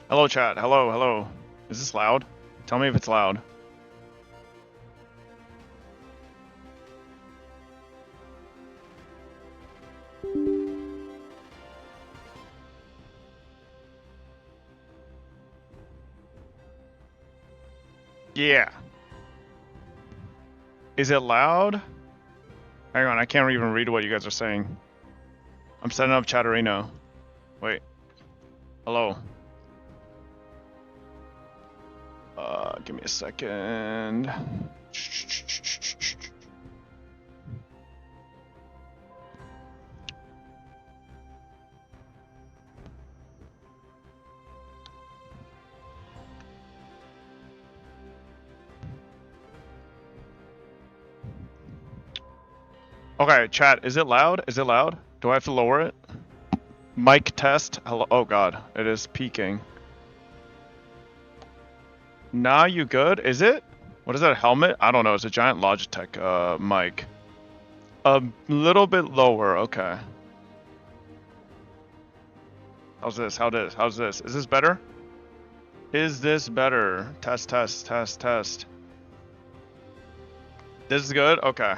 Hello, chat. Hello, hello. Is this loud? Tell me if it's loud. Yeah. Is it loud? Hang on, I can't even read what you guys are saying. I'm setting up Chatterino. Wait. Hello. Give me a second. Okay, chat, is it loud? Is it loud? Do I have to lower it? Mic test. Hello. Oh god, it is peaking. Nah, you good? Is it? What is that, helmet? I don't know, it's a giant Logitech mic. A little bit lower, okay. How's this? How's this? Is this better? Is this better? Test, test, test, test. This is good? Okay.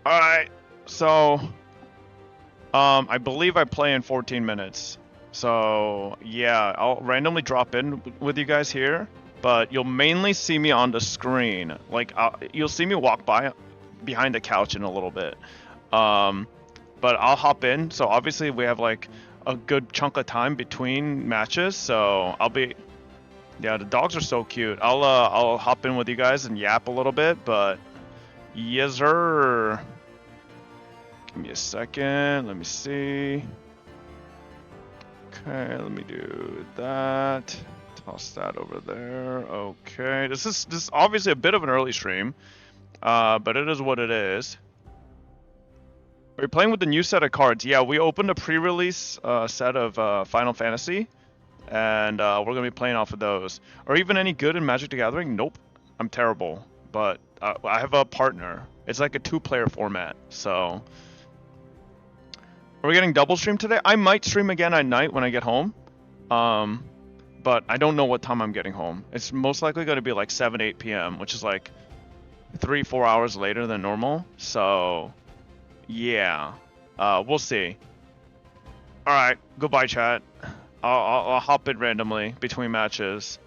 Alright, so... I believe I play in 14 minutes. So, yeah, I'll randomly drop in with you guys here, but you'll mainly see me on the screen. Like, you'll see me walk by behind the couch in a little bit. But I'll hop in, so obviously we have, like, a good chunk of time between matches, so I'll be... Yeah, the dogs are so cute. I'll hop in with you guys and yap a little bit, but... Yes, sir. Give me a second. Let me see. Okay, let me do that. Toss that over there. Okay, this is obviously a bit of an early stream, but it is what it is. We're playing with the new set of cards. Yeah, we opened a pre-release set of Final Fantasy, and we're gonna be playing off of those. Are even any good in Magic the Gathering? Nope, I'm terrible. But I have a partner. It's like a 2-player format, so. Are we getting double stream today? I might stream again at night when I get home. But I don't know what time I'm getting home. It's most likely going to be like 7, 8 p.m., which is like 3, 4 hours later than normal. So, yeah. We'll see. Alright, goodbye, chat. I'll hop in randomly between matches.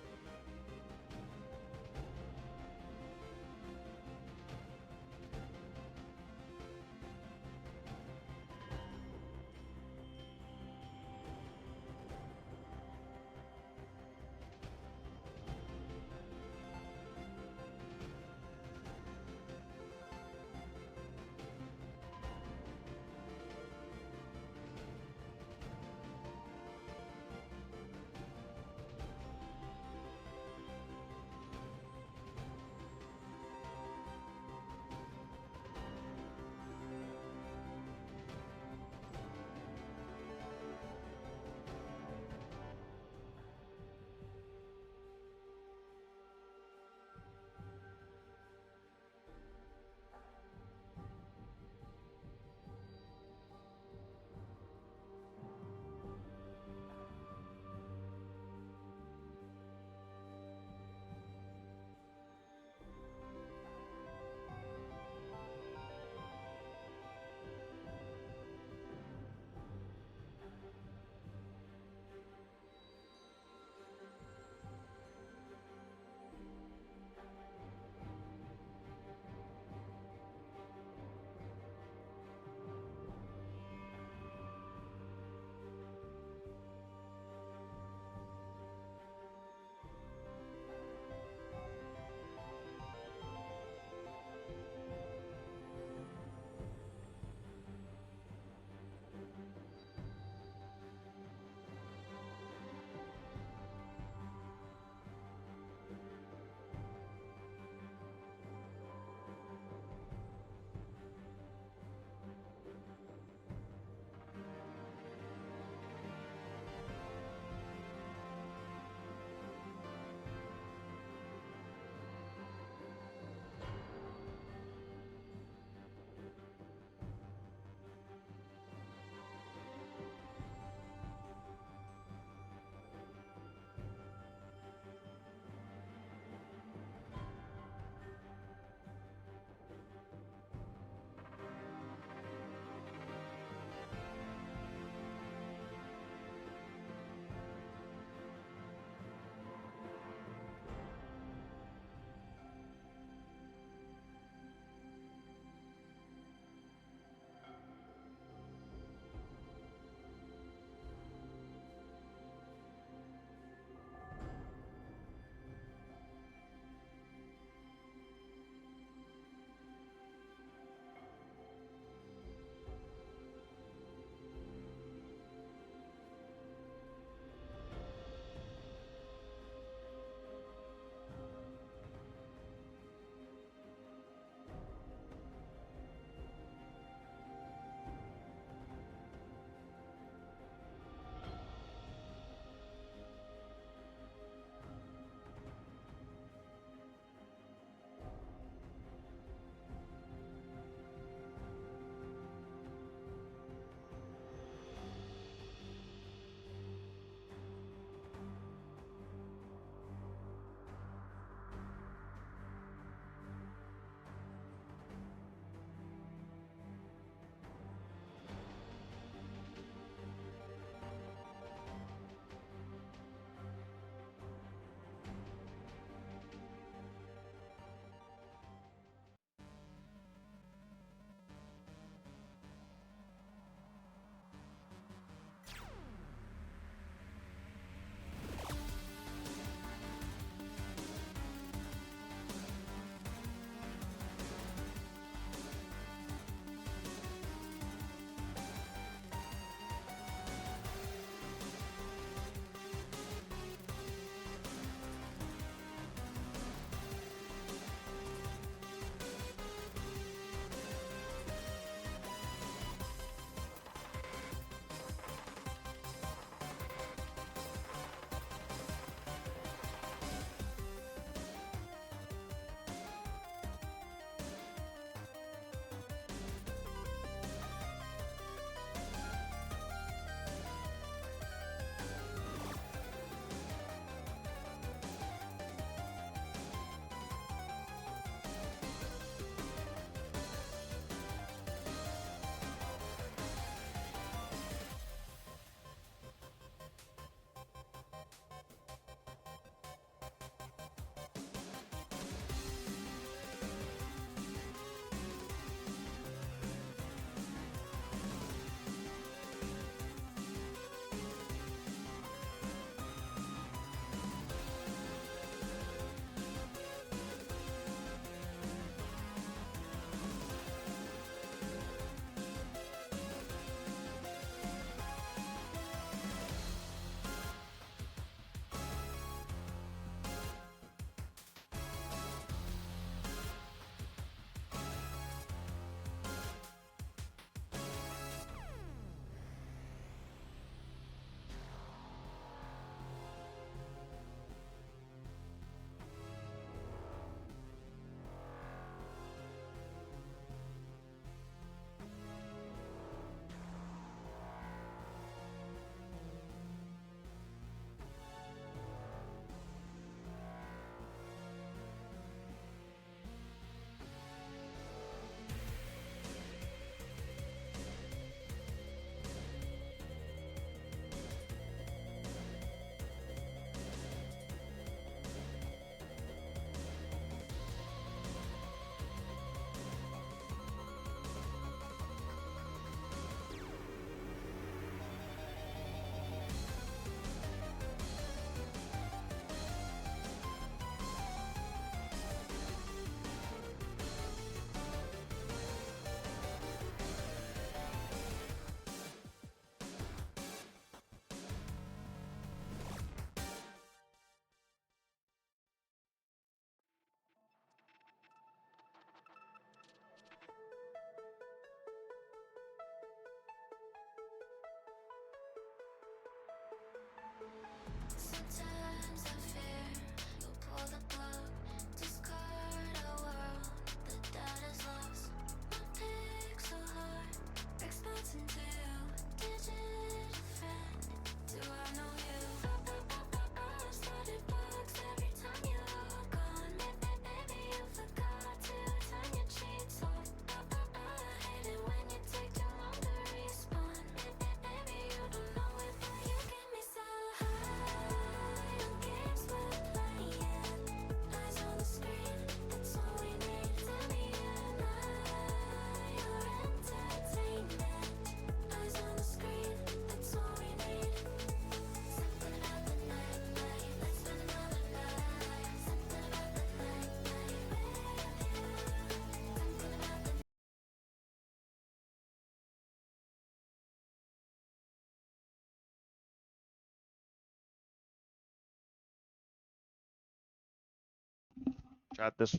Chat, this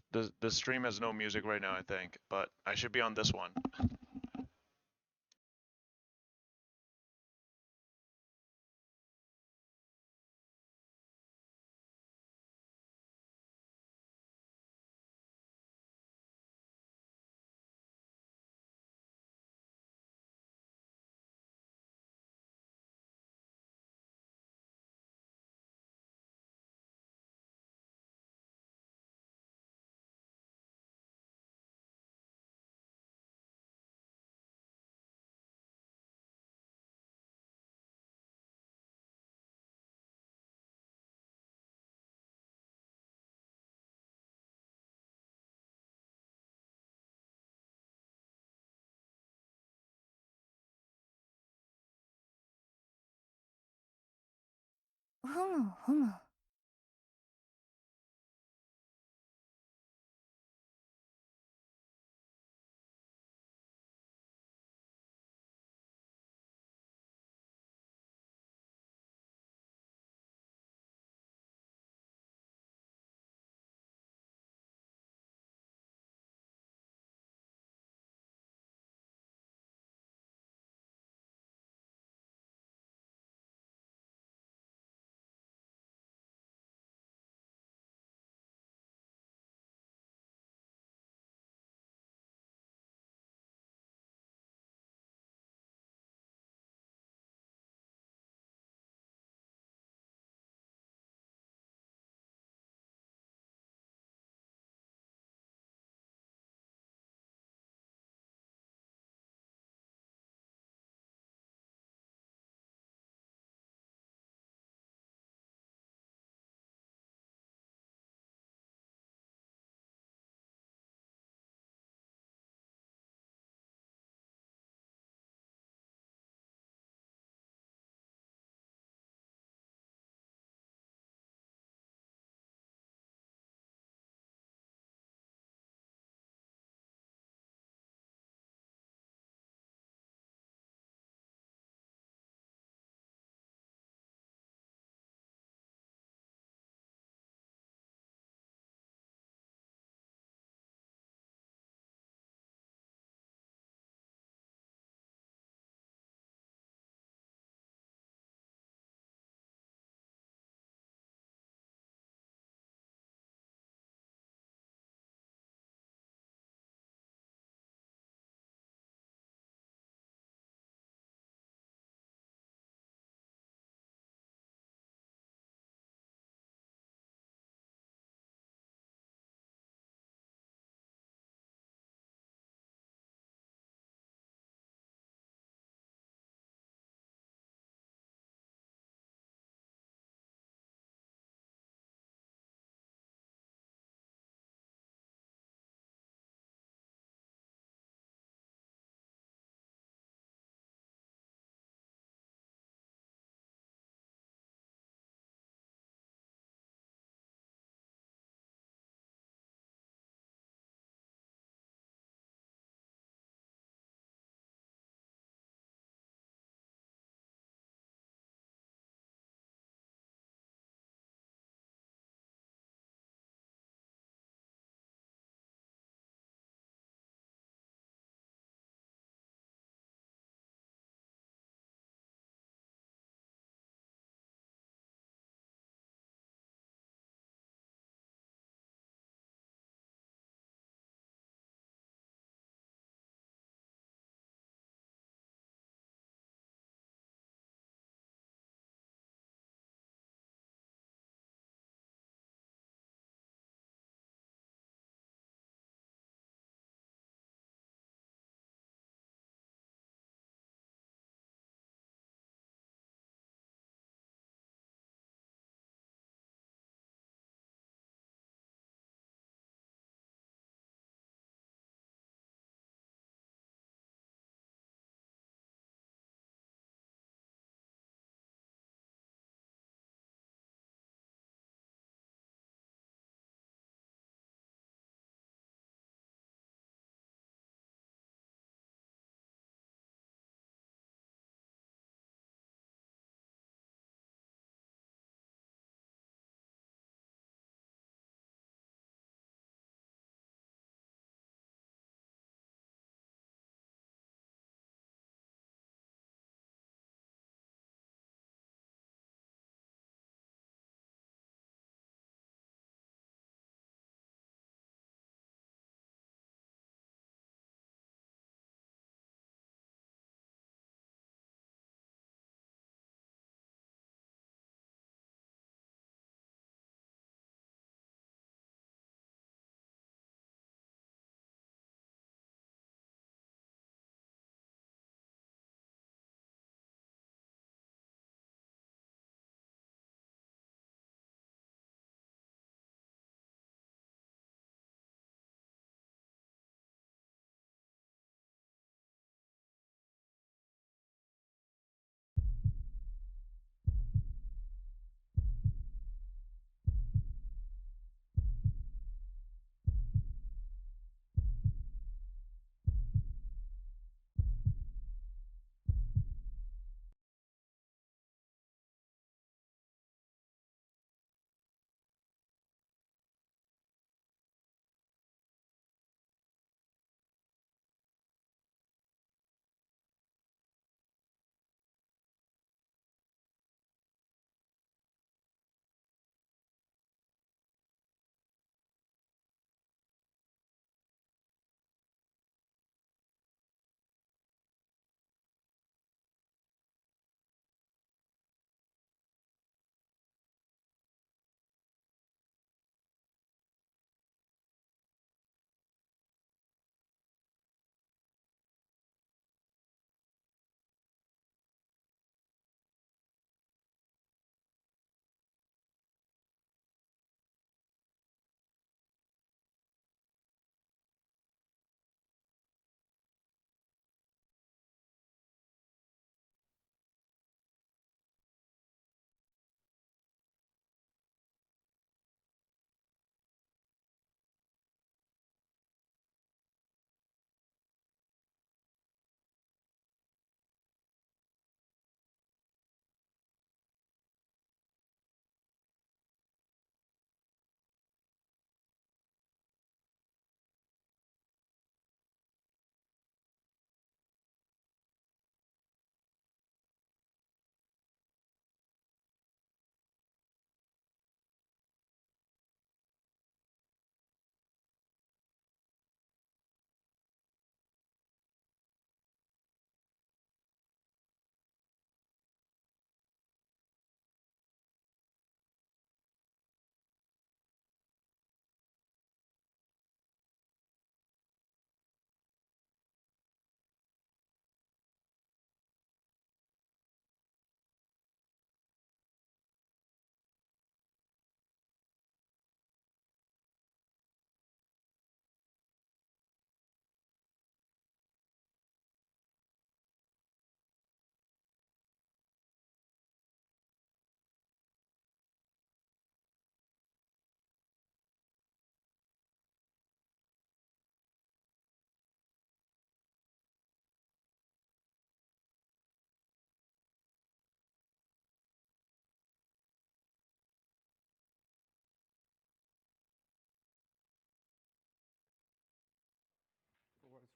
stream has no music right now, I think, but I should be on this one.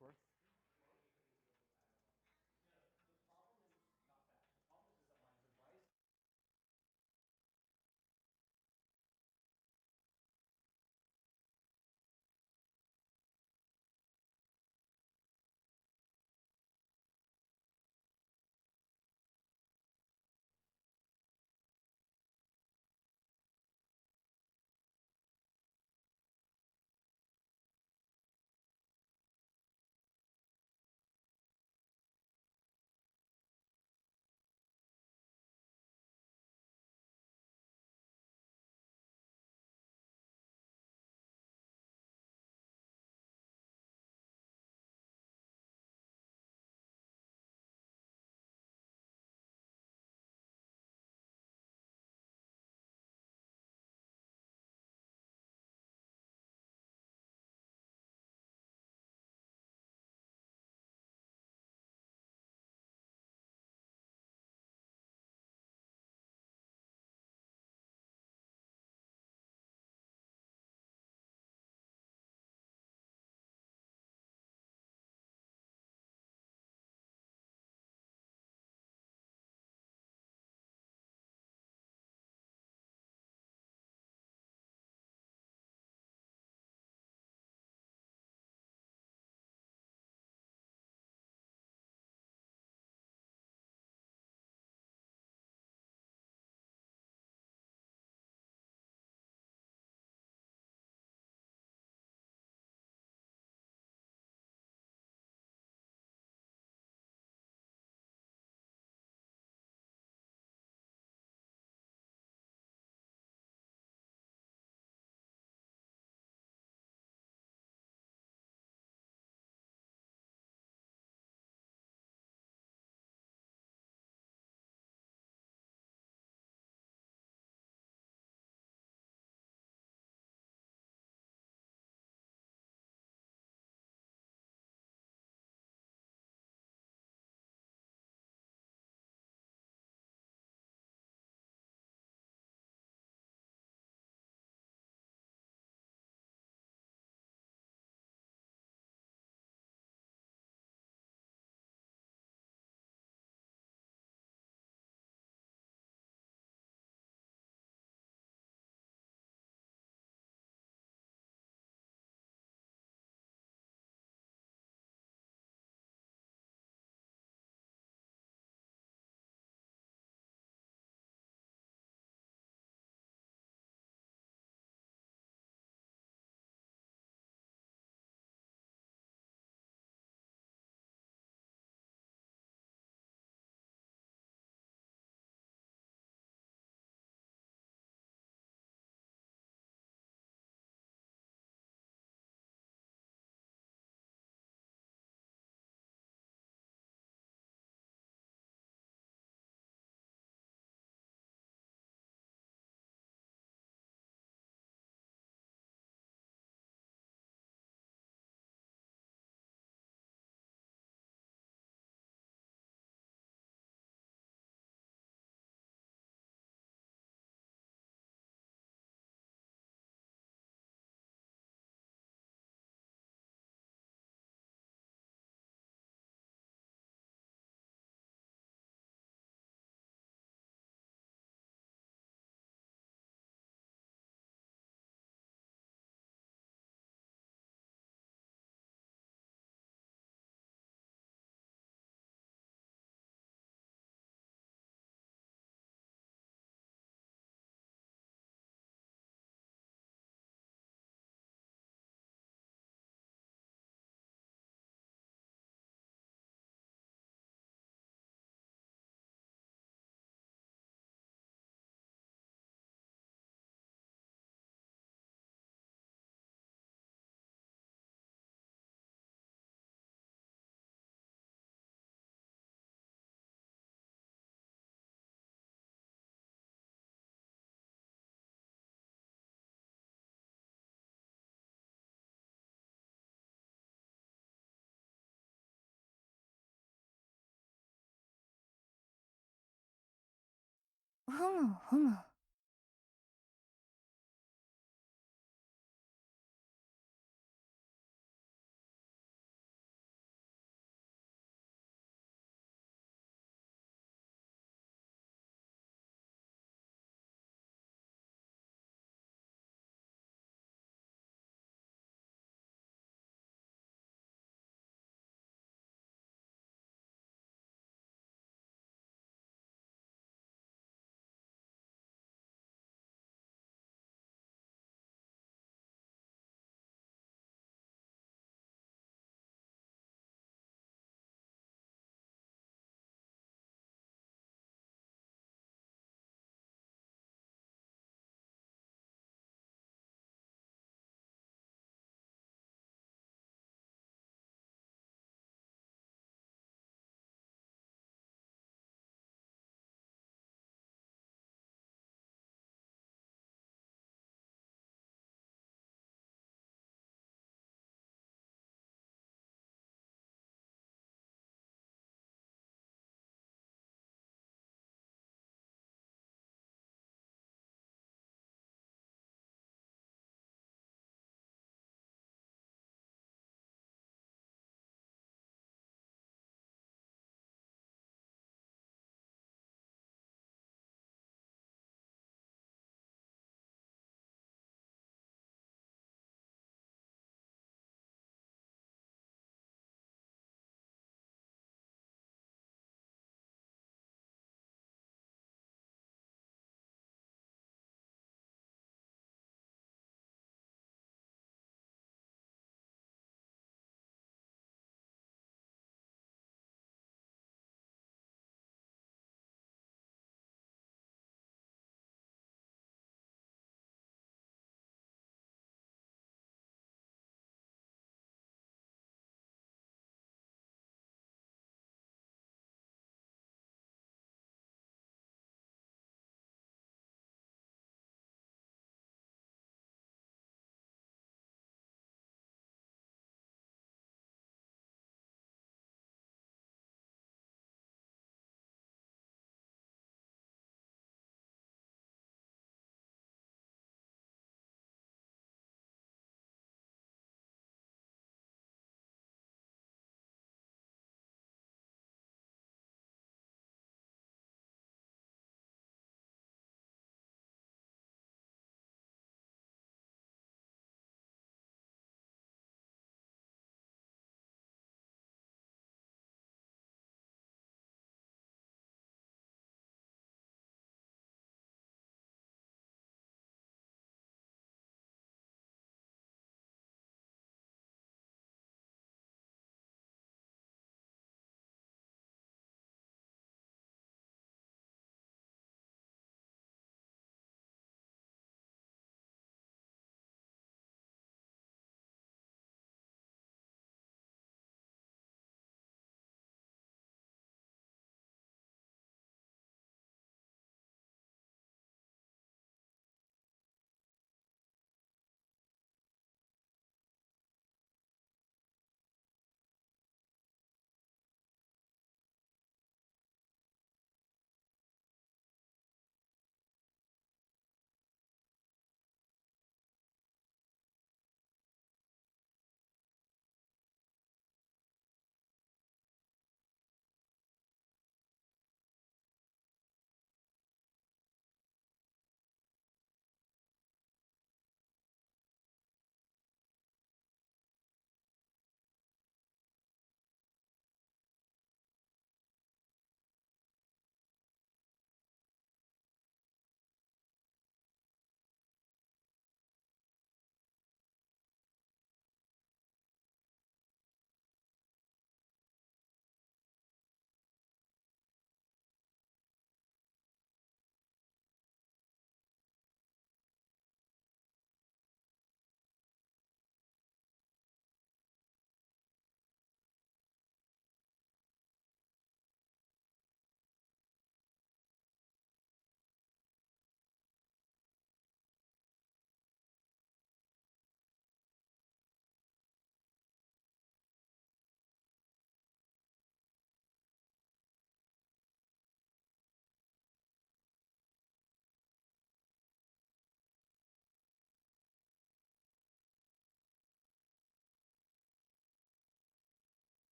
it's worth.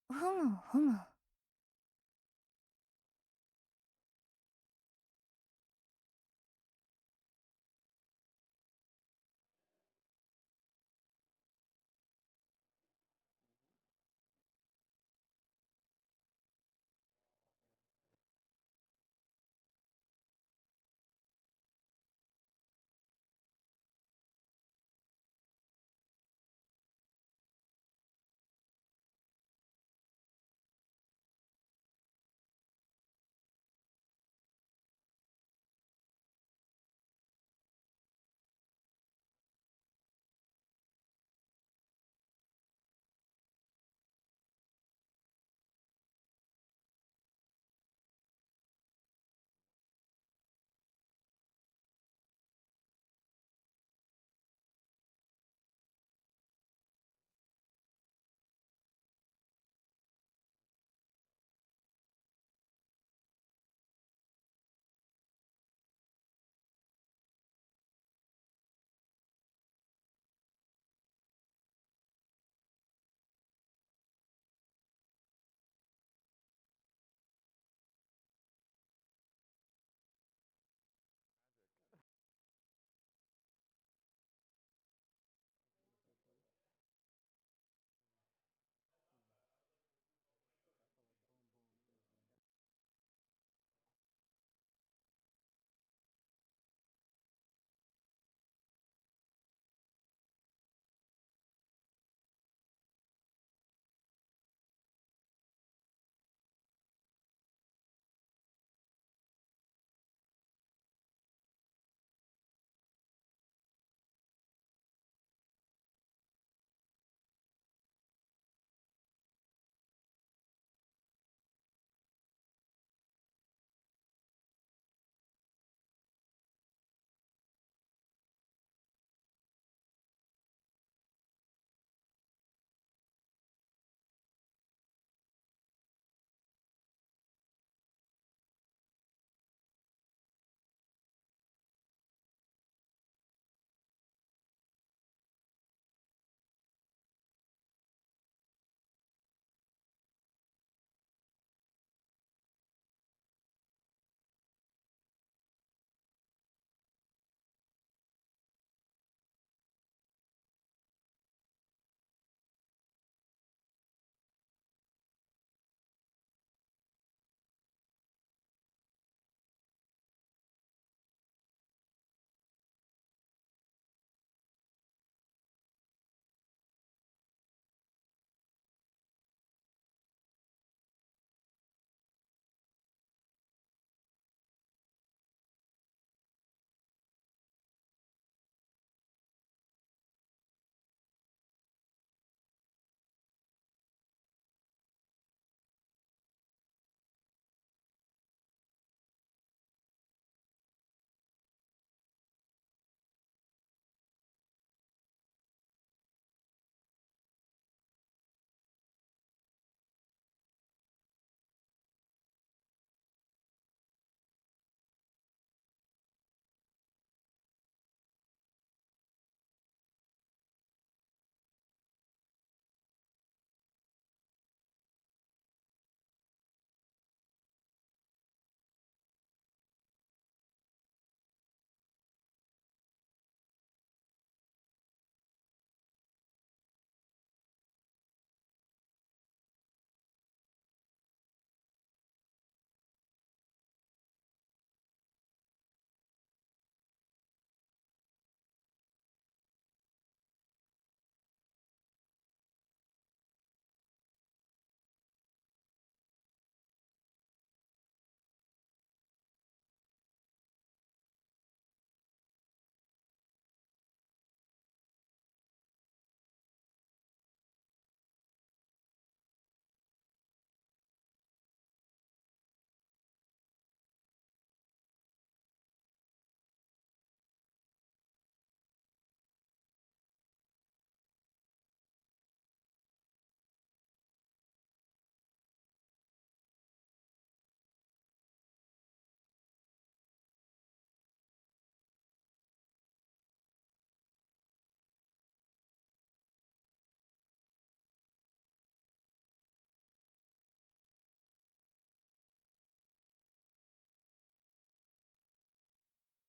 ふむふむ。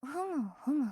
むふむ。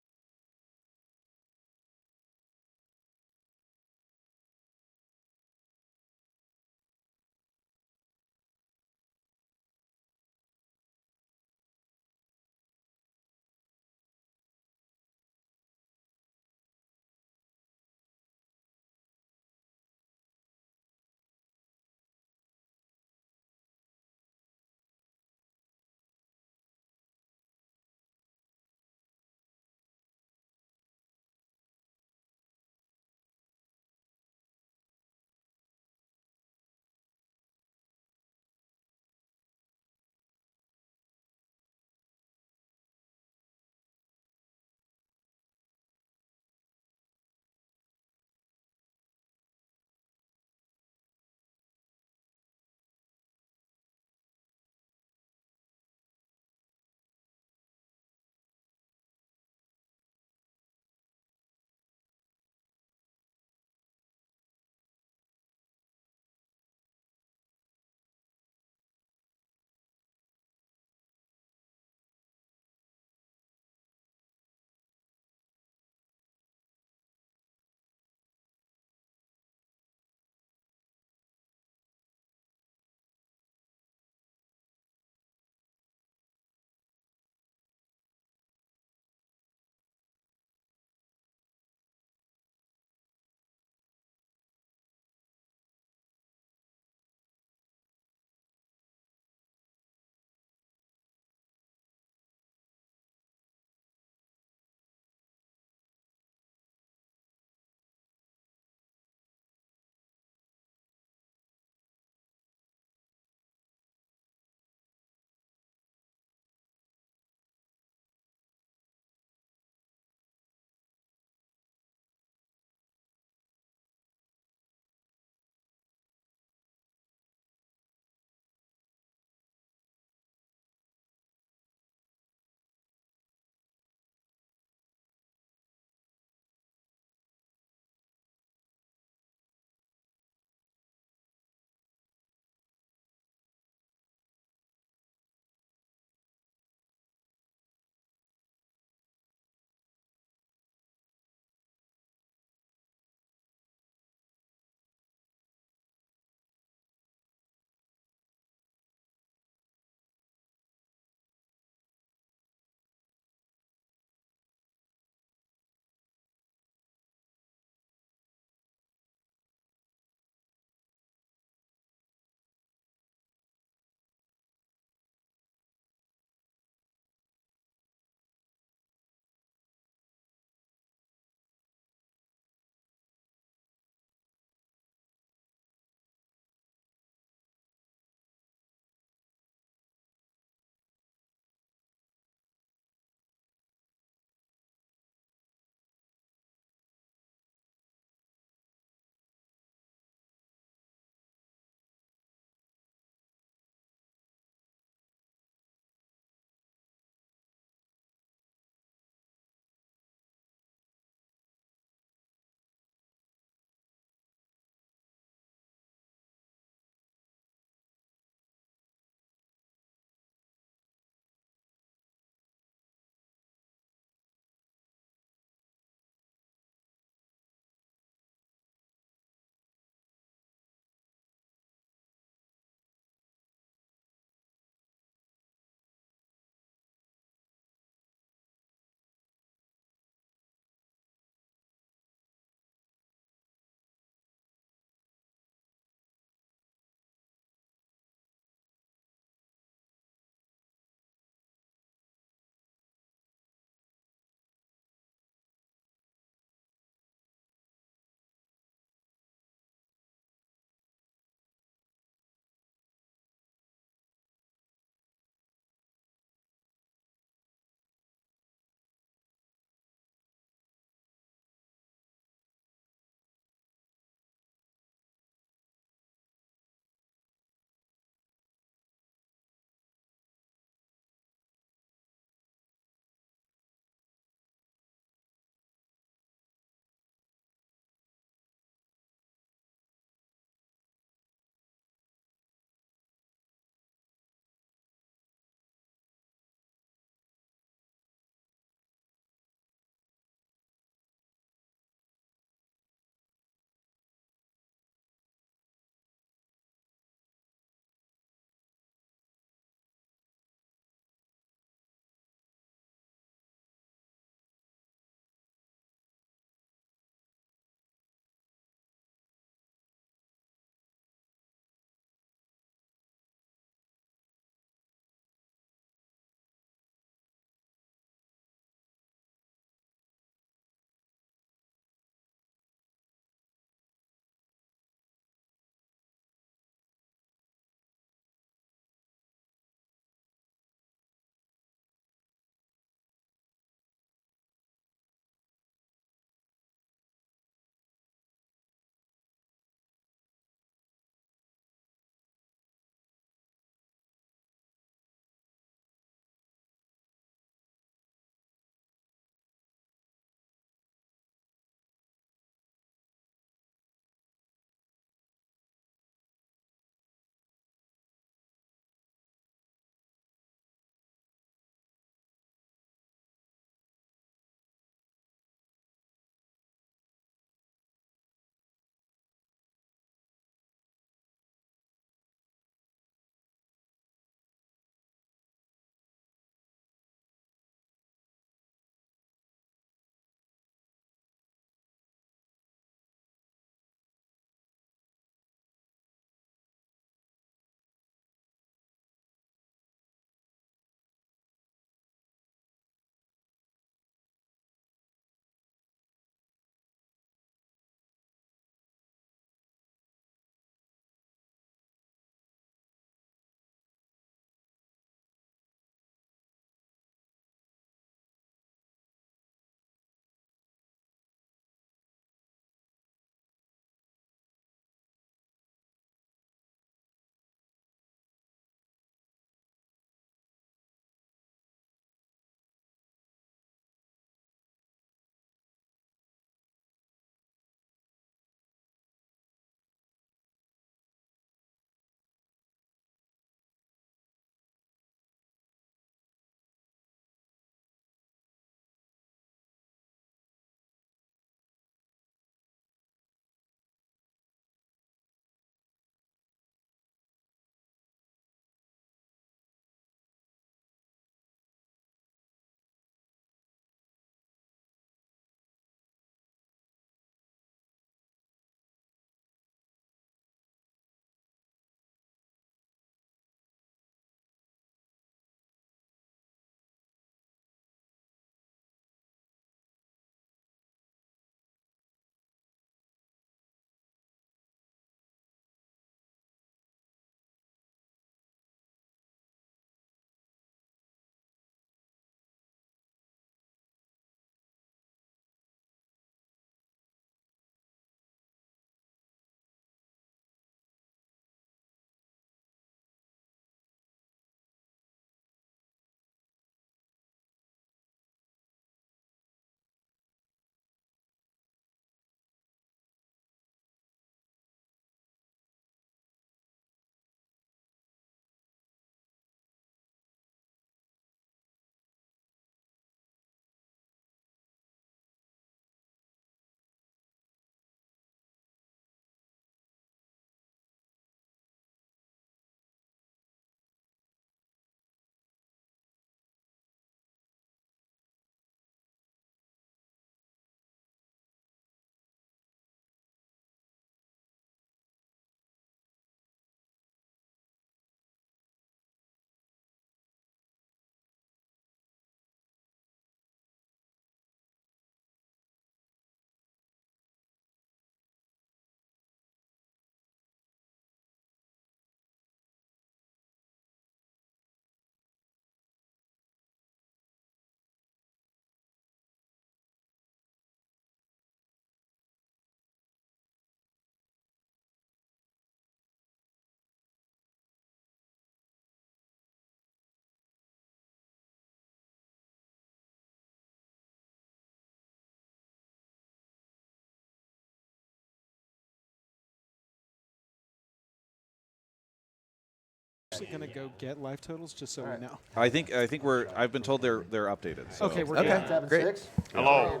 actually gonna go get life totals just so we know? I think we're. I've been told they're updated. So. Okay, we're Okay, good. great. Hello.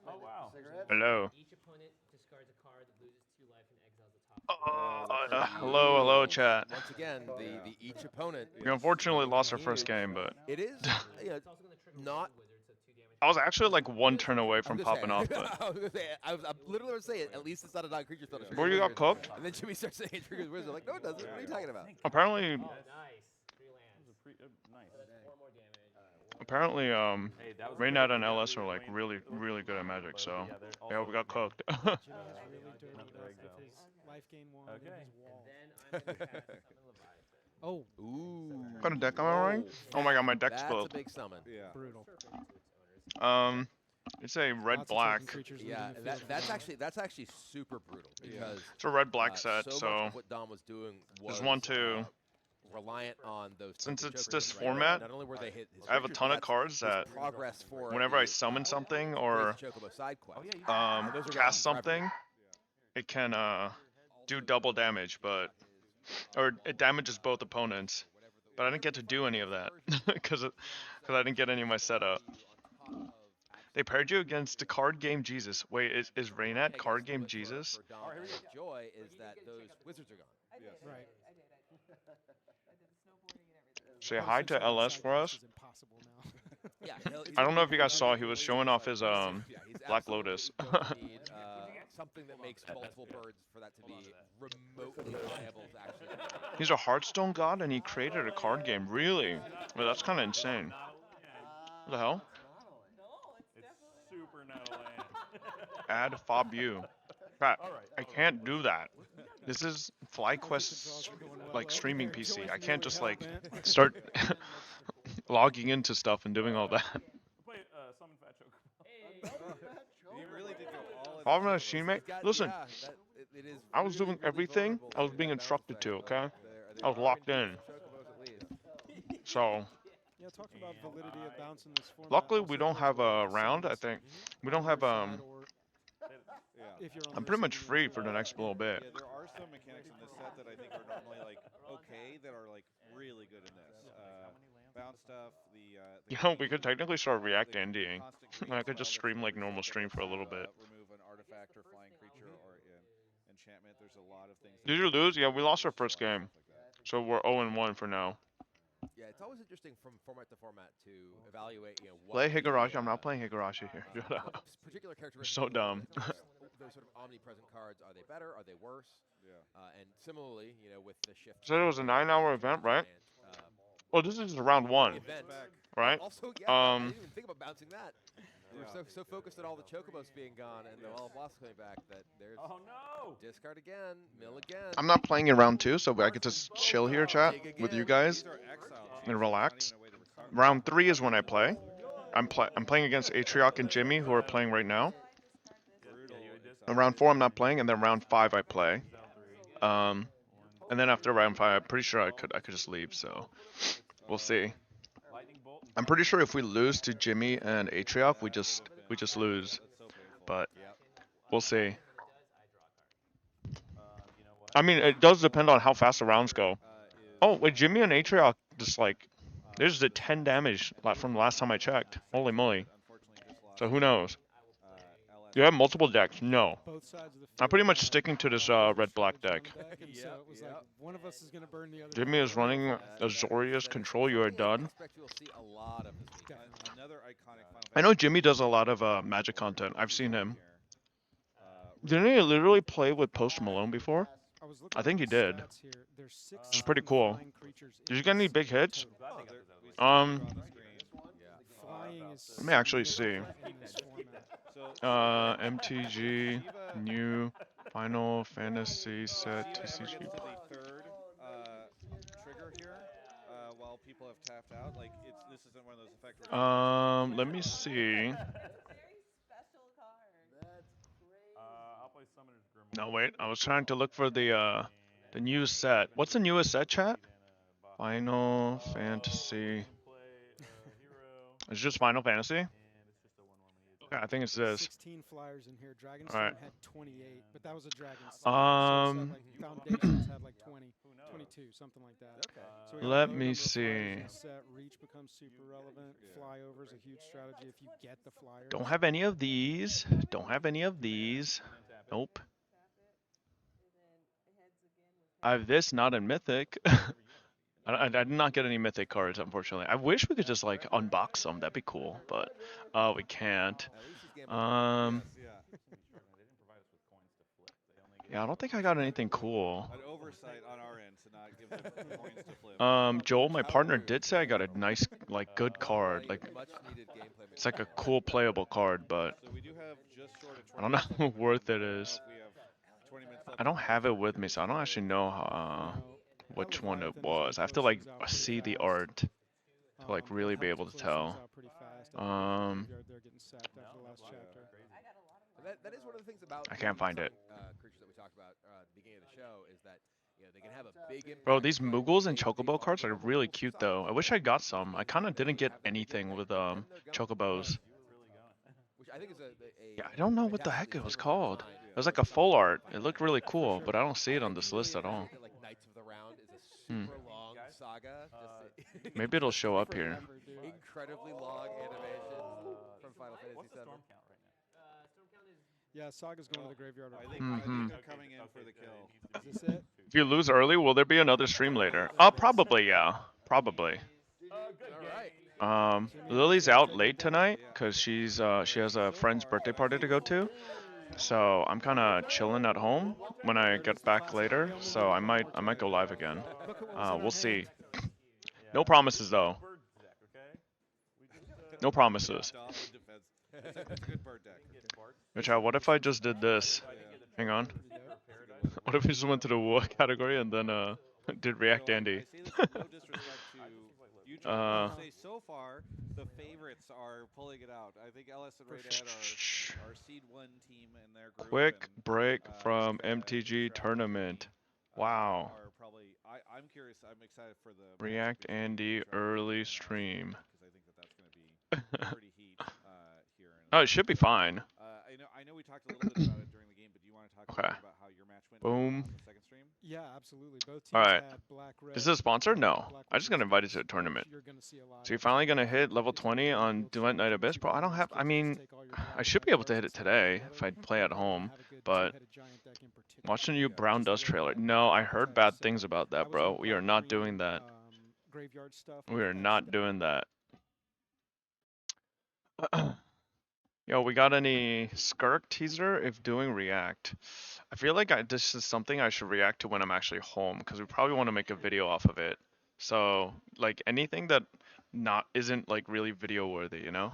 Oh, wow. Hello. Each opponent discards a card that loses 2 life and exiles the top. Hello, chat. Once again, the each opponent. We unfortunately lost our first game, but It is not. I was actually like one turn away I from was gonna popping say- off. But I was literally going to say it. At least it's not a non-creature spell. where you got cooked? And then Jimmy starts saying it triggers wizard. Like, no, it doesn't. What are you talking about? Apparently, Oh, nice. 3 lands. Nice. That's 4 more damage. apparently, Hey, that was Reynad and LS are like really good at Magic. So yeah, we got cooked. Jimmy has really dirty luck with his life gain 1 and Okay. his wall. And then I'm going to cast Summon Leviathan. Oh, Ooh. What kind of deck am I running? Oh my god, my deck's That's built. a big summon. Yeah. brutal. It's a red Lots of black. token creatures Yeah, leaving the field. that's actually super brutal because It's a red black set. so much So of what Dom was doing was there's 1/2. reliant on those. Since token it's jokers, this right? format, Not only were they hit his I have a creatures, ton but of cards that's that progress for whenever I the, summon something Crazy or Chocobo side quest. those are cast gone forever. something, it can do double damage, but or it damages both opponents. But I didn't get to do any of that because I didn't get any of my setup. They paired you against the card game Jesus. Wait, is Reynad card game Jesus? For Dom and Joy is that those wizards are gone. Right. Say hi to LS for us. Is impossible now. Yeah, I don't know if you guys saw, he was showing off his Yeah, he's Black absolutely Lotus. don't need, something that makes multiple birds for that to be remotely viable to actually. He's a Hearthstone god and he created a card game. Really? Well, that's kind of insane. What the hell? It's super not a land. Add Fabu. Crap, I can't do that. This is FlyQuest like streaming PC. I can't just like start logging into stuff and doing all that. Play summon Fat Chocobo. You really did go all in. Problem is, teammate. Listen, It is I was doing really, really everything vulnerable I was to being that instructed bounce to, effect, okay? but I was locked in. Chocobos at least. So Yeah, talking about validity of bounce in this format. luckily also we don't goes have with a the round. I summons. think we don't have Either side or Yeah. if you're on I'm the pretty much receiving free end. for the next little bit. Yeah, there are some mechanics in this set that I think are normally like okay that are like really good in this. Bounce stuff, You know, we could technically start React ending. constant I could just stream like normal stream for a little bit. remove an artifact or flying creature or enchantment. There's a lot of things. Did you lose? Yeah, we lost our first game, so we're 0-1 for now. Yeah, it's always interesting from format to format to evaluate. What Play the, Higurashi. I'm not playing Higurashi here. Shut up. what particular characteristics. So dumb. Those sort of omnipresent cards, are they better? Are they worse? Yeah. And similarly, with the shift. Said it was a 9-hour event, right? And, Oh, this is round 1, event. right? Also, yeah, I Um, didn't even think about bouncing that. We were so focused on all the chocobos being gone and the all the blocks coming back that there's Oh no! discard again, mill again. I'm not playing in round 2, so I could just chill here, chat, with you guys These are exiled and too, relax. so it's not even a way to recover. Round 3 is when I play. I'm playing against Atrioc and Jimmy, who are playing right now. Brutal And round 4 I'm not playing, and then round 5 I play. And then after round 5, I'm pretty sure I could just leave. So we'll see. I'm pretty sure if we lose to Jimmy and Atrioc, we just lose. But we'll see. I mean, it does depend on how fast the rounds go. Oh, wait, Jimmy and Atrioc just like there's the 10 damage from the last time I checked. Holy moly! So who knows? Do you have multiple decks? No. Both sides of the I'm pretty field much have sticking to this different red-black percentages deck. on the and so it was like one of us is gonna burn the other. Jimmy is running Azorius Control. You are done. I expect you'll see a lot of this week. Another iconic Final I know Jimmy does a lot of Magic content. I've seen him. Didn't he literally play with Post Malone before? I was I think he looking at the did. stats here. There's 6 Which is pretty cool. flying creatures Did you in get any this big hits? total. Flying is Let me actually see. in this format. MTG new Final Fantasy set TCG. The third trigger here, while people have tapped out, like this isn't one of those effects. Let me see. I'll play Summoner's Grimoire. No, wait. I was trying to look for the new set. What's the newest set, chat? Final Fantasy. It's just Final Fantasy? Okay, I think it's this. 16 flyers in here. Dragonstone Alright. had 28, but that was a dragon. So it looks like, like Foundations had like 20, 22. something like that. Okay. So we got a Let low me number of flyers see. in the set. Reach becomes super relevant. Flyover is a huge strategy if you get the flyers. Don't have any of these. Don't have any of these. Nope. I have this, not in Mythic. I did not get any Mythic cards, unfortunately. I wish we could just like unbox them. That'd be cool, but we can't. At least he's gambling. Yeah, I don't think I got anything cool. An oversight on our end to not give them coins to flip. Joel, my partner, did say I got a nice, like, good card. Like, Much needed gameplay. it's like a cool playable card, but So we do have just short of 20 I don't know how minutes. worth it is. We have 20 minutes left. I don't have it with me, so I don't actually know which one it was. I have to like see the art to like really be able to tell. That is one of the things about I can't find it. creatures that we talked about at the beginning of the show is that they can have a big impact. Bro, these Moogles and Chocobo cards are really cute though. I wish I got some. I kind of didn't get anything with Chocobos. Which I think is Yeah, I don't know what the heck it was called. It was like a full art. It looked really cool, but I don't see it on this list at all. Like Knights of the Round is a super long saga. Just Maybe it'll show up here. incredibly long animations from Final Fantasy What's the VII. storm count right now? Storm count is Yeah, Saga's going to the graveyard. I think, Mhm. they're coming in for the kill. Is this it? If you lose early, will there be another stream later? Probably, yeah. Probably. All right. Lily's out late tonight because she has a friend's birthday party to go to. So I'm kind of chilling at home when I get back later. So I might go live again. We'll see. No promises though. No promises. It's a good bird deck. Which what if I just did this? Hang on. What if we just went to the war category and then did React Andy? I say this with no disrespect to you, Joe. I would say so far the favorites are pulling it out. I think Ellis and Ray Dad are seed 1 team in their group. Quick and, break from just kinda MTG track, tournament. Wow. Are probably, I'm curious. I'm excited for the React Andy early stream. because I think that's going to be pretty heat here. Oh, it should be fine. I know we talked a little bit about it during the game, but do you want to talk a little Okay. bit about how your match went Boom. on the second stream? Yeah, absolutely. Both teams Alright. had black, red. Is this a sponsor? No. black, I just red got invited to a tournament. You're gonna see a lot So you're of finally gonna hit level 20 on Duet Night Abyss? Bro, I don't have, I mean, I should be able to hit it today if I play at home, but watching you Brown Dust trailer. No, I heard bad things about that, bro. We are not doing that. Graveyard stuff. We are not doing that. Yo, we got any Skirk teaser if doing React? I feel like this is something I should react to when I'm actually home because we probably want to make a video off of it. So, like anything that isn't like really video worthy, you know?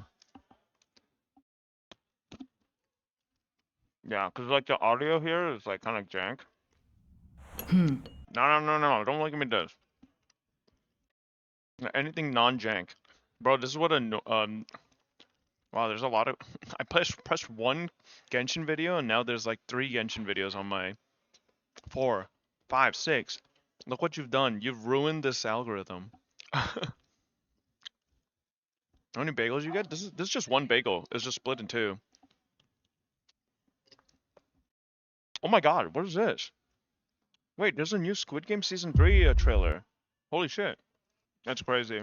Yeah, because like the audio here is like kind of jank. No, don't look at me this. Anything non-jank. Bro, this is what wow, there's a lot of I pressed one Genshin video and now there's like 3 Genshin videos on my 4, 5, 6. Look what you've done. You've ruined this algorithm. How many bagels you get? This is just one bagel. It's just split in 2. Oh my god, what is this? Wait, there's a new Squid Game Season 3 trailer. Holy shit. That's crazy.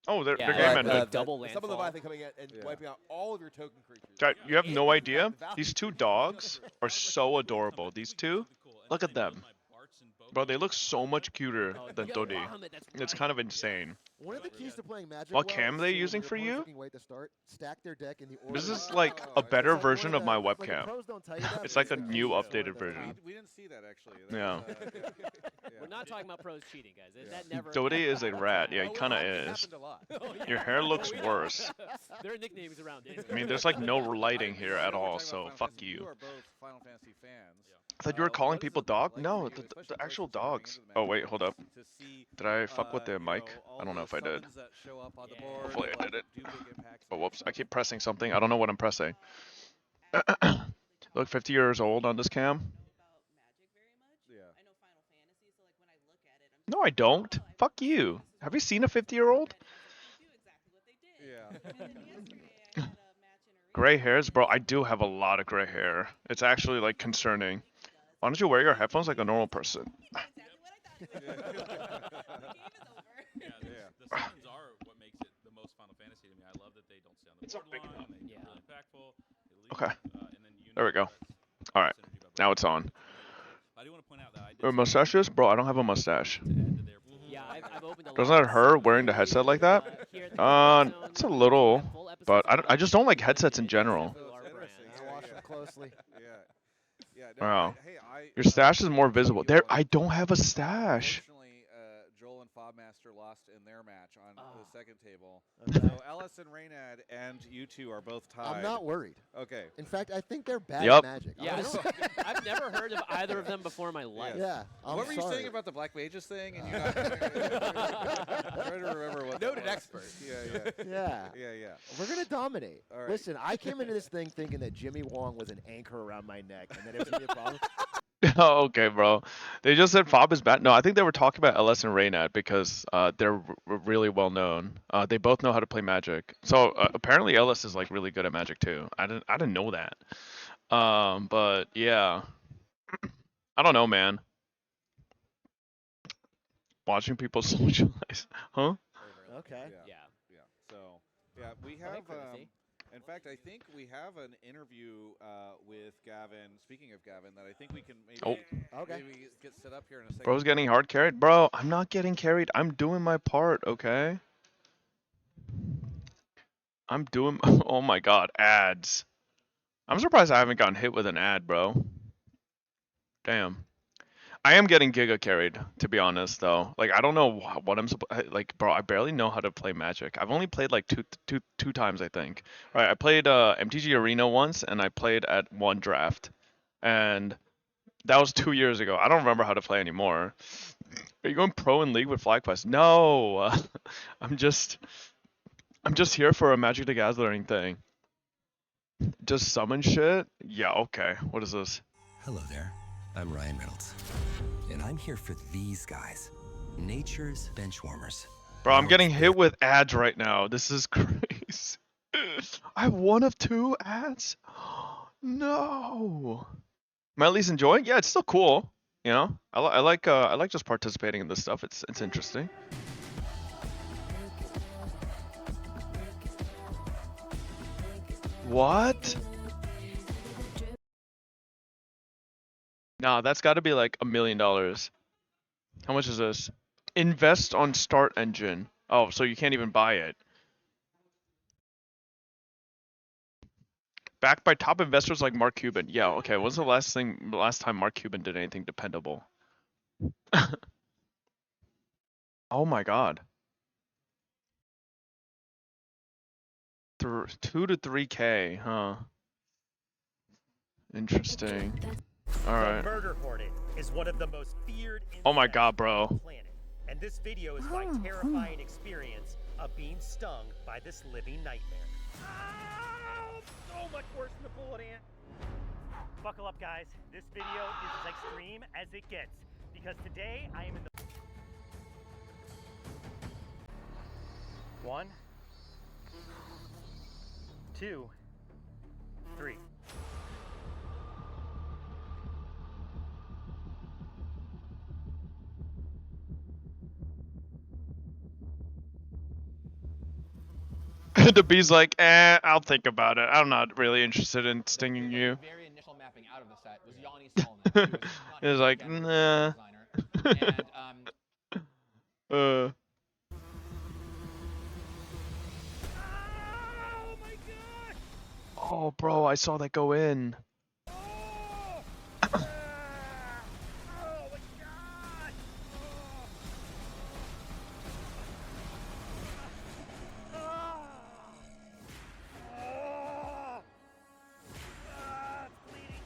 Oh, they're game ended. double Some of landfall. the Leviathan coming in and wiping out all of your token creatures. Guy, you have no idea? These 2 dogs are so adorable. These 2, look at them. Bro, they look so much cuter than Dodi. It's kind of insane. One of the keys to playing Magic What well cam is they to, using when for your you? opponent's looking way to start, stack their deck in the order This that is you like want. a better It's like version one of my like the webcam. pros don't tell you that, It's but like a the new pros updated show that. version. We didn't see that actually. Yeah. We're not talking about pros cheating, guys. That never. Dodi is a rat. Yeah, he kind of is. Happened a lot. Your hair looks worse. There are nicknames around it. I mean, there's like no lighting here at all, so fuck You you. are both Final Fantasy fans. I thought you were calling people dog? No, the actual dogs. Oh wait, hold up. Did I fuck with the mic? I don't know if I did. Hopefully I did it. Oh, whoops. I keep pressing something. I don't know what I'm pressing. Look 50 years old on this cam. No, I don't. Fuck you. Have you seen a 50-year-old? Yeah. Gray hairs? Bro, I do have a lot of gray hair. It's actually like concerning. Why don't you wear your headphones like a normal person? The sounds are what makes it the most Final Fantasy to me. I love that they don't sound the board long, they really impactful. Okay. And then There we go. All right. Now it's on. I do want to point out that I did Or mustaches? Bro, I don't have a mustache. Yeah, I've opened a Doesn't that hurt wearing the headset like that? It's a little, but I just don't like headsets in general. I watch them closely. Yeah. Wow. Hey, Your stash is more visible. There, I don't have a stash. Unfortunately, Joel and Fobmaster lost in their match on the second table. So Ellis and Reynad and you two are both tied. I'm not worried. Okay. In fact, I think they're bad Yup. at Magic. Yeah, I've never heard of either of them before in my life. Yeah. What were you saying about the Black Mages thing? And you're not I'm trying to remember what Noted that was. expert. Yeah. Yeah. We're gonna dominate. All right. Listen, I came into this thing thinking that Jimmy Wong was an anchor around my neck, and that it was gonna be a problem. Oh, okay, bro. They just said Fob is bad. No, I think they were talking about LS and Reynad because they're really well known. They both know how to play Magic. So apparently LS is like really good at Magic too. I didn't know that. But yeah, I don't know, man. Watching people socialize, huh? Okay. Yeah. So we have. In fact, I think we have an interview with Gavin. Speaking of Gavin, that I think we can maybe maybe get set up here in a second. Bro's getting hard carried. Bro, I'm not getting carried. I'm doing my part, okay? I'm doing. Oh my god, ads. I'm surprised I haven't gotten hit with an ad, bro. Damn. I am getting Giga carried, to be honest, though. Like, I don't know what I'm supposed. Like, bro, I barely know how to play Magic. I've only played like two times, I think. Right, I played MTG Arena once, and I played at one draft, and that was 2 years ago. I don't remember how to play anymore. Are you going pro in League with FlyQuest? No, I'm just here for a Magic the Gathering thing. Just summon shit? Yeah, okay. What is this? Hello there. I'm Ryan Reynolds, and I'm here for these guys, nature's benchwarmers. Bro, I'm getting hit with ads right now. This is crazy. I have one of two ads? No. Am I at least enjoying? Yeah, it's still cool. You know, I like just participating in this stuff. It's interesting. What? Nah, that's got to be like $1 million. How much is this? Invest on Start Engine. Oh, so you can't even buy it. Backed by top investors like Mark Cuban. Yeah, okay. When's the last time Mark Cuban did anything dependable? Oh my god. 2 to 3K, huh? Interesting. All right. The murder hornet is one of the most feared Oh my insects god, on bro. the planet. And this video is my terrifying experience of being stung by this living nightmare. Ow! So much worse than the bullet ant. Buckle up, guys. This video is as extreme as it gets because today I am in the 1, 2, 3. The bee's like, I'll think about it. I'm not really interested in stinging you. Very initial mapping out of the set was Yanni Solnit. He was like, nah. And, Oh my god! Oh, bro, I saw that go in. Oh! Oh my god! It's bleeding.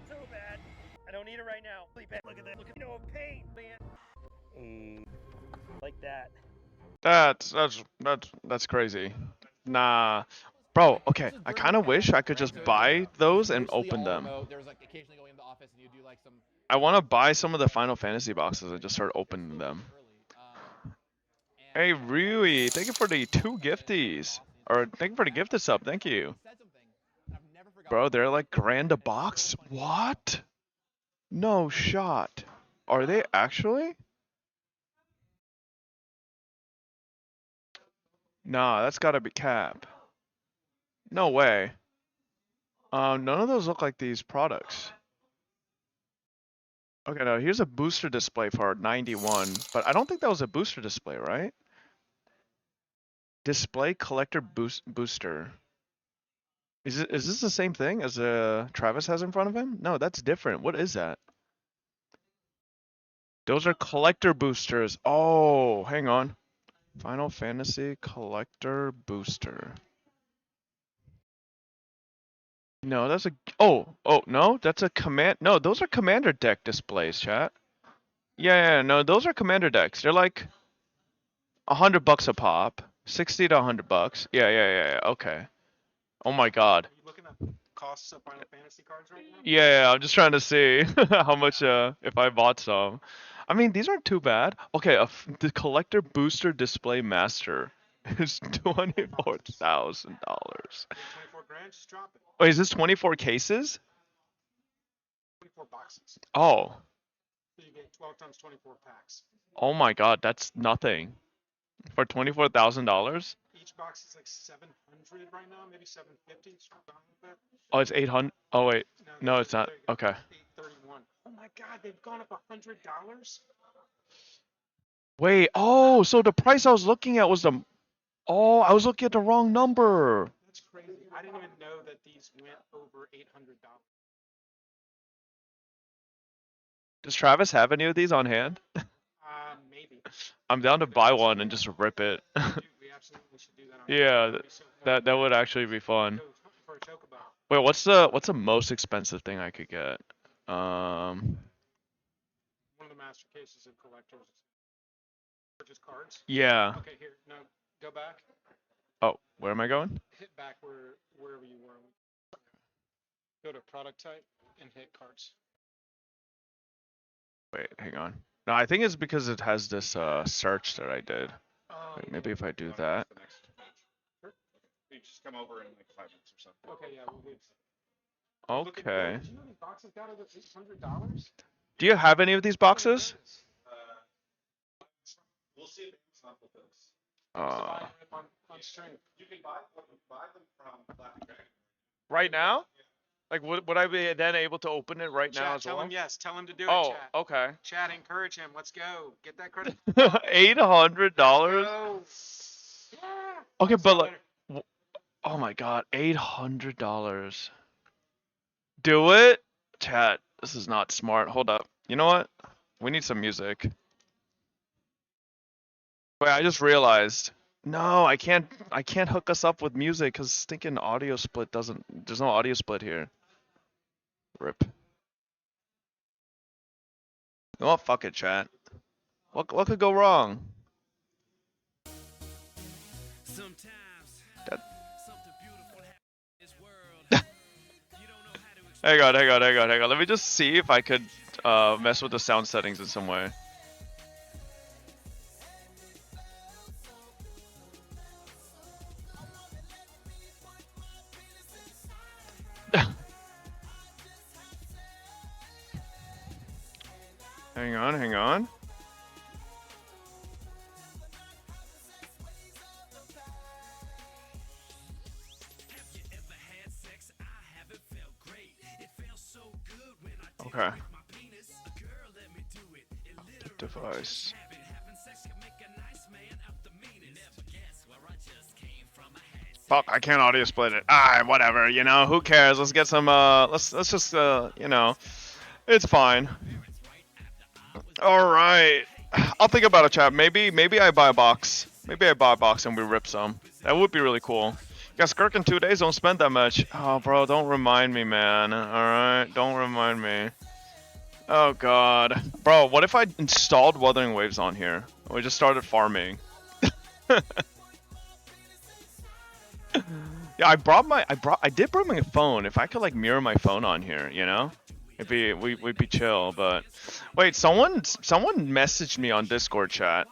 So bad. I don't need it right now. Look at that. Look at no pain, man. Like that. That's crazy. Nah. Bro, okay, I kind of wish I could just buy those and open them. There's like occasionally going into the office and you do like some. I want to buy some of the Final Fantasy boxes and just start opening them. Hey Rui, thank you for the 2 gifties. Or thank you for the gifted sub, thank you. Bro, they're like grand a box? What? No shot. Are they actually? Nah, that's gotta be cap. No way. None of those look like these products. Okay, now here's a booster display for 91, but I don't think that was a booster display, right? Display collector booster. Is this the same thing as Travis has in front of him? No, that's different. What is that? Those are collector boosters. Oh, hang on. Final Fantasy collector booster. No, that's a no, that's a command. No, those are commander deck displays, chat. Yeah, no, those are commander decks. They're like $100 a pop, 60 to $100. Yeah. Okay. Oh my God. Are you looking at costs of Final Fantasy cards right now? Yeah, I'm just trying to see how much if I bought some. I mean, these aren't too bad. Okay, the collector booster display master is $24,000. 24 grand, just drop it. Wait, is this 24 cases? 24 boxes. Oh. So you get 12 times 24 packs. Oh my God, that's nothing. For $24,000? Each box is like 700 right now, maybe 750. It's dropped down a little bit. Oh, it's 800. Oh wait, no, it's not. Okay. 831. Oh my God, they've gone up $100. Wait. Oh, so the price I was looking at was the. Oh, I was looking at the wrong number. That's crazy. I didn't even know that these went over $800. Does Travis have any of these on hand? Maybe. I'm down to buy one and just rip it. Dude, we absolutely should do that. Yeah, that would actually be fun. Wait, what's the most expensive thing I could get? One of the master cases of collectors. Purchase cards. Yeah. Okay, here. No, go back. Oh, where am I going? Hit back wherever you were. Go to product type and hit cards. Wait, hang on. No, I think it's because it has this search that I did. Wait, maybe if I do that. You just come over in like 5 minutes or something. Okay, yeah, we'll leave. Okay. Did you know these boxes got over $800? Do you have any of these boxes? We'll see if it's not with this. On stream. You can buy them from Flappy Dragon. Right now? Like, would I be then able to open it right now as well? Tell him yes. Tell him to do it, Oh, chat. okay. Chat, encourage him. Let's go. Get that credit. $800? Go. Yeah. Okay, but like, oh my God, $800. Do it? Chat, this is not smart. Hold up. You know what? We need some music. Wait, I just realized. No, I can't hook us up with music because stinking audio split doesn't. There's no audio split here. Rip. You know what? Fuck it, chat. What could go wrong? Hang on. Let me just see if I could mess with the sound settings in some way. Hang on. Okay. Device. Fuck, I can't audio split it. Whatever, you know, who cares? Let's get some, let's just, you know, it's fine. Alright. I'll think about it, chat. Maybe I buy a box. Maybe I buy a box and we rip some. That would be really cool. You got Skirk in 2 days, don't spend that much. Oh, bro, don't remind me, man. Alright? Don't remind me. Oh, God. Bro, what if I installed Wuthering Waves on here? And we just started farming. Yeah, I did bring my phone. If I could, like, mirror my phone on here, you know? We'd be chill, but... Wait, someone messaged me on Discord chat.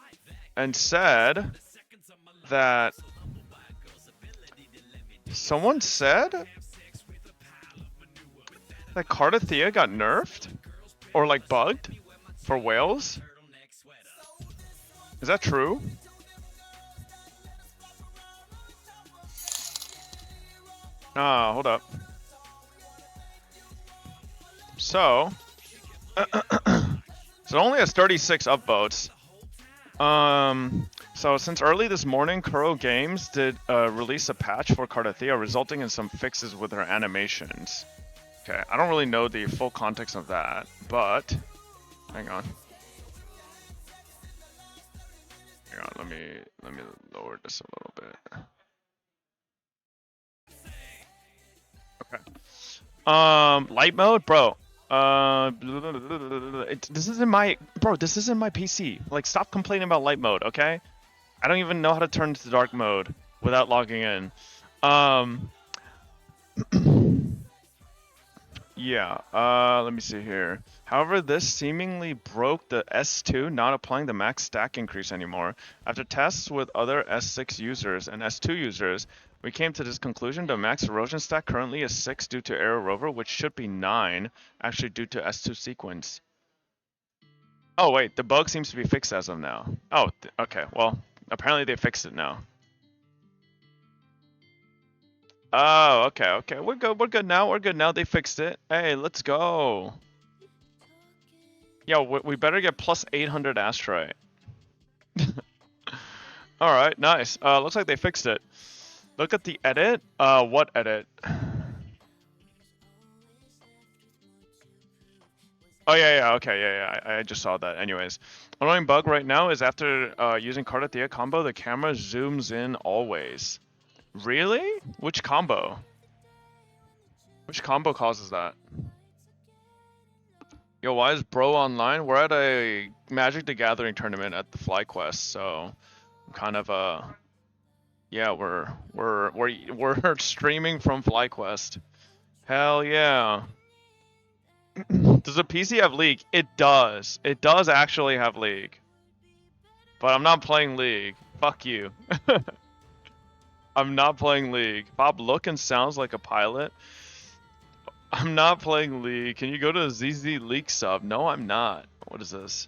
and said that someone said that Cardathea got nerfed or like bugged for whales. Is that true? Ah, hold up. So, so it only has 36 upvotes. So since early this morning, Kuro Games did release a patch for Cardathea, resulting in some fixes with her animations. Okay, I don't really know the full context of that, but hang on. Hang on, let me lower this a little bit. Okay. Light mode, bro. This isn't my PC. Like, stop complaining about light mode, okay? I don't even know how to turn to dark mode without logging in. Yeah. Let me see here. However, this seemingly broke the S2 not applying the max stack increase anymore. After tests with other S6 users and S2 users, we came to this conclusion. The max erosion stack currently is 6 due to Arrow Rover, which should be 9, actually due to S2 sequence. Oh wait, the bug seems to be fixed as of now. Oh, okay, well, apparently they fixed it now. Oh, okay, we're good now, they fixed it. Hey, let's go. Yo, we better get plus 800 asteroid. Alright, nice. Looks like they fixed it. Look at the edit. What edit? Oh yeah, okay, yeah, I just saw that. Anyways, annoying bug right now is after using Cardathea combo, the camera zooms in always. Really? Which combo? Which combo causes that? Yo, why is bro online? We're at a Magic the Gathering tournament at the FlyQuest, so kind of yeah, we're streaming from FlyQuest. Hell yeah. Does the PC have League? It does. It does actually have League. But I'm not playing League. Fuck you. I'm not playing League. Bob look and sounds like a pilot. I'm not playing League. Can you go to a ZZ League sub? No, I'm not. What is this?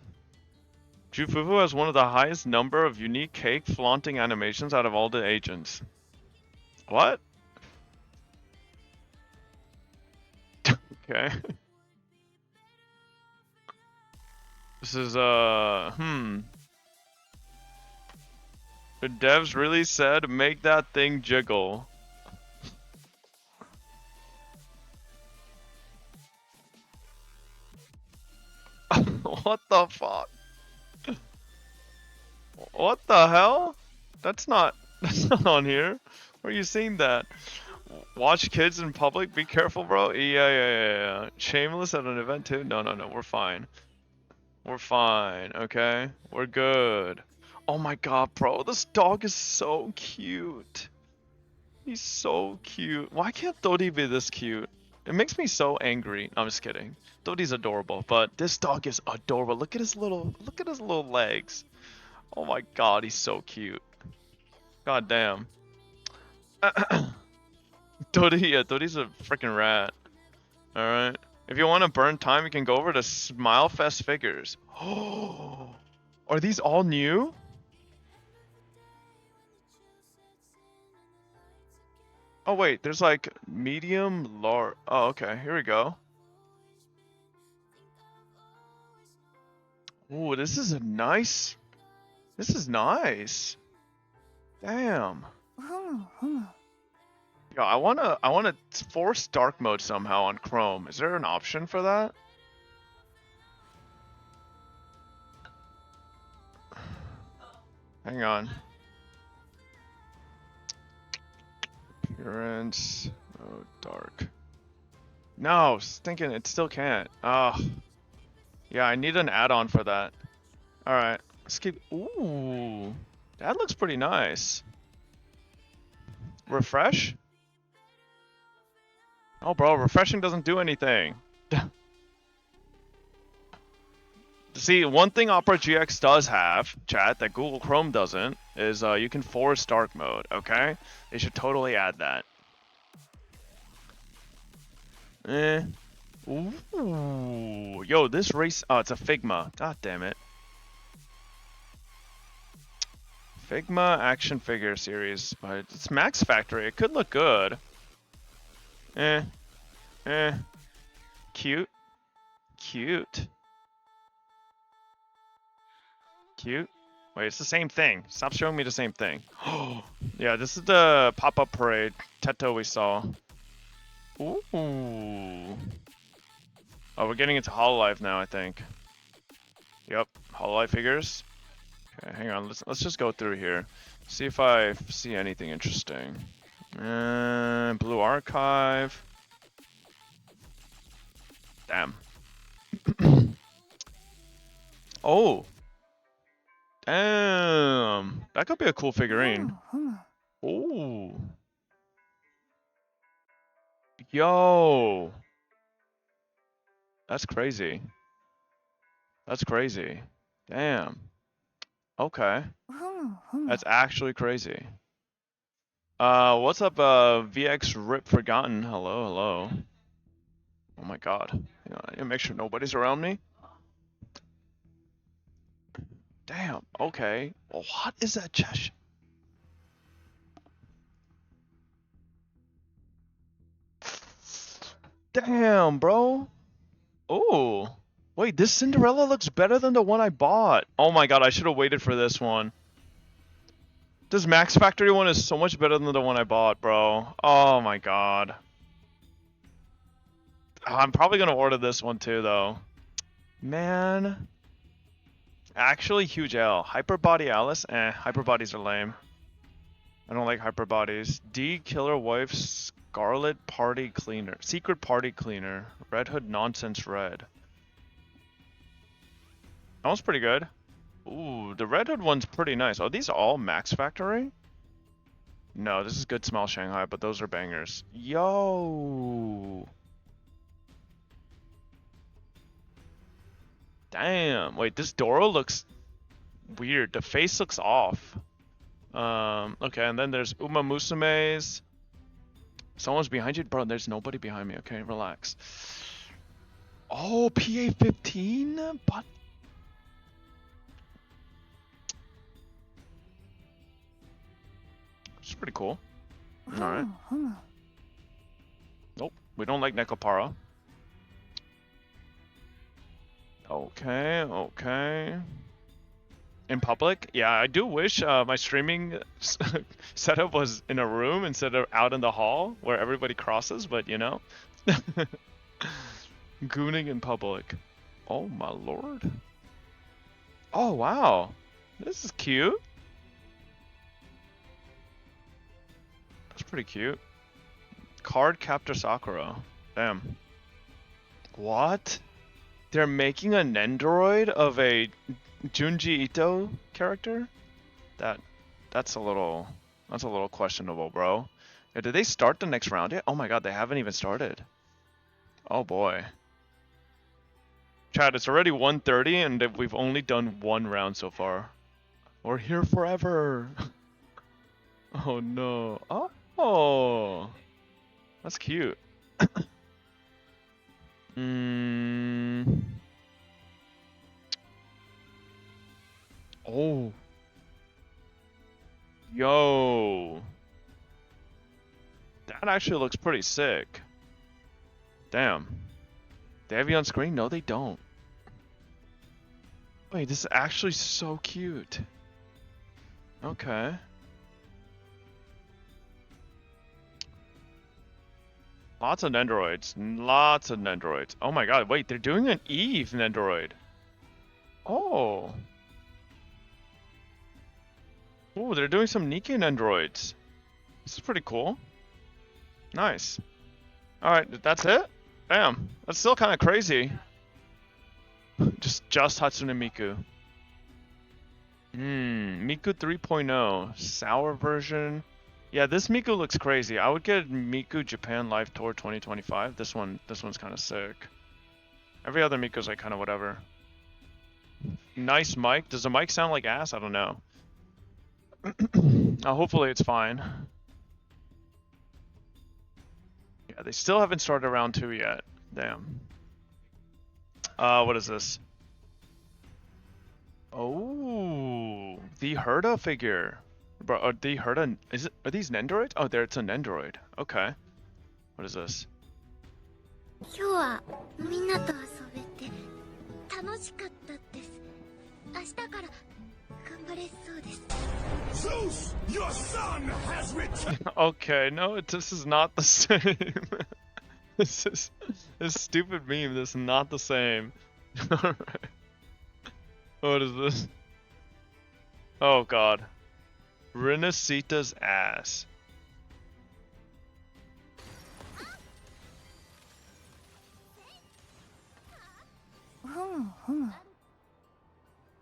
Jufufu has one of the highest number of unique cake flaunting animations out of all the agents. What? Okay. This is, The devs really said, make that thing jiggle. What the fuck? What the hell? That's not on here. Where are you seeing that? Watch kids in public, be careful, bro. Yeah. Shameless at an event too? No, we're fine. We're fine, okay? We're good. Oh my god, bro, this dog is so cute. He's so cute. Why can't Dodie be this cute? It makes me so angry. No, I'm just kidding. Dodie's adorable, but this dog is adorable. Look at his little legs. Oh my god, he's so cute. God damn. Dodie's a freaking rat. Alright. If you want to burn time, you can go over to Smilefest figures. Oh, are these all new? Oh wait, there's like medium, large. Oh, okay, here we go. Ooh, this is nice. Damn. Yo, I wanna force dark mode somehow on Chrome. Is there an option for that? Hang on. Appearance. Oh, dark. No, stinking. It still can't. Oh. Yeah, I need an add-on for that. All right, let's keep. Ooh, that looks pretty nice. Refresh. Oh, bro, refreshing doesn't do anything. See, one thing Opera GX does have, chat, that Google Chrome doesn't, is you can force dark mode, okay? They should totally add that. Ooh. Yo, this race... Oh, it's a Figma. God damn it. Figma action figure series, but it's Max Factory. It could look good. Cute. Cute. Cute. Wait, it's the same thing. Stop showing me the same thing. Oh, yeah, this is the pop-up parade Teto we saw. Ooh. Oh, we're getting into Hololive now, I think. Yep, Hololive figures. Okay, hang on. Let's just go through here. See if I see anything interesting. Blue Archive. Damn. Oh. Damn. That could be a cool figurine. Ooh. Yo. That's crazy. That's crazy. Damn. Okay. That's actually crazy. What's up, VX Rip Forgotten? Hello, hello. Oh my god. Hang on, I need to make sure nobody's around me. Damn, okay. Well, what is that chest? Damn, bro. Oh. Wait, this Cinderella looks better than the one I bought. Oh my god, I should have waited for this one. This Max Factory one is so much better than the one I bought, bro. Oh my god. I'm probably gonna order this one too, though. Man. Actually, huge L. Hyperbody Alice? Hyperbodies are lame. I don't like hyperbodies. D Killer Wife Scarlet Party Cleaner. Secret Party Cleaner. Red Hood Nonsense Red. That one's pretty good. Ooh, the Red Hood one's pretty nice. Oh, these are all Max Factory? No, this is Good Smell Shanghai, but those are bangers. Yo! Damn. Wait, this Doro looks weird. The face looks off. Okay, and then there's Uma Musume's. Someone's behind you? Bro, there's nobody behind me. Okay, relax. Oh, PA-15? But... It's pretty cool. Alright. Nope, we don't like Nekopara. Okay, okay. In public? Yeah, I do wish my streaming setup was in a room instead of out in the hall where everybody crosses, but you know. Gooning in public. Oh my lord. Oh wow. This is cute. That's pretty cute. Card Captor Sakura. Damn. What? They're making a Nendoroid of a Junji Ito character? That's a little questionable, bro. Yeah, did they start the next round yet? Oh my god, they haven't even started. Oh boy. Chad, it's already 1:30 and we've only done one round so far. We're here forever. Oh no. Oh. That's cute. Oh. Yo. That actually looks pretty sick. Damn. They have you on screen? No, they don't. Wait, this is actually so cute. Okay. Lots of Nendoroids. Lots of Nendoroids. Oh my god, wait, they're doing an Eve Nendoroid. Oh. Ooh, they're doing some Nikke Nendoroids. This is pretty cool. Nice. Alright, that's it? Damn, that's still kind of crazy. Just Hatsune Miku. Miku 3.0. Sour version. Yeah, this Miku looks crazy. I would get Miku Japan Live Tour 2025. This one's kind of sick. Every other Miku's like kind of whatever. nice mic. Does the mic sound like ass? I don't know. Hopefully it's fine. Yeah, they still haven't started round 2 yet. Damn. What is this? Oh, the Herda figure. Bro, the Herda, are these Nendoroids? Oh, there, it's a Nendoroid. Okay. What is this? Zeus, your son has returned. Okay, no, this is not the same. This stupid meme. This is not the same. Alright. What is this? Oh god. Renacita's ass.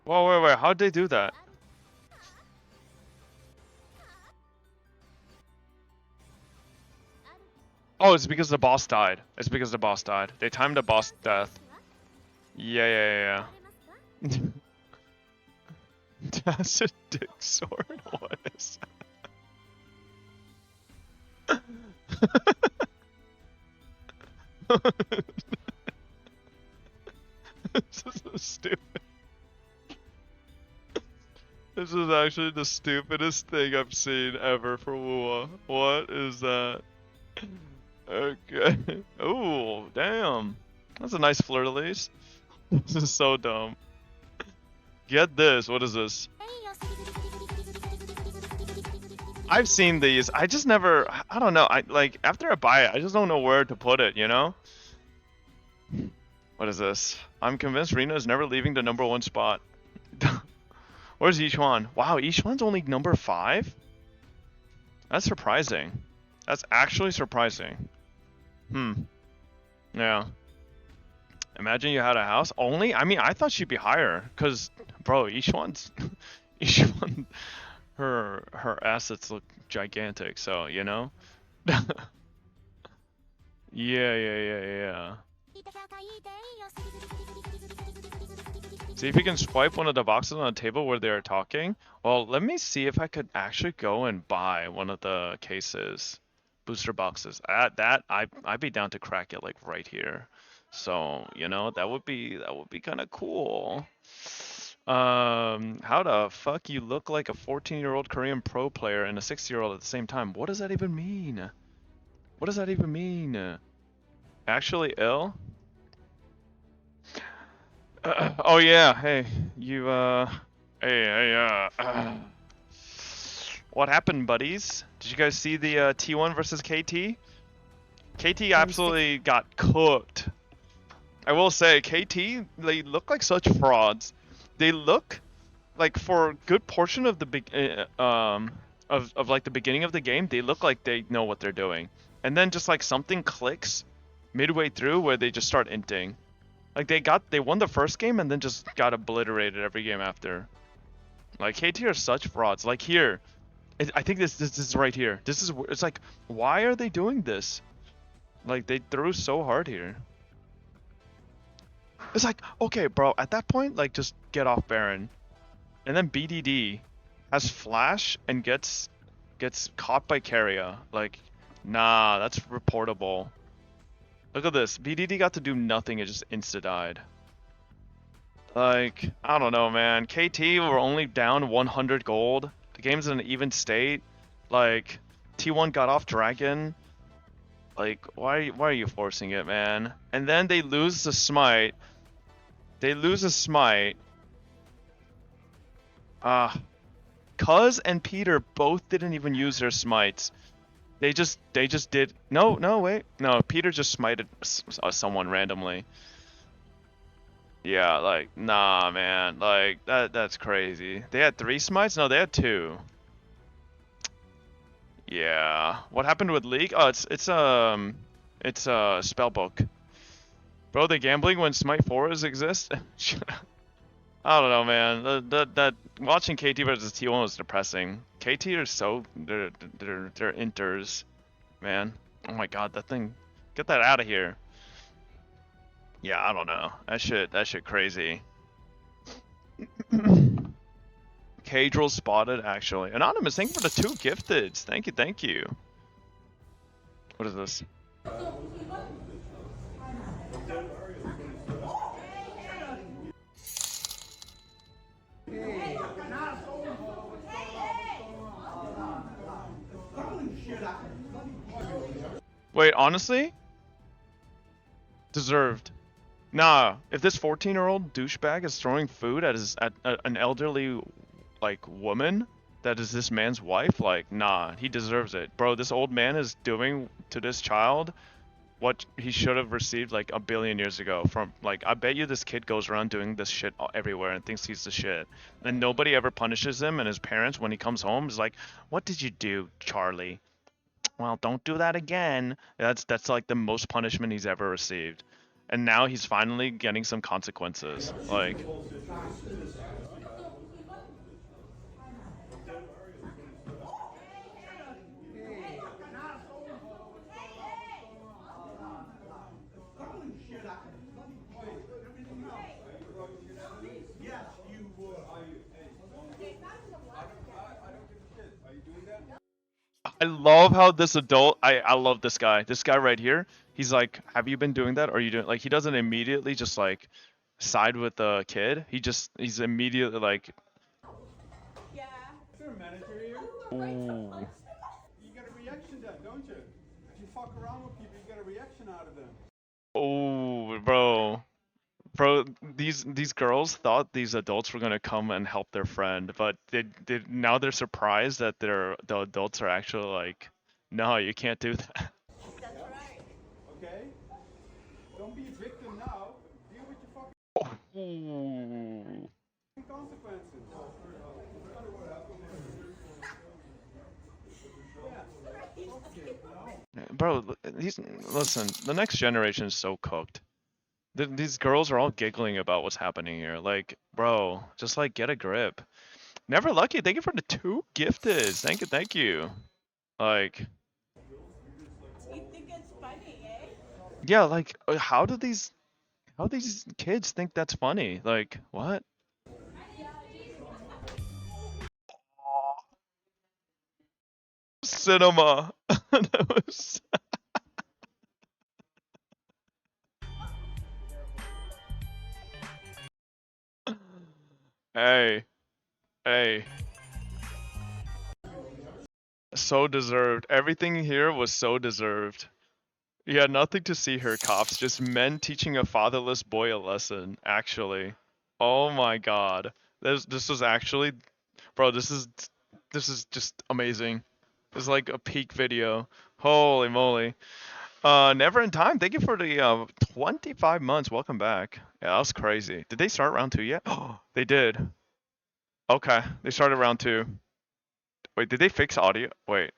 Whoa, wait, how'd they do that? Oh, it's because the boss died. It's because the boss died. They timed the boss death. Yeah. That's a dick sword? What is that? This is so stupid. This is actually the stupidest thing I've seen ever for Wua. What is that? Okay. Ooh, damn. That's a nice fleur-de-lis. This is so dumb. Get this. What is this? I've seen these. I just never. I don't know. After I buy it, I just don't know where to put it. You know. What is this? I'm convinced Rina is never leaving the #1 spot. Where's Yishuan? Wow, Yishuan's only number 5? That's surprising. That's actually surprising. Yeah. Imagine you had a house only? I mean, I thought she'd be higher. Cause, bro, Yishuan's... Yishuan... Her assets look gigantic, so, you know? Yeah. See if you can swipe one of the boxes on the table where they're talking. Well, let me see if I could actually go and buy one of the cases. Booster boxes. I'd be down to crack it like right here. So, you know, that would be kind of cool. How the fuck you look like a 14-year-old Korean pro player and a 60-year-old at the same time? What does that even mean? What does that even mean? Actually ill? Oh yeah, hey, you what happened, buddies? Did you guys see the T1 versus KT? KT absolutely got cooked. I will say, KT, they look like such frauds. They look like for a good portion of the of like the beginning of the game, they look like they know what they're doing, and then just like something clicks midway through where they just start inting. Like they won the first game and then just got obliterated every game after. Like KT are such frauds. Like here, I think this is right here. It's like, why are they doing this? Like they threw so hard here. It's like, okay, bro, at that point, like just get off Baron. And then BDD has flash and gets caught by Keria. Like, nah, that's reportable. Look at this. BDD got to do nothing. It just insta-died. Like, I don't know, man. KT were only down 100 gold. The game's in an even state. Like, T1 got off Dragon. Like, why are you forcing it, man? And then they lose the smite. Cuz and Peter both didn't even use their smites. They just did. No, wait. No, Peter just smited someone randomly. Yeah, like, nah, man. Like, that's crazy. They had 3 smites? No, they had 2. Yeah. What happened with League? Oh, it's Spellbook. Bro, the gambling when Smite 4s exist? I don't know, man. That watching KT versus T1 was depressing. KT are so they're inters, man. Oh my god, that thing. Get that out of here. Yeah, I don't know. That shit crazy. Cadril spotted, actually. Anonymous, thank you for the 2 gifteds. Thank you, thank you. What is this? Wait, honestly? Deserved. Nah, if this 14-year-old douchebag is throwing food at an elderly, like, woman that is this man's wife, like, nah, he deserves it. Bro, this old man is doing to this child what he should have received like a billion years ago from, like, I bet you this kid goes around doing this shit everywhere and thinks he's the shit. And nobody ever punishes him, and his parents, when he comes home, is like, what did you do, Charlie? Well, don't do that again. That's like the most punishment he's ever received. And now he's finally getting some consequences. Like, I love how this adult, I love this guy. This guy right here, he's like, have you been doing that? Or are you doing, like, he doesn't immediately just like side with the kid. He's immediately like, Yeah. Is there a manager here? ooh. You get a reaction then, don't you? If you fuck around with people, you get a reaction out of them. Oh, bro. Bro, these girls thought these adults were gonna come and help their friend, but now they're surprised that the adults are actually like, no, you can't do that. That's right. Okay? Don't be a victim now. Deal with your fucking Ooh. consequences. Bro, listen, the next generation is so cooked. These girls are all giggling about what's happening here. Like, bro, just like get a grip. Never Lucky, thank you for the 2 gifteds. Thank you. Like, You think it's funny, eh? yeah, like, how do these kids think that's funny? Like, what? Cinema. That was... Hey. So deserved. Everything here was so deserved. You had nothing to see here, cops. Just men teaching a fatherless boy a lesson, actually. Oh my god. This was actually... Bro, this is just amazing. This is like a peak video. Holy moly. Never in Time, thank you for the 25 months. Welcome back. Yeah, that was crazy. Did they start round 2 yet? Oh, they did. Okay, they started round 2. Wait, did they fix audio? Wait.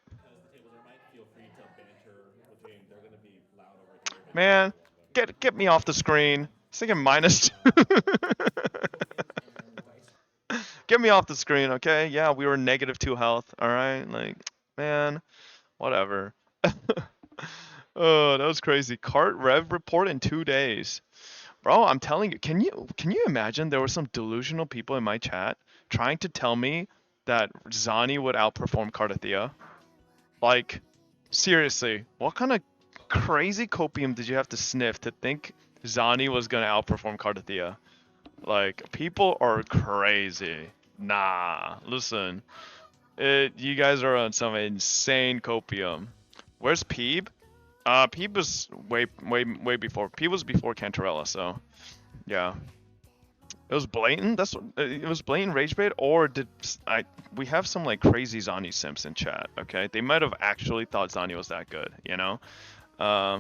Man, get me off the screen. It's thinking -2. Get me off the screen, okay? Yeah, we were -2 health, alright? Like, man, whatever. Oh, that was crazy. Cart rev report in 2 days. Bro, I'm telling you, can you imagine there were some delusional people in my chat trying to tell me that Zani would outperform Cardathea? Like, seriously, what kind of crazy copium did you have to sniff to think Zani was gonna outperform Cardathea? Like, people are crazy. Nah, listen. You guys are on some insane copium. Where's Peeb? Peeb was way before. Peeb was before Cantarella, so yeah. It was blatant. It was blatant rage bait, or we have some like crazy Zani simps in chat. Okay, they might have actually thought Zani was that good. You know,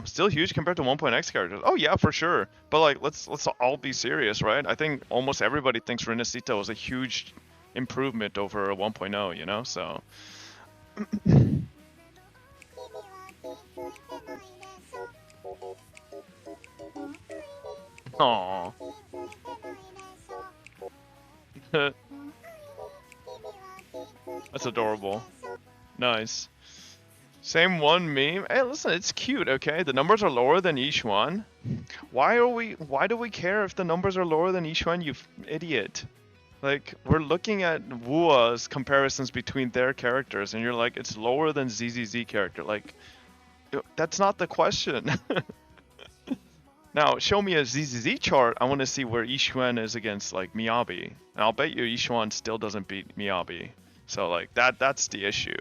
still huge compared to 1.x characters. Oh yeah, for sure. But like, let's all be serious, right? I think almost everybody thinks Renacita was a huge improvement over 1.0. You know, so. Aww. That's adorable. Nice. Same one meme. Hey, listen, it's cute, okay? The numbers are lower than each one. Why do we care if the numbers are lower than each one, you idiot? Like, we're looking at Wua's comparisons between their characters, and you're like, it's lower than ZZZ character. Like, that's not the question. Now, show me a ZZZ chart. I want to see where Yixuan is against, like, Miyabi. And I'll bet you Yixuan still doesn't beat Miyabi. So, like, that's the issue.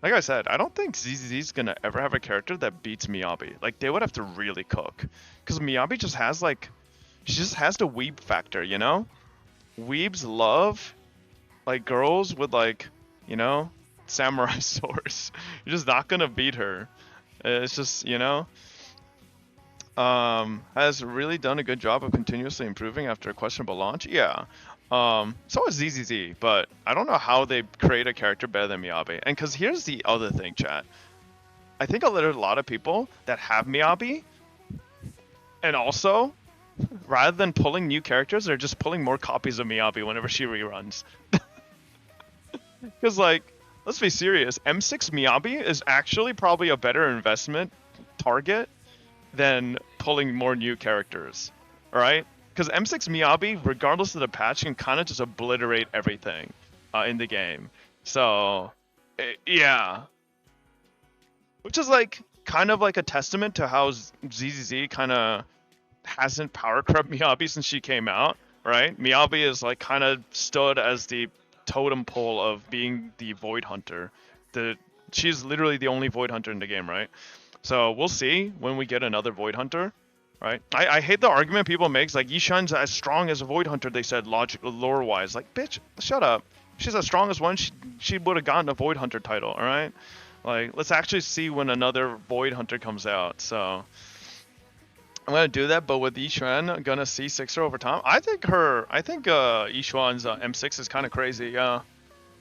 Like I said, I don't think ZZZ's gonna ever have a character that beats Miyabi. Like, they would have to really cook. Because Miyabi just has, like, she just has the weeb factor, you know? Weebs love, like, girls with, like, you know, samurai swords. You're just not gonna beat her. It's just, you know? Has really done a good job of continuously improving after a questionable launch. Yeah. So is ZZZ, but I don't know how they create a character better than Miyabi. And because here's the other thing, chat. I think there's a lot of people that have Miyabi, and also, rather than pulling new characters, they're just pulling more copies of Miyabi whenever she reruns. Because, like, let's be serious, M6 Miyabi is actually probably a better investment target than pulling more new characters, alright? Because M6 Miyabi, regardless of the patch, can kind of just obliterate everything in the game. So, yeah. Which is, like, kind of like a testament to how ZZZ kind of hasn't power crept Miyabi since she came out, right? Miyabi is, like, kind of stood as the totem pole of being the Void Hunter. She's literally the only Void Hunter in the game, right? So we'll see when we get another Void Hunter, right? I hate the argument people make, like, Yishan's as strong as a Void Hunter, they said, lore-wise. Like, bitch, shut up. If she's as strong as one, she would have gotten a Void Hunter title, alright? Like, let's actually see when another Void Hunter comes out, so... I'm gonna do that, but with Yishuan, I'm gonna see 6-er over time. I think Yishuan's M6 is kind of crazy, yeah.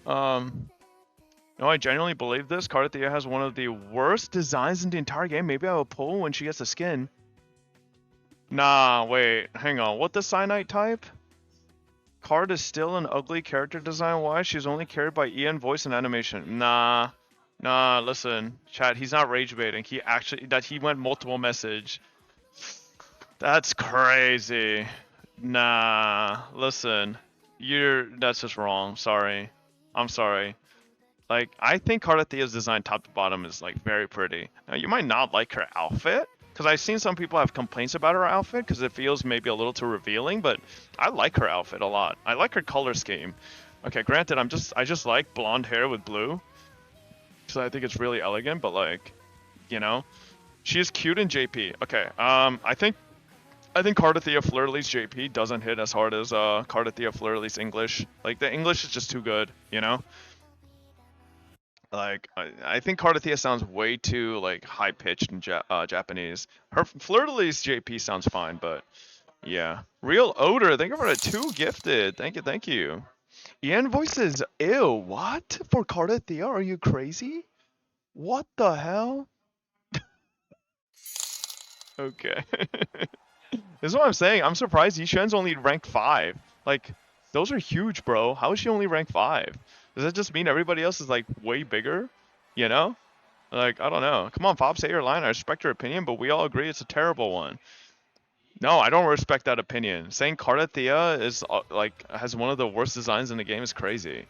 No, I genuinely believe this. Cardathea has one of the worst designs in the entire game. Maybe I will pull when she gets the skin. Nah, wait, hang on. What the Cyanite type? Card is still an ugly character design-wise. She's only carried by EN voice and animation. Nah, listen, chat. He's not rage baiting. He went multiple message. That's crazy. Nah, listen. That's just wrong. Sorry. I'm sorry. Like, I think Cardathea's design top to bottom is, like, very pretty. Now, you might not like her outfit, because I've seen some people have complaints about her outfit, because it feels maybe a little too revealing, but I like her outfit a lot. I like her color scheme. Okay, granted, I just like blonde hair with blue, so I think it's really elegant, but, like, you know, she is cute in JP. Okay, I think Cardathea Fleur-Elise JP doesn't hit as hard as Cardathea Fleur-Elise English. Like, the English is just too good, you know? Like, I think Cardathea sounds way too, like, high-pitched in Japanese. Her Fleur-Elise JP sounds fine, but yeah. Real Odor, thank you for the 2 gifted. Thank you. EN voices, ew, what? For Cardathea? Are you crazy? What the hell? Okay. This is what I'm saying. I'm surprised Yishuan's only ranked 5. Like, those are huge, bro. How is she only ranked 5? Does that just mean everybody else is, like, way bigger? You know? Like, I don't know. Come on, Fob, say your line. I respect your opinion, but we all agree it's a terrible one. No, I don't respect that opinion. Saying Cardathea is, like, has one of the worst designs in the game is crazy.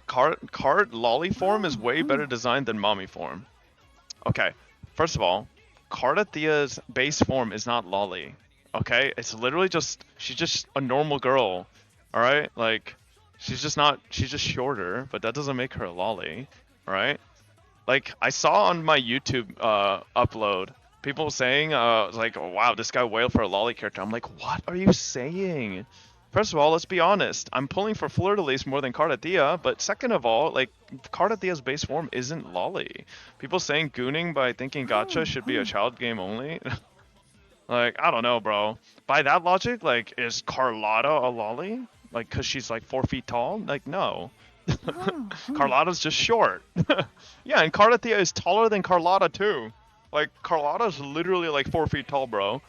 Card lolly form is way better designed than mommy form. Okay, first of all, Cardathea's base form is not lolly. Okay, it's literally just, she's just a normal girl. Alright, like, she's just shorter, but that doesn't make her a lolly. Alright? Like, I saw on my YouTube upload, people saying, like, oh, wow, this guy wailed for a lolly character. I'm like, what are you saying? First of all, let's be honest. I'm pulling for Fleur-de-Lis more than Cardathea, but second of all, like, Cardathea's base form isn't lolly. People saying gooning by thinking gacha should be a child game only. Like, I don't know, bro. By that logic, like, is Carlotta a lolly? Like, cause she's like 4 feet tall? Like, no. Carlotta's just short. Yeah, and Cardathea is taller than Carlotta too. Like, Carlotta's literally like 4 feet tall, bro.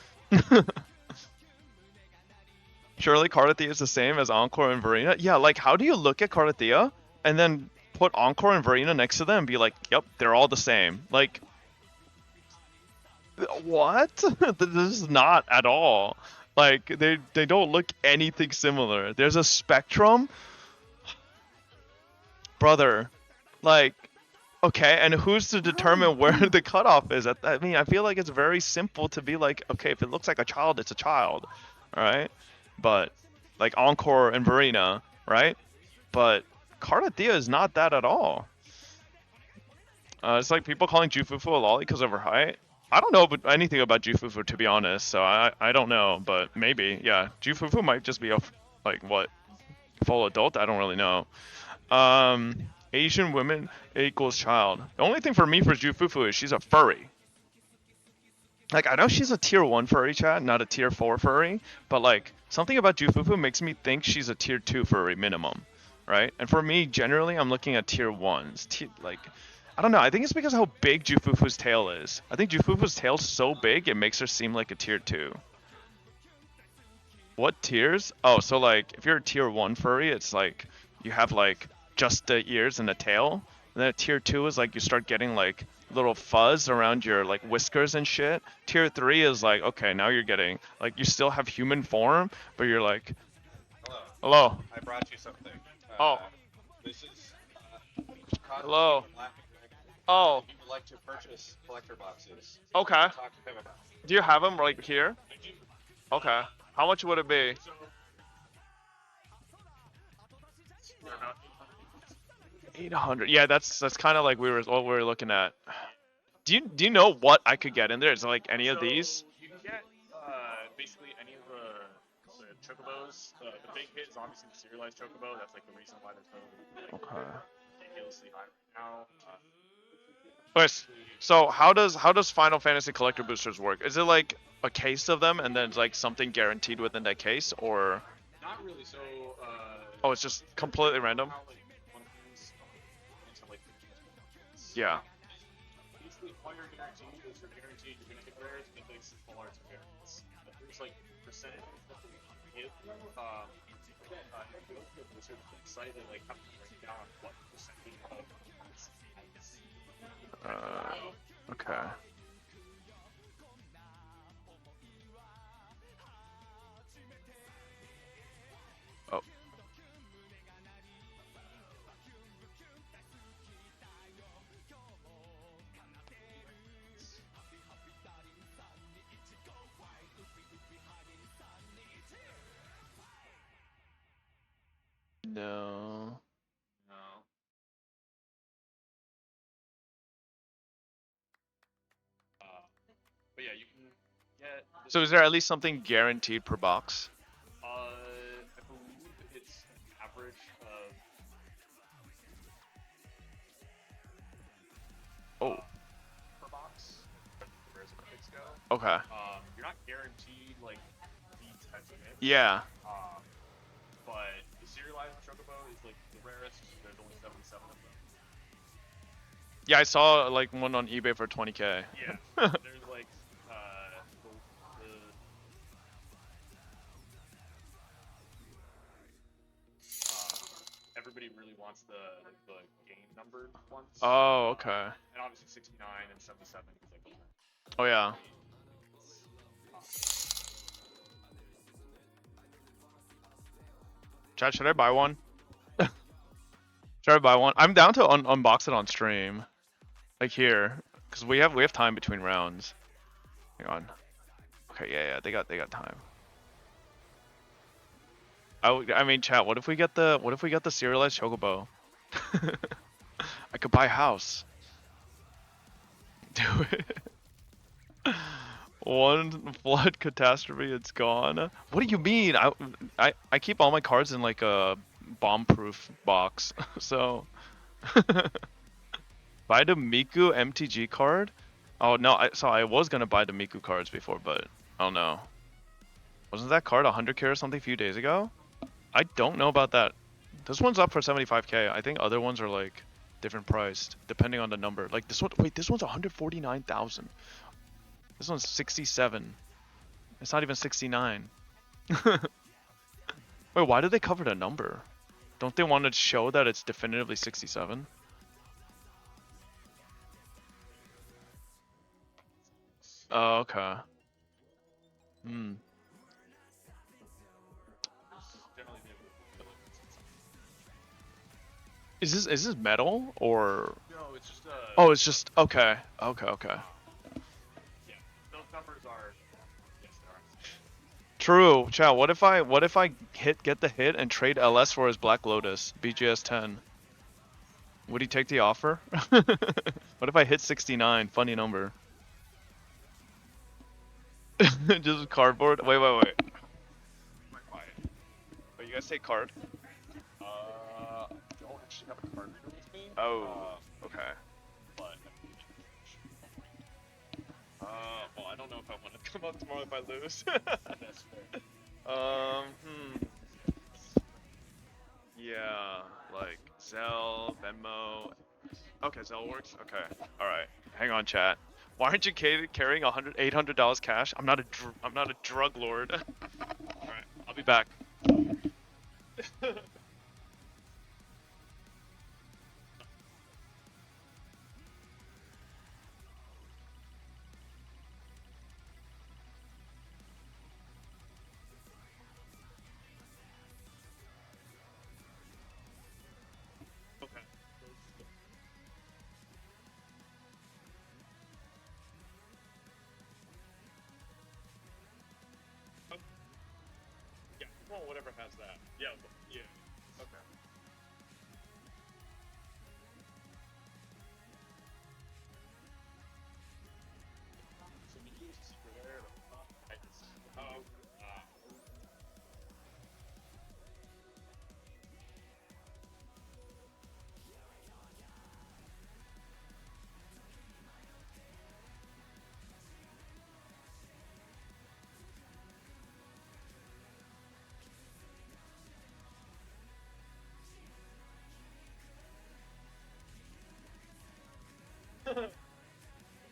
Surely Cardathea is the same as Encore and Verena? Yeah, like, how do you look at Cardathea and then put Encore and Verena next to them and be like, yep, they're all the same? Like, what? This is not at all. Like they don't look anything similar. There's a spectrum, brother. Like, okay, and who's to determine where the cutoff is? I mean, I feel like it's very simple to be like, okay, if it looks like a child, it's a child, all right? But like Encore and Verena, right? But Cardathea is not that at all. It's like people calling Jufufu a lolly because of her height. I don't know anything about Jufufu, to be honest, so I don't know, but maybe, yeah. Jufufu might just be a, like, what, full adult? I don't really know. Asian women equals child. The only thing for me for Jufufu is she's a furry. Like, I know she's a tier 1 furry, chat, not a tier 4 furry, but, like, something about Jufufu makes me think she's a tier 2 furry minimum, right? And for me, generally, I'm looking at tier 1s. Like, I don't know, I think it's because how big Jufufu's tail is. I think Jufufu's tail's so big, it makes her seem like a tier 2. What tiers? Oh, so, like, if you're a tier 1 furry, it's like, you have, like, just the ears and the tail. And then tier 2 is, like, you start getting, like, little fuzz around your like whiskers and shit. Tier 3 is like, okay, now you're getting like you still have human form, but you're like, hello. I brought you something. Oh. This is hello. Oh. You would like to purchase collector boxes. Okay. Talk to him about it. Do you have them right here? Okay. How much would it be? $800. Yeah, that's kind of like what we were looking at. Do you know what I could get in there? Is it like any of these? You can get basically any of the chocobos. The big hit is obviously the serialized chocobo. That's like the reason why they're so ridiculously high right now. Okay, so how does Final Fantasy Collector Boosters work? Is it like a case of them and then it's like something guaranteed within that case, or? Not really. So. Oh, it's just completely random. Yeah. Basically, all you're guaranteed is you're guaranteed you're gonna hit rares, mythics, full arts, and variants. But there's like percentage that they give. If you go to the Blizzard site, they like have to break down what percentage of Okay. Oh. No. But yeah, you can get. So is there at least something guaranteed per box? I believe it's an average of. Per box. The rares and mythics go. Okay. You're not guaranteed like these types of hits. Yeah. But the serialized chocobo is like the rarest. There's only 77 of them. Yeah, I saw like one on eBay for 20K. Yeah. There's like everybody really wants the game numbered ones. Oh, okay. And obviously 69 and 77 because like. Oh yeah. Chat, should I buy one? Should I buy one? I'm down to unbox it on stream, like here, cause we have time between rounds. Hang on. Okay, yeah, they got time. I mean, chat. What if we get the serialized chocobo? I could buy a house. Do it. One flood catastrophe, it's gone. What do you mean? I keep all my cards in like a bomb-proof box. So buy the Miku MTG card. Oh no, I was gonna buy the Miku cards before, but I don't know. Wasn't that card 100k or something a few days ago? I don't know about that. This one's up for 75k. I think other ones are like different priced depending on the number. Like this one, wait, this one's 149,000. This one's 67. It's not even 69. Wait, why did they cover the number? Don't they want to show that it's definitively 67? Oh, okay. Is this metal or? No, it's just Oh, it's just okay. Okay. yeah, those numbers are. Yes, they are. True, Chow. What if I get the hit and trade LS for his Black Lotus BGS 10? Would he take the offer? What if I hit 69? Funny number. Just cardboard. Wait. Am I quiet? Oh, you guys take card? I don't actually have a card reader with me. Oh, okay. But well, I don't know if I want to come up tomorrow if I lose. That's fair. Yeah, like Zelle, Venmo. Okay, Zelle works. Okay, all right. Hang on, chat. Why aren't you carrying $800 cash? I'm not a drug lord. All right, I'll be back. Okay. Yeah, well, whatever has that. Yeah, yeah. Okay. So we use a secret there. Oh,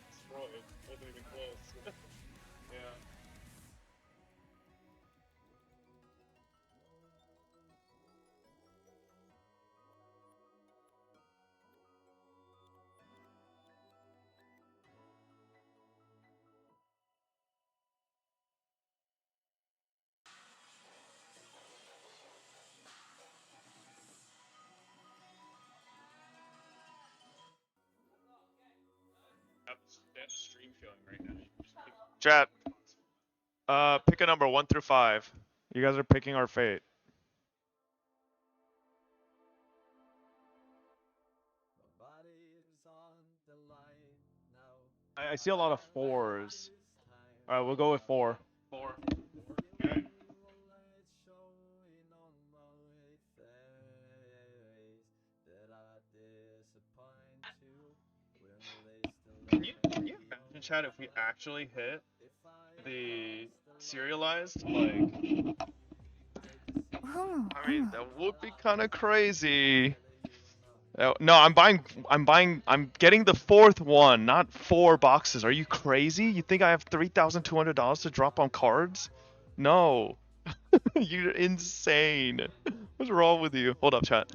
destroyed. Wasn't even close. Yeah. That's stream showing right now. Chat. Pick a number 1 through 5. You guys are picking our fate. I see a lot of 4s. All right, we'll go with 4. 4. Okay. Can you imagine, Chad, if we actually hit the serialized, like? I mean, that would be kind of crazy. No, I'm getting the 4th one, not 4 boxes. Are you crazy? You think I have $3,200 to drop on cards? No. You're insane. What's wrong with you? Hold up, chat.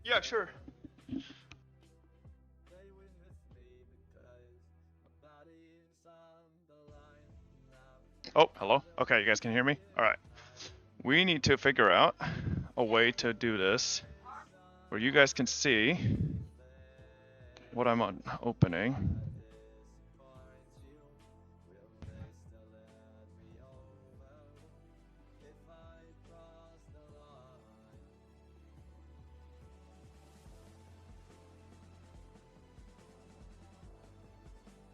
Yeah, sure. Oh, hello? Okay, you guys can hear me? Alright. We need to figure out a way to do this where you guys can see what I'm opening.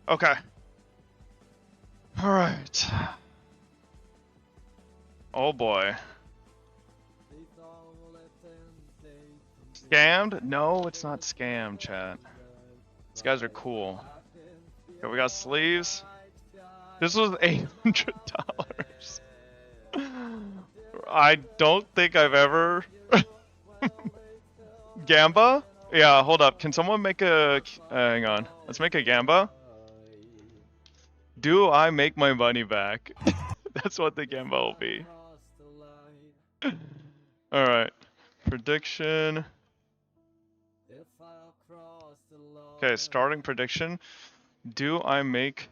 Okay. Alright. Oh boy. Scammed? No, it's not scammed, chat. These guys are cool. Okay, we got sleeves. This was $800. I don't think I've ever... Gamba? Yeah, hold up. Can someone make a... hang on. Let's make a Gamba. Do I make my money back? That's what the Gamba will be. Alright. Prediction. Okay, starting prediction. Do I make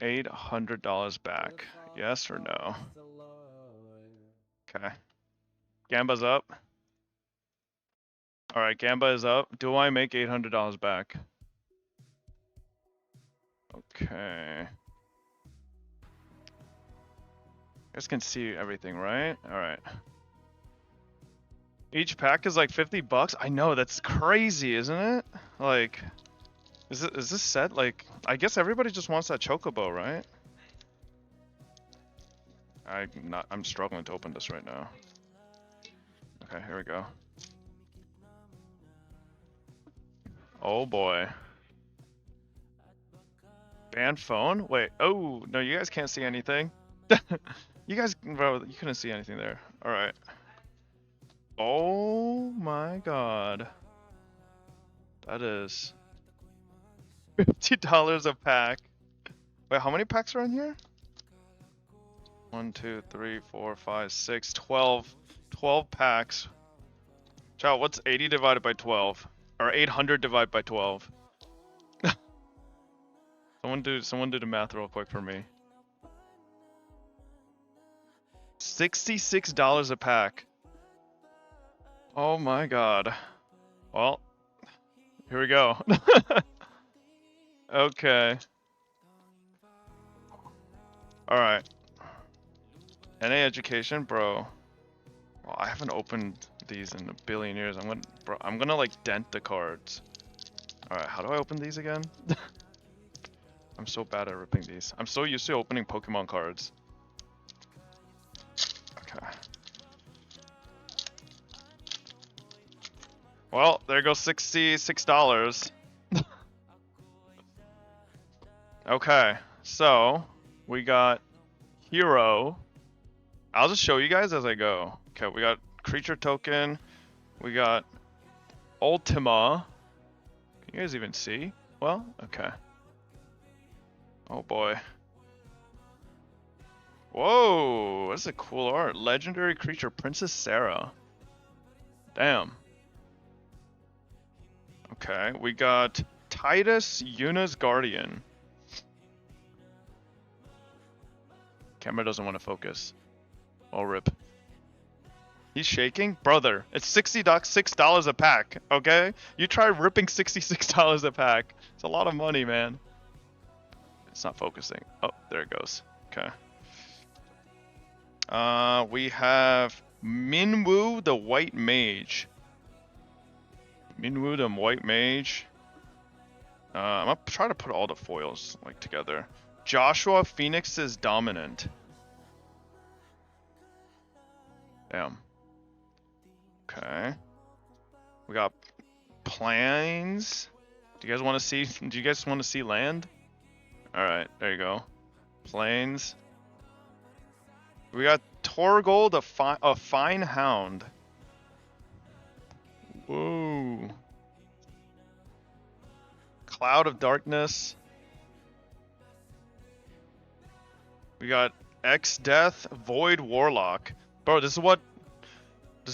$800 back? Yes or no? Okay. Gamba's up. Alright, Gamba is up. Do I make $800 back? Okay. You guys can see everything, right? Alright. Each pack is like $50? I know, that's crazy, isn't it? Like, is this set? Like, I guess everybody just wants that Chocobo, right? I'm struggling to open this right now. Okay, here we go. Oh boy. Ban phone? Wait, oh, no, you guys can't see anything. You guys, bro, you couldn't see anything there. Alright. Oh my god. That is $50 a pack. Wait, how many packs are in here? 1, 2, 3, 4, 5, 6, 12. 12 packs. Chow, what's 80 divided by 12? Or 800 divided by 12? Someone do the math real quick for me. $66 a pack. Oh my god. Well, here we go. Okay. Alright. NA education, bro. Well, I haven't opened these in a billion years. I'm gonna like dent the cards. Alright, how do I open these again? I'm so bad at ripping these. I'm so used to opening Pokemon cards. Okay. Well, there goes $66. Okay, so we got Hero. I'll just show you guys as I go. Okay, we got Creature Token. We got Ultima. Can you guys even see? Well, okay. Oh boy. Whoa, that's a cool art. Legendary creature, Princess Sarah. Damn. Okay, we got Titus Yuna's Guardian. Camera doesn't want to focus. Oh, rip. He's shaking? Brother, it's $6 a pack, okay? You try ripping $66 a pack. It's a lot of money, man. It's not focusing. Oh, there it goes. Okay. We have Minwoo the White Mage. Minwoo the White Mage. I'm gonna try to put all the foils like together. Joshua Phoenix's Dominant. Damn. Okay. We got Plains. Do you guys want to see? Do you guys want to see land? All right, there you go. Plains. We got Torgold, a fine hound. Whoa. Cloud of Darkness. We got X-Death, Void Warlock. Bro, this is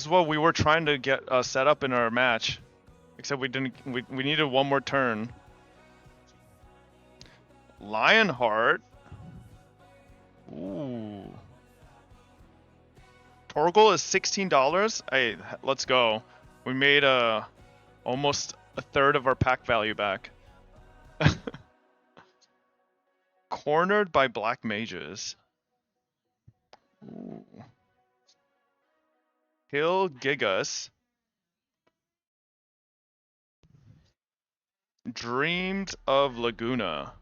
what we were trying to get set up in our match. Except we didn't. We needed one more turn. Lionheart. Ooh. Torgal is $16. Hey, let's go. We made almost a third of our pack value back. Cornered by Black Mages. Ooh. Hill Gigas. Dreams of Laguna.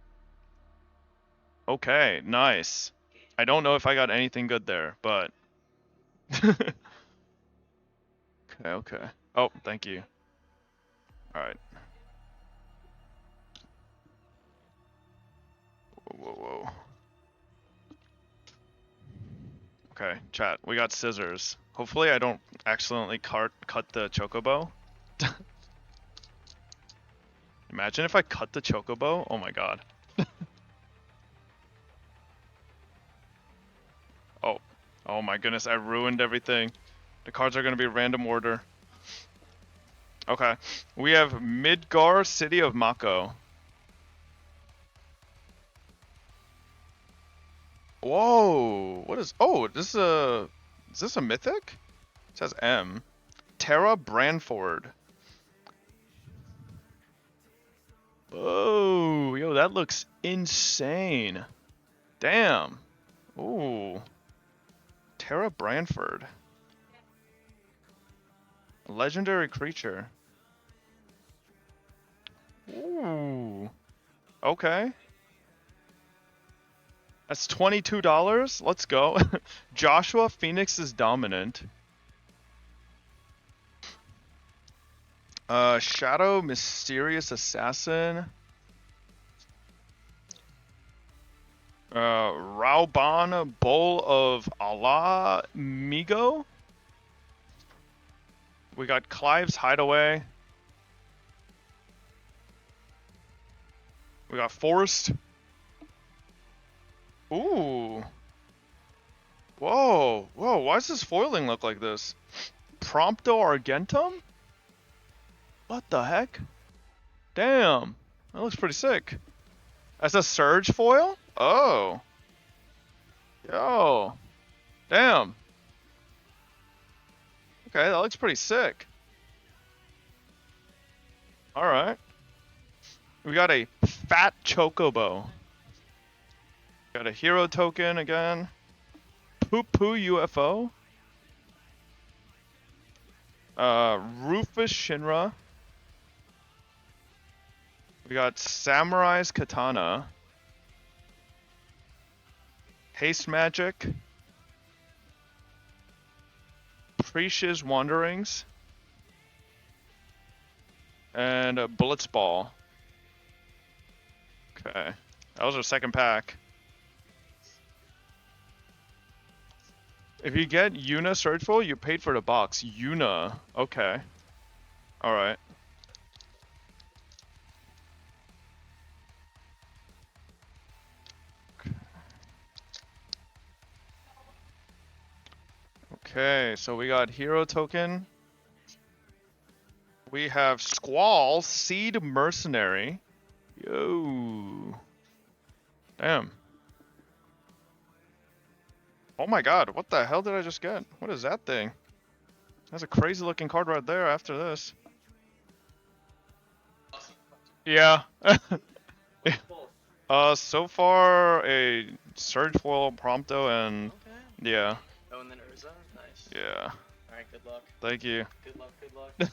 Okay, nice. I don't know if I got anything good there, but... Okay. Oh, thank you. Alright. Whoa, whoa. Okay, chat. We got scissors. Hopefully I don't accidentally cut the chocobo. Imagine if I cut the chocobo. Oh my god. Oh. Oh my goodness, I ruined everything. The cards are going to be random order. Okay. We have Midgar, City of Mako. Whoa! What is... Oh, this is a... Is this a mythic? It says M. Terra Branford. Oh, yo, that looks insane. Damn. Ooh. Terra Branford. Legendary creature. Ooh. Okay. That's $22? Let's go. Joshua Phoenix is dominant. Shadow Mysterious Assassin. Rauban Bowl of Allah Migo. We got Clive's Hideaway. We got Forest. Ooh. Whoa. Whoa, why does this foiling look like this? Prompto Argentum? What the heck? Damn. That looks pretty sick. That's a Surge foil? Oh. Yo. Damn. Okay, that looks pretty sick. Alright. We got a Fat Chocobo. Got a hero token again. Poo Poo UFO. Rufus Shinra. We got Samurai's Katana. Haste Magic. Precious Wanderings. And a Blitzball. Okay. That was our second pack. If you get Yuna Surgeful, you paid for the box. Yuna. Okay. Alright. Okay, so we got Hero Token. We have Squall, Seed Mercenary. Yo. Damn. Oh my god, what the hell did I just get? What is that thing? That's a crazy looking card right there after this. Yeah. So far a Surge Foil, Prompto, and yeah. Oh, and then Urza? Nice. Yeah. Alright, good luck. Thank you. Good luck, good luck.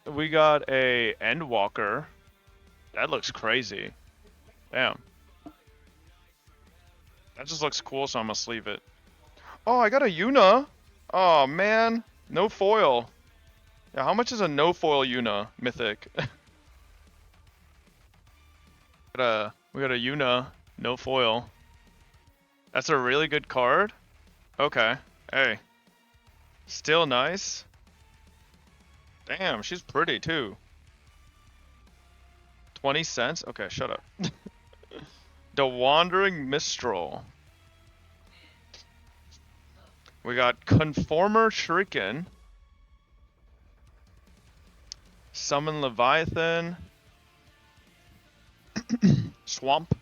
We got a Endwalker. That looks crazy. Damn. That just looks cool, so I'm gonna sleeve it. Oh, I got a Yuna. Oh man, no foil. Yeah, how much is a no foil Yuna mythic? We got a Yuna, no foil. That's a really good card. Okay, hey, still nice. Damn, she's pretty too. 20 cents? Okay, shut up. The Wandering Mistral. We got Conformer Shuriken. Summon Leviathan. Swamp.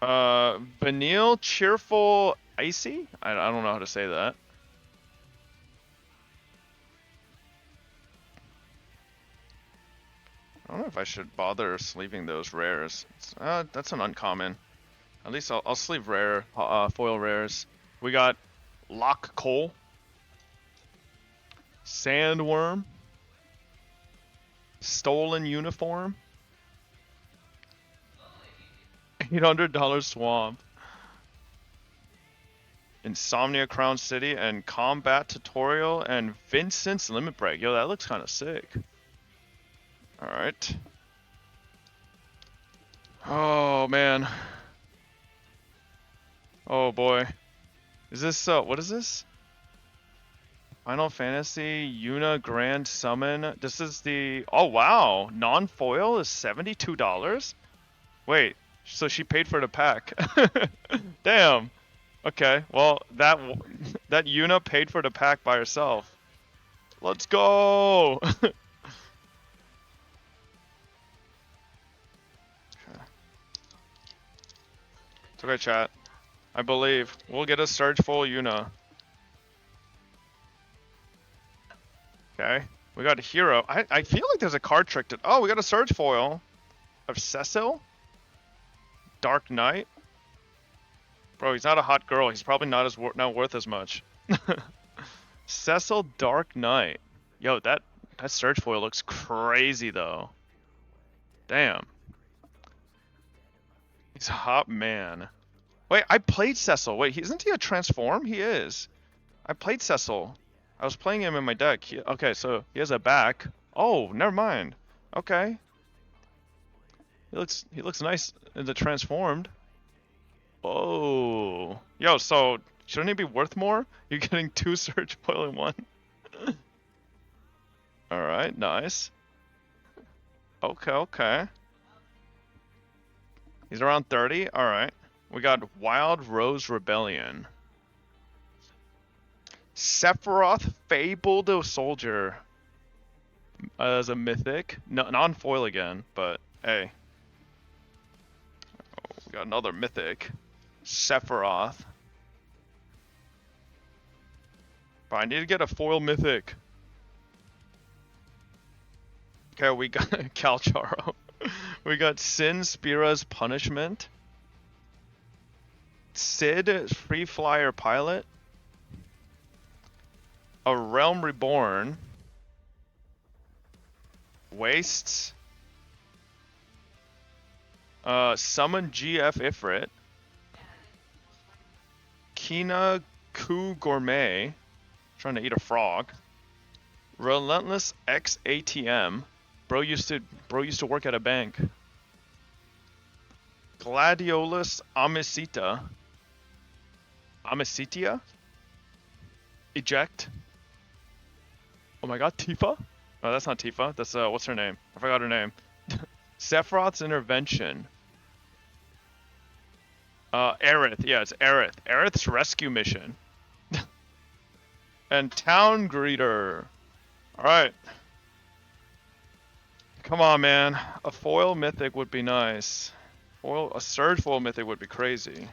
Vanille Cheerful Icy? I don't know how to say that. I don't know if I should bother sleeving those rares. That's an uncommon. At least I'll sleeve rare, foil rares. We got Lock Coal. Sandworm. Stolen Uniform. $800 Swamp. Insomnia Crown City, and Combat Tutorial, and Vincent's Limit Break. Yo, that looks kind of sick. Alright. Oh, man. Oh, boy. Is this, what is this? Final Fantasy Yuna Grand Summon. This is the, oh, wow. Non-foil is $72? Wait, so she paid for the pack. Damn. Okay, well, that Yuna paid for the pack by herself. Let's go! Okay. It's okay, chat. I believe. We'll get a Surge full Yuna. Okay. We got a hero. I feel like there's a card trick to... Oh, we got a Surge foil of Cecil. Dark Knight. Bro, he's not a hot girl. He's probably not worth as much. Cecil Dark Knight. Yo, that Surge foil looks crazy though. Damn. He's a hot man. Wait, I played Cecil. Wait, isn't he a transform? He is. I played Cecil. I was playing him in my deck. Okay, so he has a back. Oh, never mind. Okay. He looks nice in the transformed. Oh. Yo, so shouldn't he be worth more? You're getting 2 Surge foil in 1. Alright, nice. Okay. He's around 30? Alright. We got Wild Rose Rebellion. Sephiroth Fabled Soldier. As a mythic. No, non-foil again, but hey. Oh, we got another mythic. Sephiroth. But I need to get a foil mythic. Okay, we got Calcharo. We got Sin Spira's Punishment. Sid Free Flyer Pilot. A Realm Reborn. Wastes. Summon GF Ifrit. Kina Ku Gourmet. Trying to eat a frog. Relentless X ATM. Bro used to work at a bank. Gladiolus Amicita. Amicitia? Eject. Oh my god, Tifa? Oh, that's not Tifa. That's, what's her name? I forgot her name. Sephiroth's Intervention. Aerith. Yeah, it's Aerith. Aerith's Rescue Mission. And Town Greeter. Alright. Come on, man. A foil mythic would be nice. A Surge foil mythic would be crazy.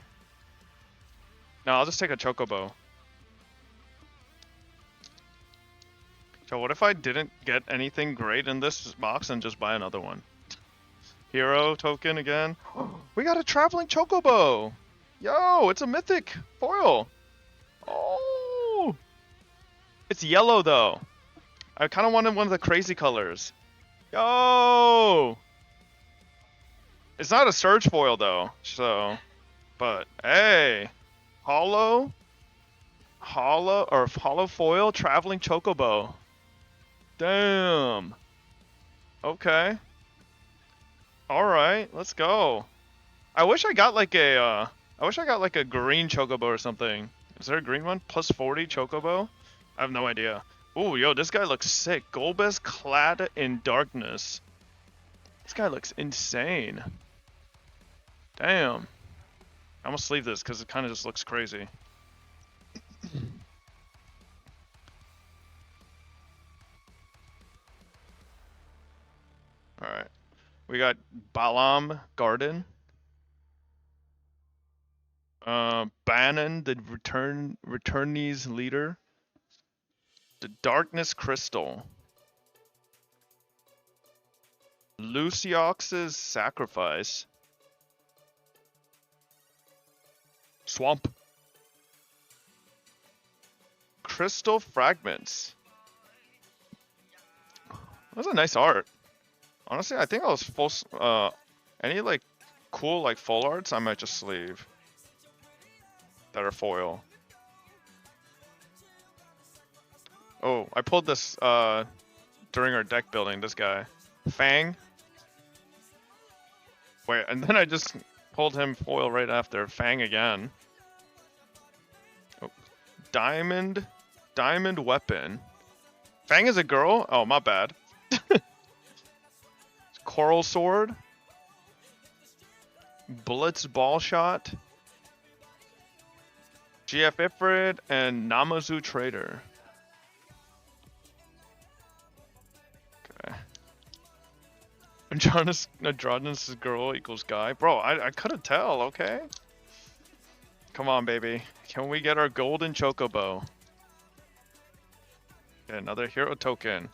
No, I'll just take a Chocobo. So what if I didn't get anything great in this box and just buy another one? Hero token again. We got a Traveling Chocobo! Yo, it's a mythic foil! Oh! It's yellow though. I kind of wanted one of the crazy colors. Yo! It's not a Surge foil though, so... But, hey! Hollow foil Traveling Chocobo. Damn. Okay. Alright, let's go. I wish I got like a green Chocobo or something. Is there a green one? Plus 40 Chocobo? I have no idea. Ooh, yo, this guy looks sick. Golbez Clad in Darkness. This guy looks insane. Damn. I'm gonna sleeve this because it kind of just looks crazy. Alright. We got Balam Garden. Bannon, the returnees leader. The Darkness Crystal. Luciox's Sacrifice. Swamp. Crystal Fragments. That's a nice art. Honestly, I think I was full. Any like cool like full arts, I might just sleeve. That are foil. Oh, I pulled this during our deck building. This guy, Fang. Wait, and then I just pulled him foil right after. Fang again. Oh, Diamond Weapon. Fang is a girl? Oh, my bad. Coral Sword. Blitz Ball Shot. GF Ifrit and Namazu Trader. Okay. Andronus girl equals guy. Bro, I couldn't tell, okay? Come on, baby. Can we get our golden chocobo? Okay, another hero token.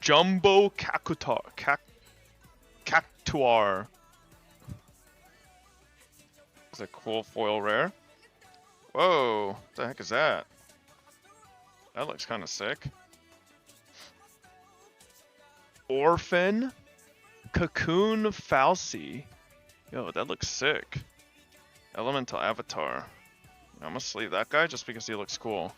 Jumbo Cactuar. That's a cool foil rare. Whoa, what the heck is that? That looks kind of sick. Orphan Cocoon Falsey. Yo, that looks sick. Elemental Avatar. I'm gonna sleeve that guy just because he looks cool.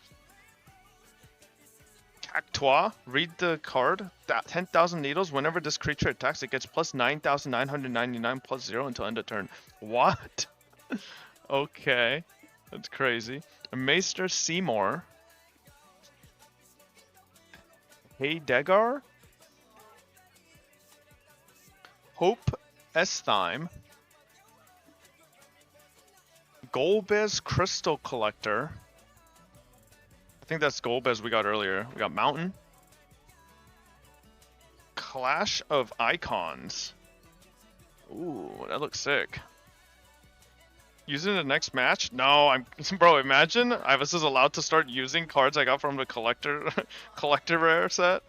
Cactua. Read the card. 10,000 needles. Whenever this creature attacks, it gets plus 9,999 plus 0 until end of turn. What? Okay. That's crazy. Maester Seymour. Hey Degar. Hope Estheim. Golbez Crystal Collector. I think that's Golbez we got earlier. We got Mountain. Clash of Icons. Ooh, that looks sick. Using the next match? No, bro, imagine I was just allowed to start using cards I got from the collector rare set.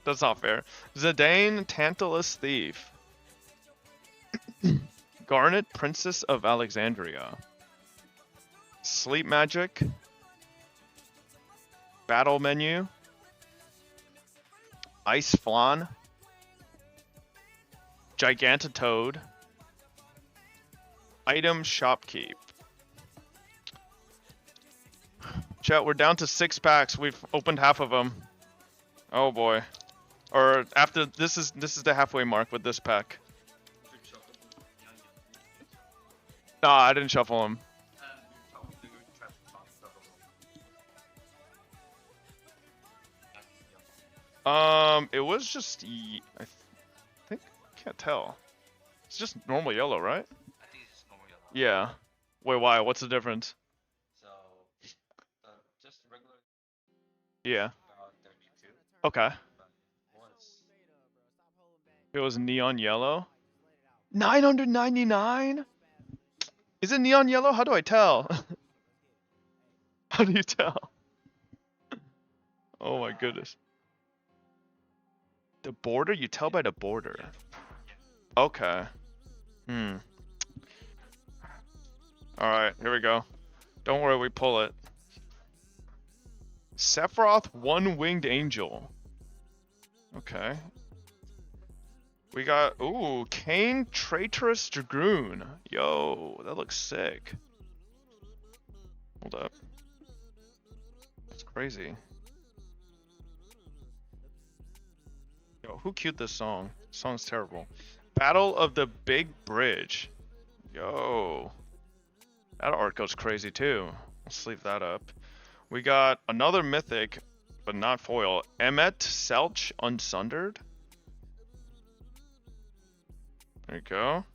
That's not fair. Zidane Tantalus Thief. Garnet Princess of Alexandria. Sleep Magic. Battle Menu. Ice Flan. Gigantatoad. Item Shopkeep. Chat, we're down to 6 packs. We've opened half of them. Oh boy. Or after this is the halfway mark with this pack. Nah, I didn't shuffle them. It was just I think I can't tell. It's just normal yellow, right? I think it's just normal yellow. Yeah. Wait, why? What's the difference? So, just regular. Yeah. About 32. Okay. It was neon yellow. 999? Is it neon yellow? How do I tell? How do you tell? Oh my goodness. The border? You tell by the border. Okay. Alright, here we go. Don't worry, we pull it. Sephiroth One-Winged Angel. Okay. We got, ooh, Kane Traitorous Dragoon. Yo, that looks sick. Hold up. That's crazy. Yo, who queued this song? This song's terrible. Battle of the Big Bridge. Yo. That art goes crazy too. Let's leave that up. We got another mythic, but not foil. Emmet Selch Unsundered. There you go.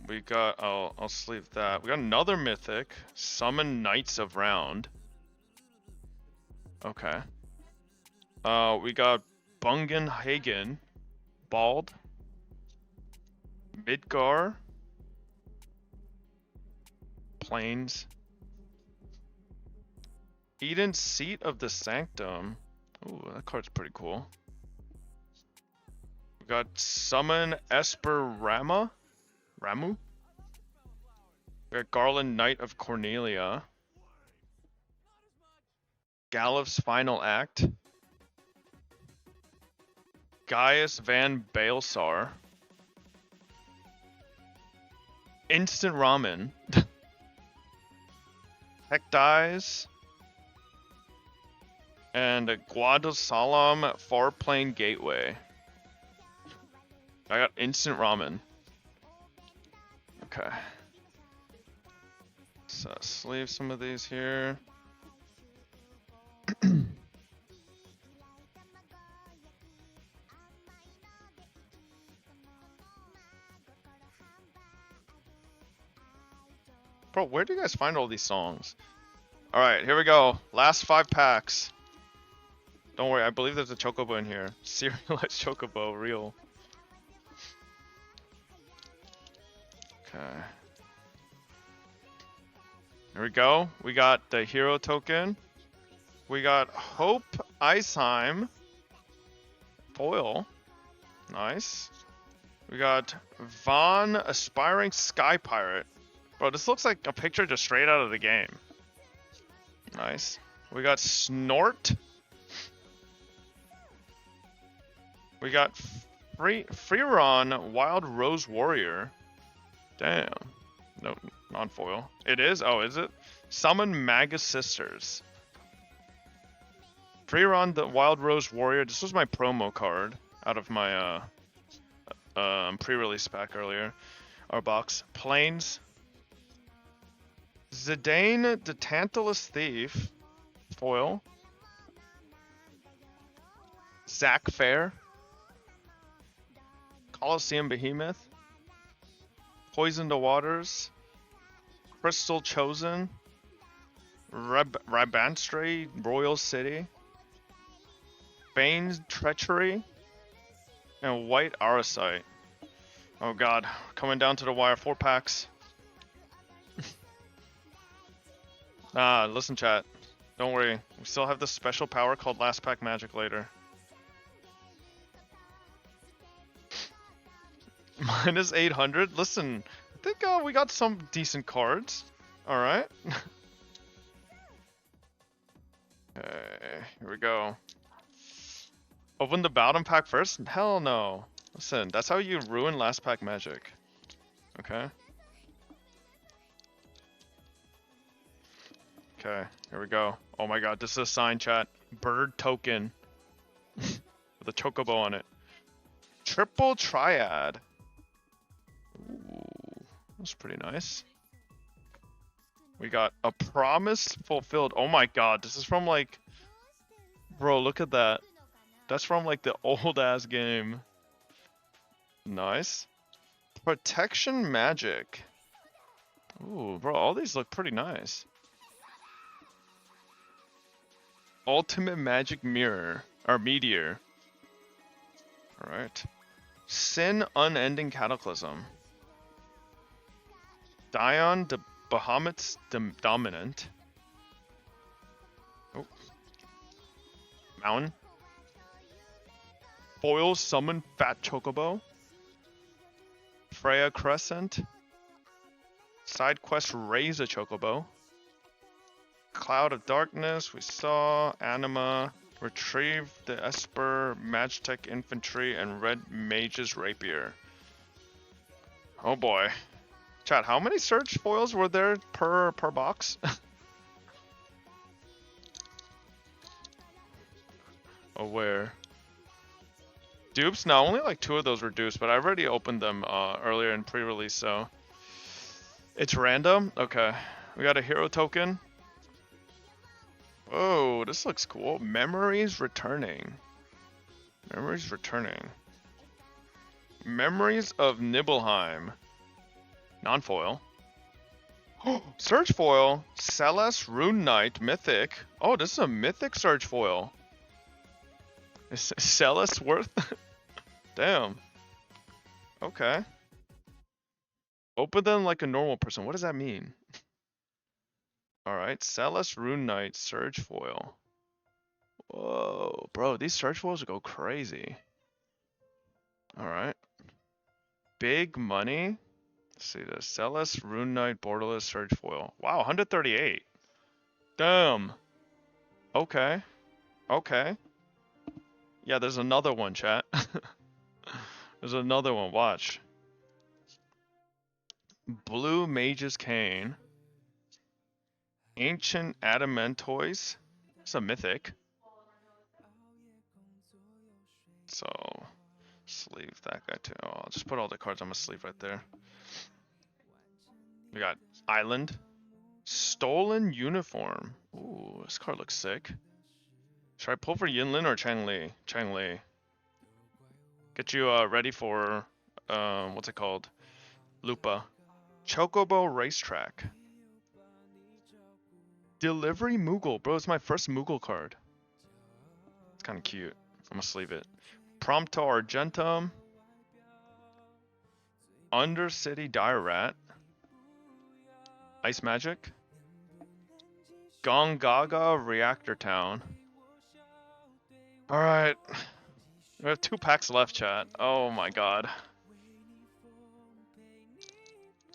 We got, I'll sleeve that. We got another mythic. Summon Knights of Round. Okay. We got Bungenhagen. Bald. Midgar. Plains. Eden's Seat of the Sanctum. Ooh, that card's pretty cool. We got Summon Esperama. Ramu. We got Garland Knight of Cornelia. Galif's Final Act. Gaius Van Baelsar. Instant Ramen. Heck Dies. And a Guadasalam Far Plane Gateway. I got instant ramen. Okay. So sleeve some of these here. Bro, where do you guys find all these songs? Alright, here we go. Last 5 packs. Don't worry, I believe there's a Chocobo in here. Serialized Chocobo, real. Okay. Here we go. We got the hero token. We got Hope Iceheim. Foil. Nice. We got Von Aspiring Sky Pirate. Bro, this looks like a picture just straight out of the game. Nice. We got Snort. We got Freeron Wild Rose Warrior. Damn. No, non-foil. It is? Oh, is it? Summon Magus Sisters. Freeron the Wild Rose Warrior. This was my promo card out of my pre-release pack earlier. Our box. Plains. Zidane the Tantalus Thief. Foil. Zac Fair. Coliseum Behemoth. Poison the Waters. Crystal Chosen. Ribanstray Royal City. Bane's Treachery. And White Arasite. Oh god, coming down to the wire. 4 packs. Listen chat. Don't worry. We still have this special power called Last Pack Magic later. Minus 800? Listen, I think we got some decent cards. Alright. Okay, here we go. Open the bottom pack first? Hell no. Listen, that's how you ruin Last Pack Magic. Okay. Okay, here we go. Oh my god, this is a sign, chat. Bird token. With a chocobo on it. Triple Triad. Ooh, that's pretty nice. We got a promise fulfilled. Oh my god, this is from like... Bro, look at that. That's from like the old ass game. Nice. Protection Magic. Ooh, bro, all these look pretty nice. Ultimate Magic Mirror. Or Meteor. Alright. Sin Unending Cataclysm. Dion the Bahamut's Dominant. Oh. Mountain. Foil Summon Fat Chocobo. Freya Crescent. Side quest Raise a Chocobo. Cloud of Darkness, we saw. Anima. Retrieve the Esper, Magitech Infantry, and Red Mage's Rapier. Oh boy. Chat, how many search foils were there per box? Oh, where? Dupes? No, only like 2 of those were dupes, but I already opened them earlier in pre-release, so... It's random? Okay. We got a hero token. Oh, this looks cool. Memories Returning. Memories Returning. Memories of Nibelheim. Non-foil. Search foil. Celeste Rune Knight Mythic. Oh, this is a mythic search foil. Is Celeste worth? Damn. Okay. Open them like a normal person. What does that mean? Alright, Celeste Rune Knight Surge Foil. Whoa, bro, these Surge Foils go crazy. Alright. Big money. Let's see this. Celeste Rune Knight Borderless Surge Foil. Wow, 138. Damn. Okay. Okay. Yeah, there's another one, chat. There's another one, watch. Blue Mage's Cane. Ancient Adamantoise. It's a mythic. So sleeve that guy too. Oh, I'll just put all the cards on my sleeve right there. We got Island. Stolen Uniform. Ooh, this card looks sick. Should I pull for Yinlin or Changli? Changli. Get you ready for what's it called? Lupa. Chocobo Racetrack. Delivery Moogle. Bro, it's my first Moogle card. It's kind of cute. I'm gonna sleeve it. Prompto Argentum. Undercity Dire Rat. Ice Magic. Gongaga Reactor Town. Alright. We have 2 packs left, chat. Oh my god.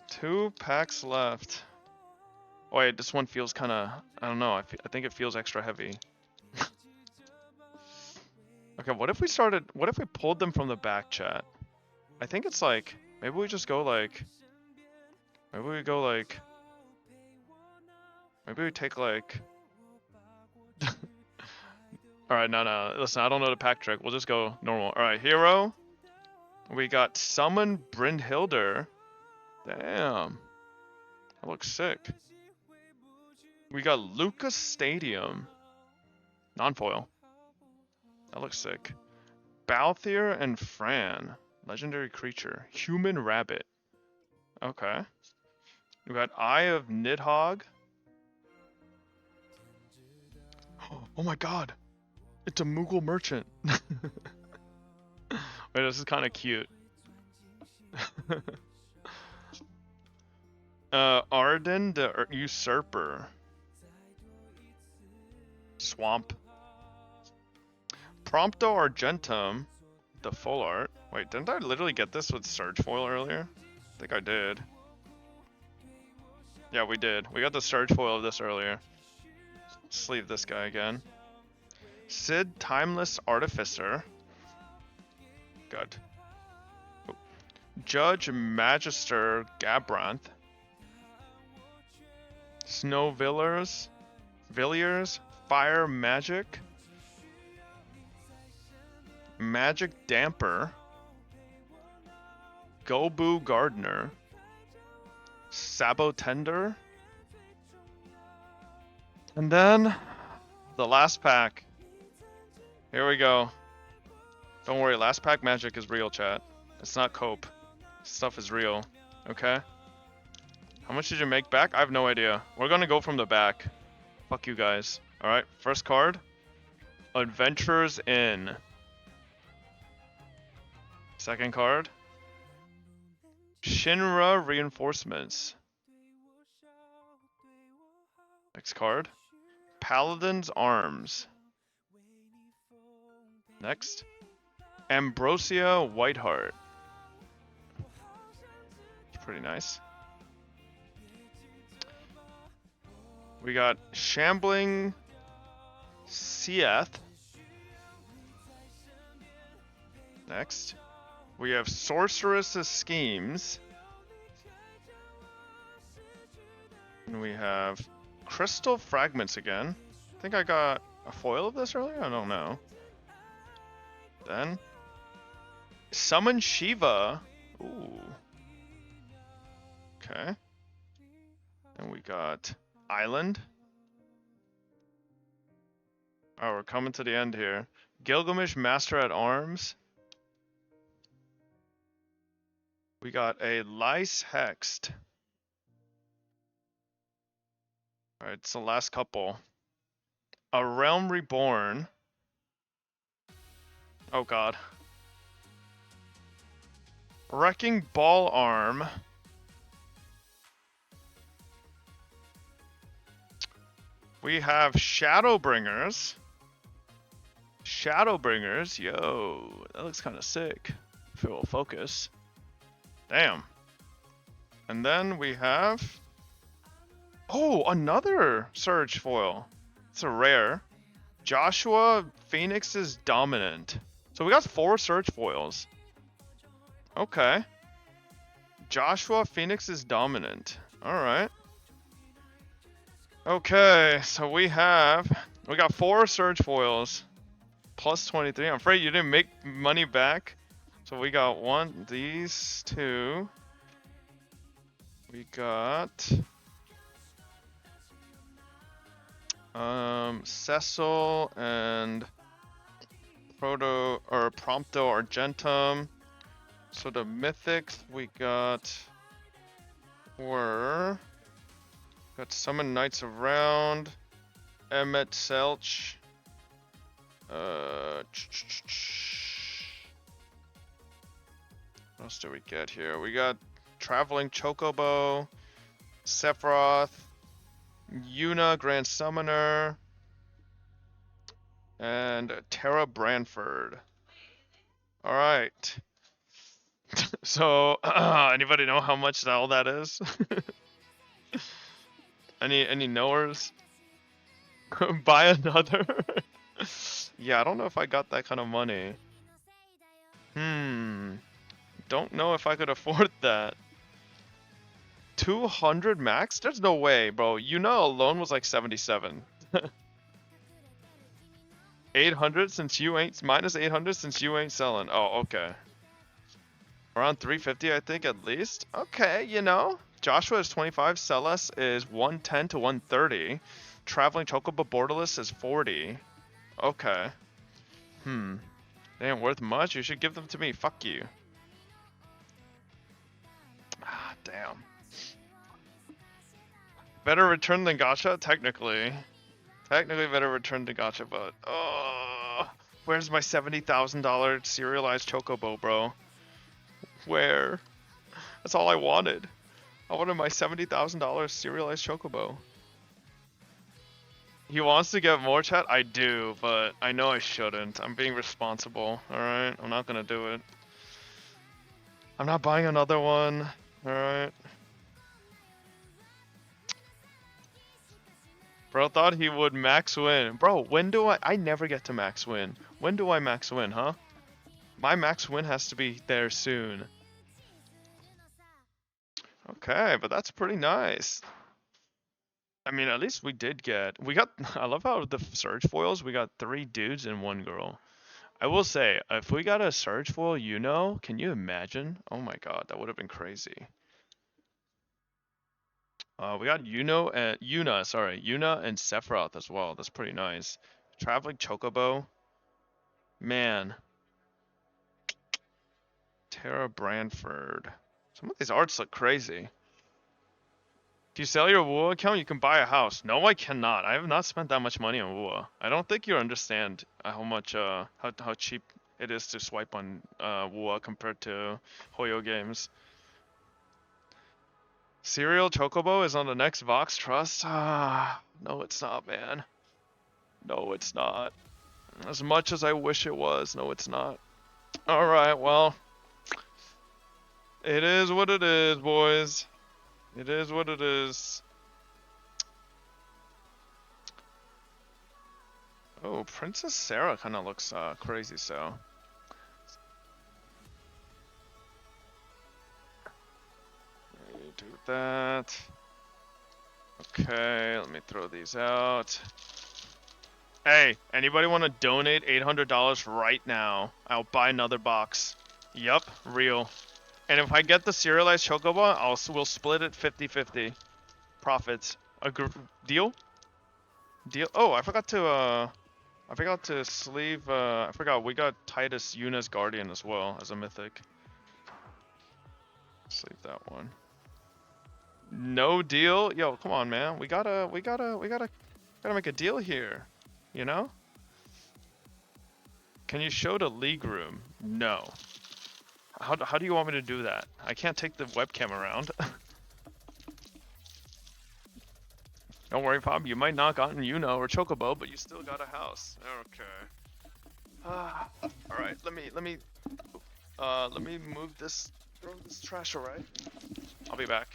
2 packs left. Oh, wait, this one feels kind of... I don't know. I think it feels extra heavy. Okay, what if we started... What if we pulled them from the back, chat? I think it's like... Maybe we just go like... Maybe we go like... Maybe we take like... Alright, no. Listen, I don't know the pack trick. We'll just go normal. Alright, hero. We got Summon Brynhilder. Damn. That looks sick. We got Lucas Stadium. Non-foil. That looks sick. Balthier and Fran. Legendary creature. Human Rabbit. Okay. We got Eye of Nidhogg. Oh my god. It's a Moogle merchant. Wait, this is kind of cute. Arden the Usurper. Swamp. Prompto Argentum. The full art. Wait, didn't I literally get this with Surge Foil earlier? I think I did. Yeah, we did. We got the Surge Foil of this earlier. Sleeve this guy again. Sid Timeless Artificer. Good. Judge Magister Gabranth. Snow Villiers. Fire Magic. Magic Damper. Gobu Gardener. Sabotender. And then the last pack. Here we go. Don't worry, last pack magic is real, chat. It's not cope. Stuff is real. Okay? How much did you make back? I have no idea. We're gonna go from the back. Fuck you guys. Alright, first card. Adventurers Inn. Second card. Shinra Reinforcements. Next card. Paladin's Arms. Next. Ambrosia Whiteheart. Pretty nice. We got Shambling Seath. Next. We have Sorceress's Schemes. And we have Crystal Fragments again. I think I got a foil of this earlier? I don't know. Then Summon Shiva. Ooh. Okay. Then we got Island. Oh, we're coming to the end here. Gilgamesh Master at Arms. We got a Lice Hexed. Alright, it's the last couple. A Realm Reborn. Oh god. Wrecking Ball Arm. We have Shadowbringers. Shadowbringers, yo, that looks kind of sick. If it will focus. Damn. And then we have... Oh, another Surge Foil. It's a rare. Joshua Phoenix's Dominant. So we got 4 Surge Foils. Okay. Joshua Phoenix's Dominant. Alright. Okay, so we got 4 Surge Foils. Plus 23. I'm afraid you didn't make money back. So we got these two. We got Cecil and Prompto Argentum. So the mythics we got were Summon Knights Around, Emmet Selch. What else do we get here? We got Traveling Chocobo, Sephiroth, Yuna Grand Summoner, and Tara Branford. All right. So, anybody know how much all that is? Any knowers? Buy another? Yeah, I don't know if I got that kind of money. Don't know if I could afford that. 200 max? There's no way, bro. Yuna alone was like 77. 800 since you ain't minus 800 since you ain't selling. Oh, okay. Around 350, I think, at least. Okay, you know. Joshua is 25. Celes is 110 to 130. Traveling Chocobo Borderless is 40. Okay. They ain't worth much. You should give them to me. Fuck you. Ah, damn. Better return than gacha? Technically. Technically better return than gacha, but... Oh, where's my $70,000 serialized Chocobo, bro? Where? That's all I wanted. I wanted my $70,000 serialized Chocobo. He wants to get more, chat? I do, but I know I shouldn't. I'm being responsible, alright? I'm not gonna do it. I'm not buying another one, alright? Bro thought he would max win. Bro, when do I never get to max win. When do I max win, huh? My max win has to be there soon. Okay, but that's pretty nice. I mean, at least we got, I love how the Surge foils, we got 3 dudes and 1 girl. I will say, if we got a Surge foil, can you imagine? Oh my god, that would have been crazy. We got Yuna and Sephiroth as well. That's pretty nice. Traveling Chocobo. Man. Tara Branford. Some of these arts look crazy. If you sell your WUA account, you can buy a house. No, I cannot. I have not spent that much money on WUA. I don't think you understand how much, how cheap it is to swipe on WUA compared to Hoyo games. Serial Chocobo is on the next Vox Trust? No it's not, man. No it's not. As much as I wish it was, no it's not. Alright, well. It is what it is, boys. It is what it is. Oh, Princess Sarah kind of looks crazy, so. Do that. Okay, let me throw these out. Hey, anybody want to donate $800 right now? I'll buy another box. Yup, real. And if I get the serialized Chocobo, we'll split it 50-50. Profits. Deal? Deal? Oh, I forgot to sleeve. I forgot we got Titus Yuna's Guardian as well as a mythic. Sleeve that one. No deal? Yo, come on, man. We gotta make a deal here. You know? Can you show the league room? No. How do you want me to do that? I can't take the webcam around. Don't worry, Pop. You might not gotten Yuna or Chocobo, but you still got a house. Okay. All right. Let me move this. Throw this trash away. I'll be back.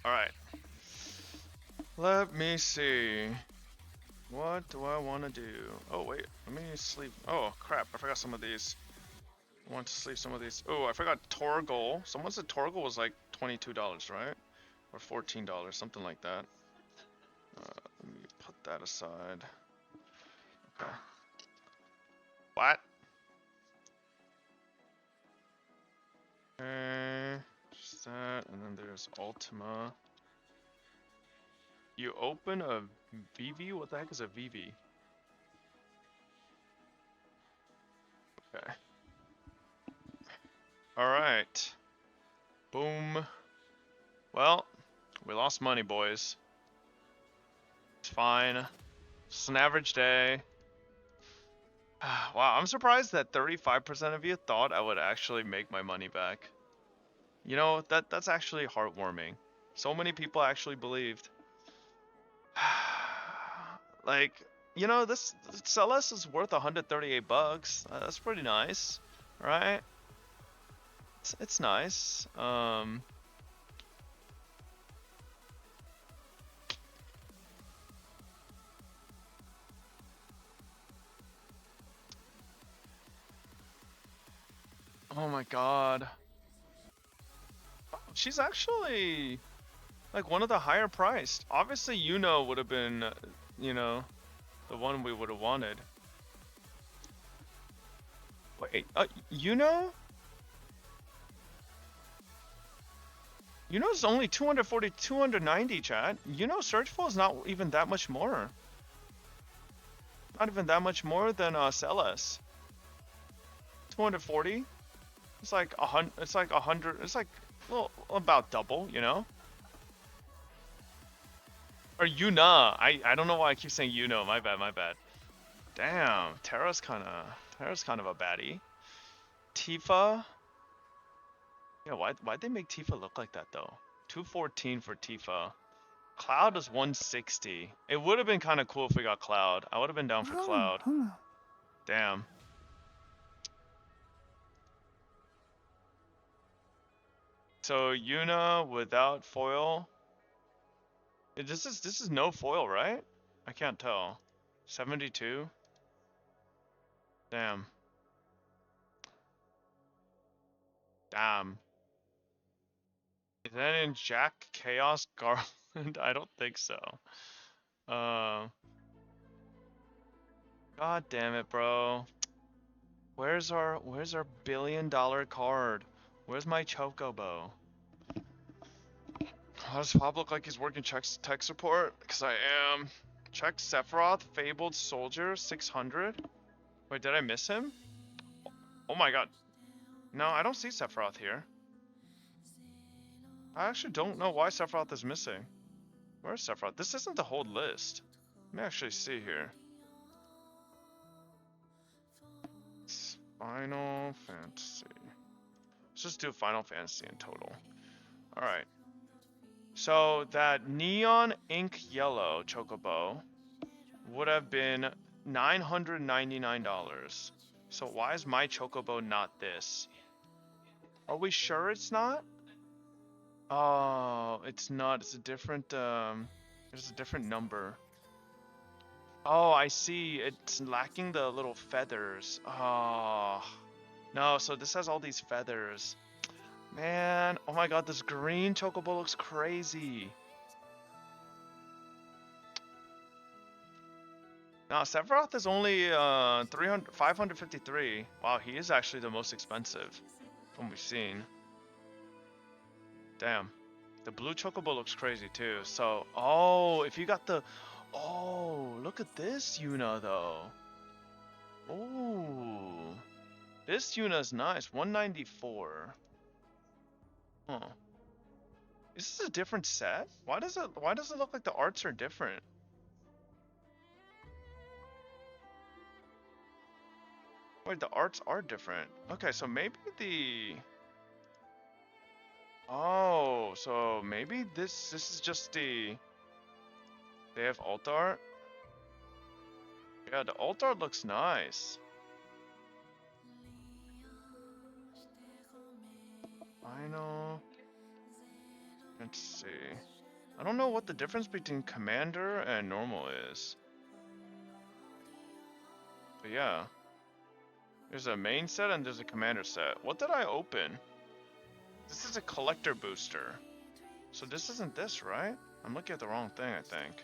Alright. Let me see. What do I want to do? Oh, wait. Let me sleep. Oh, crap. I forgot some of these. I want to sleep some of these. Oh, I forgot Torgal. Someone said Torgal was like $22, right? Or $14, something like that. Let me put that aside. Okay. What? Okay. Just that. And then there's Ultima. You open a VV? What the heck is a VV? Okay. Alright. Boom. Well, we lost money, boys. It's fine. It's an average day. Wow, I'm surprised that 35% of you thought I would actually make my money back. You know, that's actually heartwarming. So many people actually believed. Like, you know, this Celes is worth 138 bucks. That's pretty nice, right? It's nice. Oh my god. She's actually like one of the higher priced. Obviously, Yuno would have been, you know, the one we would have wanted. Wait, Yuno? Yuno's only 240, 290, chat. Yuno Searchful is not even that much more. Not even that much more than Celes. 240? It's like 100, it's like 100, it's like, well, about double, you know? Or Yuna. I don't know why I keep saying Yuno. My bad, my bad. Damn, Terra's kind of a baddie. Tifa. Yeah, why'd they make Tifa look like that though? 214 for Tifa. Cloud is 160. It would have been kind of cool if we got Cloud. I would have been down for Cloud. Damn. So Yuna without foil. This is no foil, right? I can't tell. 72. Damn. Damn. Is that in Jack Chaos Garland? I don't think so. God damn it, bro. Where's our $1 billion card? Where's my Chocobo? Does Pop look like he's working tech support? Because I am. Check Sephiroth, Fabled Soldier, 600. Wait, did I miss him? Oh my god. No, I don't see Sephiroth here. I actually don't know why Sephiroth is missing. Where's Sephiroth? This isn't the whole list. Let me actually see here. It's Final Fantasy. Let's just do Final Fantasy in total. Alright. So that Neon Ink Yellow Chocobo would have been $999. So why is my Chocobo not this? Are we sure it's not? Oh, it's not. It's a different, there's a different number. Oh, I see. It's lacking the little feathers. Oh. No, so this has all these feathers. Man, oh my god, this green Chocobo looks crazy. Now, Sephiroth is only 553. Wow, he is actually the most expensive from we've seen. Damn. The blue Chocobo looks crazy too. So, oh, if you got the... Oh, look at this Yuna though. Oh. This Yuna's nice. 194. Huh. Is this a different set? Why does it look like the arts are different? Wait, the arts are different. Okay, so maybe the... Oh, so maybe this is just the... They have alt art? Yeah, the alt art looks nice. Final... Let's see. I don't know what the difference between commander and normal is. But yeah. There's a main set and there's a commander set. What did I open? This is a collector booster. So this isn't this, right? I'm looking at the wrong thing, I think.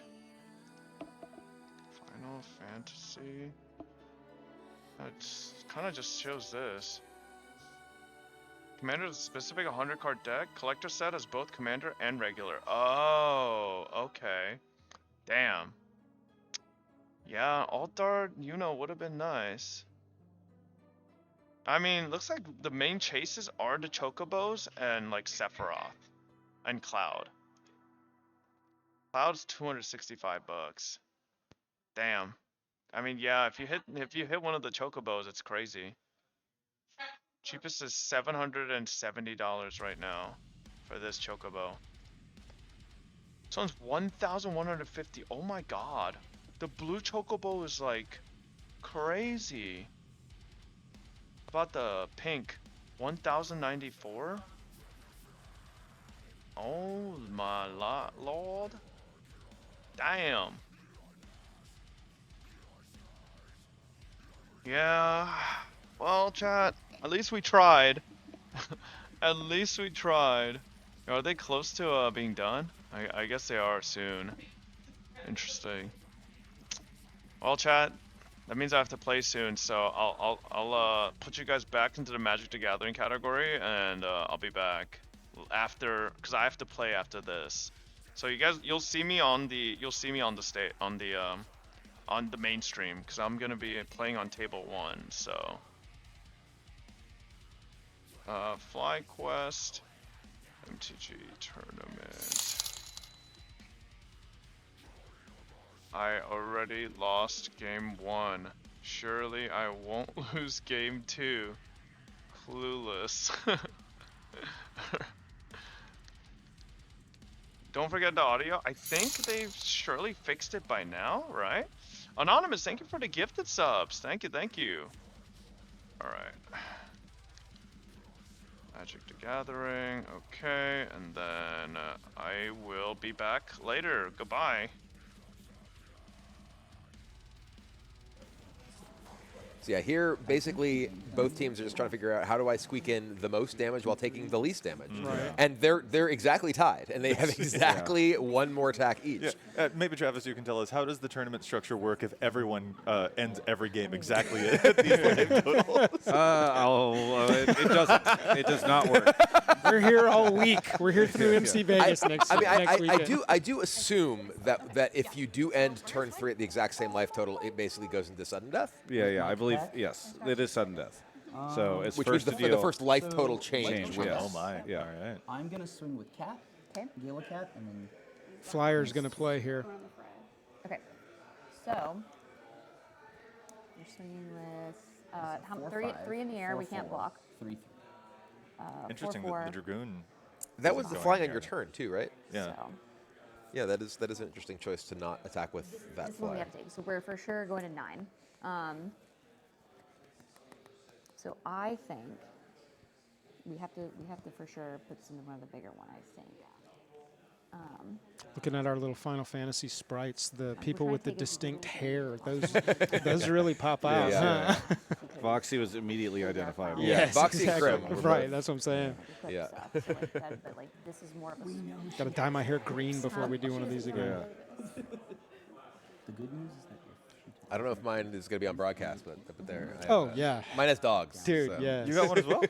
Final Fantasy. It kind of just shows this. Commander is a specific 100 card deck. Collector set has both commander and regular. Oh, okay. Damn. Yeah, Altar, you know, would have been nice. I mean, looks like the main chases are the Chocobos and like Sephiroth and Cloud. Cloud's $265. Damn. I mean, yeah, if you hit one of the Chocobos, it's crazy. Cheapest is $770 right now for this Chocobo. This one's $1,150. Oh my god. The blue Chocobo is like crazy. How about the pink? $1,094? Oh my lord. Damn. Yeah. Well, chat, at least we tried. At least we tried. Are they close to being done? I guess they are soon. Interesting. Well, chat, that means I have to play soon, so I'll put you guys back into the Magic the Gathering category, and I'll be back after, because I have to play after this. So you guys, you'll see me on the main stream, because I'm gonna be playing on table 1. So FlyQuest MTG tournament. I already lost game 1. Surely I won't lose game 2. Clueless. Don't forget the audio. I think they've surely fixed it by now, right? Anonymous, thank you for the gifted subs. Thank you, thank you. Alright. Magic the Gathering, okay, and then I will be back later. Goodbye. So yeah, here basically both teams are just trying to figure out how do I squeak in the most damage while taking the least damage. Right. And they're exactly tied, and they have exactly one more attack each. Yeah. Maybe Travis, you can tell us, how does the tournament structure work if everyone ends every game exactly at these game totals? It doesn't. It does not work. We're here all week. We're here through MC Vegas next weekend. I do assume that if you do end turn 3 at the exact same life total, it basically goes into sudden death. Yeah, I believe, yes, it is sudden death. So it's which first was to deal. the first life total change. Yes. Oh my. Yeah. All right. I'm gonna swing with Cat. Okay. Deal with Cat, and then Flyer's gonna play here. Okay. So you're swinging with three in the air. We can't block. 3/3. Interesting. 4/4. The Dragoon. That was the flying on your turn too, right? Yeah. So Yeah, that is an interesting choice to not attack with that this is one we flyer. have to take. So we're for sure going to 9. So I think we have to for sure put this into one of the bigger one. I think. Looking at our little Final Fantasy sprites, the people trying with to the take it to distinct the hair, those really pop out. Yeah. Huh? Foxy was immediately identifiable. Yes, Foxy exactly. and Krim. Right, that's what I'm saying. Yeah. But like this is more of a. Got to dye my hair green before we do one of these again. Yeah. the good news is that I don't know if mine is going to be on broadcast, but there. I have, Oh, yeah. Mine has dogs. Dude, so. yes. You got one as well?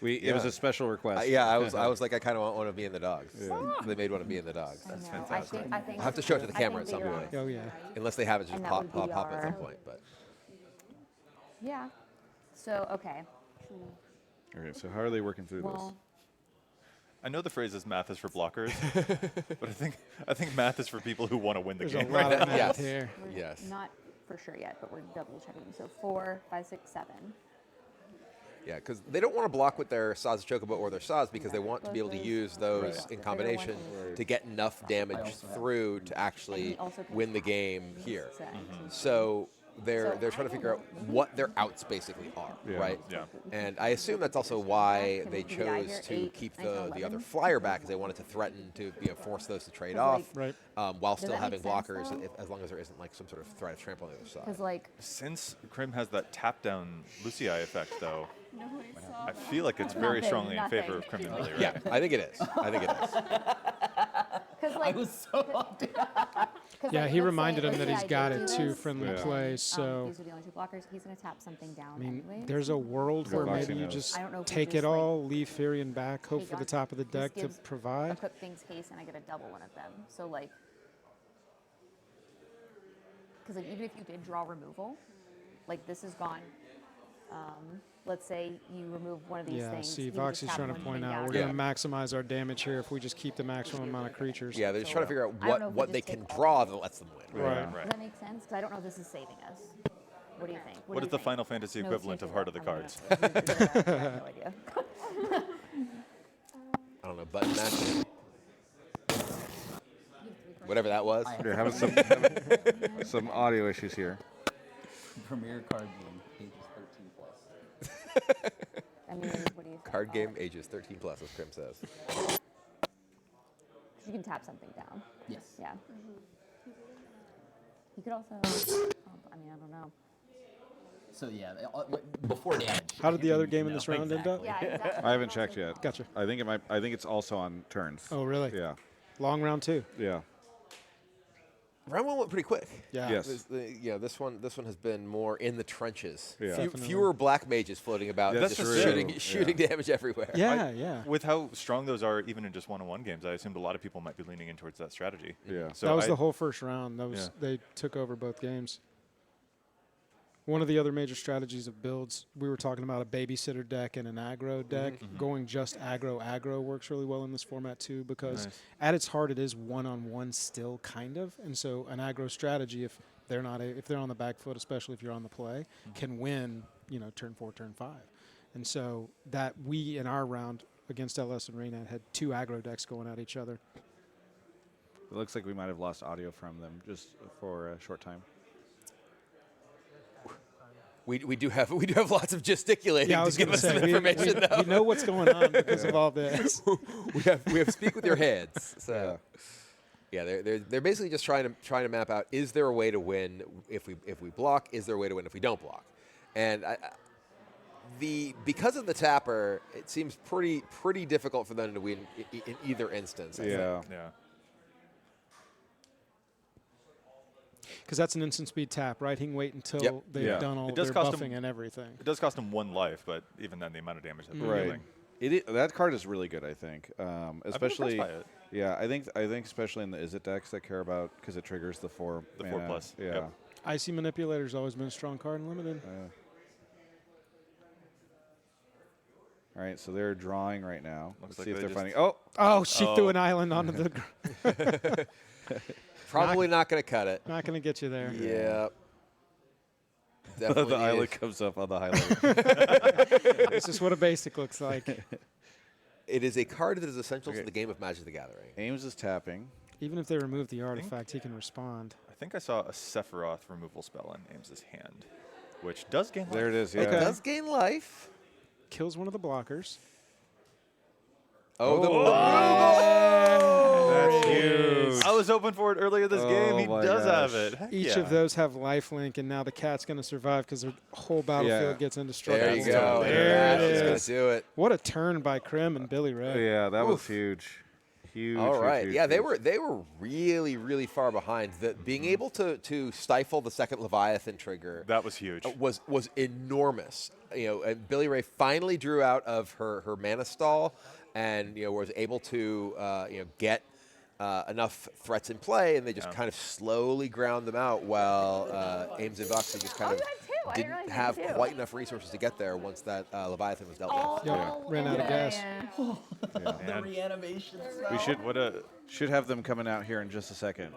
It was a special request. Yeah, I was like, I kind of want to be in the dogs. Yeah. So they made one of me in the dogs. That's fantastic. I think I'll have to show it to the camera at some you're point. Oh, yeah. Unless they have it just And that pop would be at some our- point. But Yeah. So okay. Okay, so how are they working through Well, I know the phrase is math is for blockers, but I think math is for people who want to win the There's game a lot right of now. math Yes. here. we're Yes. not for sure yet, but we're double checking. So 4, 5, 6, 7. yeah, because they don't want to block with their Saz Chocobo or their Saz because they want to be able to use those in combination to get enough damage through to actually win the game here. So they're trying to figure out what their outs basically are, right? Yeah. And I assume that's also why they chose to keep the other flyer back, because they wanted to threaten to force those to trade off, while still having blockers, as long as there isn't like some sort of threat of trample on the other side. Because like Since Krim has that tap down Lucii effect, though, I feel like it's very strongly in favor of Krim and Billy, right? Yeah, I think it is. I think it is. I was so Yeah, he reminded him that he's got it too, friendly play, so. These are the only two blockers. He's going to tap something down. I mean, anyways. there's a world where maybe you just take it all, leave Firion back, hope for the top of the deck to provide. Equip things haste, and I get a double one of them. So like, because like even if you did draw removal, like this is gone. Let's say you remove one of these things. See, you would just Voxy's tap trying to one point thing out, down. we're going to maximize our damage here if we just keep the maximum amount of creatures. Yeah, they're just trying to figure out I don't know if we what they just can take draw that lets them win. Right. Does that make sense? Because I don't know if this is saving us. What do you think? What is the Final Fantasy equivalent of Heart of the Cards? I have no idea. I don't know, button match. Whatever that was. We're having some audio issues here. Premier card game, ages 13 plus. I mean, what do you think? Card game ages 13 plus, as Krim says. You can tap something down. Yes. Yeah. You could also. I mean, I don't know. So yeah, before damage. How did the other game in this round end up? Yeah, exactly. I haven't checked yet. Gotcha. I think it's also on turns. Oh, really? Yeah. Long round 2. Yeah. Round 1 went pretty quick. Yeah. Yes. This one has been more in the trenches. Yeah. Fewer black mages floating about, That's just true. shooting damage everywhere. Yeah, With how strong those are, even in just one-on-one games, I assumed a lot of people might be leaning in towards that strategy. Yeah. So that was the whole first round. They took over both games. One of the other major strategies of builds, we were talking about a babysitter deck and an aggro deck. Going just aggro works really well in this format too, because at its heart it is one-on-one still kind of, and so an aggro strategy, if they're on the back foot, especially if you're on the play, can win turn 4, turn 5, and so that we in our round against LS and Reynad had 2 aggro decks going at each other. It looks like we might have lost audio from them just for a short time. We do have lots of gesticulating to give us some information. We know what's going on because of all this. we have speak with your heads. So yeah, they're basically just trying to map out, is there a way to win if we block? Is there a way to win if we don't block? And because of the tapper, it seems pretty difficult for them to win in either instance. I think. Yeah. Because that's an instant speed tap, right? He can wait until they've done all their buffing and everything. It does cost him 1 life, but even then, the amount of damage that they're dealing. That card is really good, I think. Especially, I've been impressed by it. I think especially in the Izzet decks that care about, because it triggers the 4 4+. Yeah. Yep. Icy Manipulator's always been a strong card in Limited. All right, so they're drawing right now. Looks Let's like see if they they're just- finding. Oh, she threw an island onto the ground. Probably not going to cut it. Not going to get you there. Yeah. The island comes up on the highlight. This is what a basic looks like. It is a card that is essential to the game of Magic the Gathering. Ames is tapping. Even if they remove the artifact, he can respond. I think I saw a Sephiroth removal spell in Ames' hand, which does gain life. There it is, yeah. It does gain life. Kills one of the blockers. Oh, the That's huge. I was hoping for it earlier this game. He does have it. Heck Each yeah. of those have lifelink, and now the cat's going to survive because their whole battlefield gets indestructible. There you go. There it That's going is. to do it. What a turn by Krim and Billy Ray. Yeah, that was huge. Huge. All right. Huge, yeah, huge. they were really far behind. Being able to stifle the second Leviathan trigger, that was huge. Was enormous. And Billy Ray finally drew out of her mana stall, and was able to get enough threats in play, and they just kind of slowly ground them out, while Ames and Voxy just kind of didn't have quite enough resources to get there once that Leviathan was dealt with. Ran out of gas. The reanimation. We should have them coming out here in just a second,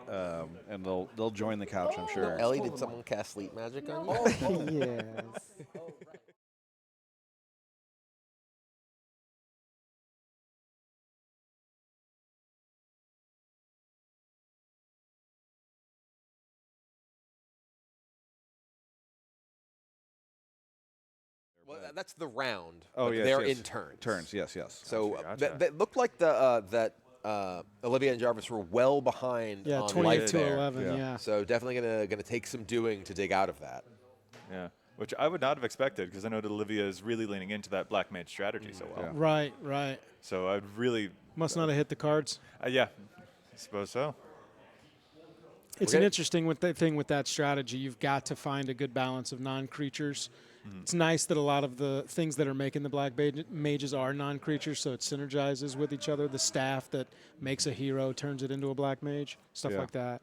and they'll join the couch, I'm sure. Ellie, did someone cast sleep magic on you? Yes. Well, that's the round. Oh, but yes, they're yes. in turns. Turns, yes, yes. So Gotcha. that looked like that Olivia and Jarvis were well behind Yeah, on 28 life to there. 11, yeah. So definitely gonna take some doing to dig out of that. Yeah, which I would not have expected because I know that Olivia is really leaning into that black mage strategy so well. Right, right. So I'd really Must not have hit the cards. Yeah, I suppose so. It's an interesting thing with that strategy. You've got to find a good balance of non-creatures. It's nice that a lot of the things that are making the black mages are non-creatures, so it synergizes with each other. The staff that makes a hero turns it into a black mage, stuff like that.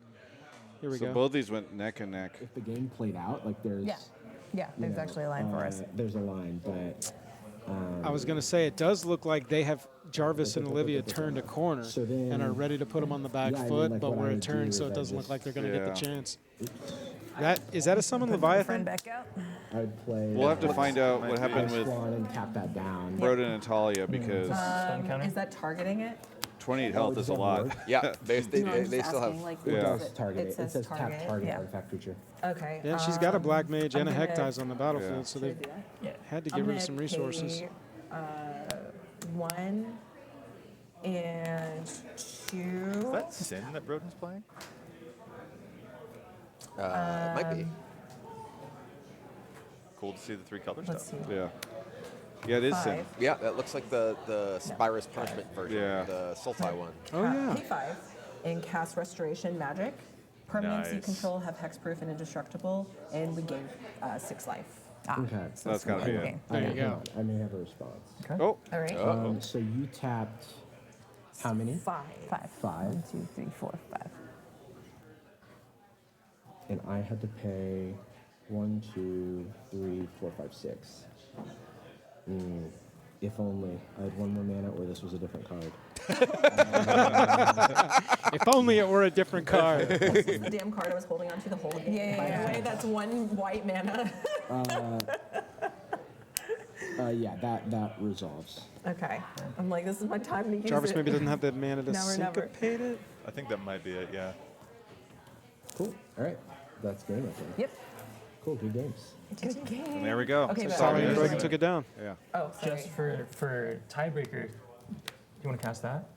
Here we go. So both these went neck and neck. If the game played out, like there's... Yeah, there's actually a line for us. There's a line, but... I was going to say, it does look like they have Jarvis and Olivia turned a corner and are ready to put them on the back foot, but we're a turn, so it doesn't look like they're going to get the chance. Is that a summon Leviathan? Back out. I'd play... We'll have to find out what happened with and tap that down. Broden and Talia because Is that targeting it? 28 health is a lot. Yeah, they still have. It says tap target artifact creature. Okay. Yeah, she's got a black mage and a I'm gonna- Hectize on the battlefield, so they've had to get rid of some resources. 1 and 2. Is that Sin that Broden's playing? Might be. Cool to see the 3 color Let's stuff. see. Yeah. Yeah, it is Sin. 5. Yeah, that looks like the Spyrus Punishment version, Yeah. the Sultai one. Oh, yeah. Pay 5 and cast Restoration Magic. Permanents you Nice. control have hexproof and indestructible, and we gain 6 life. Okay. So That's gotta be it. There you go. I may have a response. Oh. All right. So you tapped how many? 5. 5. 1, 2, 3, 4, 5. And I had to pay 1, 2, 3, 4, 5, 6. If only I had 1 more mana, or this was a different card. If only it were a different card. This is the damn card I was holding on to the whole game. By the way, that's 1 white mana. Yeah, that resolves. Okay. I'm like, this is my time to use Jarvis it. maybe doesn't have the mana to Now or never. syncopate it. I think that might be it, yeah. Cool. All right. That's game, I think. Yep. Cool. Good games. Good game. And there we go. Okay, but Sorry, Brogan took it down. Yeah. Oh, sorry. Just for tiebreaker, do you want to cast that?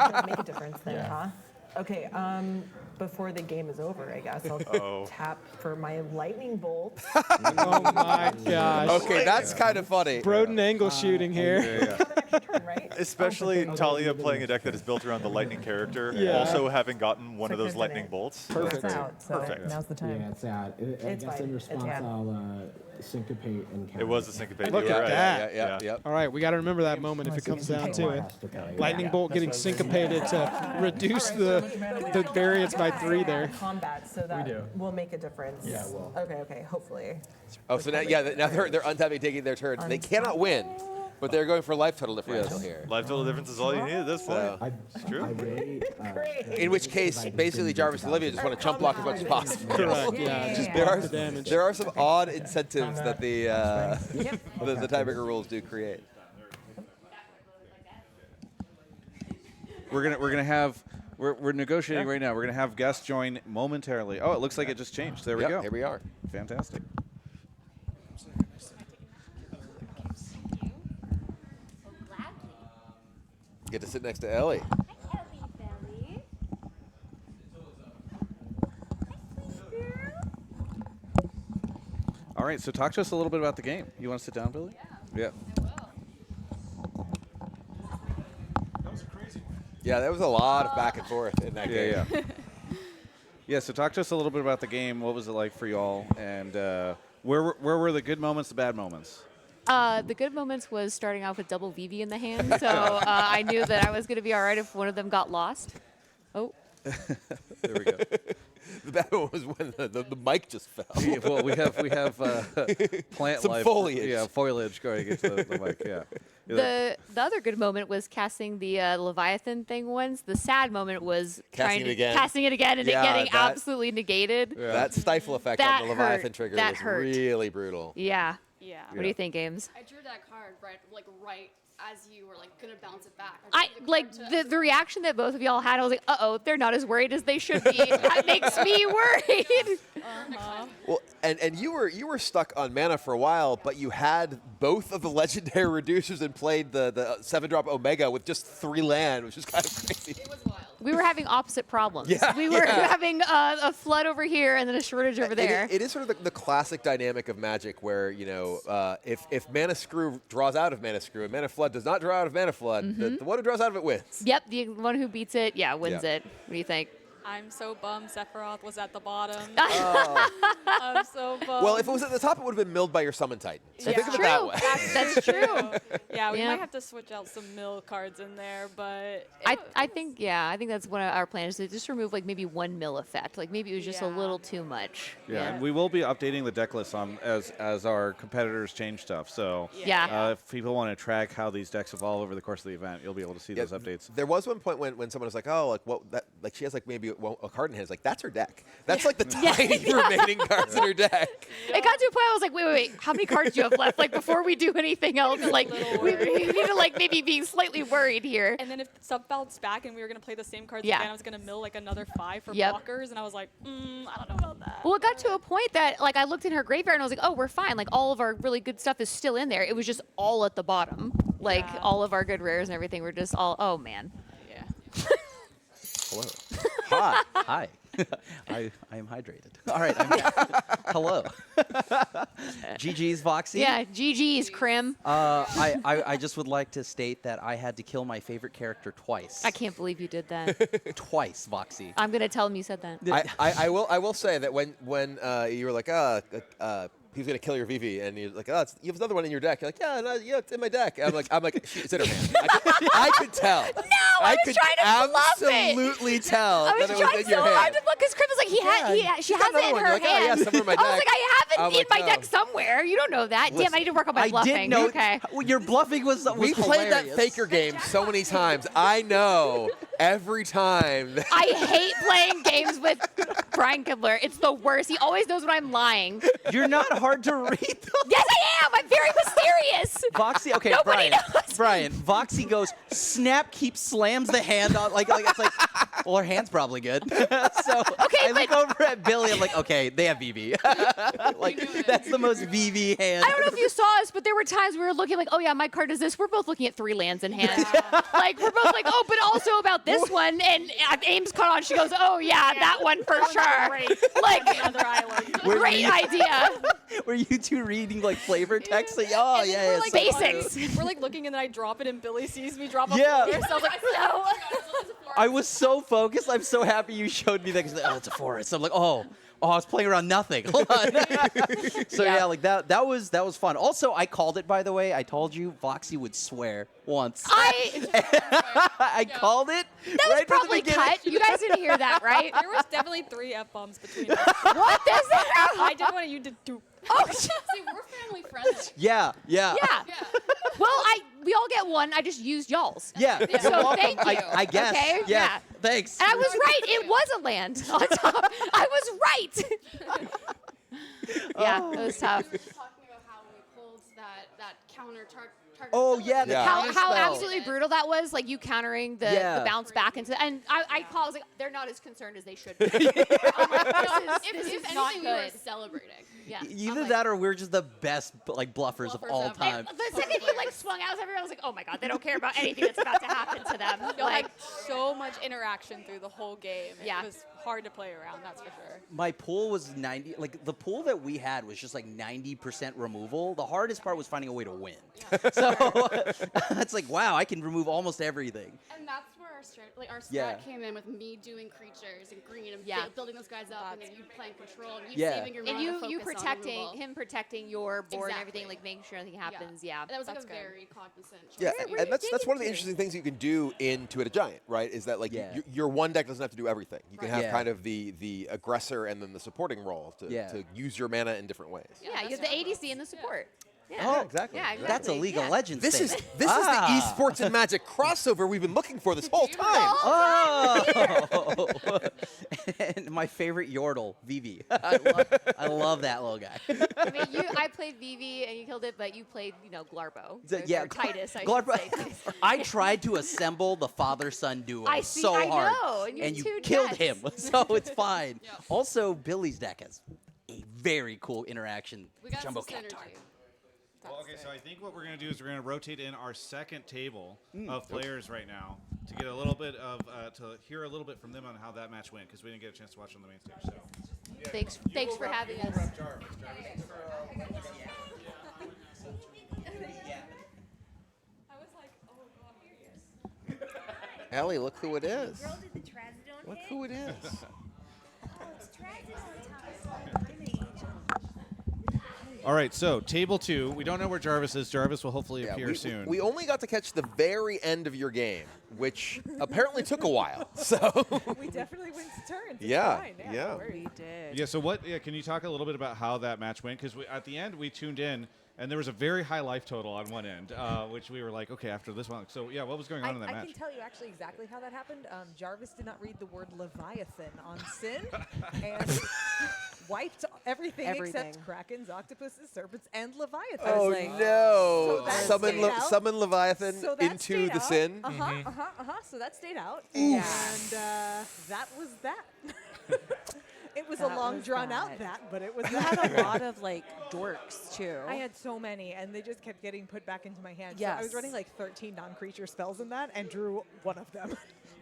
That'll make a difference then, Yeah. huh? Okay, before the game is over, I guess I'll tap for my lightning bolt. Oh my gosh. Okay, that's kind of funny. Broden angle shooting here. Right? Especially Talia playing a deck that is built around the lightning character, and Yeah. also having gotten one of those Isn't lightning it? bolts. Perfect. It's out, so Perfect. now's the time. Yeah, it's out. I It's guess fine. in It's response, out. I'll syncopate and count. It was a syncopate. Look you're at right. that. Yeah. All right, we got to remember that moment if it comes down to it. Lightning bolt getting syncopated to reduce the variance by 3 there. Combat, so that do. will make a difference. Yeah, it will. Okay, hopefully. Oh, so now they're untapping, taking their turns. They cannot win, but they're going for life total differential here. Life total difference is all you need at this point. So, True. I really, in which case, basically, Jarvis and Olivia just want to chump block as much as possible. Correct, yeah, just There block are the damage. there are some odd incentives that the tiebreaker rules do create. We're negotiating right now. We're gonna have guests join momentarily. Oh, it looks like it just changed. There we Yep, go. Here we are. Fantastic. Get to sit next to Ellie. All right, so talk to us a little bit about the game. You want to sit down, Billy? Yeah. Yeah, there was a lot of back and forth in that game. Yeah. Yeah, so talk to us a little bit about the game. What was it like for y'all? And where were the good moments, the bad moments? The good moments was starting off with double VV in the hand, so I knew that I was going to be all right if one of them got lost. Oh. There we go. The bad one was when the mic just fell. Yeah, well, we have plant Some life. foliage. Yeah, foliage going into the mic. Yeah. The other good moment was casting the Leviathan thing once. The sad moment was Casting it again and it getting absolutely negated. Yeah. That stifle effect That on the Leviathan hurt. trigger That was hurt. really brutal. Yeah. Yeah. What do you think, Ames? I drew that card right as you were like gonna bounce it back. I like the reaction that both of y'all had. I was like, uh-oh, they're not as worried as they should be. That makes me worried. Well, and you were stuck on mana for a while, but you had both of the legendary reducers and played the 7-drop Omega with just 3 land, which is kind of crazy. It was wild. We were having opposite problems. Yeah, we were yeah. having a flood over here and then a shortage over there. It is sort of the classic dynamic of Magic where, you know, if Mana Screw draws out of Mana Screw and Mana Flood does not draw out of Mana Flood, the one who draws out of it wins. Yep, the one who beats it, wins Yeah. it. What do you think? I'm so bummed Sephiroth was at the bottom. Oh. I'm so bummed. Well, if it was at the top, it would have been milled by your Summon Titan. So think of it that way. That's true. Yeah, we Yeah. might have to switch out some mill cards in there, but I think that's one of our plans is to just remove like maybe 1 mill effect. Like maybe it was just a little too much. Yeah, and we will be updating the deck list as our competitors change stuff. So if people want to track how these decks evolve over the course of the event, you'll be able to see those updates. There was one point when someone was like, oh, like what that like she has like maybe a card in hand. It's like that's her deck. That's like the tiny remaining cards in her deck. It got to a point I was like, wait, how many cards do you have left? Like before we do anything else, like we need to like maybe be slightly worried here. And then if sub bounced back and we were gonna play the same cards Yeah. again, I was gonna mill like another 5 for Yep. blockers, and I was like, I don't know about that. Well, it got to a point that like I looked in her graveyard and I was like, oh, we're fine. Like all of our really good stuff is still in there. It was just all at the bottom. Like all of our good rares and everything were just all, oh man. Hello. Hi. I am hydrated. All right. Hello. GG's, Voxy. Yeah, GG's, Crim. I just would like to state that I had to kill my favorite character twice. I can't believe you did that. Twice, Voxy. I'm gonna tell him you said that. I will say that when you were like, he's gonna kill your VV, and you're like, oh, you have another one in your deck. You're like, yeah, it's in my deck. And I'm like, it's in her hand. I could tell. No, I was trying to bluff it. Absolutely tell I was that it trying was in so your hand. hard to look because Chris was like, she has another it in one. her You're like, oh, yeah, hand. somewhere in my I was deck. like, I have I'm it in like, my no. deck somewhere. You don't know that. Damn, I need to work on my I bluffing. did know. Okay. Well, your bluffing was We played that hilarious. faker game so many times. I know every time. I hate playing games with Brian Kibler. It's the worst. He always knows when I'm lying. You're not hard to read, though. Yes, I am. I'm very mysterious. Voxy, okay, Nobody knows. Brian, Voxy goes, snap, keep, slams the hand on, like it's like, well, her hand's probably good. So I look over at Billy, I'm like, okay, they have VV. Like, that's the most VV hand. I don't know if you saw us, but there were times we were looking like, oh yeah, my card is this. We're both looking at 3 lands in hand. Like we're both like, oh, but also about this one. And Ames caught on. She goes, oh yeah, that one for sure. Like another island. Great idea. Were you two reading like flavor text? Like, oh And then yeah, we're, yeah, like, basics. We're like looking and then I drop it and Billy sees me drop a Yeah. flare, so I was like, no. I was so focused. I'm so happy you showed me that. 'Cause, oh, it's a forest. I'm like, oh, I was playing around nothing. Hold on. So yeah, like that was fun. Also, I called it, by the way. I told you Voxy would swear once. I called it. That was probably cut. You guys didn't hear that, right? There was definitely 3 F-bombs between us. What? There's I did one and you did 2. Oh, See, we're family friendly. Yeah. Yeah. Well, we all get one. I just used y'all's. Yeah. You're So welcome. thank you. I guess. Okay. Yeah. Thanks. And I was right. It was a land on top. I was right. Yeah, it was tough. We were just talking about how we pulled that counter target. Oh yeah, the counter How spell. absolutely brutal that was, like you countering the bounce back into, and I was like, they're not as concerned as they should be. I'm like, this is If not anything, we were good. celebrating. Yeah. Either that or we're just the best bluffers of all time. The second he like swung out, everyone was like, oh my god, they don't care about anything that's about to happen to them. Y'all Like, had so much interaction through the whole game. Yeah. It was hard to play around, that's for sure. My pool was 90. Like the pool that we had was just like 90% removal. The hardest part was finding a way to win. So it's like, wow, I can remove almost everything. And that's where our strat Yeah. came in with me doing creatures and green and building those guys up, and then you playing control and you Yeah. saving your and mana to you focus on protecting removal. him, protecting your board and Exactly. everything, like making sure nothing happens. Yeah, That was like that's a good. very cognizant choice. Yeah, and that's one of the interesting things you can do in Two-Headed Giant, right? Is that like your one deck doesn't have to do everything. You can have kind of the aggressor and then the supporting role to use your mana in different ways. Yeah, you have the ADC and the support. Oh, exactly. Yeah, exactly. That's a League of Legends This thing. is the esports and Magic crossover we've been looking for this whole time. Oh! And my favorite Yordle, Vivi. I love that little guy. I mean, I played Vivi and you killed it, but you played, Glarbo. Yeah, Or Titus, I Glarbo. should say. I tried to assemble the father-son duo I see, so I hard, know, and you two killed decks. him, so it's fine. Also, Billy's deck has a very cool interaction. We got Jumbo some Cactar. synergy. Well, okay, so I think what we're going to do is we're going to rotate in our second table of players right now to get a little bit of, to hear a little bit from them on how that match went, because we didn't get a chance to watch on the main stage. So, yeah, Thanks for having us. Ellie, look who it is. Look who it is. all right, so table 2. We don't know where Jarvis is. Jarvis will hopefully appear soon. We only got to catch the very end of your game, which apparently took a while. So we definitely went to turns. It's Yeah, fine. yeah. We did. Yeah, so can you talk a little bit about how that match went? Because at the end, we tuned in, and there was a very high life total on one end, which we were like, okay, after this one. So, yeah, what was going on in that match? I can tell you actually exactly how that happened. Jarvis did not read the word Leviathan on Sin and wiped everything except Krakens, octopuses, serpents, and Leviathan. Oh, no. So summon Leviathan So that into stayed the out. sin? So that stayed out. And that was that. It was a long, drawn-out but it was You had a lot of dorks too. I had so many, and they just kept getting put back into my hand. Yes. So I was running 13 non-creature spells in that, and drew one of them.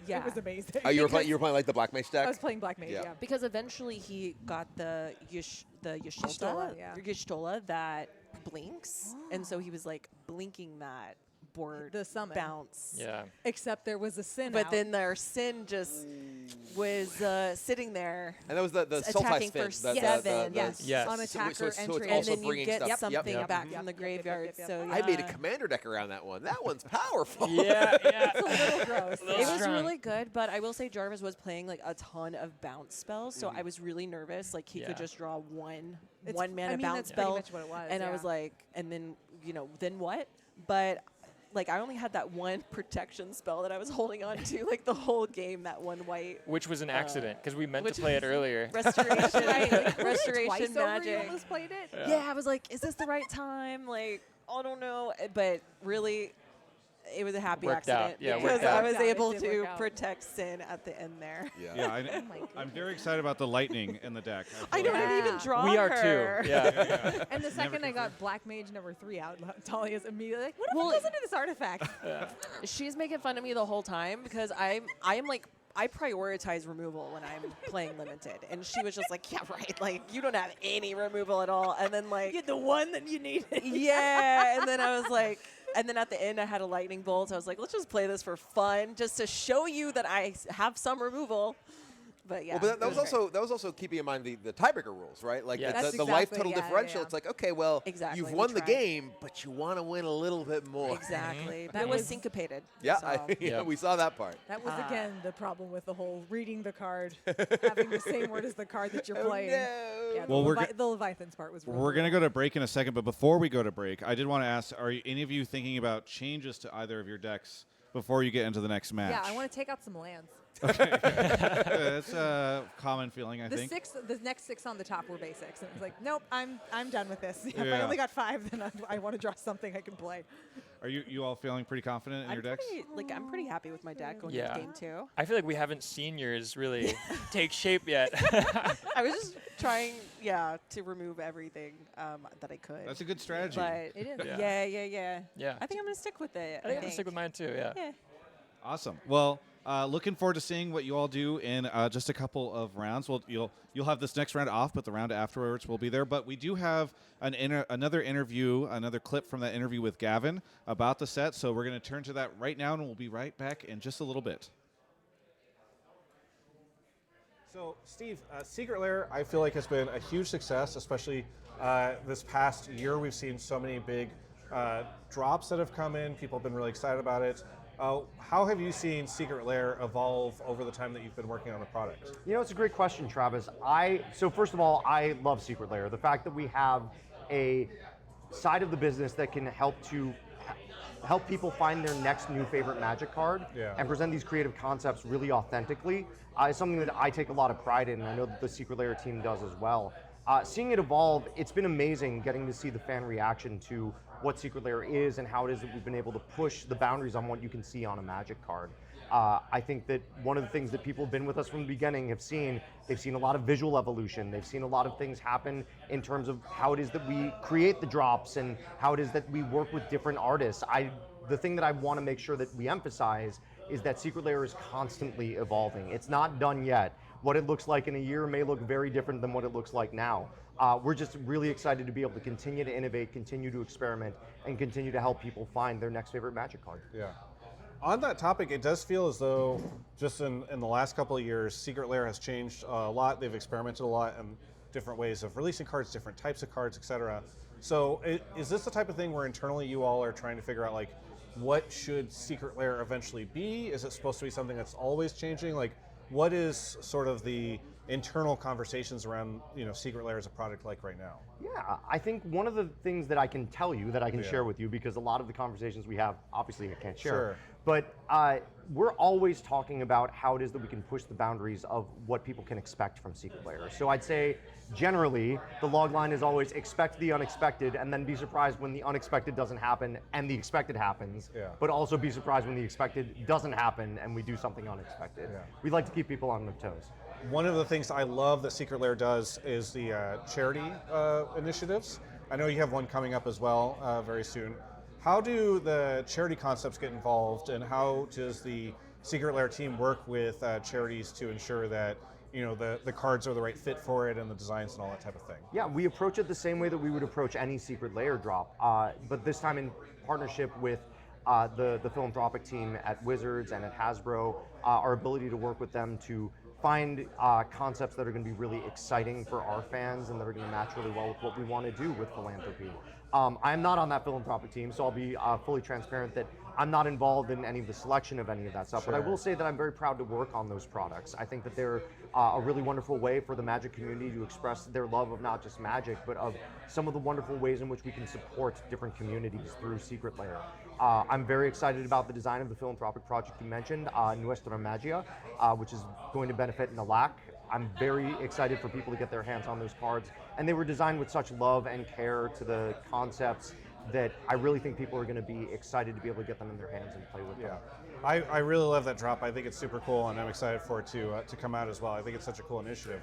Yeah. It was amazing. Oh, you were playing like the Black Mage deck? I was playing Black Mage, yeah. Because eventually he got the Y'shtola, yeah. Y'shtola that blinks, and so he was blinking that board the summon bounce. Yeah. Except there was a sin But out. then their sin just was sitting there. And that was the attacking Sultai for spin. seven. Yes. On attacker so it's entry. And also then you bringing get stuff. something back from the graveyard. So I made a commander deck around that one. That one's powerful. Yeah, yeah. It's a little gross. It was really good, but I will say Jarvis was playing a ton of bounce spells, so I was really nervous. He could just draw one mana bounce that's spell, pretty much what it was, and I was and then then what? But I only had that one protection spell that I was holding on to the whole game. That one white, which was an accident because we meant to play it earlier. Restoration, restoration Twice magic. over you almost played it. Yeah, I was like, is this the right time? I don't know, but really. It was a happy Worked out. accident Yeah, because worked out. I was able It did to work out. protect Sin at the end there. Yeah, I'm very excited about the lightning in the deck. I know, I didn't even draw We are her. too. Yeah. And the second I got Black Mage number 3 out, Talia's immediately like, what if it goes into this artifact? She's making fun of me the whole time because I prioritize removal when I'm playing limited, and she was just like, yeah, right, you don't have any removal at all, and then You had the one that you needed. yeah, and then I was like. And then at the end, I had a lightning bolt. I was like, let's just play this for fun, just to show you that I have some removal. But yeah. Well, but that was also keeping in mind the tiebreaker rules, right? The life total differential. Yeah. It's like, okay, well, Exactly, you've we won the tried. game, but you want to win a little bit more. Exactly. That was syncopated. Yeah, so. we saw that part. That was, again, the problem with the whole reading the card, having the same word as the card that you're playing. No. Yeah, Well, the Leviathan's part was really We're going to go to break in a second, but before we go to break, I did want to ask, are any of you thinking about changes to either of your decks before you get into the next match? Yeah, I want to take out some lands. Okay. That's a common feeling, I think. The next 6 on the top were basics, and it was like, nope, I'm done with this. If I Yeah. only got 5, then I want to draw something I can play. Are you all feeling pretty confident in your decks? I'm pretty happy with my deck going Yeah. into game 2. I feel like we haven't seen yours really take shape yet. I was just trying, to remove everything that I could. That's a good strategy. But It is. Yeah. I think I'm gonna stick with it. I think I'm gonna stick with mine too. Yeah. Yeah. Awesome. Well, looking forward to seeing what you all do in just a couple of rounds. Well, you'll have this next round off, but the round afterwards will be there. But we do have another clip from that interview with Gavin about the set. So we're going to turn to that right now, and we'll be right back in just a little bit. So, Steve, Secret Lair, I feel like has been a huge success, especially this past year. We've seen so many big drops that have come in. People have been really excited about it. How have you seen Secret Lair evolve over the time that you've been working on the product? It's a great question, Travis. So first of all, I love Secret Lair. The fact that we have a side of the business that can help people find their next new favorite Magic card and present these creative concepts really authentically is something that I take a lot of pride in, and I know that the Secret Lair team does as well. Seeing it evolve, it's been amazing getting to see the fan reaction to what Secret Lair is and how it is that we've been able to push the boundaries on what you can see on a Magic card. I think that one of the things that people who've been with us from the beginning have seen, they've seen a lot of visual evolution. They've seen a lot of things happen in terms of how it is that we create the drops and how it is that we work with different artists. The thing that I want to make sure that we emphasize is that Secret Lair is constantly evolving. It's not done yet. What it looks like in a year may look very different than what it looks like now. We're just really excited to be able to continue to innovate, continue to experiment, and continue to help people find their next favorite Magic card. Yeah. On that topic, it does feel as though just in the last couple of years, Secret Lair has changed a lot. They've experimented a lot in different ways of releasing cards, different types of cards, etc. So is this the type of thing where internally you all are trying to figure out, like, what should Secret Lair eventually be? Is it supposed to be something that's always changing? Like, what is sort of the internal conversations around, Secret Lair as a product like right now? Yeah, I think one of the things that I can tell you, that I can share with you, because a lot of the conversations we have, obviously I can't share, Sure. but we're always talking about how it is that we can push the boundaries of what people can expect from Secret Lair. So I'd say, generally, the log line is always expect the unexpected and then be surprised when the unexpected doesn't happen and the expected happens, but also be surprised when the expected doesn't happen and we do something unexpected. We like to keep people on their toes. One of the things I love that Secret Lair does is the charity initiatives. I know you have one coming up as well very soon. How do the charity concepts get involved, and how does the Secret Lair team work with charities to ensure that the cards are the right fit for it and the designs and all that type of thing? Yeah, we approach it the same way that we would approach any Secret Lair drop, but this time in partnership with the philanthropic team at Wizards and at Hasbro, our ability to work with them to find concepts that are going to be really exciting for our fans and that are going to match really well with what we want to do with philanthropy. I'm not on that philanthropic team, so I'll be fully transparent that I'm not involved in any of the selection of any of that stuff, but I will say that I'm very proud to work on those products. I think that they're a really wonderful way for the Magic community to express their love of not just Magic, but of some of the wonderful ways in which we can support different communities through Secret Lair. I'm very excited about the design of the philanthropic project you mentioned, Nuestra Magia, which is going to benefit Nalak. I'm very excited for people to get their hands on those cards, and they were designed with such love and care to the concepts that I really think people are going to be excited to be able to get them in their hands and play with them. I really love that drop. I think it's super cool, and I'm excited for it to come out as well. I think it's such a cool initiative.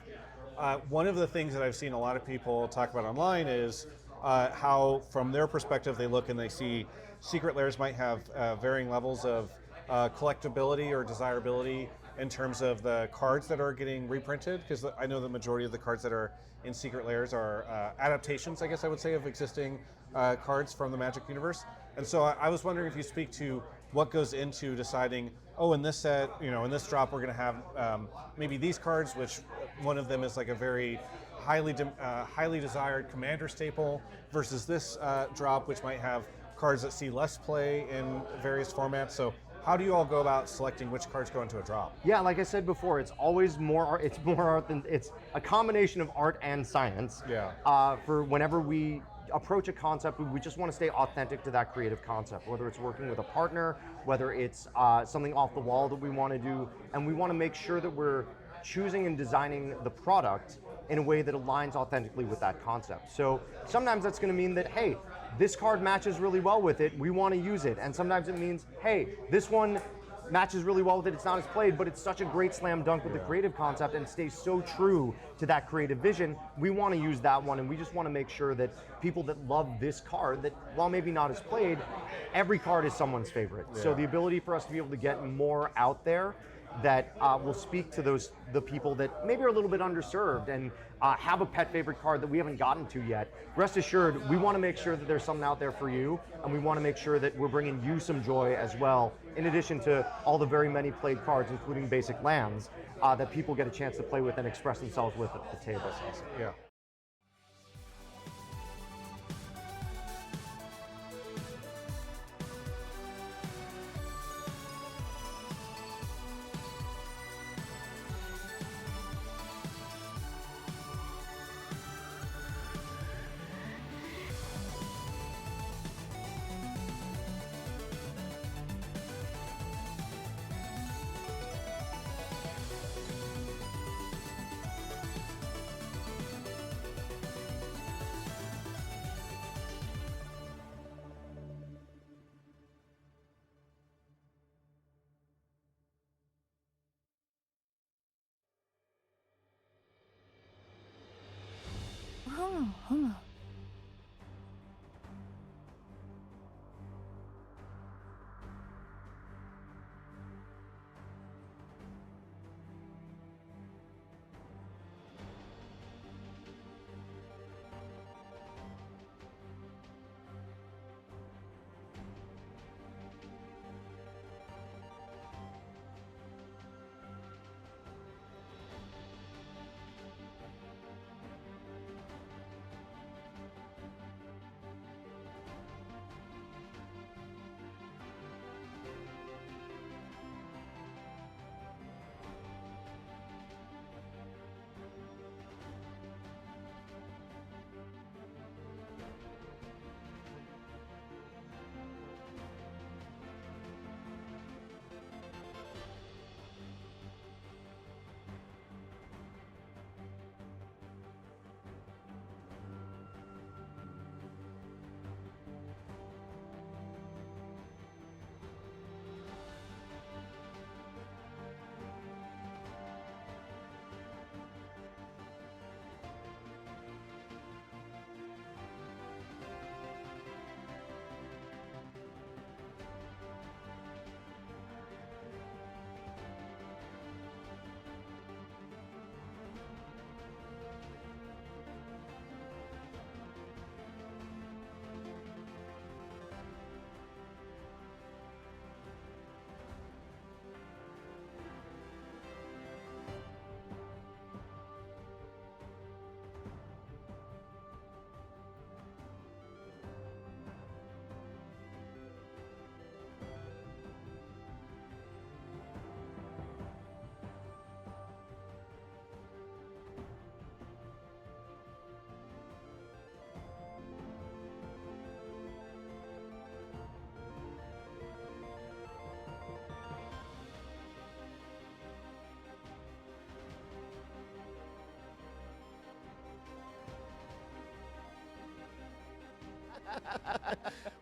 One of the things that I've seen a lot of people talk about online is how, from their perspective, they look and they see Secret Lairs might have varying levels of collectability or desirability in terms of the cards that are getting reprinted, because I know the majority of the cards that are in Secret Lairs are adaptations, I guess I would say, of existing cards from the Magic universe. And so I was wondering if you speak to what goes into deciding, oh, in this set, in this drop, we're going to have maybe these cards, which one of them is like a very highly desired Commander staple, versus this drop, which might have cards that see less play in various formats. So how do you all go about selecting which cards go into a drop? Yeah, like I said before, it's always more art. It's more art than, it's a combination of art and science. For whenever we approach a concept, we just want to stay authentic to that creative concept, whether it's working with a partner, whether it's something off the wall that we want to do, and we want to make sure that we're choosing and designing the product in a way that aligns authentically with that concept. So sometimes that's going to mean that, hey, this card matches really well with it, we want to use it. And sometimes it means, hey, this one matches really well with it, it's not as played, but it's such a great slam dunk with the creative concept and stays so true to that creative vision, we want to use that one, and we just want to make sure that people that love this card, that while maybe not as played, every card is someone's favorite. So the ability for us to be able to get more out there that will speak to the people that maybe are a little bit underserved and have a pet favorite card that we haven't gotten to yet. Rest assured, we want to make sure that there's something out there for you, and we want to make sure that we're bringing you some joy as well, in addition to all the very many played cards, including basic lands, that people get a chance to play with and express themselves with at the table. Yeah.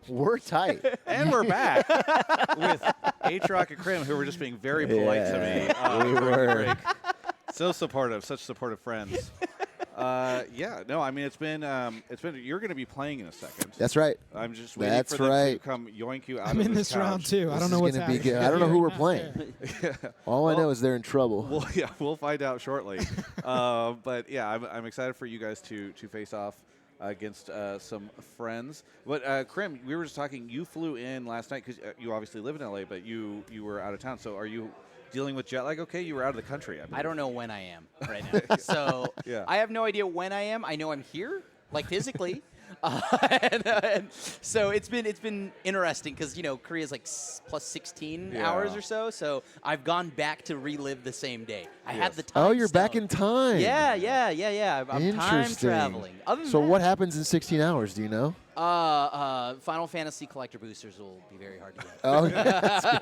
We're tight. And we're back with H-Rock and Krim, who were just being very polite to me. We were. So supportive, such supportive friends. Yeah, no, I mean it's been. You're going to be playing in a second. That's right. I'm just waiting for them to come yoink you out I'm of in this couch. round too. I This don't know is what's gonna be happening. good. I don't know who we're playing. All I know is they're in trouble. Well, yeah, we'll find out shortly. But yeah, I'm excited for you guys to face off against some friends. But Krim, we were just talking. You flew in last night because you obviously live in LA, but you were out of town. So are you dealing with jet lag? Okay, you were out of the country. I don't know when I am right now. So Yeah. I have no idea when I am. I know I'm here, like physically. And so it's been interesting because Korea's like plus 16 hours or so. So I've gone back to relive the same day. I had the time. Oh, you're back in time. Yeah. I'm time traveling. Other than So that, what happens in 16 hours? Do you know? Final Fantasy collector boosters will be very hard to get. Oh,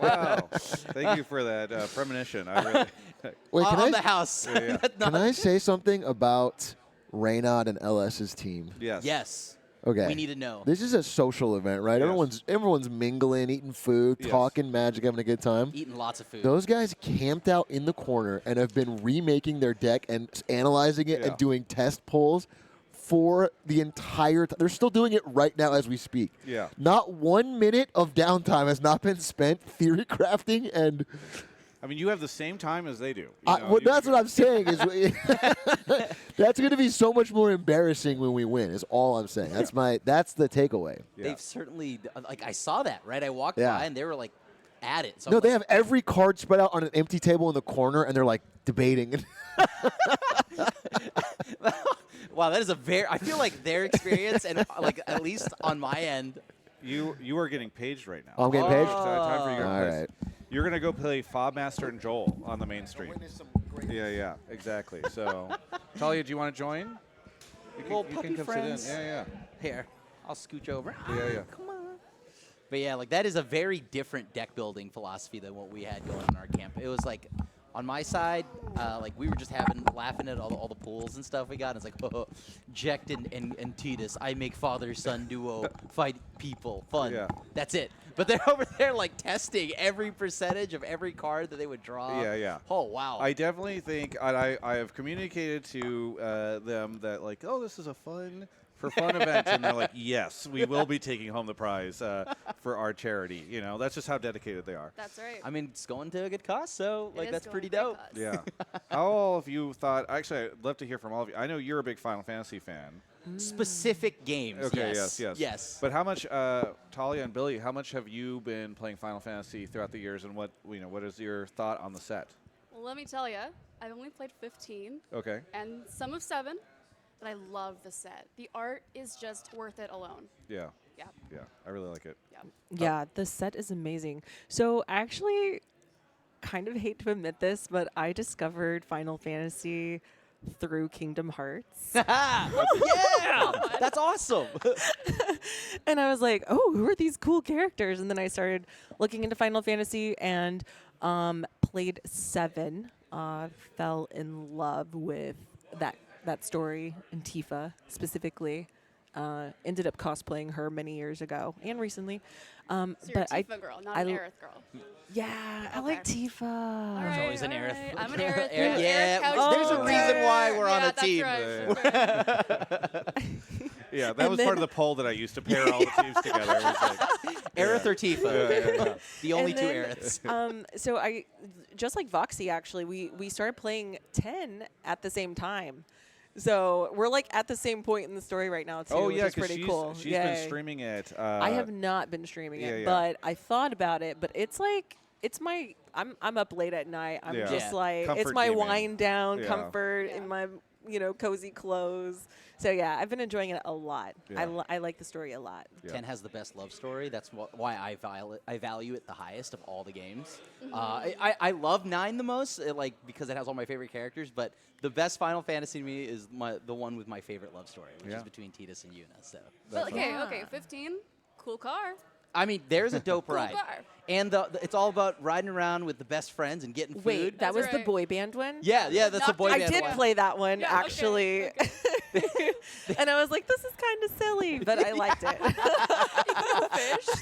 wow! Thank you for that premonition. I really. Wait, on the house. Yeah. Can I say something about Reynad and LS's team? Yes. Yes. Okay. We need to know. This is a social event, right? Yes. Everyone's mingling, eating food, Yes. talking Magic, having a good time. Eating lots of food. Those guys camped out in the corner and have been remaking their deck and analyzing it and doing test polls for the entire time. They're still doing it right now as we speak. Yeah. Not 1 minute of downtime has not been spent theory crafting and. I mean, you have the same time as they do. Well, that's what I'm saying. Is that's going to be so much more embarrassing when we win. Is all I'm saying. That's the takeaway. They've certainly I saw that, right? I walked Yeah. by and they were like at it. So No, I'm they like, have every card spread out on an empty table in the corner, and they're like debating. wow, that is a very. I feel like their experience and like at least on my end. You are getting paged right now. Oh, I'm getting paged? Time for you guys. All right. You're going to go play Fobmaster and Joel on the main stream. Yeah, exactly. So, Talia, do you want to join? You puppy come friends. sit in. Yeah. Here, I'll scooch over. Yeah. Come on. But yeah, like that is a very different deck building philosophy than what we had going in our camp. It was like on my side, like we were just laughing at all the pools and stuff we got. And it's like, oh, Jekt and Titus, I make father-son duo, fight people, fun. Yeah. That's it. But they're over there like testing every percentage of every card that they would draw. Yeah. Oh, wow. I definitely think I have communicated to them that like, oh, this is a fun event, and they're like, yes, we will be taking home the prize for our charity. That's just how dedicated they are. That's right. I mean, it's going to a good cause, so It like is that's going pretty to a dope. good Yeah. How all of you thought? Actually, I'd love to hear from all of you. I know you're a big Final Fantasy fan. Specific games. Okay. Yes. Yes. But how much, Talia and Billy? How much have you been playing Final Fantasy throughout the years, and what is your thought on the set? Well, let me tell you, I've only played 15. Okay. And some of 7, but I love the set. The art is just worth it alone. Yeah. Yeah. Yeah. I really like it. Yeah. Yeah, the set is amazing. So actually, kind of hate to admit this, but I discovered Final Fantasy through Kingdom Hearts. Yeah, that's awesome. And I was like, oh, who are these cool characters? And then I started looking into Final Fantasy and played 7. Fell in love with that story and Tifa specifically. Ended up cosplaying her many years ago and recently. So you're a Tifa girl, not an Aerith girl. Yeah, I like Tifa. There's always an Aerith. I'm an Aerith. Yeah, there's a reason why we're on a team. Yeah, that was part of the poll that I used to pair all the teams together. It was like, Aerith or Tifa? Yeah. The only And two then, Aeriths. So I, just like Voxy, actually, we started playing 10 at the same time. So we're like at the same point in the story right now too. oh which yeah, is pretty cool. She's been streaming it. I have not been streaming it, yeah. but I thought about it. But it's like I'm up late at night. I'm just like Comfort it's my gaming. wind down Yeah. comfort in my cozy clothes. So yeah, I've been enjoying it a lot. Yeah. I like the story a lot. 10 has the best love story. That's why I value it the highest of all the games. I love 9 the most, because it has all my favorite characters. But the best Final Fantasy to me is the one with my favorite love story, which is between Tidus and Yuna. So. But okay, 15, cool car. I mean, there's a dope Cool ride. car. And it's all about riding around with the best friends and getting food. Wait, that was the boy band one? Yeah, that's the boy band I did one. play that one, Yeah, actually. And I was like, this is kind of silly, but I liked it.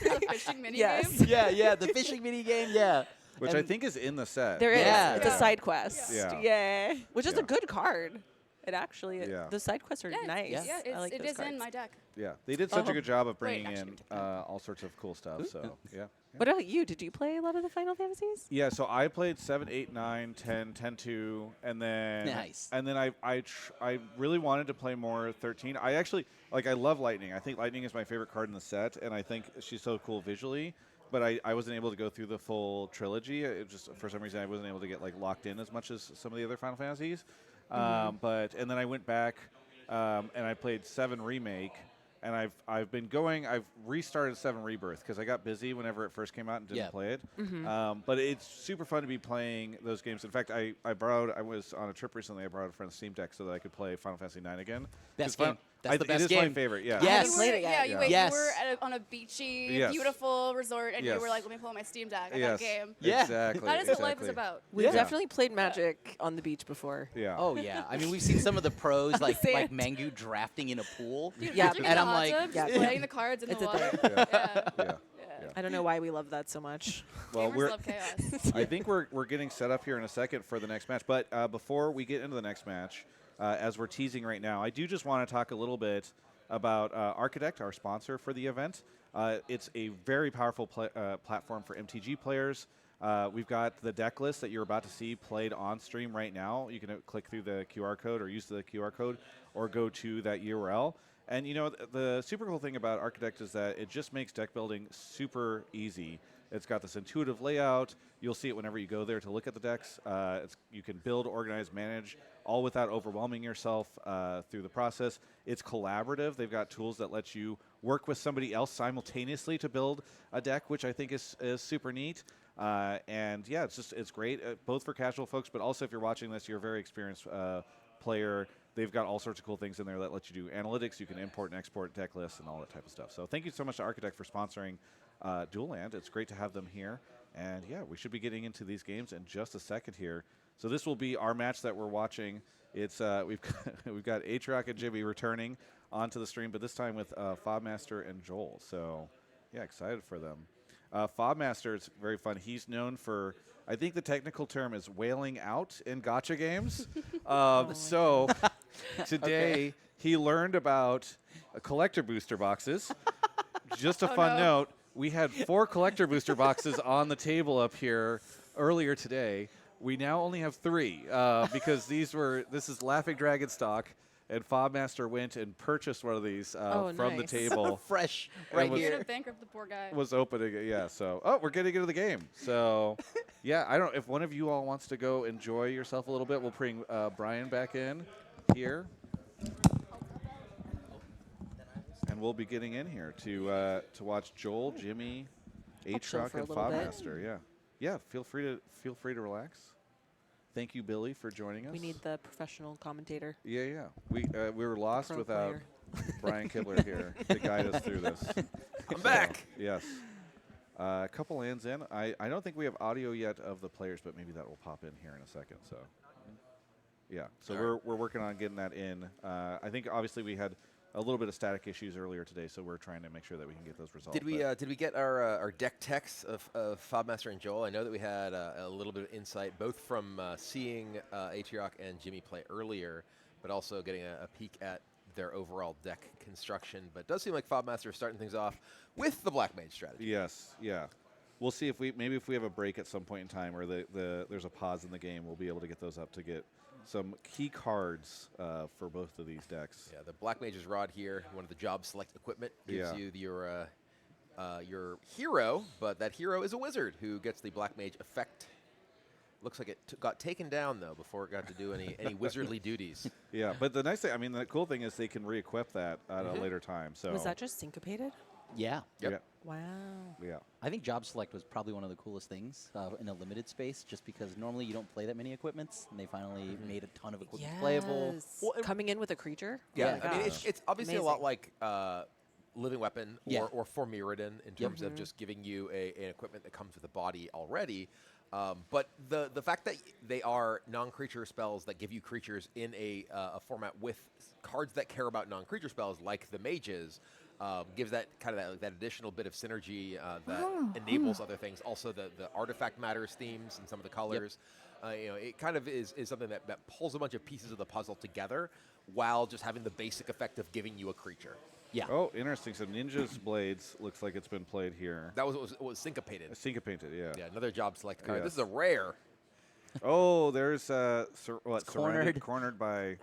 The fishing mini Yes. game. Yeah, the fishing mini game, yeah. Which I think is in the set. There is. Yeah. It's a side quest. Yeah. Yeah. Which is Yeah. a good card. It actually, Yeah. the side quests are nice. Yeah, I like it those is cards. in my deck. Yeah, they did such a good job of bringing actually, in all sorts of cool stuff. So yeah. What about you? Did you play a lot of the Final Fantasies? Yeah, so I played 7, 8, 9, 10, 10-2, and then Nice. And then I really wanted to play more 13. I actually I love Lightning. I think Lightning is my favorite card in the set, and I think she's so cool visually. But I wasn't able to go through the full trilogy. It just for some reason I wasn't able to get locked in as much as some of the other Final Fantasies. And then I went back and I played 7 Remake. And I've been going. I've restarted 7 Rebirth because I got busy whenever it first came out and didn't play it. But it's super fun to be playing those games. In fact, I was on a trip recently. I borrowed a friend's Steam Deck so that I could play Final Fantasy IX again. Best game. That's the best it is game. my favorite. Yeah. Yes. You were Yes. on a beachy, Yes. beautiful resort, and Yes. you were like, let me pull out my Steam Deck. I Yes. got a game. Yeah. Exactly. That is what life is about. We've definitely played Magic on the beach before. Yeah. Oh yeah, I mean we've seen some of the pros like Sand. Mangu drafting in a pool. Dude, Yeah, Magic and in I'm the hot like, tub, just playing the cards in It's the a water. thing. Yeah. I don't know why we love that so much. Well, Gamers love chaos. I think we're getting set up here in a second for the next match. But before we get into the next match, as we're teasing right now, I do just want to talk a little bit about Architect, our sponsor for the event. It's a very powerful platform for MTG players. We've got the deck list that you're about to see played on stream right now. You can click through the QR code or use the QR code or go to that URL. And you know, the super cool thing about Architect is that it just makes deck building super easy. It's got this intuitive layout. You'll see it whenever you go there to look at the decks. You can build, organize, manage, all without overwhelming yourself through the process. It's collaborative. They've got tools that let you work with somebody else simultaneously to build a deck, which I think is super neat. And yeah, it's great, both for casual folks, but also if you're watching this, you're a very experienced player. They've got all sorts of cool things in there that let you do analytics. You can import and export deck lists and all that type of stuff. So thank you so much to Architect for sponsoring Duel Land. It's great to have them here. And yeah, we should be getting into these games in just a second here. So this will be our match that we're watching. It's we've got Atrioc and Jimmy returning onto the stream, but this time with Fobmaster and Joel. So yeah, excited for them. Fobmaster is very fun. He's known for, I think the technical term is wailing out in gacha games. So today he learned about collector booster boxes. Just a fun note, we had 4 collector booster boxes on the table up here earlier today. We now only have 3 because this is Laughing Dragon stock. And Fobmaster went and purchased one of these from the table. Fresh right You're here. gonna bankrupt the poor guy. Was opening it, yeah. So, we're getting into the game. So, yeah, I don't. If one of you all wants to go enjoy yourself a little bit, we'll bring Brian back in here, and we'll be getting in here to watch Joel, Jimmy, Atrioc, and Fobmaster. Yeah, yeah. Feel free to relax. Thank you, Billy, for joining us. We need the professional commentator. Yeah. We were lost Pro without player. Brian Kibler here to guide us through this. I'm back. Yes. A couple lands in. I don't think we have audio yet of the players, but maybe that will pop in here in a second. So, yeah. So we're working on getting that in. I think obviously we had a little bit of static issues earlier today, so we're trying to make sure that we can get those resolved. Did we get our deck techs of Fobmaster and Joel? I know that we had a little bit of insight, both from seeing Atrioc and Jimmy play earlier, but also getting a peek at their overall deck construction. But it does seem like Fobmaster is starting things off with the Black Mage strategy. Yes, yeah. We'll see if we have a break at some point in time, or there's a pause in the game. We'll be able to get those up to get some key cards for both of these decks. Yeah, the Black Mage's Rod here, one of the job select equipment, gives you your hero, but that hero is a wizard who gets the Black Mage effect. Looks like it got taken down, though, before it got to do any wizardly duties. Yeah, but the nice thing, I mean, the cool thing is they can re-equip that at a later time. So Was that just syncopated? Yeah. Yep. Yeah. Wow. Yeah. I think Job Select was probably one of the coolest things in a limited space, just because normally you don't play that many equipments, and they finally made a ton of equipment playable. Well, coming in with a creature? Yeah, Oh my I mean, gosh. it's obviously a lot like living weapon or for Mirrodin in terms of just giving you an equipment that comes with a body already. But the fact that they are non-creature spells that give you creatures in a format with cards that care about non-creature spells, like the mages, gives that kind of that additional bit of synergy that enables other things. Also, the artifact matters themes and some of the colors. It kind of is something that pulls a bunch of pieces of the puzzle together while just having the basic effect of giving you a creature. Yeah. Oh, interesting. So Ninja's Blades looks like it's been played here. That was syncopated. Syncopated, yeah. Yeah, another job select card. Yes. This is a rare. Oh, there's cornered by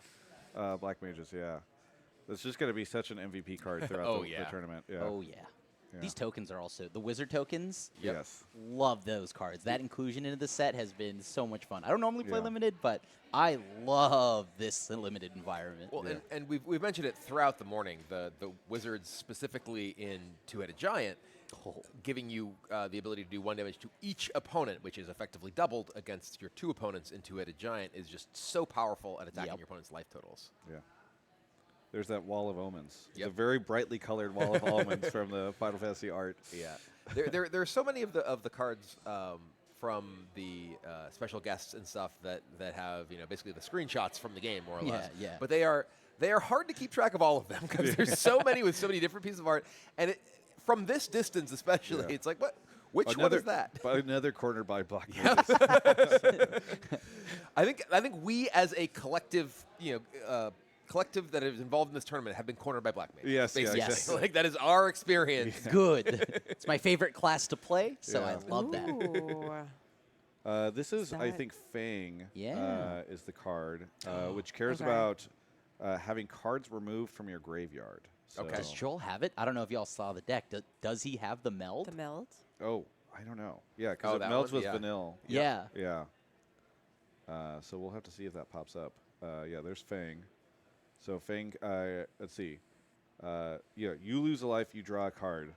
Black Mages, yeah. It's just going to be such an MVP card throughout the tournament. Yeah. Oh, yeah. These tokens are also the wizard tokens. Yes. Love those cards. That inclusion into the set has been so much fun. I don't normally play limited, but I love this limited environment. Well, and we've mentioned it throughout the morning. The wizards specifically in Two-Headed Giant, giving you the ability to do 1 damage to each opponent, which is effectively doubled against your 2 opponents in Two-Headed Giant, is just so powerful at attacking your opponent's life totals. Yeah. There's that Wall of Omens. The very brightly colored Wall of Omens from the Final Fantasy art. Yeah. There are so many of the cards from the special guests and stuff that have basically the screenshots from the game more or less. Yeah. But they are hard to keep track of all of them because there's so many with so many different pieces of art, and from this distance especially, it's like what. Which one is that? Another corner by Black Mages. I think we as a collective, collective that is involved in this tournament have been cornered by Black Mages. Yes, basically. yes. Like that is our experience. Good. It's my favorite class to play, so I love that. This is, I think, Fang is the card, which cares Okay. about having cards removed from your graveyard. So. Does Joel have it? I don't know if y'all saw the deck. Does he have the meld? The meld? Oh, I don't know. Yeah, because it melds with vanilla. Yeah. Yeah. So we'll have to see if that pops up. Yeah, there's Fang. So Fang, let's see. You lose a life, you draw a card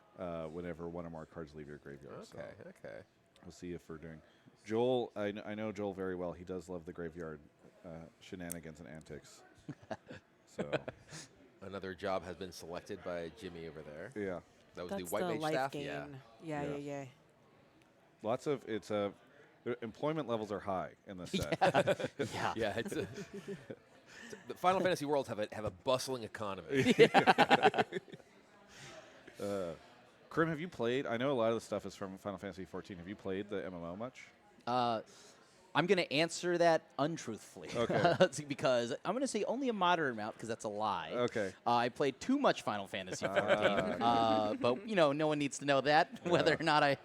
whenever one or more cards leave your graveyard. Okay. We'll see if we're doing. Joel, I know Joel very well. He does love the graveyard shenanigans and antics. So another job has been selected by Jimmy over there. Yeah. That was That's the White Mage life staff. gain. Yeah. Lots of their employment levels are high in this set. Yeah. It's the Final Fantasy worlds have a bustling economy. Krim, have you played? I know a lot of the stuff is from Final Fantasy 14. Have you played the MMO much? I'm going to answer that untruthfully. Okay. Because I'm going to say only a moderate amount because that's a lie. Okay. I played too much Final Fantasy 14. But, no one needs to know that, whether or not I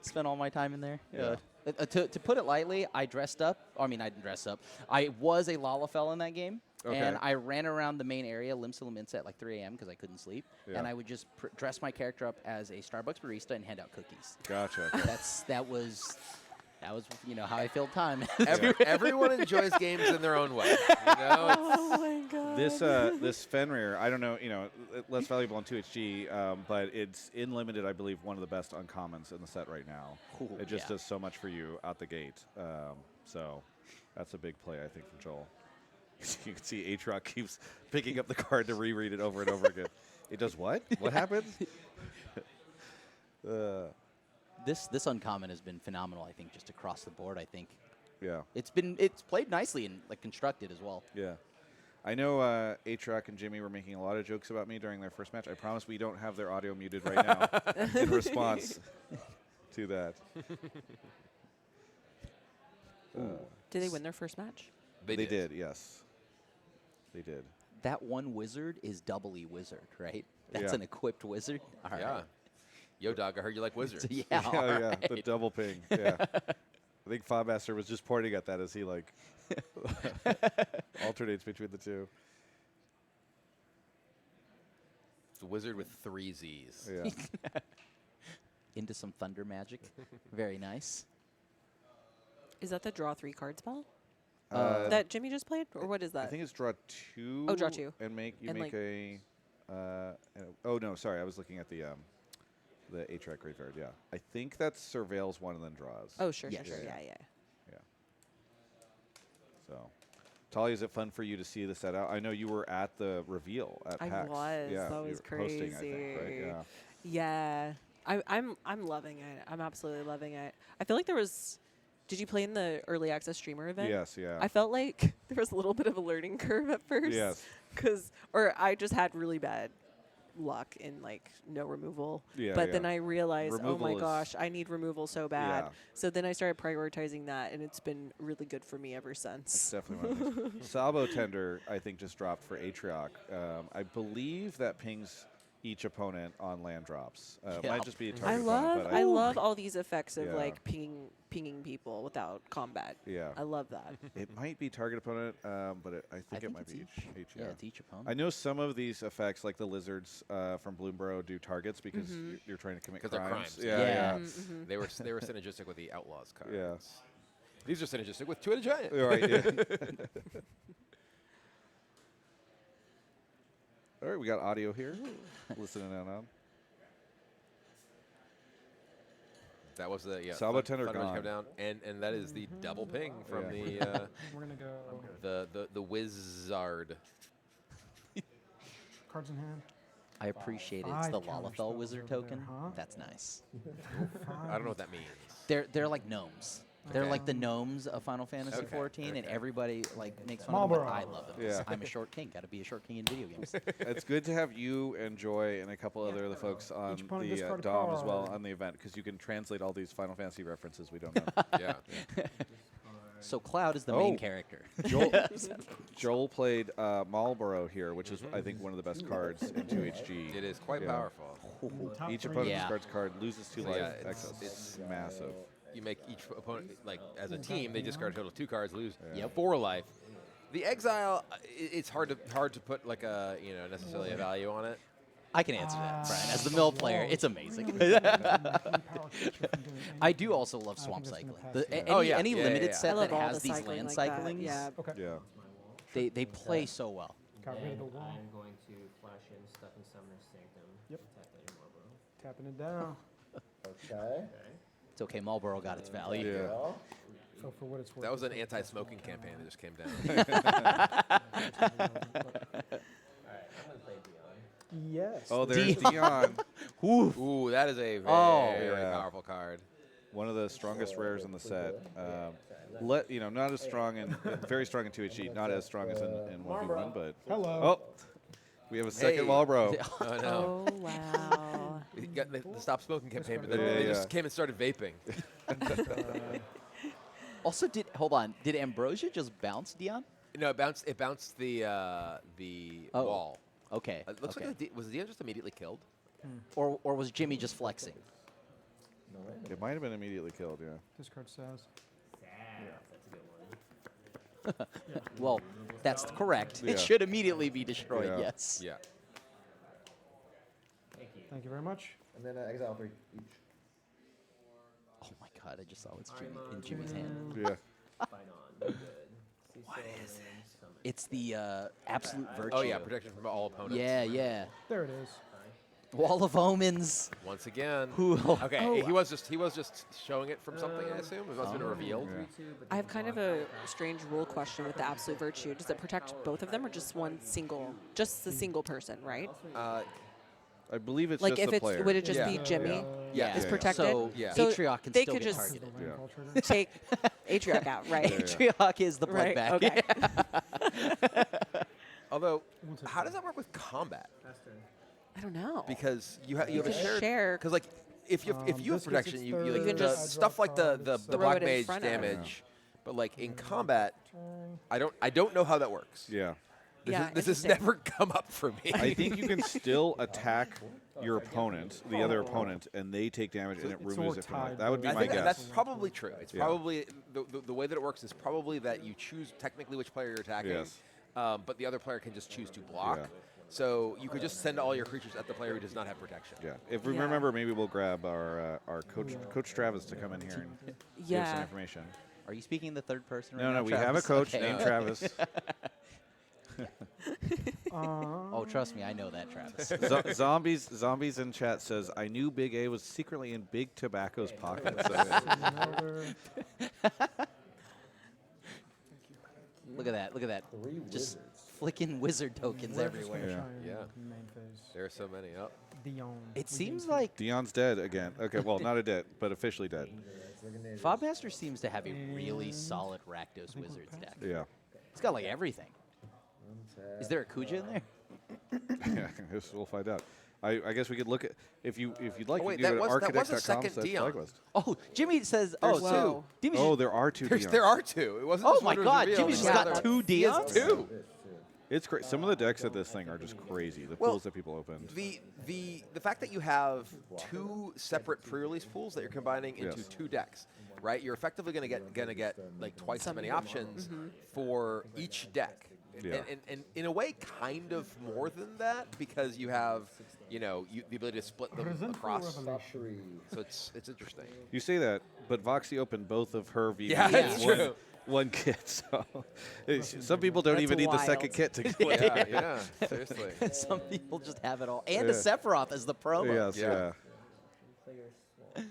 spent all my time in there. Yeah. To put it lightly, I dressed up. I didn't dress up. I was a Lalafell in that game. Okay. And I ran around the main area, Lim Silumins, at like 3 a.m. because I couldn't sleep. Yeah. And I would just dress my character up as a Starbucks barista and hand out cookies. Gotcha. That was how I filled time. Everyone enjoys games in their own way. Oh my god. This Fenrir, I don't know, less valuable on 2HG, but it's in limited, I believe, one of the best uncommons in the set right now. Cool, it just does so much for you out the gate. So that's a big play, I think, from Joel. You can see Aatrox keeps picking up the card to reread it over and over again. It does what? What happens? This uncommon has been phenomenal, I think, just across the board, I think. Yeah. It's played nicely and constructed as well. Yeah. I know Aatrox and Jimmy were making a lot of jokes about me during their first match. I promise we don't have their audio muted right now in response to that. Did they win their first match? They did, yes. They did. That one wizard is doubly wizard, right? That's Yeah. an equipped wizard. All right. Yeah. Yo, dog, I heard you like wizards. Yeah, Yeah, the double ping. Yeah. I think Fobmaster was just pointing at that as he alternates between the two. It's a wizard with 3 Z's. Yeah. Into some thunder magic. Very nice. Is that the draw 3 card spell? That Jimmy just played? Or what is that? I think it's draw 2. Oh, draw 2. And make And a. Oh no, sorry, I was looking at the Aatrox graveyard. Yeah, I think that's surveils one and then draws. Oh, sure. Yeah. Yeah. So, Talia, is it fun for you to see the set out? I know you were at the reveal at PAX. I was. Yeah, That you was were hosting, I think, right? crazy. Yeah. Yeah. I'm loving it. I'm absolutely loving it. I feel like there was. Did you play in the early access streamer event? Yes, yeah. I felt like there was a little bit of a learning curve at first. Yes. Or I just had really bad luck in like no removal. Yeah, but then I realized, Removal oh my is- gosh, I need removal so bad. Yeah. So then I started prioritizing that, and it's been really good for me ever since. It's definitely one of the things. Sabo Tender, I think, just dropped for Atrioc. I believe that pings each opponent on land drops. Might just be a target opponent, but I love all these effects of Yeah. like pinging people without combat. Yeah. I love that. It might be target opponent, but I think it might be each. Yeah, it's each opponent. I know some of these effects, like the lizards from Bloomburrow, do targets because you're trying to commit crimes. Because they're crimes. Yeah. They were synergistic with the Outlaws cards. Yeah. These are synergistic with Two-Headed Giant. Right. Yeah. All right, we got audio here. Listening in on. That was the Sabo Tender Thunder gone. come down, and that is the double ping from We're gonna go. the Wizard. Cards in hand. I appreciate it. It's Five the counter Lalafell spells wizard over token. there, huh? That's nice. I don't know what that means. They're like gnomes. They're Okay. like the gnomes of Final Fantasy Okay, XIV, and okay. everybody like makes fun of them. But Marlboro. I love them. Yeah. I'm a short king. Got to be a short king in video games. It's good to have you and Joy and a couple other of the folks on Each opponent the discard a DOM as well card. on the event because you can translate all these Final Fantasy references we don't know. Yeah. So Cloud is the main character. Joel played Marlboro here, which is I think one of the best cards in 2HG. It is quite powerful. Each opponent Yeah. discards card, loses 2 So life. yeah, It's massive. You make each opponent, like as a team, they discard a total of 2 cards, lose Yeah. 4 life. The Exile, it's hard to put like a necessarily a value on it. I can answer that, Brian. As the mill player, it's amazing. I do also love swamp cycling. Any limited set I love that all has the these cycling land like that, cyclings, yeah. Yeah. they play so well. Got rid of the wall. I'm going to flash in stuff in Summoner's Sanctum. Yep. Tap that in Marlboro. Tapping it down. Okay. It's okay. Marlboro got its value. Yeah. So for what it's worth. That was an anti-smoking campaign that just came down. Alright, I'm going to play Dion. Yes. Oh, there's Dion. Ooh, that is a very Yeah. powerful card. One of the strongest rares in the set. Not as strong in very strong in 2HG, not as strong as in 1v1, but Hello. Oh, we have a second Marlboro. Oh no. Oh wow. We got the Stop Smoking campaign, but then Yeah, they yeah. just came and started vaping. Also, did Ambrosia just bounce Dion? No, it bounced the wall. Okay. It looks okay. like was Dion just immediately killed? Or was Jimmy just flexing? It might have been immediately killed, yeah. Discard says. That's a good one. Well, that's correct. Yeah. It should immediately be destroyed, Yeah. yes. Yeah. Thank you. Thank you very much. And then exile 3 each. Oh my god, I just saw it's in Jimmy's hand. Yeah. Fight on. You're good. What is it? It's the Absolute Virtue. Oh yeah, protection from all opponents. Yeah, yeah. There it is. Wall of Omens. Once again. Who- Okay, Oh. he was just showing it from something, I assume. It must have been revealed. I have kind of a strange rule question with the Absolute Virtue. Does it protect both of them or just just the single person, right? I believe it's Like just if the it's player. would it just be Jimmy Yeah. is Yeah. protected? So, Yeah. Atrioc can they still could get just targeted. Yeah. take Atrioc out, right? Atrioc is the blood Right, bag. okay. Although, how does that work with combat? I don't know. Because you have You a can shared. share. Because like if you have this gets protection, its you third, like can the just stuff like the throw black it in mage front of. damage, but like in combat, I don't know how that works. Yeah. This has interesting. never come up for me. I think you can still attack your opponent, the other opponent, and they take damage and it It's removes more it from tied it. That would be I my think guess. that's probably true. It's Yeah. probably the way that it works is probably that you choose technically which player you're attacking, Yes. but the other player can just choose to block. Yeah. So you could just send all your creatures at the player who does not have protection. Yeah. If we remember, maybe we'll grab our Coach Travis to come in here and give some Yeah. information. Are you speaking in the third person right No, now, no, we have a Travis? coach Okay. named Travis. Oh, trust me, I know that, Travis. Zombies in chat says, I knew Big A was secretly in Big Tobacco's pocket. So, Look at that. Look at that. Just flicking wizard tokens everywhere. Yeah. There are so many. Yep. Dion. It seems like Dion's dead again. Okay, well, not a dead, but officially dead. Fobmaster seems to have a really solid Rakdos Wizards deck. Yeah. It's got like everything. Is there a Kuja in there? Yeah, I guess we'll find out. I guess we could look at if you'd like. Oh, wait, you can go to that was a architect.com second Dion. /FlyQuest. Oh, Jimmy says. There's Oh, two. Jimmy Oh, there are two. Dions. There are two. It wasn't. Oh just my one was God, revealed. Jimmy's just got two He has Dions? two. It's great. Some of the decks at this thing are just crazy. The Well, pools that people opened. The fact that you have two separate pre-release pools that you're combining into two decks, right? You're effectively going to get like twice as many options for each deck. Yeah. And in a way, kind of more than that, because you have, the ability to split them across. So it's interesting. You say that, but Voxy opened both of her VVs Yeah, that's in true. one kit. So some people don't even need the second kit to go in. Yeah, seriously. Some people just have it all. And a Sephiroth as the promo. Yes, yeah. Play your swamp.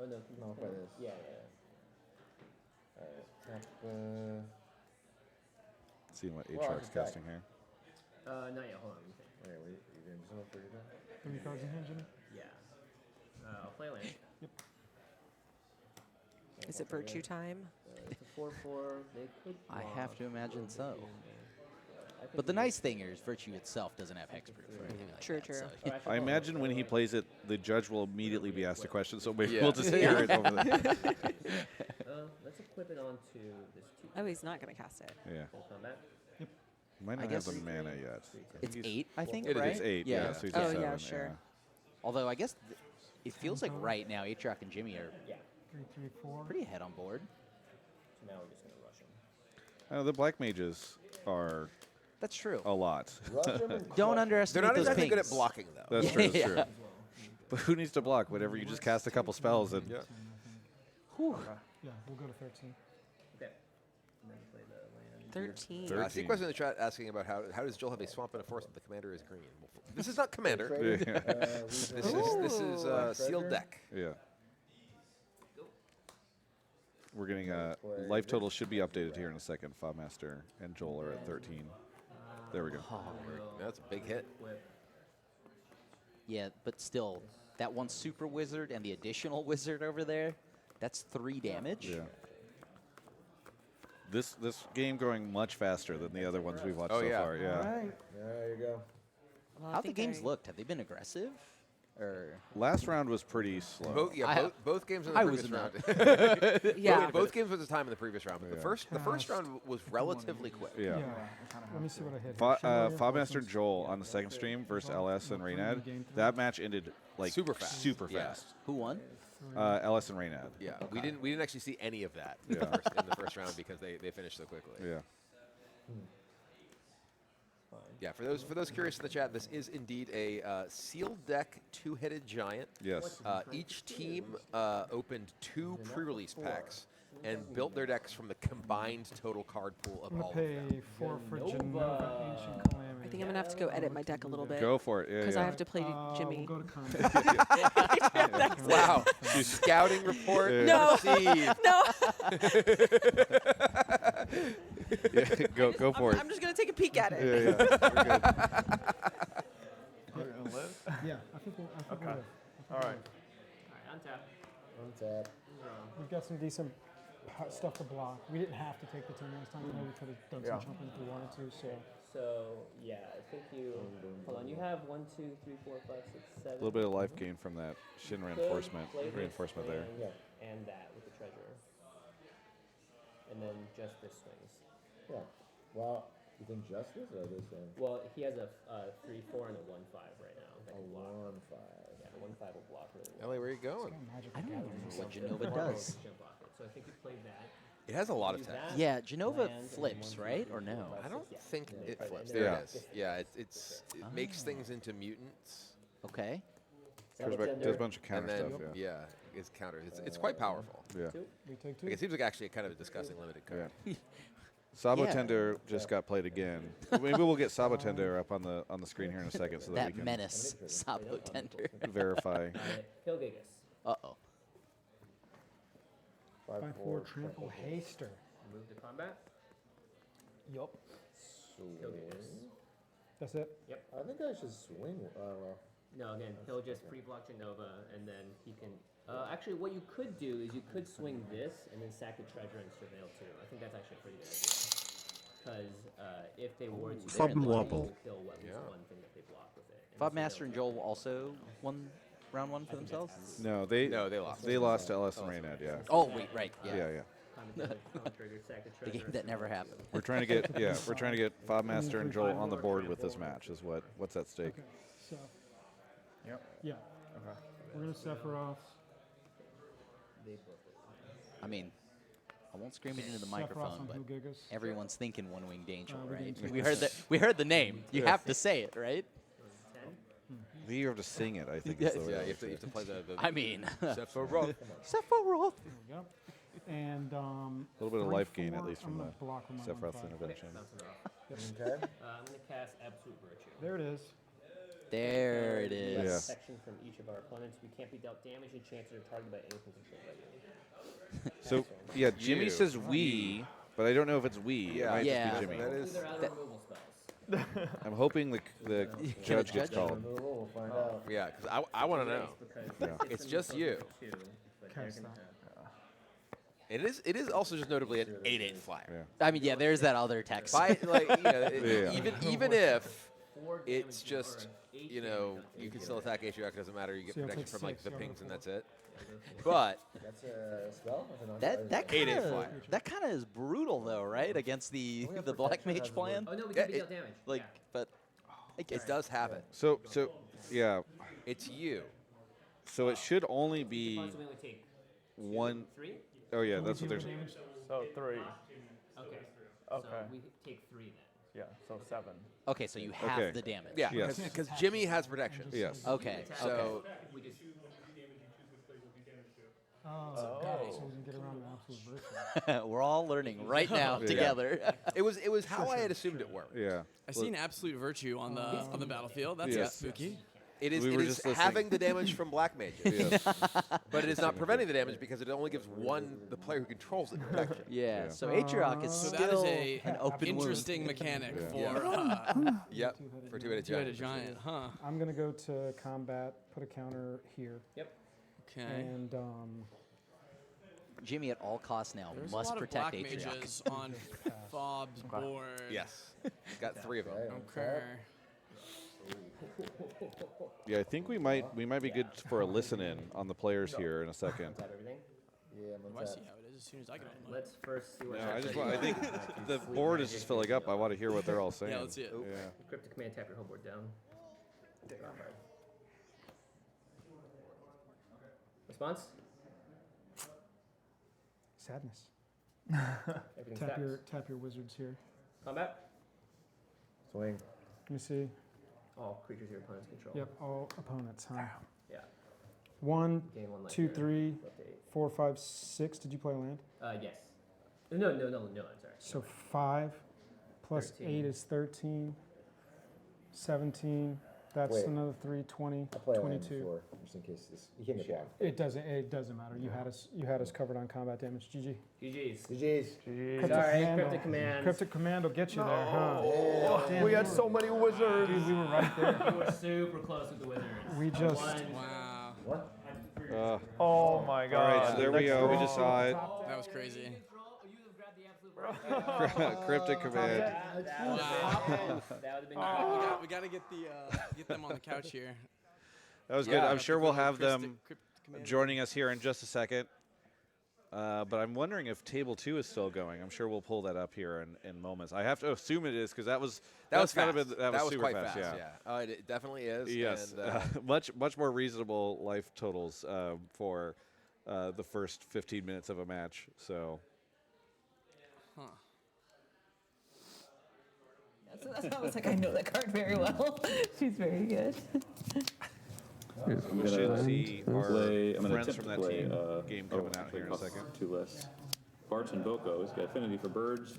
Oh no, no, play this. Yeah. Alright, tap. Seeing what Aatrox's casting here. Not yet. Hold on. Wait, you didn't know for your turn? 3 cards in hand, Jimmy? Yeah. I'll play land. Yep. Is it virtue time? It's a 4/4. They could. I have to imagine so. But the nice thing here is Virtue itself doesn't have hexproof or anything like True, that. true. So, I imagine when he plays it, the judge will immediately be asked a question, so maybe Yeah. we'll just hear it over there. Let's equip it onto this 2. Oh, he's not going to cast it. Yeah. Full combat. Might not I have guess the mana yet. it's He's- 8, I think, It is. right? It's 8, yeah. So he's at 7, yeah, sure. Although I guess it feels like right now Aatrox and Jimmy are 3, 3, 4. pretty ahead on board. So now we're just gonna rush him. The black mages are That's true. a lot. Don't underestimate They're not those exactly good at pings. blocking, though. That's true. That's Yeah. true. But who needs to block? Whatever, you just cast a couple spells and. Whew. Yeah, we'll go to 13. Okay. And then play the land. 13. 13. See a question in the chat asking about how does Joel have a swamp and a forest if the commander is green? Well, this is not commander. This is sealed deck. Yeah. We're getting life total should be updated here in a second. Fobmaster and Joel are at 13. There we go. That's a big hit. Yeah, but still, that one super wizard and the additional wizard over there, that's 3 damage. Yeah. This game going much faster than the other ones we've watched so far. Yeah. All right. There you go. Well, I How've the think games looked? Have they been aggressive? Or Last round was pretty slow. Both games in the I previous was round. Yeah. both games was the time in the previous round. But the first round was relatively quick. Yeah. Let me see what I hit. Fobmaster Joel on the second stream versus LS and Reynad. That match ended like Super fast. Super Yeah. fast. who won? LS and Reynad. Yeah, we didn't actually see any of that in the first round because they finished so quickly. Yeah. Yeah, for those curious in the chat, this is indeed a sealed deck 2-headed giant. Yes. Each team opened 2 pre-release packs and built their decks from the combined total card pool of I'm all going of to them. pay 4 for Genova Ancient Calamity. I think I'm going to have to go edit my deck a little bit. Go for it. Yeah, Because yeah. I have to play Jimmy. We'll go to combat. Wow. Scouting report No. received. No. Yeah, go for it. I'm just going to take a peek at it. Yeah, yeah. Yeah, I think we'll live. All right. All right, untap. We've got some decent stuff to block. We didn't have to take the 10 last time. I know we could have done some jumping if we wanted to. So yeah, I think you. Hold on, you have 1, 2, 3, 4, 5, 6, 7. A little bit of life gain from that Shin reinforcement there. And that with the treasure. And then just this swings. Yeah. Well, you think justice or this one? Well, he has a 3/4 and a 1/5 right now. That A can block. 1/5. Yeah, the 1/5 will block really well. Ellie, where are you going? I don't even know what Genova does. Jump off it. So I think you played that. It has a lot of Use text. that, Yeah, Genova land, and flips, then right? 1, 2, Or 3, 4, no? 5, I don't 6, think and then it try to flips. end There Yeah. it is. Yeah, it makes things into mutants. Okay. There's a bunch of counter And then, stuff. yeah, it's counters. It's quite powerful. Yeah. We take 2. Like, it seems like actually kind of a disgusting limited card. Yeah. Sabo Tender just got played again. Maybe we'll get Sabo Tender up on the screen here in a second so that That we can menace, Sabo Tender. verify. Pilgigus. Uh-oh. 5/4 trample haster. Move to combat. Yup. He'll do this. That's it? Yep. I think I should swing. Well. No, again, he'll just pre-block Genova, and then he can... actually, what you could do is you could swing this, and then sack the treasure and surveil too. I think that's actually a pretty good idea. Because if they were to... Something will kill one thing that they block with it. Bob Master and Joel also won round 1 for themselves? No, they lost. They lost to LS and Raynad, yeah. Oh, wait, right, yeah. Yeah. The game that never happened. We're trying to get Bob Master and Joel on the board with this match. Is what's at stake. Okay, so. Yep. Yeah. Okay. We're going to Sephiroth. I mean, I won't scream it into the Sephiroth microphone, on but Hilgigas. everyone's thinking One Winged Angel, we're right? doing We heard the name. You have to say it, right? You have to sing it, I think. Yeah, is the way yeah, I you would have to play the I mean, Sephiroth. Sephiroth. There we go. And A little bit of life gain, at least, I'm from the gonna block with my Sephiroth's 1/5. intervention. Okay. I'm going to cast Absolute Virtue. There it is. There it is. Yeah. Section from each of our opponents. We can't be dealt damage and chances are targeted by anything controlled by you. So yeah, Jimmy says we, but I don't know if it's we. It might just be Jimmy. That is. They're out of removal spells. I'm hoping the judge gets called. We'll find out. Yeah, because I want to know. Yeah. It's just you. It is also just notably an 8/8 flyer. I mean, yeah, there's that other text. Even if it's just you can still attack HUX, it doesn't matter. You get So you'll protection take from like 6, the so pings and I'll that's it. But That's a spell? That 8/8 flyer. That kind of is brutal, though, right? Against the Black Mage plan. Oh, no, we can be dealt damage. Like, but I guess it does happen. So yeah. It's you. So it should only be So we only take one. 3? Oh yeah, that's what they're. So 3. Okay. Okay. So we take 3 then. Yeah. So 7. Okay, so you have Okay. the damage. Yeah, Yes. because Jimmy has protection. Yes. Okay. So We just So we can get around the Absolute Virtue. We're all learning right now Yeah. together. it was how I had assumed it worked. Yeah. I seen Absolute Virtue on the battlefield. That's Yes. spooky. It is, We it were is just listening. having the damage from Black Mages. Yes. But it is not preventing the damage because it only gives the player who controls it protection. Yeah. So Atriarch is So still that is an open interesting mechanic Yeah. for Yep, for two-headed two-headed giant. giant, huh? I'm going to go to combat, put a counter here. Yep. Okay. And Jimmy at all costs now There's must a lot protect of black Atriarch. mages on Fob's board. Yes, got 3 of them. Okay. Yeah, I think we might be good for a listen in on the players here in a second. Is that everything? Yeah, Oh, I see how it is as soon as I get on. Let's first see what No, I think the board is just filling up. I want to hear what they're all saying. Yeah, let's see it. Yeah. Cryptic command, tap your home board down. Response? sadness. Everything Tap your wizards here. Combat? Swing. Let me see. All creatures your opponents control. Yep, all opponents, huh? Yeah. 1, Gain 1 life 2, there. 3, Up to 8. 4, 5, 6. Did you play a land? Yes. No, I'm sorry. So 5 plus 13. 8 is 13. 17. That's Wait. another 3, 20, I played a land 22. before, just in case this. You can't get blocked. It doesn't matter. You had us covered on combat damage. GG. GG's. GG's. Sorry, cryptic command. Cryptic command will get you there, huh? Damn, we had so many wizards. Dude, we were right there. You were super close with the wizards. We just. Wow. What? Oh my god. All right, so there we go. We just saw it. That was crazy. Cryptic command. Wow. That would have been We got to get them on the couch here. That was good. I'm sure we'll have them joining us here in just a second. But I'm wondering if table 2 is still going. I'm sure we'll pull that up here in moments. I have to assume it is because that was fast. That was super quite fast. Yeah. Oh, it definitely is. Yes. And, much more reasonable life totals for the first 15 minutes of a match. So. Huh. That's why I was like, I know that card very well. She's very good. We should see our I'm gonna friends attempt from to that play, team game coming out here in a costs second. 2 less. Bart and Boko. He's got affinity for birds.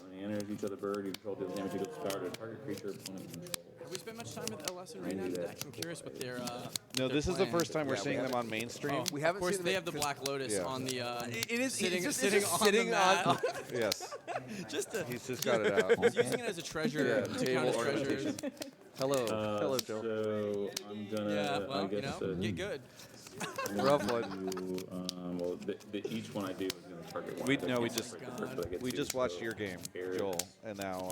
When he enters each other bird, you control deals damage equal to power to a target creature opponent controls. we spent much time with LS and Raynad's deck? I'm curious what their No, their this is the plan. first time we're seeing them on mainstream. Oh, We haven't of course, seen they them have the Black Lotus on the. It is sitting, it's sitting just on sitting the on. mat. Yes. He's just got it out. He's using it as a treasure Yeah, to table count his ornamentation. treasures. Hello, hello, Joe. So I'm gonna. Yeah, I well, guess, get good. Rough one. Well, each one I do is going to target one. We of the no, we games just first, but I get we two, just watched so your game, Eric, Joel, and now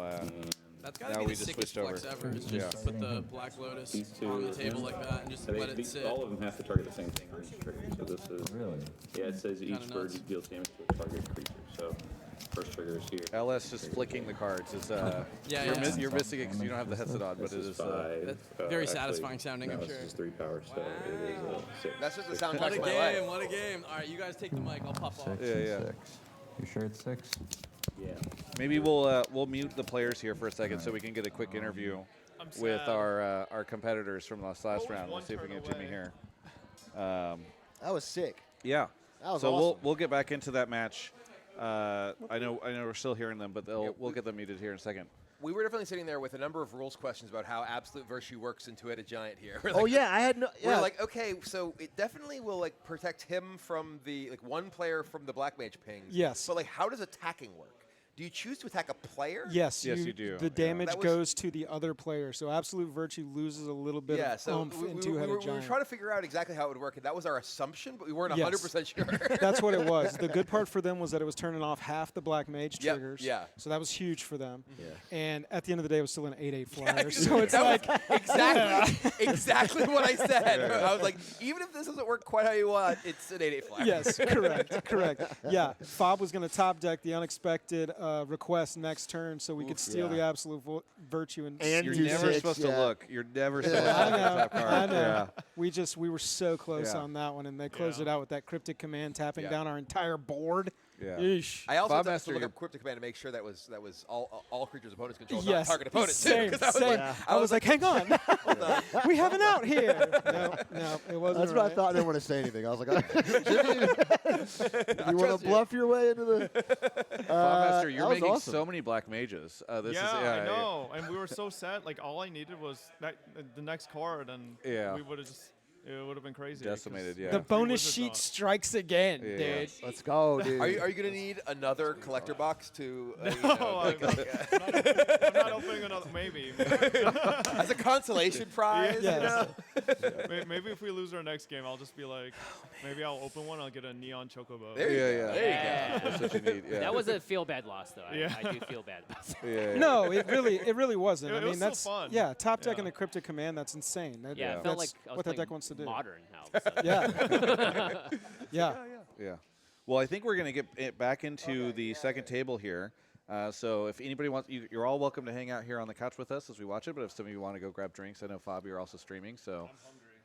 That's gotta now be we the just sickest switched over. flex ever. Is just to put the Black Lotus These two on the are table him. like that and just So let it sit. all of them have to target the same thing on each trigger. So this is Really? Yeah, it says each Kinda bird nuts. deals damage to a target creature. So first trigger is here. LS just flicking the cards is Yeah, you're, yeah. you're missing it because you don't have the headset on, but This it is is five. That's very satisfying sounding, no, I'm it's sure. just 3 power, so it is 6. That's just the Six. soundtrack What a of my game! life. What a game! All right, you guys take the mic. I'll pop off. Yeah, yeah. 6. You sure it's 6? Yeah. Maybe we'll mute the players here for a second so we can get a quick interview with our competitors from last round. Let's see if we can get Jimmy here. That was sick. Yeah. That was so awesome. we'll get back into that match. I know we're still hearing them, but we'll get them muted here in a second. We were definitely sitting there with a number of rules questions about how Absolute Virtue works in Two-Headed Giant here. We're Oh like- yeah, I had no. Yeah. We're like, okay, so it definitely will like protect him from the one player from the Black Mage pings. Yes. But like, how does attacking work? Do you choose to attack a player? Yes, Yes, you do. The damage That was- goes to the other player, so Absolute Virtue loses a little bit Yeah, of so oomph we in were Two-Headed Giant. trying to figure out exactly how it would work, and that was our assumption, but we weren't Yes. 100% sure. That's what it was. The good part for them was that it was turning off half the Black Mage Yep, triggers. yeah. So that was huge for them. Yeah. And at the end of the day, it was still an 8/8 flyer. So it's That like was exactly what I said. I was like, even if this doesn't work quite how you want, it's an 8/8 flyer. Yes, correct. Yeah, Fob was going to top deck the unexpected request next turn, so we could steal the Absolute Virtue and You're do never six, supposed yeah. to look. You're never supposed to look at the top card. I know. Yeah. We were so close Yeah. on that one, and they closed it out with that cryptic command tapping Yeah. down our entire board. Yeah. Yeesh. I also Bob had to Master, look you're- up Cryptic Command to make sure that was all creatures opponents control, Yes, not target opponents same, too. 'cause I was same. like, I was like, hang on, we have an out here. No, it wasn't. That's what I right. thought. I didn't want to say anything. I was like, you want to bluff your way into the. Bob Master, you're that was making awesome. so many black mages. This Yeah, is, I know. And we were so sad. Like, all I needed was the next card, and Yeah. we would have just. It would have been crazy. Decimated, 'cause yeah. The three bonus wizards sheet on. strikes again, Yeah. dude. Let's go, dude. Are you going to need another collector box to? No, I'm not opening another. Maybe. As a consolation prize. Yes. Maybe if we lose our next game, I'll just be like, maybe I'll open one. I'll get a neon chocobo. There you go. Yeah. There you go. That's what you need. Yeah. That was a feel bad loss, though. Yeah. I do feel bad about that. Yeah. No, it really wasn't. It I mean, was still that's fun. yeah, top deck Yeah. and a cryptic command. That's insane. That, Yeah, it felt like that's I was what that playing deck wants to do. modern now. all of a sudden. Yeah. Yeah. Well, I think we're going to get it back into the second table here. So if anybody wants, you're all welcome to hang out here on the couch with us as we watch it. But if some of you want to go grab drinks, I know Fabi, you're also streaming, so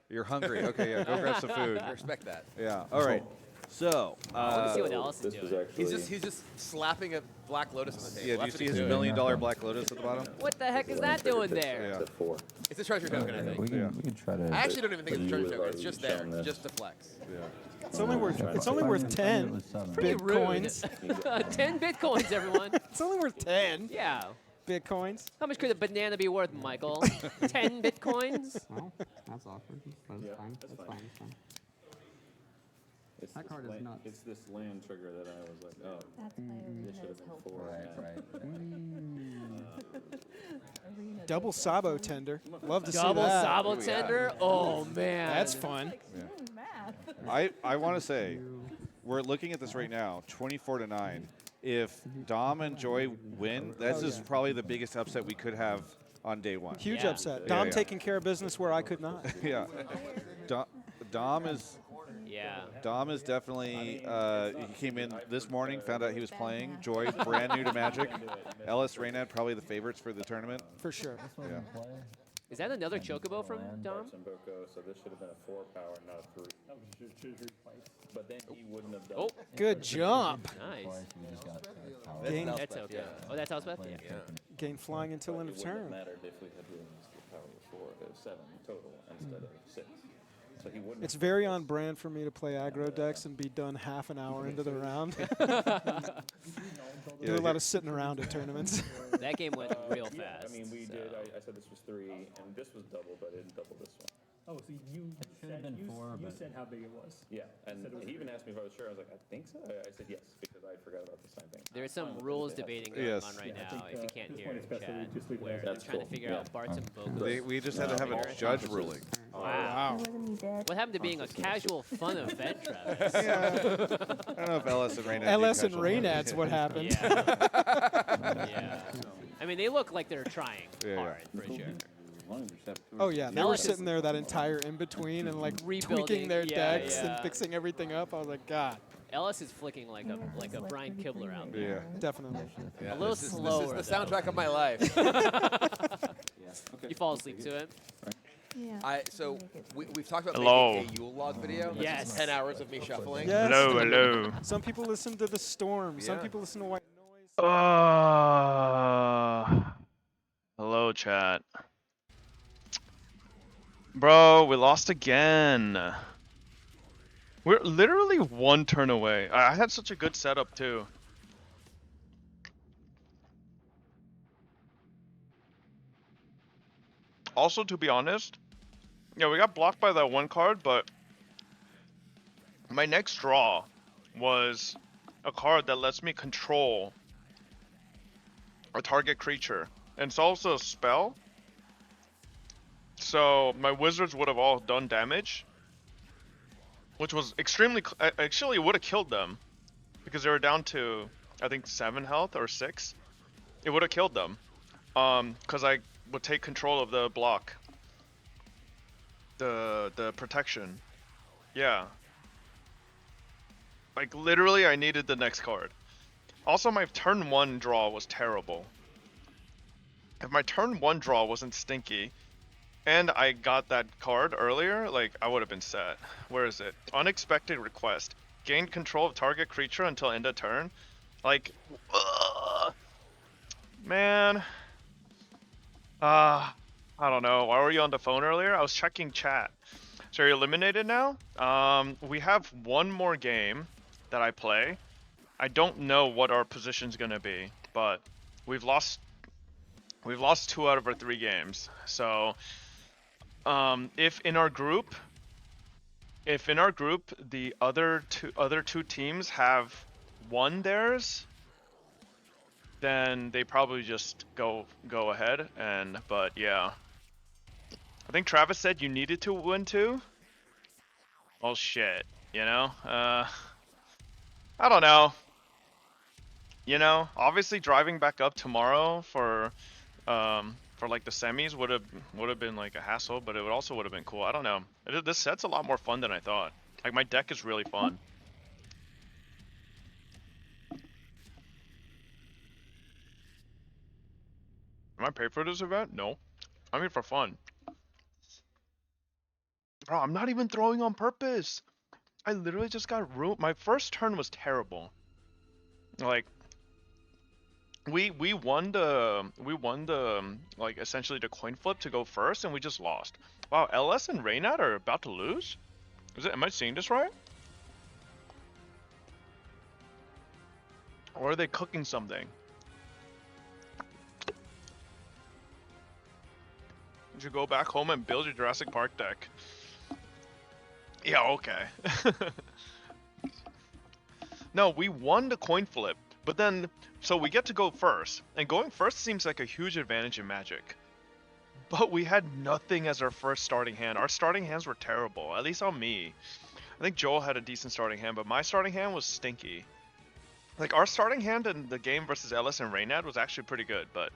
you're hungry. Okay, yeah, go grab some food. I respect that. Yeah. All right. So I want to see what Alice is doing. He's just slapping a Black Lotus on the table. yeah, do you That's what see he's his $1 doing. million Black Lotus at the bottom? What the heck is that doing there? Yeah. It's a 4. It's a treasure token, I think. We can try to. I actually don't even think it's a treasure You token. would've It's just already there, shown this. just to flex. Yeah. It's only worth 10 Pretty bitcoins. rude. 10 bitcoins, everyone. It's only worth 10 Yeah. bitcoins. How much could a banana be worth, Michael? 10 bitcoins? Well, that's awkward. But it's fine. That's fine. It's fine. It's That this card is land, nuts. It's this land trigger that I was like, oh, That's why this should have been 4. Double Sabo tender. Love to Double see that. Sabo tender? Oh, man. That's fun. I want to say, we're looking at this right now, 24-9. If Dom and Joy win, this is probably the biggest upset we could have on day one. Huge Yeah. upset. Yeah, Dom yeah. taking care of business where I could not. Yeah. Dom is. Yeah. Dom is definitely, he came in this morning, found out he was playing. Joy, brand new to Magic. Ellis, Raynad, probably the favorites for the tournament. For sure. Yeah. Is that another chocobo from Dom? So this should have been a 4 power, not a 3. But then he wouldn't have done Oh, good jump. nice. Gain, That's okay. Oh, that's Elspeth? Yeah. gain flying until end of It wouldn't have turn. mattered if we had released the power of 7 total instead of 6. So he wouldn't It's very on brand for me to play aggro decks and be done half an hour into the round. Do a lot of sitting around at tournaments. That game went real Yeah, fast. I mean, we did. I said this was 3, and this was double, but I didn't double this one. Oh, so you should have been 4, you but said how big it was. Yeah, and he even asked me if I was sure. I was like, I think so. I said yes because I forgot about the sign thing. There's some rules debating going on right now. If you can't hear it, chat, where they're trying to figure out Bart's and Bogo's. We just had to have a judge ruling. Wow. What happened to being a casual fun event, Travis? Yeah. I don't know if LS and Raynad. LS and Raynad's what happened. Yeah. I mean, they look like they're trying hard for sure. Oh yeah, they were sitting there that entire in between and like tweaking their decks and fixing everything up. I was like, God. Ellis is flicking like a Brian Kibler out there. Yeah, definitely. A little slower. This is the soundtrack of my life. You fall asleep to it. Yeah. So we've talked about Hello. making a Yule log video. That's Yes. 10 hours of me shuffling. Yes. Hello. Some people listen to the storm. Some Yeah. people listen to white noise. Hello, chat. Bro, we lost again. We're literally one turn away. I had such a good setup too. Also, to be honest, yeah, we got blocked by that one card, but my next draw was a card that lets me control a target creature. And it's also a spell. So my wizards would have all done damage, which was extremely actually it would have killed them because they were down to I think 7 health or 6. It would have killed them because I would take control of the block, the protection. Yeah, like literally I needed the next card. Also, my turn 1 draw was terrible. If my turn 1 draw wasn't stinky and I got that card earlier, like, I would have been set. Where is it? Unexpected request. Gain control of target creature until end of turn. Like, man. I don't know. Why were you on the phone earlier? I was checking chat. So you're eliminated now? We have one more game that I play. I don't know what our position's gonna be, but we've lost 2 out of our 3 games. So if in our group the other two teams have won theirs, then they probably just go ahead. But yeah, I think Travis said you needed to win too. Well, shit, you know. I don't know. You know, obviously driving back up tomorrow for like the semis would have been like a hassle, but it would have been cool. I don't know. This set's a lot more fun than I thought. Like, my deck is really fun. Am I paid for this event? No. I'm here for fun. Bro, I'm not even throwing on purpose. I literally just got ruined. My first turn was terrible. Like, we won the like essentially the coin flip to go first, and we just lost. Wow, LS and Raynad are about to lose? Am I seeing this right? Or are they cooking something? You should go back home and build your Jurassic Park deck. Yeah, okay. No, we won the coin flip, but then, so we get to go first, and going first seems like a huge advantage in Magic. But we had nothing as our first starting hand. Our starting hands were terrible, at least on me. I think Joel had a decent starting hand, but my starting hand was stinky. Like, our starting hand in the game versus Ellis and Raynad was actually pretty good, but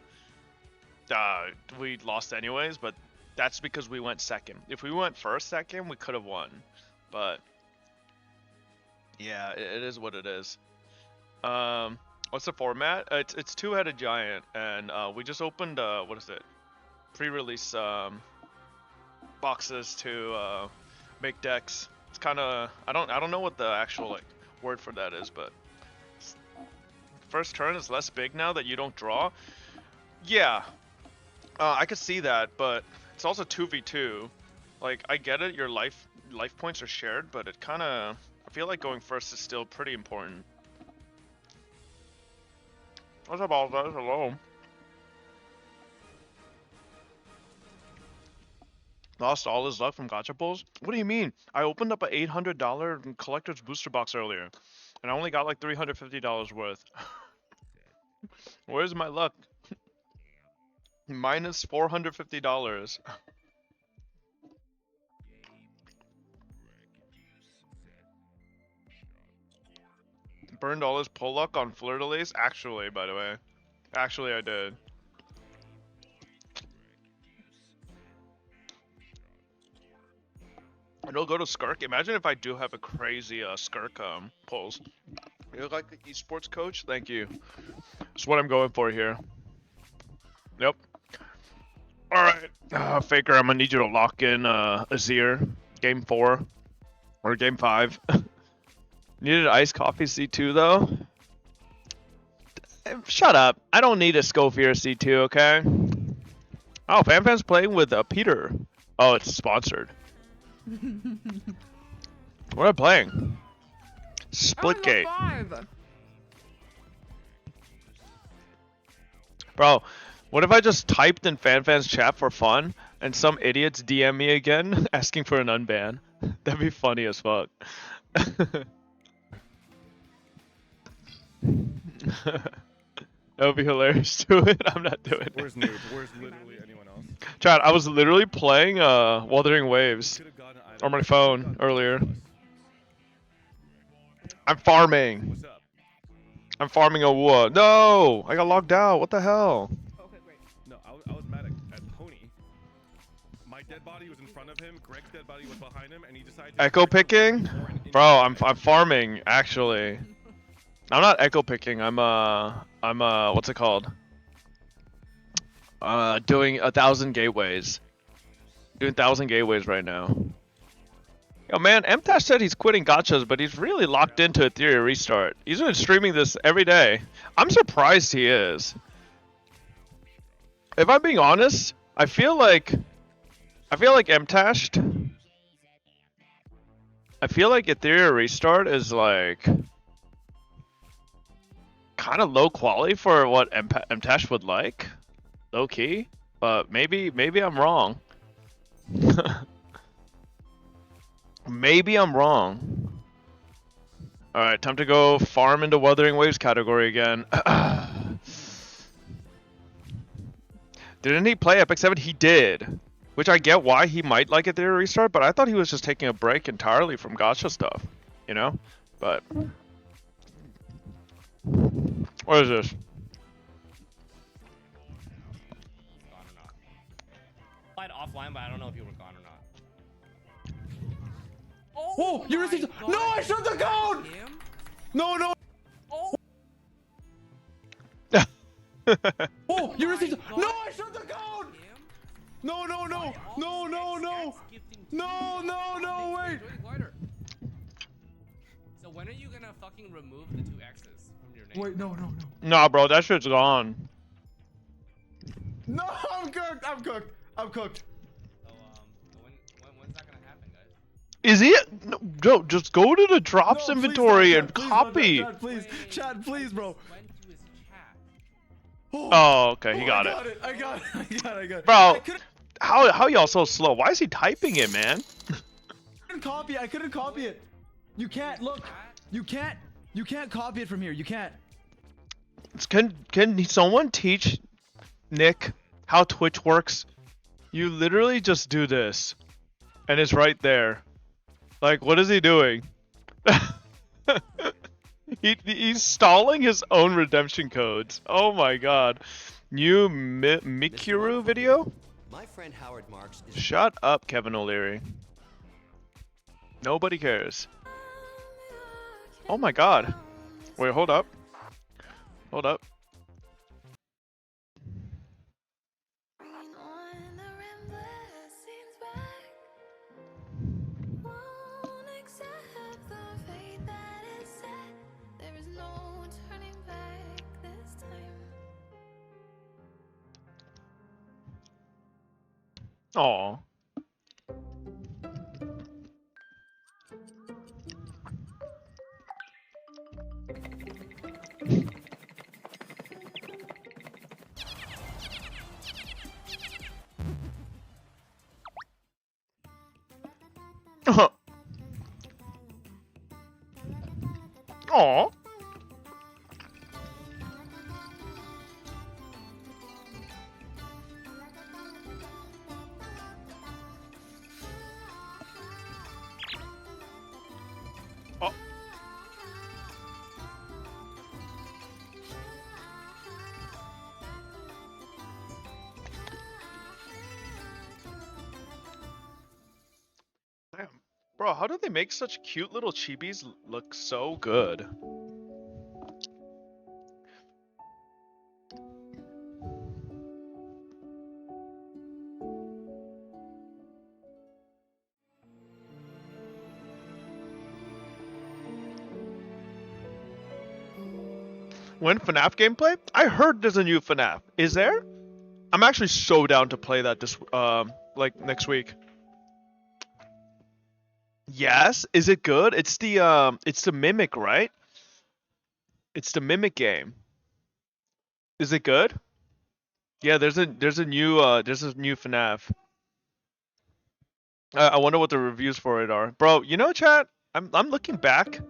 we lost anyways, but that's because we went second. If we went first second, we could have won. But yeah, it is what it is. What's the format? It's two-headed giant, and we just opened what is it? Pre-release boxes to make decks. It's kind of I don't know what the actual like word for that is, but first turn is less big now that you don't draw. Yeah, I could see that, but it's also 2v2. Like, I get it, your life points are shared, but it kind of, I feel like going first is still pretty important. What's up, all guys? Hello. Lost all his luck from gacha pulls? What do you mean? I opened up an $800 collector's booster box earlier, and I only got like $350 worth. Where's my luck? Minus $450. Burned all his pull luck on Fleur de Lis? Actually, by the way. Actually, I did. And he'll go to Skirk. Imagine if I do have a crazy Skirk pulls. You look like an esports coach? Thank you. That's what I'm going for here. Yep. Alright. Faker, I'm gonna need you to lock in Azir. Game 4. Or Game 5. Needed iced coffee C2 though? Shut up. I don't need a Scofier C2, okay? Oh, FanFan's playing with Peter. Oh, it's sponsored. What am I playing? Splitgate. Bro, what if I just typed in FanFan's chat for fun and some idiots DM me again asking for an unban? That'd be funny as fuck. That would be hilarious. Do it. I'm not doing it. Where's Noob? Where's literally anyone else? Chad, I was literally playing Wuthering Waves on my phone earlier. I'm farming. What's up? I'm farming a wood. No! I got logged out. What the hell? No, I was mad at Pony. My dead body was in front of him. Greg's dead body was behind him, and he decided to Echo picking? Bro, I'm farming actually. I'm not echo picking. I'm what's it called? Doing 1,000 gateways. Doing 1,000 gateways right now. Yo, man, MTash said he's quitting gachas, but he's really locked into Ethereum Restart. He's been streaming this every day. I'm surprised he is. If I'm being honest, I feel like MTash. I feel like Ethereum Restart is like kind of low quality for what MTash would like, low key. But maybe I'm wrong. Maybe I'm wrong. Alright, time to go farm into Wuthering Waves category again. Didn't he play Epic 7? He did. Which I get why he might like Ethereum Restart, but I thought he was just taking a break entirely from gacha stuff. You know? But what is this? Played offline, but I don't know if you were gone or not. Oh, you received. No, I shot the code. No, no. Oh, you received. No, I shot the code. No, no, no, no, no, no, no, no, no, wait. So when are you gonna fucking remove the 2 X's from your name? Wait, no, no, no. Nah, bro, that shit's gone. No, I'm cooked. I'm cooked. I'm cooked. When's that gonna happen, guys? Is he? No, just go to the drops No, please, inventory Chad, and please, copy. Chad, please, Chad, please, bro. Oh, okay, he got it. I got it. Bro, how y'all so slow? Why is he typing it, man? I couldn't copy it. You can't look. You can't copy it from here. You can't. Can someone teach Nick how Twitch works? You literally just do this, and it's right there. Like, what is he doing? He's stalling his own redemption codes. Oh my god. New Mikuru video? My friend Howard Marks is Shut up, Kevin O'Leary. Nobody cares. Oh my god. Wait, hold up. Hold up. Aw. Aw. Oh. Damn. Bro, how do they make such cute little chibis look so good? When FNAF gameplay? I heard there's a new FNAF. Is there? I'm actually so down to play that this like next week. Yes, is it good? It's the Mimic, right? It's the Mimic game. Is it good? Yeah, there's a new FNAF. I wonder what the reviews for it are. Bro, you know, chat, I'm looking back.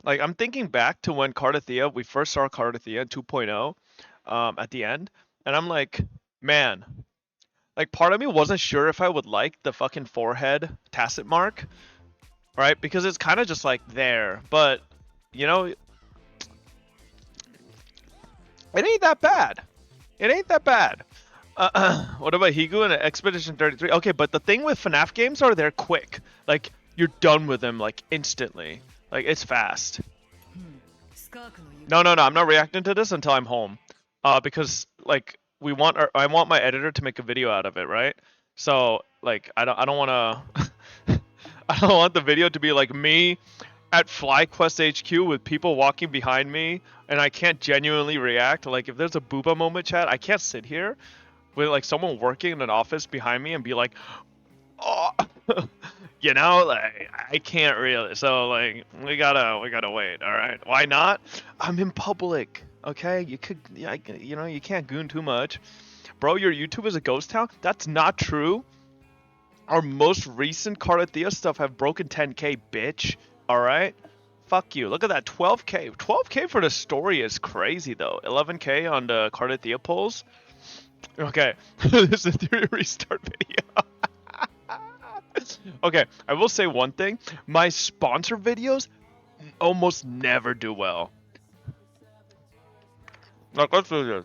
Like, I'm thinking back to when Cardathea, we first saw Cardathea in 2.0 at the end, and I'm like, man, like, part of me wasn't sure if I would like the fucking forehead tacit mark, right? Because it's kind of just like there, but, you know, it ain't that bad. It ain't that bad. What about Higu and Expedition 33? Okay, but the thing with FNAF games are they're quick. Like, you're done with them, like, instantly. Like, it's fast. No, I'm not reacting to this until I'm home. Because, like, I want my editor to make a video out of it, right? So, like, I don't want to... I don't want the video to be like me at FlyQuest HQ with people walking behind me, and I can't genuinely react. Like, if there's a booba moment, chat, I can't sit here with, like, someone working in an office behind me and be like, oh... You know, like, I can't really. So, like, we gotta wait. All right, why not? I'm in public. Okay, you could, you know, you can't goon too much, bro. Your YouTube is a ghost town. That's not true. Our most recent Cardathea stuff have broken 10K, bitch. All right, fuck you. Look at that, 12K. 12K for the story is crazy though. 11K on the Cardathea polls. Okay, this is a theory restart video. Okay, I will say one thing. My sponsor videos almost never do well. Like, let's do this.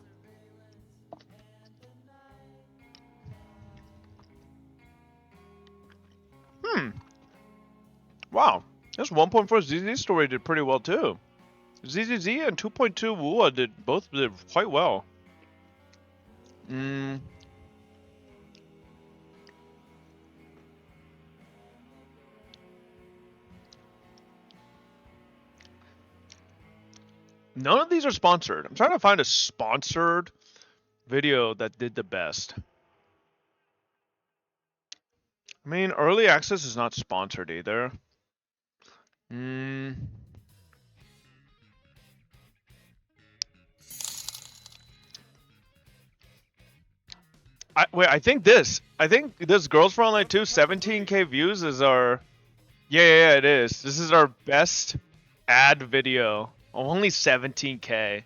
Wow. This 1.4 ZZ story did pretty well too. ZZZ and 2.2 Wua both did quite well. None of these are sponsored. I'm trying to find a sponsored video that did the best. I mean, early access is not sponsored either. Wait, I think this Girls for Online 2 17K views is our... Yeah, it is. This is our best ad video. Only 17K.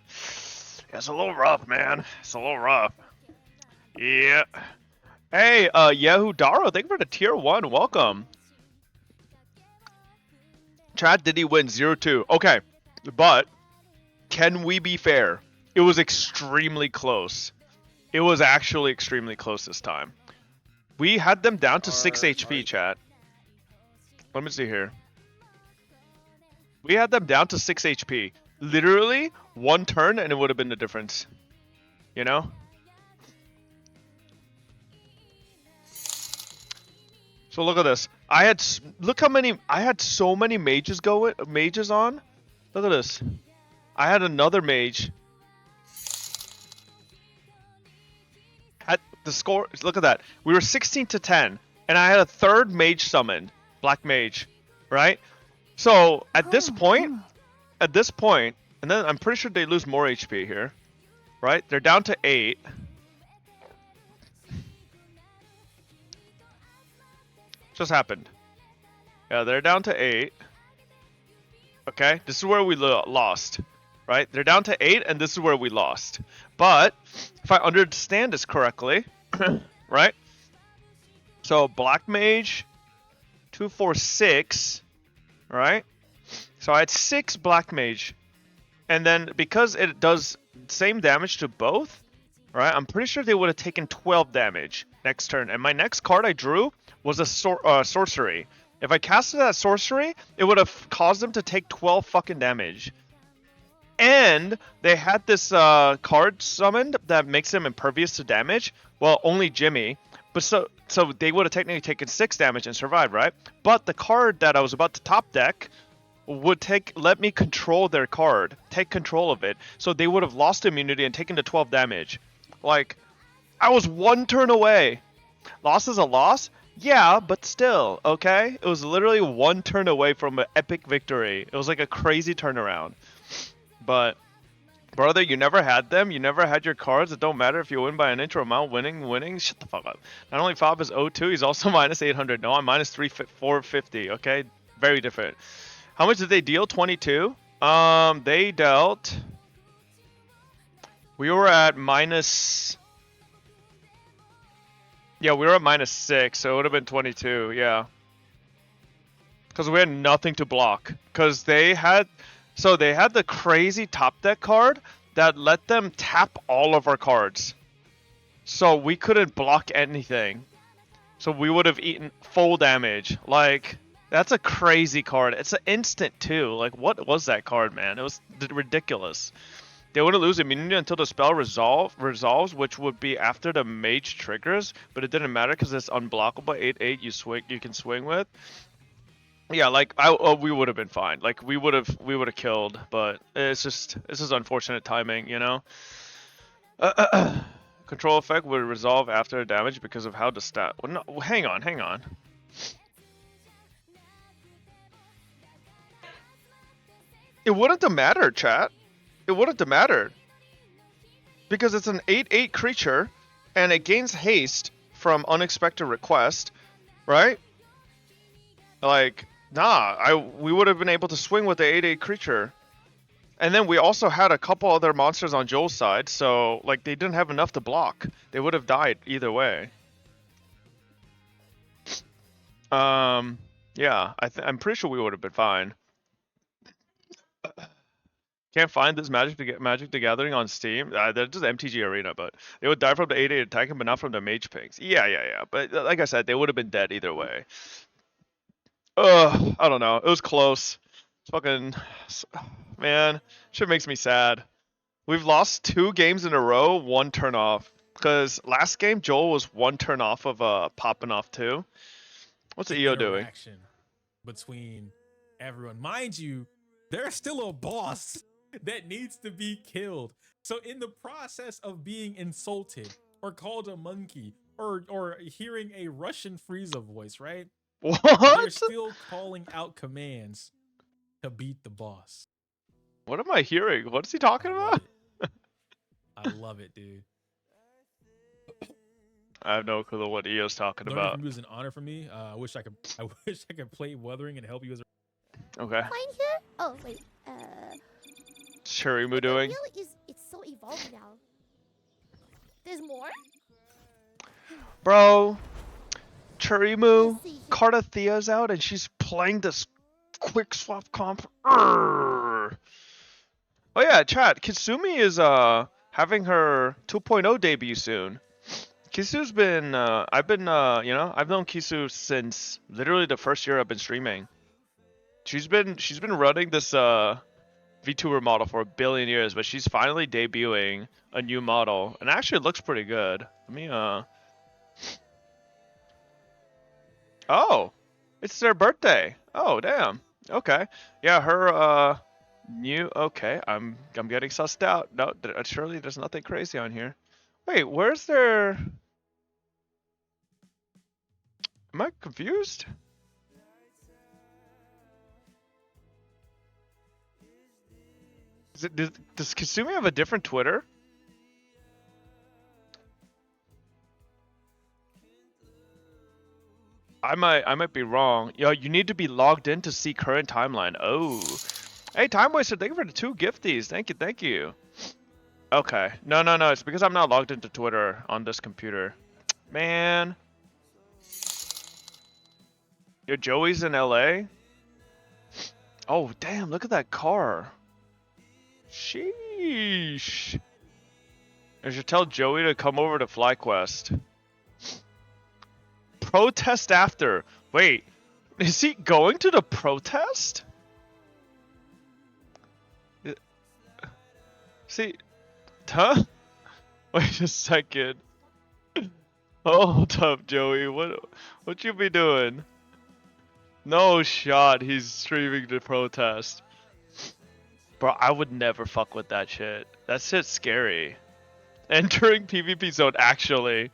It's a little rough, man. It's a little rough. Yeah. Hey, Yahoo Daro, thank you for the tier 1. Welcome. Chad, did he win 0-2? Okay, but can we be fair? It was extremely close. It was actually extremely close this time. We had them down to 6 HP, chat. Let me see here. We had them down to 6 HP. Literally, one turn and it would have been the difference. You know? So look at this. Look how many, I had so many mages on. Look at this. I had another mage. At the score, look at that. We were 16 to 10 and I had a third mage summoned, black mage, right? So at this point, and then I'm pretty sure they lose more HP here, right? They're down to 8. Just happened. Yeah, they're down to 8. Okay, this is where we lost, right? They're down to 8, and this is where we lost. But if I understand this correctly, right? So Black Mage, 2, 4, 6, right? So I had 6 Black Mage, and then because it does same damage to both, right? I'm pretty sure they would have taken 12 damage next turn. And my next card I drew was a sorcery. If I casted that sorcery, it would have caused them to take 12 fucking damage. And they had this card summoned that makes them impervious to damage. Well, only Jimmy. But so they would have technically taken 6 damage and survived, right? But the card that I was about to top deck would let me control their card, take control of it. So they would have lost immunity and taken the 12 damage. Like, I was 1 turn away. Loss is a loss? Yeah, but still, okay? It was literally 1 turn away from an epic victory. It was like a crazy turnaround. But, brother, you never had them. You never had your cards. It don't matter if you win by an inch or amount. Winning. Shut the fuck up. Not only Fob is 0-2, he's also minus 800. No, I'm minus 450, okay? Very different. How much did they deal? 22? They dealt... We were at minus... Yeah, we were at minus 6, so it would have been 22, yeah. Because we had nothing to block. Because they had... So they had the crazy top deck card that let them tap all of our cards. So we couldn't block anything. So we would have eaten full damage. Like, that's a crazy card. It's an instant too. Like, what was that card, man? It was ridiculous. They wouldn't lose immunity until the spell resolves, which would be after the mage triggers, but it didn't matter because it's unblockable. 8/8 you can swing with. Yeah, like we would have been fine. Like we would have killed, but it's just unfortunate timing, you know. Control effect would resolve after damage because of how the stat. Well, no, hang on. It wouldn't have mattered, chat. It wouldn't have mattered. Because it's an 8/8 creature, and it gains haste from unexpected request, right? Like, nah, we would have been able to swing with the 8/8 creature. And then we also had a couple other monsters on Joel's side, so, like, they didn't have enough to block. They would have died either way. Yeah, I'm pretty sure we would have been fine. Can't find this Magic the Gathering on Steam. They're just MTG Arena, but they would die from the 8/8 attacking, but not from the Mage Pings. Yeah. But like I said, they would have been dead either way. I don't know. It was close. It's fucking... Man, shit makes me sad. We've lost 2 games in a row, 1 turn off. Because last game, Joel was 1 turn off of popping off too. What's the EO doing? Between everyone. Mind you, there's still a boss that needs to be killed. So in the process of being insulted or called a monkey or hearing a Russian Frieza voice, right? What? They're still calling out commands to beat the boss. What am I hearing? What is he talking about? I love it, dude. I have no clue what EO's talking Learning about. from you is an honor for me. I wish I could play Wuthering and help you as a... Okay. Fine here? Oh, wait. What's Shurimu doing? It's so evolved now. There's more? Bro, Churimu, Cardathia's out and she's playing this quick swap comp. Urgh. Oh yeah, chat. Kitsumi is having her 2.0 debut soon. Kisu's been I've known Kisu since literally the first year I've been streaming. She's been running this VTuber model for a billion years, but she's finally debuting a new model, and actually it looks pretty good. Let me Oh, it's their birthday. Oh damn. Okay. Yeah, her new. Okay, I'm getting sussed out. No, surely there's nothing crazy on here. Wait, where's their? Am I confused? Does Kasumi have a different Twitter? I might be wrong. Yo, you need to be logged in to see current timeline. Oh, Hey, Time Waster, thank you for the 2 gifties. Thank you, thank you. Okay. No. It's because I'm not logged into Twitter on this computer. Man. Yo, Joey's in LA? Oh, damn, look at that car. Sheesh. I should tell Joey to come over to FlyQuest. Protest after. Wait, is he going to the protest? See, huh? Wait a second. Hold up, Joey. What you be doing? No shot. He's streaming the protest. Bro, I would never fuck with that shit. That shit's scary. Entering PvP zone, actually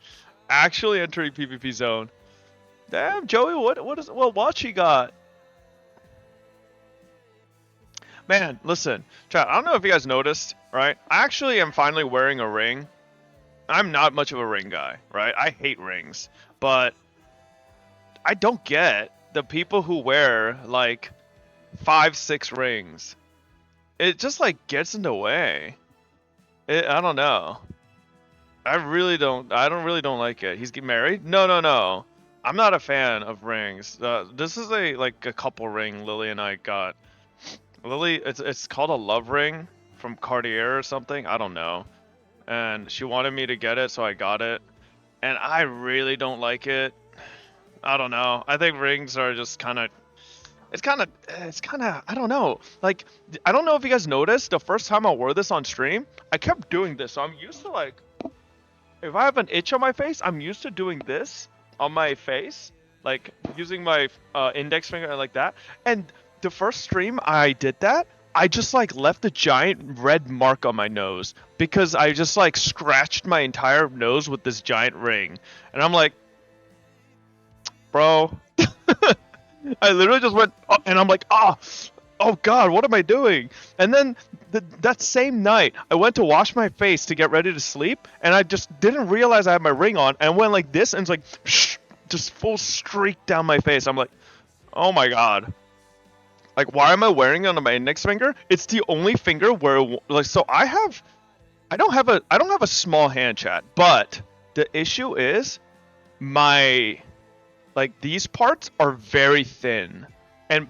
entering PvP zone. Damn, Joey, what watch you got? Man, listen, chat. I don't know if you guys noticed, right? I actually am finally wearing a ring. I'm not much of a ring guy, right? I hate rings, but I don't get the people who wear like 5-6 rings. It just like gets in the way. I don't know. I don't really don't like it. He's getting married? No. I'm not a fan of rings. This is a couple ring Lily and I got. Lily, it's called a love ring from Cartier or something. I don't know. And she wanted me to get it, so I got it. And I really don't like it. I don't know. I think rings are just kind of. It's kind of. I don't know. Like, I don't know if you guys noticed. The first time I wore this on stream, I kept doing this. So I'm used to like. If I have an itch on my face, I'm used to doing this on my face, like using my index finger like that. And the first stream I did that, I just like left a giant red mark on my nose because I just like scratched my entire nose with this giant ring. And I'm like, bro, I literally just went, oh, and I'm like, oh God, what am I doing? And then that same night, I went to wash my face to get ready to sleep, and I just didn't realize I had my ring on, and went like this, and it's like, just full streak down my face. I'm like, oh my God. Like, why am I wearing it on my index finger? It's the only finger where, like, so I don't have a small hand, chat, but the issue is these parts are very thin.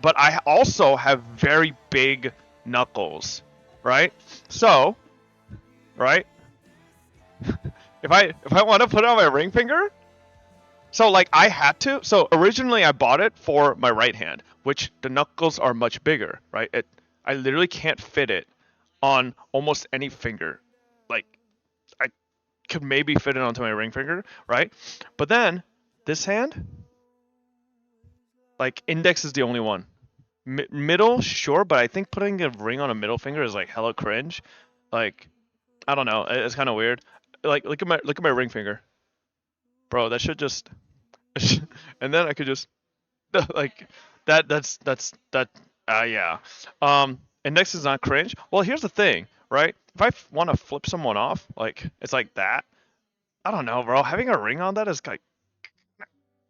But I also have very big knuckles, right? So, right? if I want to put it on my ring finger, so like I had to. So originally I bought it for my right hand, which the knuckles are much bigger, right? I literally can't fit it on almost any finger. Like I could maybe fit it onto my ring finger, right? But then this hand, like index is the only one. Middle, sure, but I think putting a ring on a middle finger is like hella cringe. Like, I don't know, it's kind of weird. Like, look at my ring finger, bro. That should just, and then I could just, like, that's that. Yeah. Index is not cringe. Well, here's the thing, right? If I want to flip someone off, like it's like that. I don't know, bro. Having a ring on that is like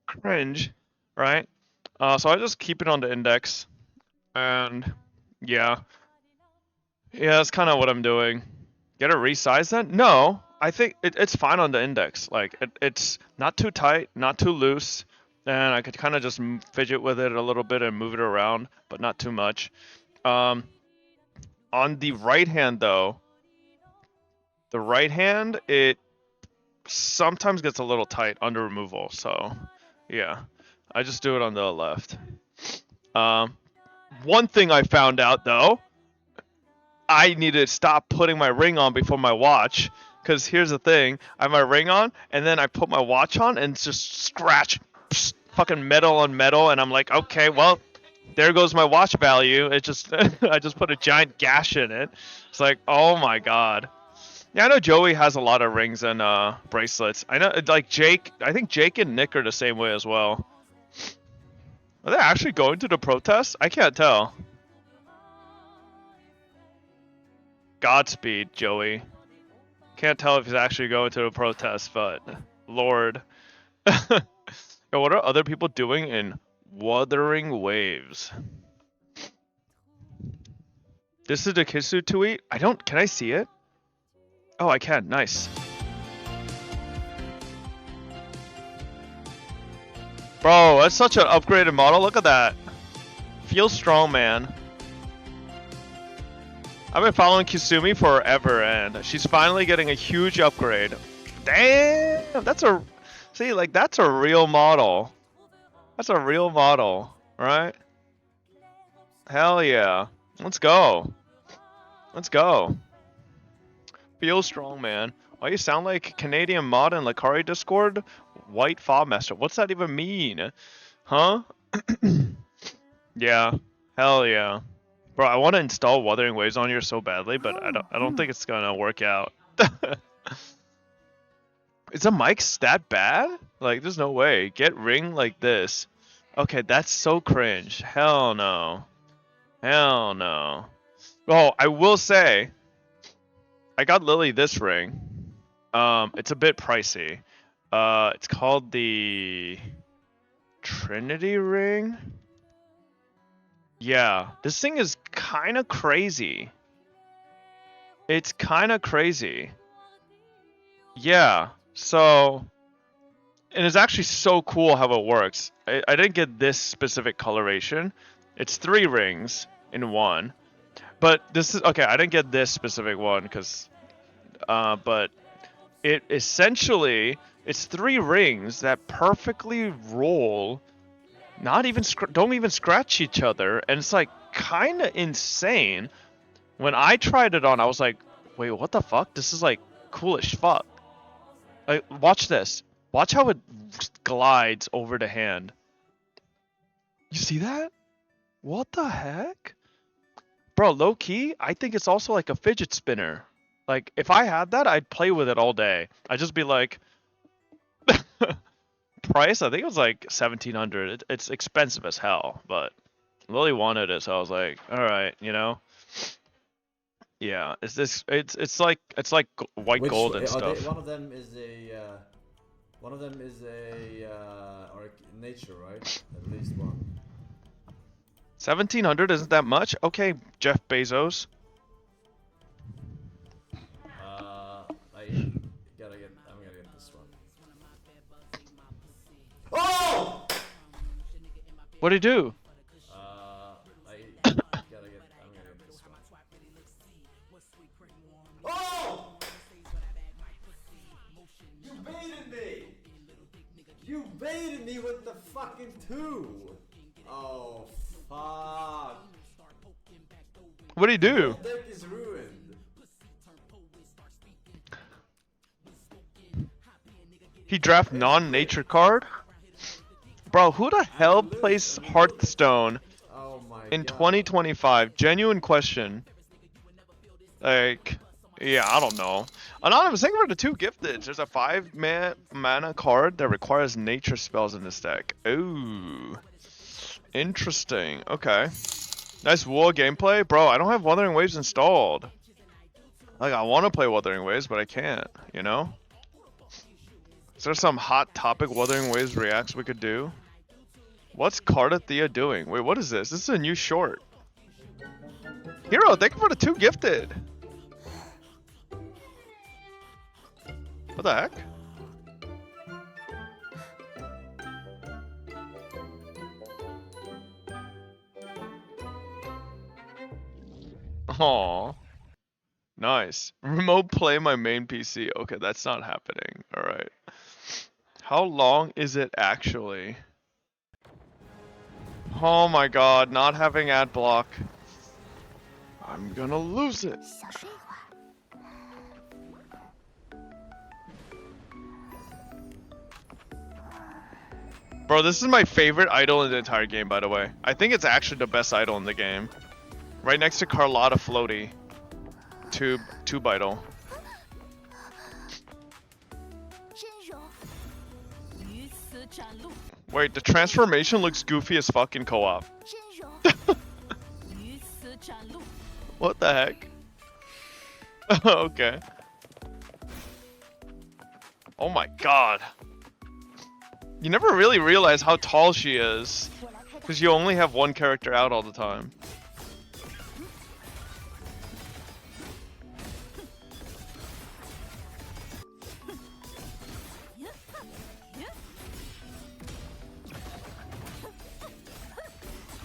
cringe, right? So I just keep it on the index. And yeah, that's kind of what I'm doing. Get it resized then? No, I think it's fine on the index. Like it's not too tight, not too loose, and I could kind of just fidget with it a little bit and move it around, but not too much. On the right hand though, it sometimes gets a little tight under removal. So yeah, I just do it on the left. One thing I found out though, I need to stop putting my ring on before my watch, because here's the thing, I have my ring on and then I put my watch on and it's just scratch, fucking metal on metal, and I'm like, okay, well, there goes my watch value. It just I just put a giant gash in it. It's like, oh my God. Yeah, I know Joey has a lot of rings and bracelets. I know, like Jake, I think Jake and Nick are the same way as well. Are they actually going to the protest? I can't tell. Godspeed, Joey. Can't tell if he's actually going to the protest, but Lord. Yo, what are other people doing in Wuthering Waves? This is the Kisu tweet. Can I see it? Oh, I can. Nice. Bro, that's such an upgraded model. Look at that. Feels strong, man. I've been following Kisumi forever, and she's finally getting a huge upgrade. Damn, that's a real model. That's a real model, right? Hell yeah. Let's go. Let's go. Feel strong, man. Why you sound like Canadian mod in Lakari Discord? White Fob Master. What's that even mean? Huh? Yeah. Hell yeah. Bro, I want to install Wuthering Waves on here so badly, but I don't think it's gonna work out. Is the mic stat bad? Like, there's no way. Get ring like this. Okay, that's so cringe. Hell no. Hell no. Oh, I will say, I got Lily this ring. It's a bit pricey. It's called the Trinity ring. Yeah, this thing is kind of crazy. It's kind of crazy. Yeah, so, and it's actually so cool how it works. I didn't get this specific coloration. It's 3 rings in one. But this is, okay, I didn't get this specific one because, but it essentially, it's 3 rings that perfectly roll, not even, don't even scratch each other, and it's like kind of insane. When I tried it on, I was like, wait, what the fuck? This is like cool as fuck. Like, watch this. Watch how it glides over the hand. You see that? What the heck? Bro, low key, I think it's also like a fidget spinner. Like, if I had that, I'd play with it all day. I'd just be like, price, I think it was like 1,700. It's expensive as hell, but Lily wanted it, so I was like, all right, you know. Yeah, it's like white gold and stuff. One of them is a or nature, right? At least one. 1,700 isn't that much? Okay, Jeff Bezos. I'm gonna get this one. Oh! What'd he do? I'm gonna get this one. Oh! You baited me! You baited me with the fucking 2! Oh, fuck. What'd he do? The deck is ruined. He draft non-nature card? Bro, who the hell plays Hearthstone in 2025? Genuine question. Like, yeah, I don't know. Anonymous, thank you for the 2 gifted. There's a 5 mana card that requires nature spells in this deck. Ooh. Interesting. Okay. Nice Wool gameplay. Bro, I don't have Wuthering Waves installed. Like, I want to play Wuthering Waves, but I can't, you know? Is there some hot topic Wuthering Waves reacts we could do? What's Cardathea doing? Wait, what is this? This is a new short. Hero, thank you for the 2 gifted. What the heck? Aww. Nice. Remote play my main PC. Okay, that's not happening. Alright. How long is it actually? Oh my god, not having ad block. I'm gonna lose it. Bro, this is my favorite idol in the entire game, by the way. I think it's actually the best idol in the game. Right next to Carlotta Floaty. Tube idol. Wait, the transformation looks goofy as fuck in co-op. What the heck? Okay. Oh my god. You never really realize how tall she is, because you only have one character out all the time.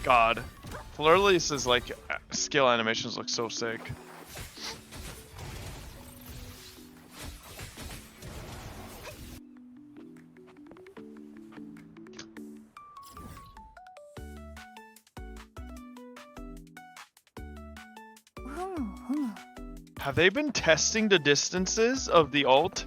God. Fleur-de-Lis's like skill animations look so sick. Have they been testing the distances of the ult?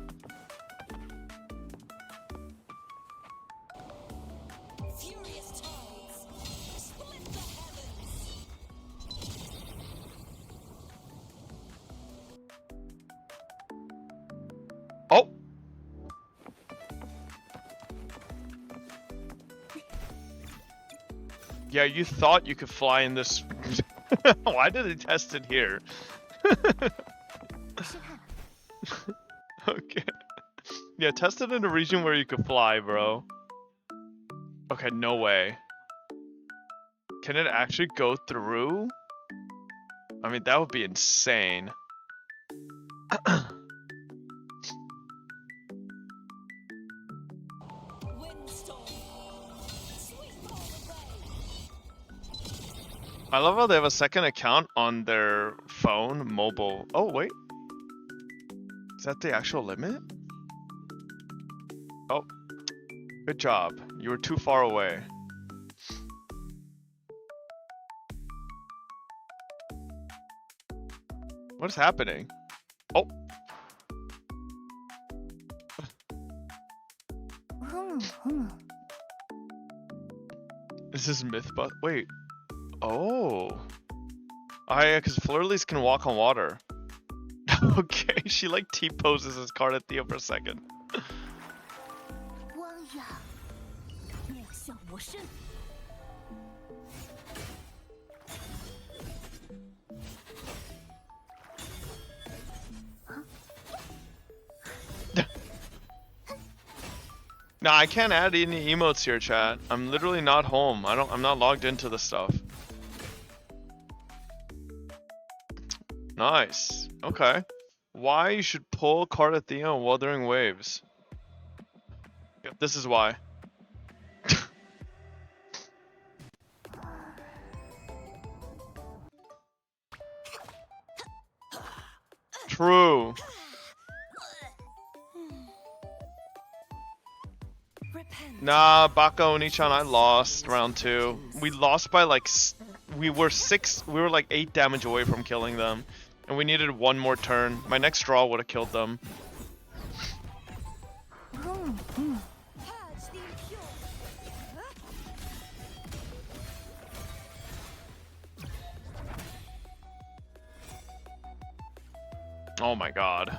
Oh! Yeah, you thought you could fly in this. Why did they test it here? Okay. Yeah, test it in a region where you could fly, bro. Okay, no way. Can it actually go through? I mean, that would be insane. I love how they have a second account on their phone, mobile. Oh, wait. Is that the actual limit? Oh. Good job. You were too far away. What is happening? Oh. Is this Mythbust? Wait. Oh. Oh yeah, because Fleur-de-Lis can walk on water. Okay, she like T-poses as Cardathea for a second. Nah, I can't add any emotes here, chat. I'm literally not home. I'm not logged into the stuff. Nice. Okay. Why you should pull Cardathea on Wuthering Waves? Yep, this is why. True. Nah, Baka Oni-chan, I lost round 2. We lost by like, we were like 8 damage away from killing them. And we needed one more turn. My next draw would have killed them. Oh my god.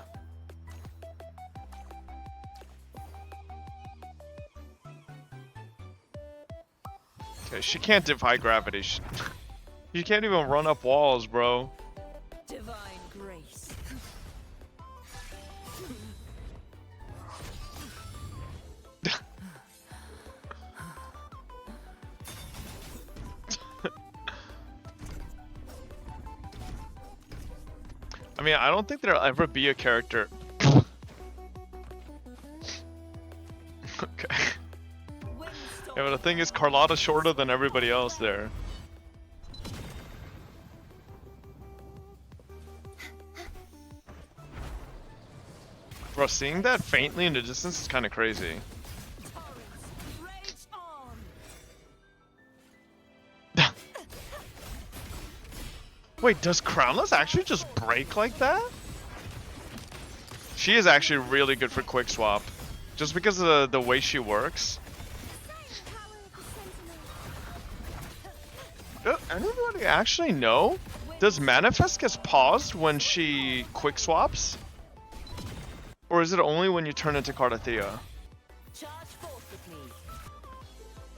Okay, she can't defy gravity. She can't even run up walls, bro. Divine grace. I mean, I don't think there'll ever be a character. Okay. Yeah, but the thing is, Carlotta's shorter than everybody else there. Bro, seeing that faintly in the distance is kind of crazy. Wait, does Crownless actually just break like that? She is actually really good for quick swap. Just because of the way she works. Does anybody actually know? Does Manifest get paused when she quick swaps? Or is it only when you turn into Cardathea?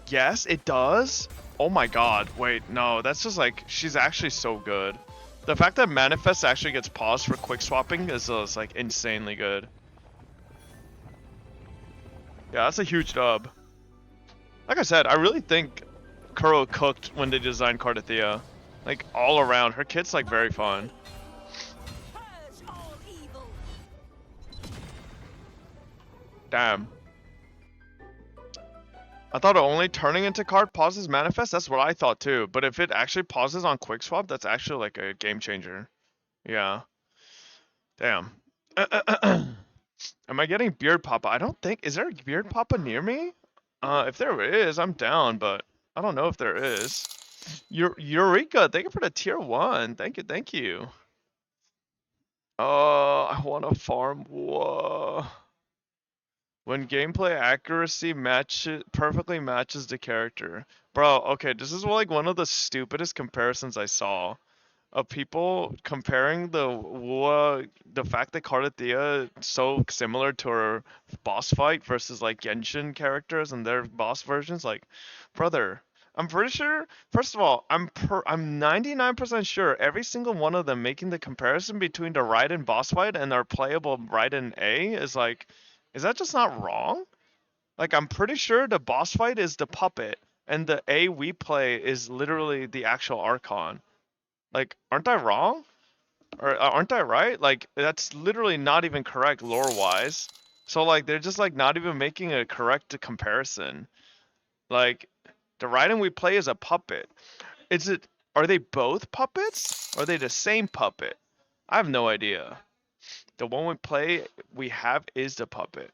Yes, it does? Oh my god, wait, no, that's just like, she's actually so good. The fact that Manifest actually gets paused for quick swapping is like insanely good. Yeah, that's a huge dub. Like I said, I really think Kuro cooked when they designed Cardathea. Like, all around, her kit's like very fun. Damn. I thought only turning into card pauses manifest. That's what I thought too. But if it actually pauses on quick swap, that's actually like a game changer. Yeah. Damn. Am I getting Beard Papa? I don't think. Is there a Beard Papa near me? If there is, I'm down, but I don't know if there is. Eureka, thank you for the tier 1. Thank you, thank you. I want to farm. Whoa. When gameplay accuracy perfectly matches the character. Bro, okay, this is like one of the stupidest comparisons I saw. Of people comparing the fact that Cardathea is so similar to her boss fight versus like Genshin characters and their boss versions. Like, brother, I'm pretty sure. First of all, I'm 99% sure every single one of them making the comparison between the Raiden boss fight and our playable Raiden A is like, is that just not wrong? Like, I'm pretty sure the boss fight is the puppet and the A we play is literally the actual Archon. Like, aren't I wrong? Or aren't I right? Like, that's literally not even correct lore-wise. So, like, they're just, like, not even making a correct comparison. Like, the Raiden we play is a puppet. Are they both puppets? Or are they the same puppet? I have no idea. The one we have is the puppet.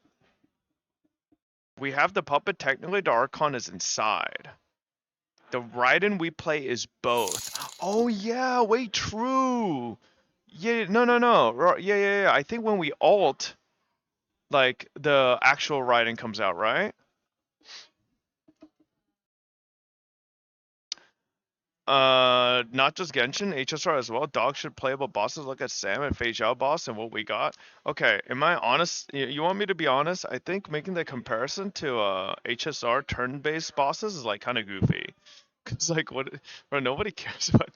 We have the puppet, technically the Archon is inside. The Raiden we play is both. Oh yeah, wait, true. Yeah, no. Yeah. I think when we ult, like, the actual Raiden comes out, right? Not just Genshin, HSR as well. Dog shit playable bosses. Look at Sam and Fei Zhao boss and what we got. Okay, am I honest? You want me to be honest? I think making the comparison to HSR turn-based bosses is like kind of goofy. Cause like what, bro, nobody cares about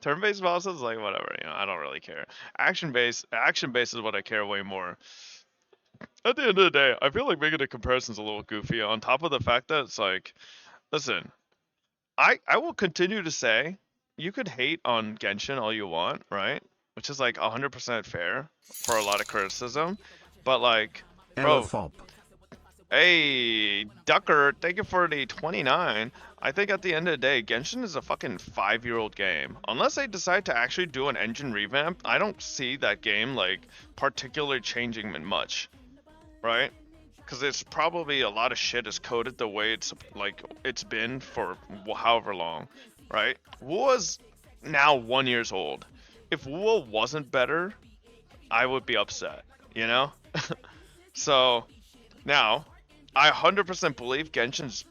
turn-based bosses. Like whatever, I don't really care. Action-based is what I care way more. At the end of the day, I feel like making the comparison's a little goofy. On top of the fact that it's like, listen, I will continue to say, you could hate on Genshin all you want, right? Which is like 100% fair for a lot of criticism, but like, bro. Hey, Ducker, thank you for the 29. I think at the end of the day, Genshin is a fucking 5-year-old game. Unless they decide to actually do an engine revamp, I don't see that game, like, particularly changing much, right? Because it's probably a lot of shit is coded the way it's been for however long, right? WoW is now 1 year old. If WoW wasn't better, I would be upset, So, now, I 100% believe Genshin's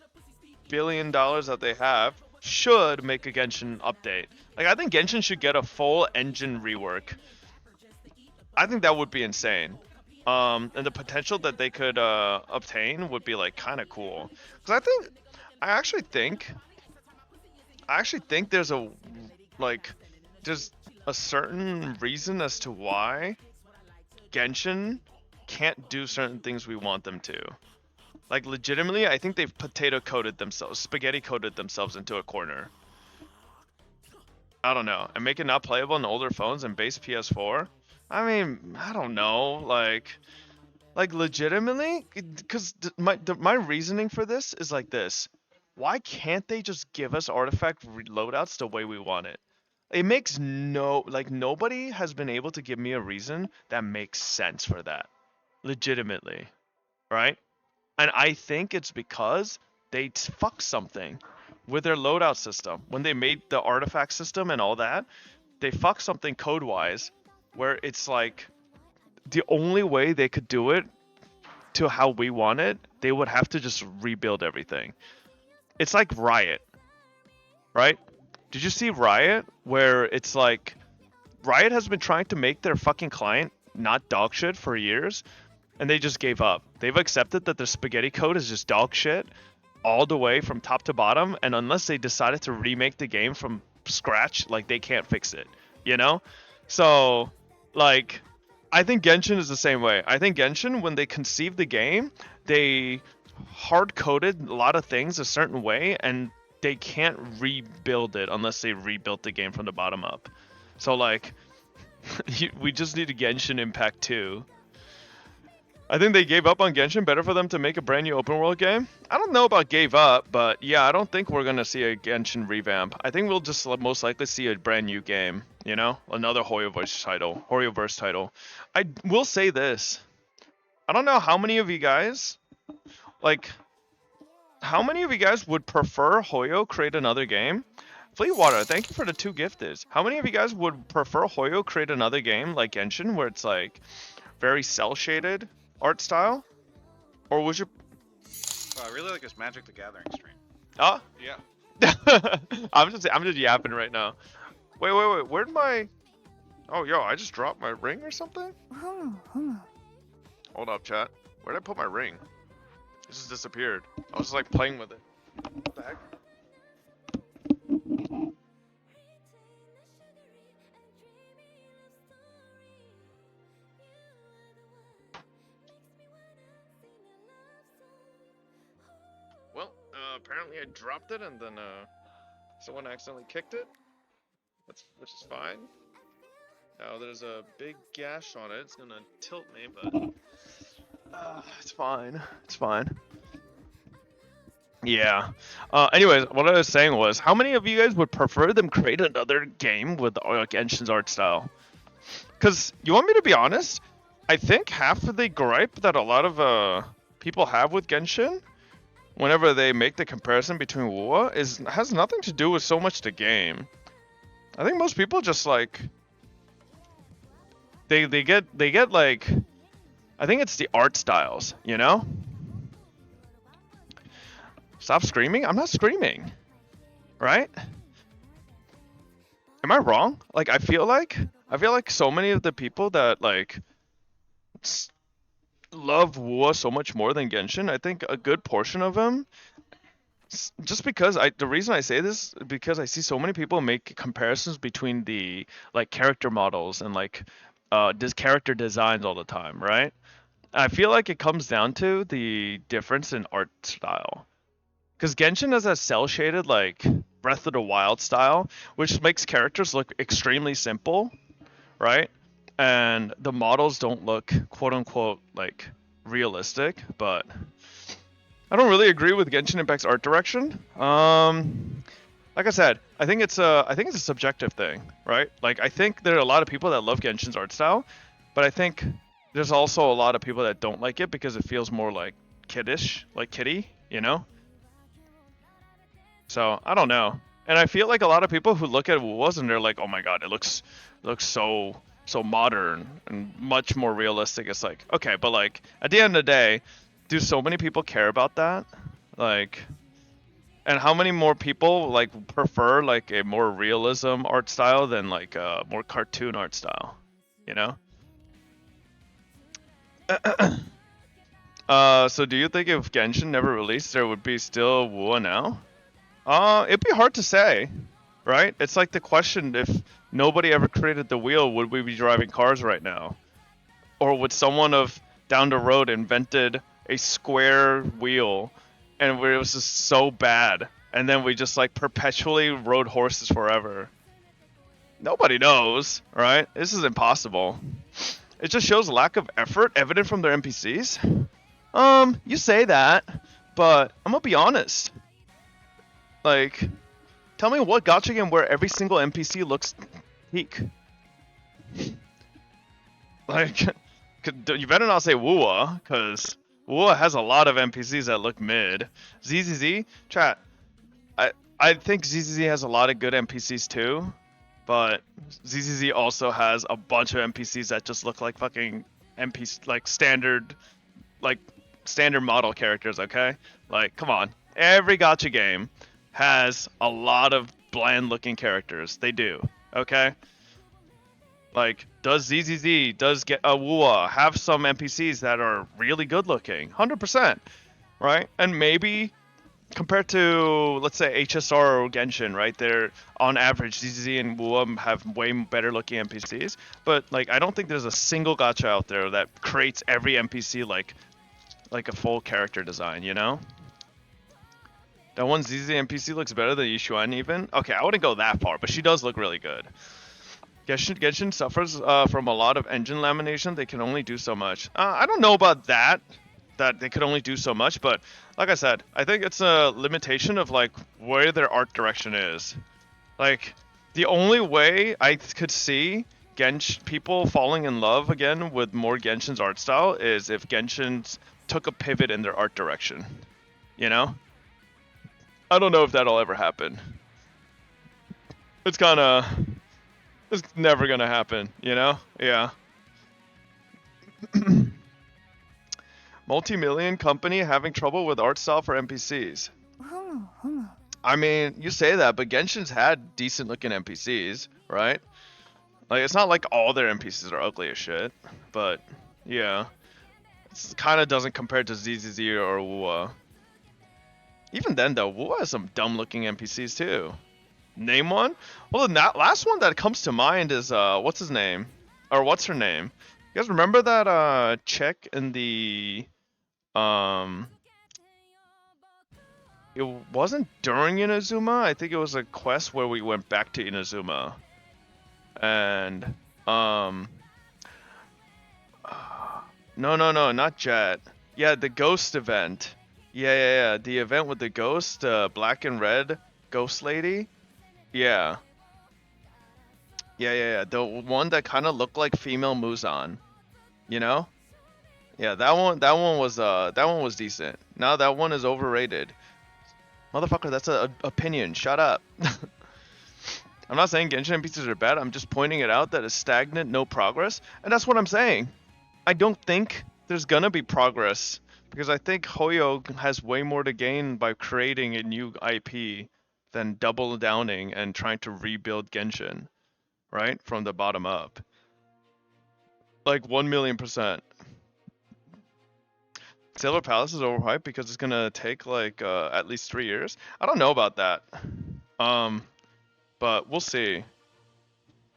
$1 billion that they have should make a Genshin update. Like, I think Genshin should get a full engine rework. I think that would be insane. And the potential that they could obtain would be like kind of cool. Because I actually think there's a certain reason as to why Genshin can't do certain things we want them to. Like, legitimately, I think they've spaghetti coated themselves into a corner. I don't know. And make it not playable on older phones and base PS4? I mean, I don't know. Like legitimately? Because my reasoning for this is like this. Why can't they just give us artifact loadouts the way we want it? It makes nobody has been able to give me a reason that makes sense for that. Legitimately. Right? And I think it's because they fucked something with their loadout system. When they made the artifact system and all that, they fucked something code-wise where it's like the only way they could do it to how we want it, they would have to just rebuild everything. It's like Riot, right? Did you see Riot? Where it's like, Riot has been trying to make their fucking client not dog shit for years, and they just gave up. They've accepted that their spaghetti code is just dog shit all the way from top to bottom, and unless they decided to remake the game from scratch, like, they can't fix it, So, like, I think Genshin is the same way. I think Genshin, when they conceived the game, they hard-coded a lot of things a certain way, and they can't rebuild it unless they rebuilt the game from the bottom up. So, like, we just need a Genshin Impact 2. I think they gave up on Genshin. Better for them to make a brand new open world game. I don't know about gave up, but yeah, I don't think we're gonna see a Genshin revamp. I think we'll just most likely see a brand new game. You know, another Hoyoverse title. I will say this. I don't know how many of you guys, like, how many of you guys would prefer Hoyo create another game? Fleetwater, thank you for the 2 gifted. How many of you guys would prefer Hoyo create another game like Genshin, where it's like very cell shaded art style, or would you? I really like this Magic the Gathering stream. Oh Yeah. I'm just yapping right now. Wait, where'd my? Oh, yo, I just dropped my ring or something. Hold up, chat. Where'd I put my ring? It just disappeared. I was just like playing with it. What the heck? Well, apparently I dropped it and then someone accidentally kicked it. Which is fine. Now there's a big gash on it. It's gonna tilt me, but it's fine. It's fine. Yeah. Anyways, what I was saying was, how many of you guys would prefer them create another game with Genshin's art style? Because you want me to be honest, I think half of the gripe that a lot of people have with Genshin, whenever they make the comparison between WoA, has nothing to do with so much the game. I think most people just like they get like, I think it's the art styles, you know? Stop screaming? I'm not screaming. Right? Am I wrong? Like, I feel like so many of the people that like love WoA so much more than Genshin, I think a good portion of them, just because the reason I say this is because I see so many people make comparisons between the like character models and like this character designs all the time, right? I feel like it comes down to the difference in art style. Because Genshin has a cel-shaded, like, Breath of the Wild style, which makes characters look extremely simple, right? And the models don't look, quote-unquote, like, realistic, but I don't really agree with Genshin Impact's art direction. Like I said, I think it's a subjective thing, right? Like, I think there are a lot of people that love Genshin's art style, but I think there's also a lot of people that don't like it because it feels more like kiddish, like kiddie, you know? So, I don't know. And I feel like a lot of people who look at WoW and they're like, oh my god, it looks so modern and much more realistic. It's like, okay, but like, at the end of the day, do so many people care about that? Like, and how many more people like prefer like a more realism art style than like a more cartoon art style, you know? So do you think if Genshin never released, there would be still WoA now? It'd be hard to say, right? It's like the question, if nobody ever created the wheel, would we be driving cars right now? Or would someone down the road invented a square wheel and where it was just so bad, and then we just like perpetually rode horses forever? Nobody knows, right? This is impossible. It just shows lack of effort evident from their NPCs. You say that, but I'm gonna be honest. Like, tell me what gacha game where every single NPC looks peak. Like, you better not say WoA, because WoA has a lot of NPCs that look mid. ZZZ, chat, I think ZZZ has a lot of good NPCs too, but ZZZ also has a bunch of NPCs that just look like fucking like standard model characters, okay? Like, come on. Every gacha game has a lot of bland looking characters. They do, okay? Like, does ZZZ, does get a WoA have some NPCs that are really good looking? 100%, right? And maybe compared to, let's say, HSR or Genshin, right? They're, on average, ZZZ and WoA have way better looking NPCs. But, like, I don't think there's a single gacha out there that creates every NPC like a full character design, you know? That one ZZ NPC looks better than Yishuan even? Okay, I wouldn't go that far, but she does look really good. Genshin suffers from a lot of engine lamination. They can only do so much. I don't know about that they could only do so much, but like I said, I think it's a limitation of like where their art direction is. Like, the only way I could see people falling in love again with more Genshin's art style is if Genshin took a pivot in their art direction. You know? I don't know if that'll ever happen. It's never gonna happen, you know? Yeah. Multi-million company having trouble with art style for NPCs. I mean, you say that, but Genshin's had decent looking NPCs, right? Like, it's not like all their NPCs are ugly as shit, but yeah. It kind of doesn't compare to ZZZ or WoA. Even then, though, WoA has some dumb looking NPCs too. Name one? Well, the last one that comes to mind is, what's his name? Or what's her name? You guys remember that chick in the it wasn't during Inazuma. I think it was a quest where we went back to Inazuma. And no, not Jet. Yeah, the ghost event. Yeah. The event with the ghost, black and red ghost lady. Yeah. The one that kind of looked like female Muzan. You know? Yeah, that one was decent. Now that one is overrated. Motherfucker, that's an opinion. Shut up. I'm not saying Genshin NPCs are bad. I'm just pointing it out that it's stagnant, no progress. And that's what I'm saying. I don't think there's gonna be progress because I think Hoyo has way more to gain by creating a new IP than double downing and trying to rebuild Genshin, right? From the bottom up. Like 1,000,000%. Silver Palace is overhyped because it's gonna take like at least 3 years. I don't know about that. But we'll see.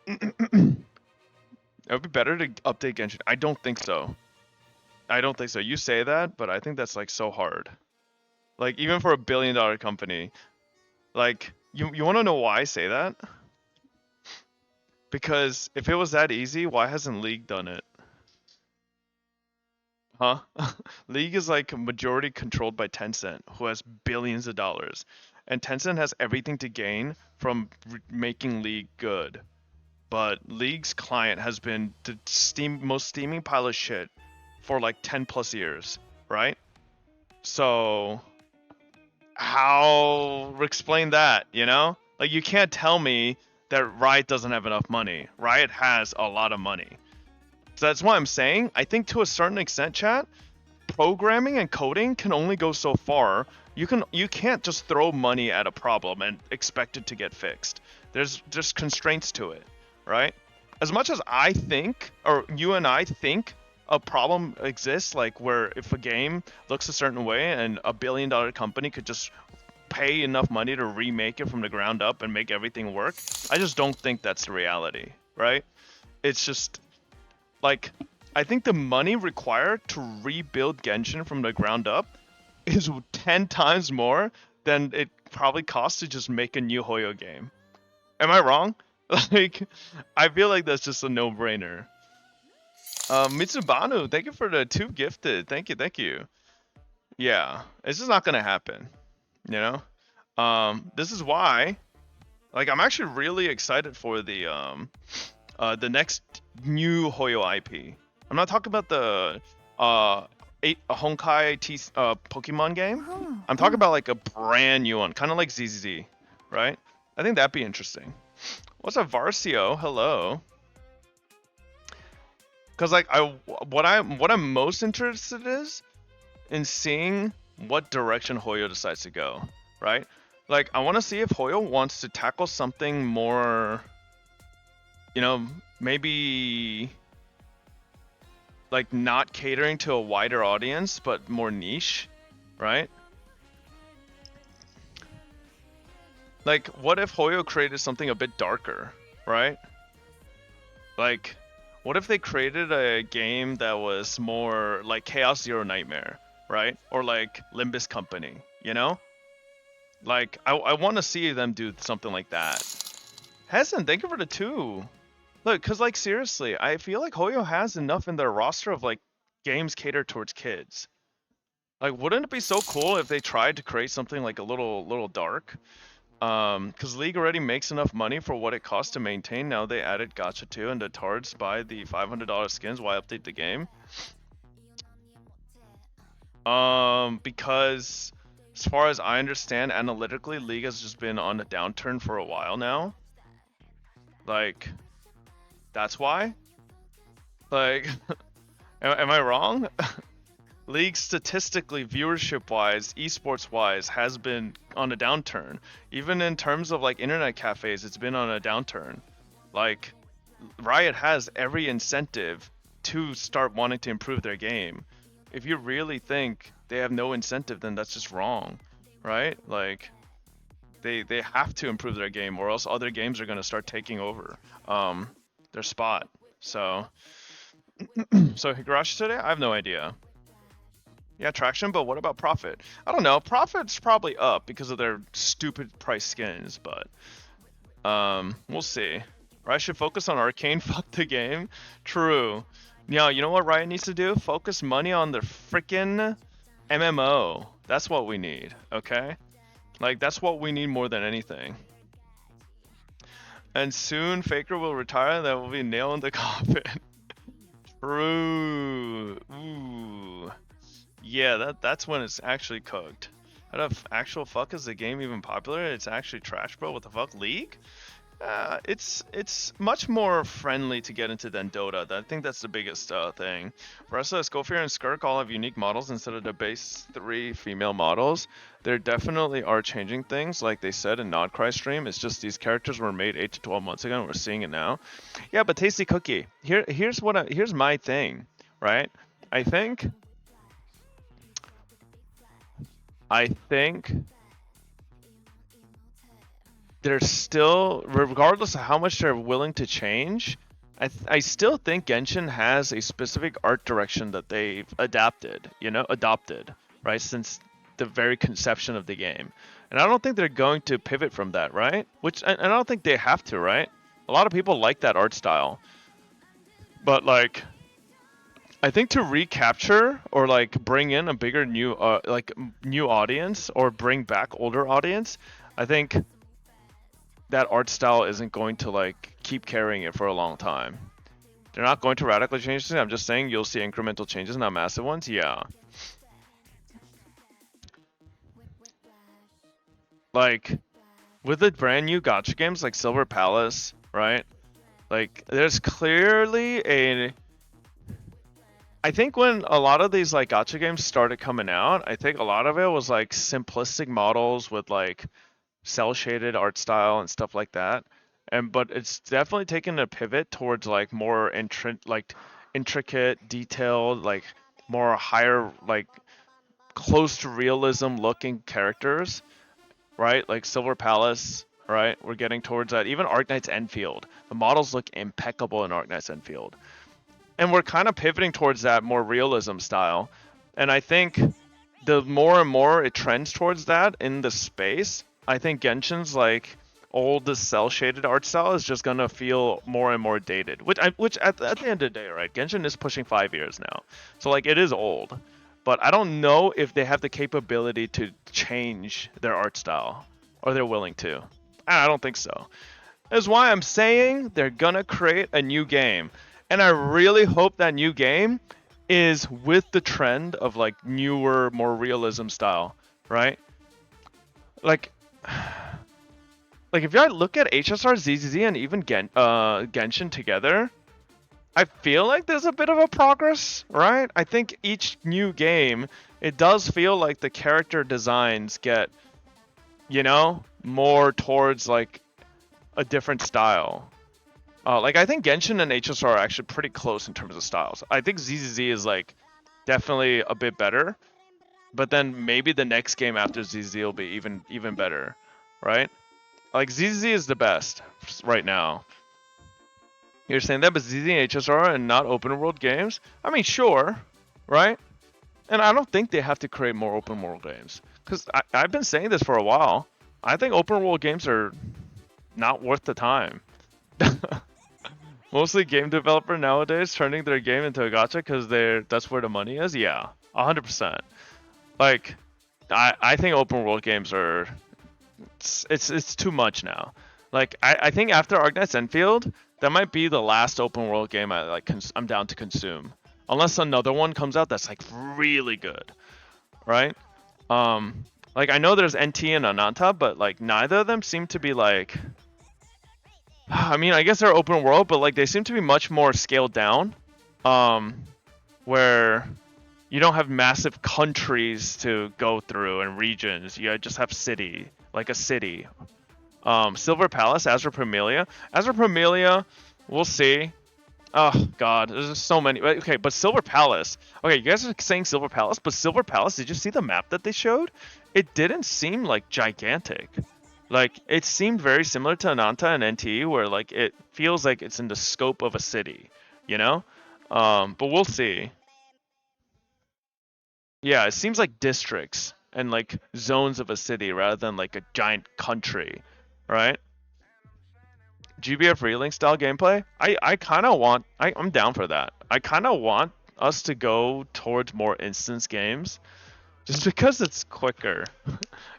It would be better to update Genshin. I don't think so. You say that, but I think that's like so hard. Like even for $1 billion company, like you want to know why I say that? Because if it was that easy, why hasn't League done it? Huh? League is like majority controlled by Tencent, who has billions of dollars. And Tencent has everything to gain from making League good. But League's client has been the most steaming pile of shit for like 10 plus years, right? So how explain that, you know? Like you can't tell me that Riot doesn't have enough money. Riot has a lot of money. So that's why I'm saying, I think to a certain extent, chat, programming and coding can only go so far. You can't just throw money at a problem and expect it to get fixed. There's just constraints to it, right? As much as I think, or you and I think, a problem exists, like where if a game looks a certain way and $1 billion company could just pay enough money to remake it from the ground up and make everything work, I just don't think that's the reality, right? It's just like, I think the money required to rebuild Genshin from the ground up is 10 times more than it probably costs to just make a new Hoyo game. Am I wrong? Like, I feel like that's just a no-brainer. Mitsubanu, thank you for the 2 gifted. Thank you. Yeah, it's just not gonna happen, you know? This is why, like, I'm actually really excited for the next new Hoyo IP. I'm not talking about the Honkai Pokemon game. I'm talking about like a brand new one, kind of like ZZZ, right? I think that'd be interesting. What's up, Varcio? Hello. Cause like what I'm most interested in seeing what direction Hoyo decides to go, right? Like I want to see if Hoyo wants to tackle something more, you know, maybe like not catering to a wider audience, but more niche, right? Like, what if Hoyo created something a bit darker, right? Like, what if they created a game that was more like Chaos Zero Nightmare, right? Or like Limbus Company, you know? Like, I want to see them do something like that. Hessen, thank you for the 2. Look, cause like seriously, I feel like Hoyo has enough in their roster of like games catered towards kids. Like, wouldn't it be so cool if they tried to create something like a little dark? Cause League already makes enough money for what it costs to maintain. Now they added Gacha 2 and the tards buy the $500 skins. Why update the game? Because as far as I understand, analytically, League has just been on a downturn for a while now. Like, that's why? Like, am I wrong? League statistically, viewership-wise, esports-wise, has been on a downturn. Even in terms of like internet cafes, it's been on a downturn. Like, Riot has every incentive to start wanting to improve their game. If you really think they have no incentive, then that's just wrong, right? Like, they have to improve their game, or else other games are gonna start taking over their spot. So, so Higurashi today, I have no idea. Yeah, traction, but what about profit? I don't know. Profit's probably up because of their stupid price skins, but we'll see. Riot should focus on Arcane. Fuck the game. True. Yeah, you know what Riot needs to do? Focus money on the freaking MMO. That's what we need, okay? Like, that's what we need more than anything. And soon Faker will retire, that will be nail in the coffin. True. Ooh. Yeah, that's when it's actually cooked. How the actual fuck is the game even popular? It's actually trash, bro. What the fuck? League? It's much more friendly to get into than Dota. I think that's the biggest thing. Restless, Scofier, and Skirk all have unique models instead of the base 3 female models. There definitely are changing things, like they said in Nodcry stream. It's just these characters were made 8 to 12 months ago, and we're seeing it now. Yeah, but Tasty Cookie. Here's my thing, right? I think they're still, regardless of how much they're willing to change, I still think Genshin has a specific art direction that they've adopted, right, since the very conception of the game. And I don't think they're going to pivot from that, right? And I don't think they have to, right? A lot of people like that art style. But, like, I think to recapture or like bring in a bigger new audience or bring back older audience, I think that art style isn't going to like keep carrying it for a long time. They're not going to radically change it. I'm just saying you'll see incremental changes, not massive ones. Yeah. Like with the brand new gacha games like Silver Palace, right? Like there's clearly I think when a lot of these like gacha games started coming out, I think a lot of it was like simplistic models with like cell shaded art style and stuff like that. But it's definitely taken a pivot towards like more intricate, detailed, like more higher, like close to realism looking characters, right? Like Silver Palace, right? We're getting towards that. Even Arknight's Enfield, the models look impeccable in Arknight's Enfield. And we're kind of pivoting towards that more realism style. And I think the more and more it trends towards that in the space, I think Genshin's like old cell shaded art style is just gonna feel more and more dated. Which at the end of the day, right? Genshin is pushing 5 years now. So like it is old. But I don't know if they have the capability to change their art style. Or they're willing to. I don't think so. That's why I'm saying they're gonna create a new game. And I really hope that new game is with the trend of like newer, more realism style, right? Like if I look at HSR, ZZZ, and even Genshin together, I feel like there's a bit of a progress, right? I think each new game, it does feel like the character designs get, more towards like a different style. Like I think Genshin and HSR are actually pretty close in terms of styles. I think ZZZ is like definitely a bit better, but then maybe the next game after ZZZ will be even better, right? Like ZZZ is the best right now. You're saying that, but ZZZ and HSR and not open world games? I mean, sure, right? And I don't think they have to create more open world games because I've been saying this for a while. I think open world games are not worth the time. Mostly game developer nowadays turning their game into a gacha because that's where the money is. Yeah, 100%. Like, I think open world games are it's too much now. Like I think after Arknight's Enfield, that might be the last open world game I'm down to consume, unless another one comes out that's like really good, right? Like I know there's NT and Ananta, but like neither of them seem to be like. I mean, I guess they're open world, but like they seem to be much more scaled down, where you don't have massive countries to go through and regions. You just have city, like a city. Silver Palace, Azure Promelia. Azure Promelia, we'll see. Oh God, there's just so many. Okay, but Silver Palace. Okay, you guys are saying Silver Palace, but Silver Palace, did you see the map that they showed? It didn't seem like gigantic. Like, it seemed very similar to Ananta and NT, where like it feels like it's in the scope of a city, you know? But we'll see. Yeah, it seems like districts and like zones of a city rather than like a giant country, right? GBF Relink style gameplay? I kind of want, I'm down for that. I kind of want us to go towards more instance games. Just because it's quicker,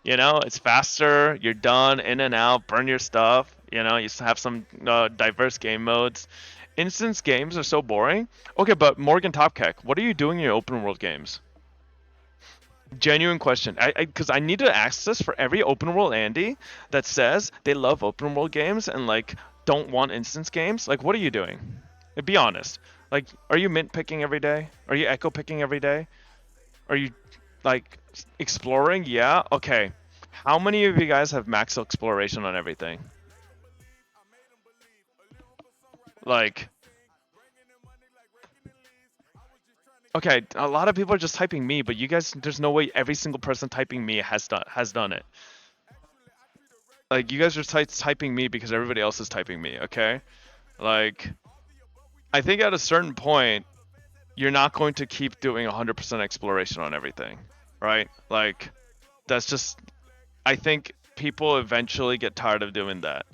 you know, it's faster, you're done, in and out, burn your stuff, you know, you have some diverse game modes. Instance games are so boring. Okay, but Morgan Topkek, what are you doing in your open world games? Genuine question, because I need to ask this for every open world Andy that says they love open world games and like don't want instance games. Like, what are you doing? Be honest. Like, are you mint picking every day? Are you echo picking every day? Are you like exploring? Yeah. Okay. How many of you guys have max exploration on everything? Like, okay, a lot of people are just typing me, but you guys, there's no way every single person typing me has done it. Like, you guys are typing me because everybody else is typing me. Okay. Like, I think at a certain point, you're not going to keep doing 100% exploration on everything. Right? Like, that's just, I think people eventually get tired of doing that.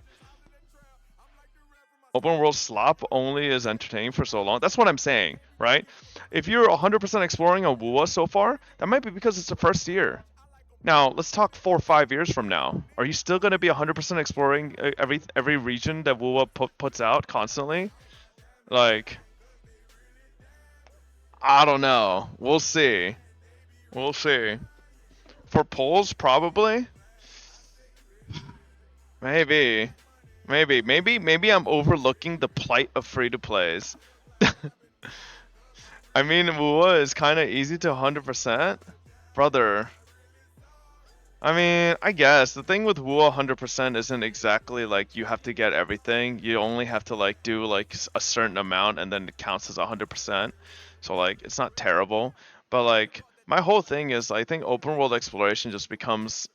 Open world slop only is entertaining for so long. That's what I'm saying, right? If you're 100% exploring on WUA so far, that might be because it's the first year. Now, let's talk 4 or 5 years from now. Are you still going to be 100% exploring every region that WUA puts out constantly? Like, I don't know. We'll see. We'll see. For polls, probably. Maybe I'm overlooking the plight of free-to-plays. I mean, WUA is kind of easy to 100%. Brother. I mean, I guess. The thing with WUA 100% isn't exactly like you have to get everything. You only have to like do like a certain amount and then it counts as 100%. So like, it's not terrible. But like, my whole thing is I think open world exploration just becomes,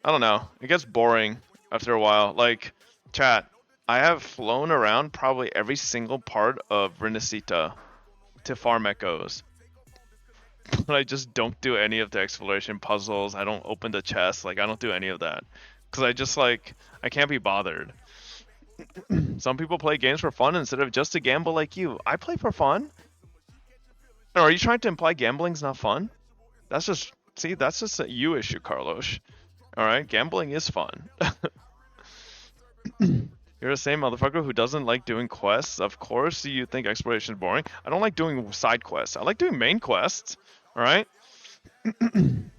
I don't know, it gets boring after a while. Like, chat, I have flown around probably every single part of Renacita to farm echoes. But I just don't do any of the exploration puzzles. I don't open the chest. Like, I don't do any of that. Because I just, like, I can't be bothered. Some people play games for fun instead of just to gamble like you. I play for fun. Or are you trying to imply gambling's not fun? That's just, see, that's just a you issue, Carlos. Alright, gambling is fun. You're the same motherfucker who doesn't like doing quests. Of course you think exploration is boring. I don't like doing side quests. I like doing main quests. Alright? You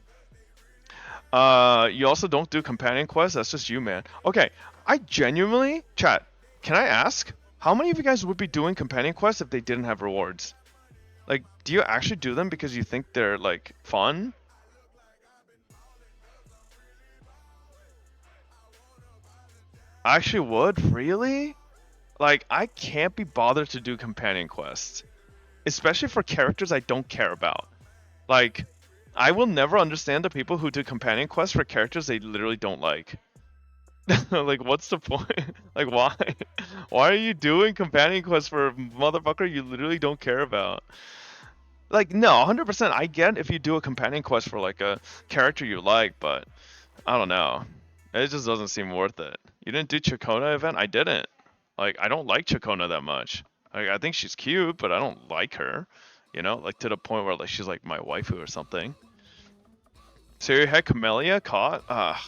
also don't do companion quests? That's just you, man. Okay, I genuinely... Chat, can I ask? How many of you guys would be doing companion quests if they didn't have rewards? Like, do you actually do them because you think they're, like, fun? I actually would? Really? Like, I can't be bothered to do companion quests. Especially for characters I don't care about. Like, I will never understand the people who do companion quests for characters they literally don't like. Like, what's the point? Like, why? Why are you doing companion quests for a motherfucker you literally don't care about? Like, no, 100% I get if you do a companion quest for, like, a character you like, but I don't know. It just doesn't seem worth it. You didn't do Chacona event? I didn't. Like, I don't like Chacona that much. Like, I think she's cute, but I don't like her. You know, like to the point where like she's like my waifu or something. So you had Camellia caught? I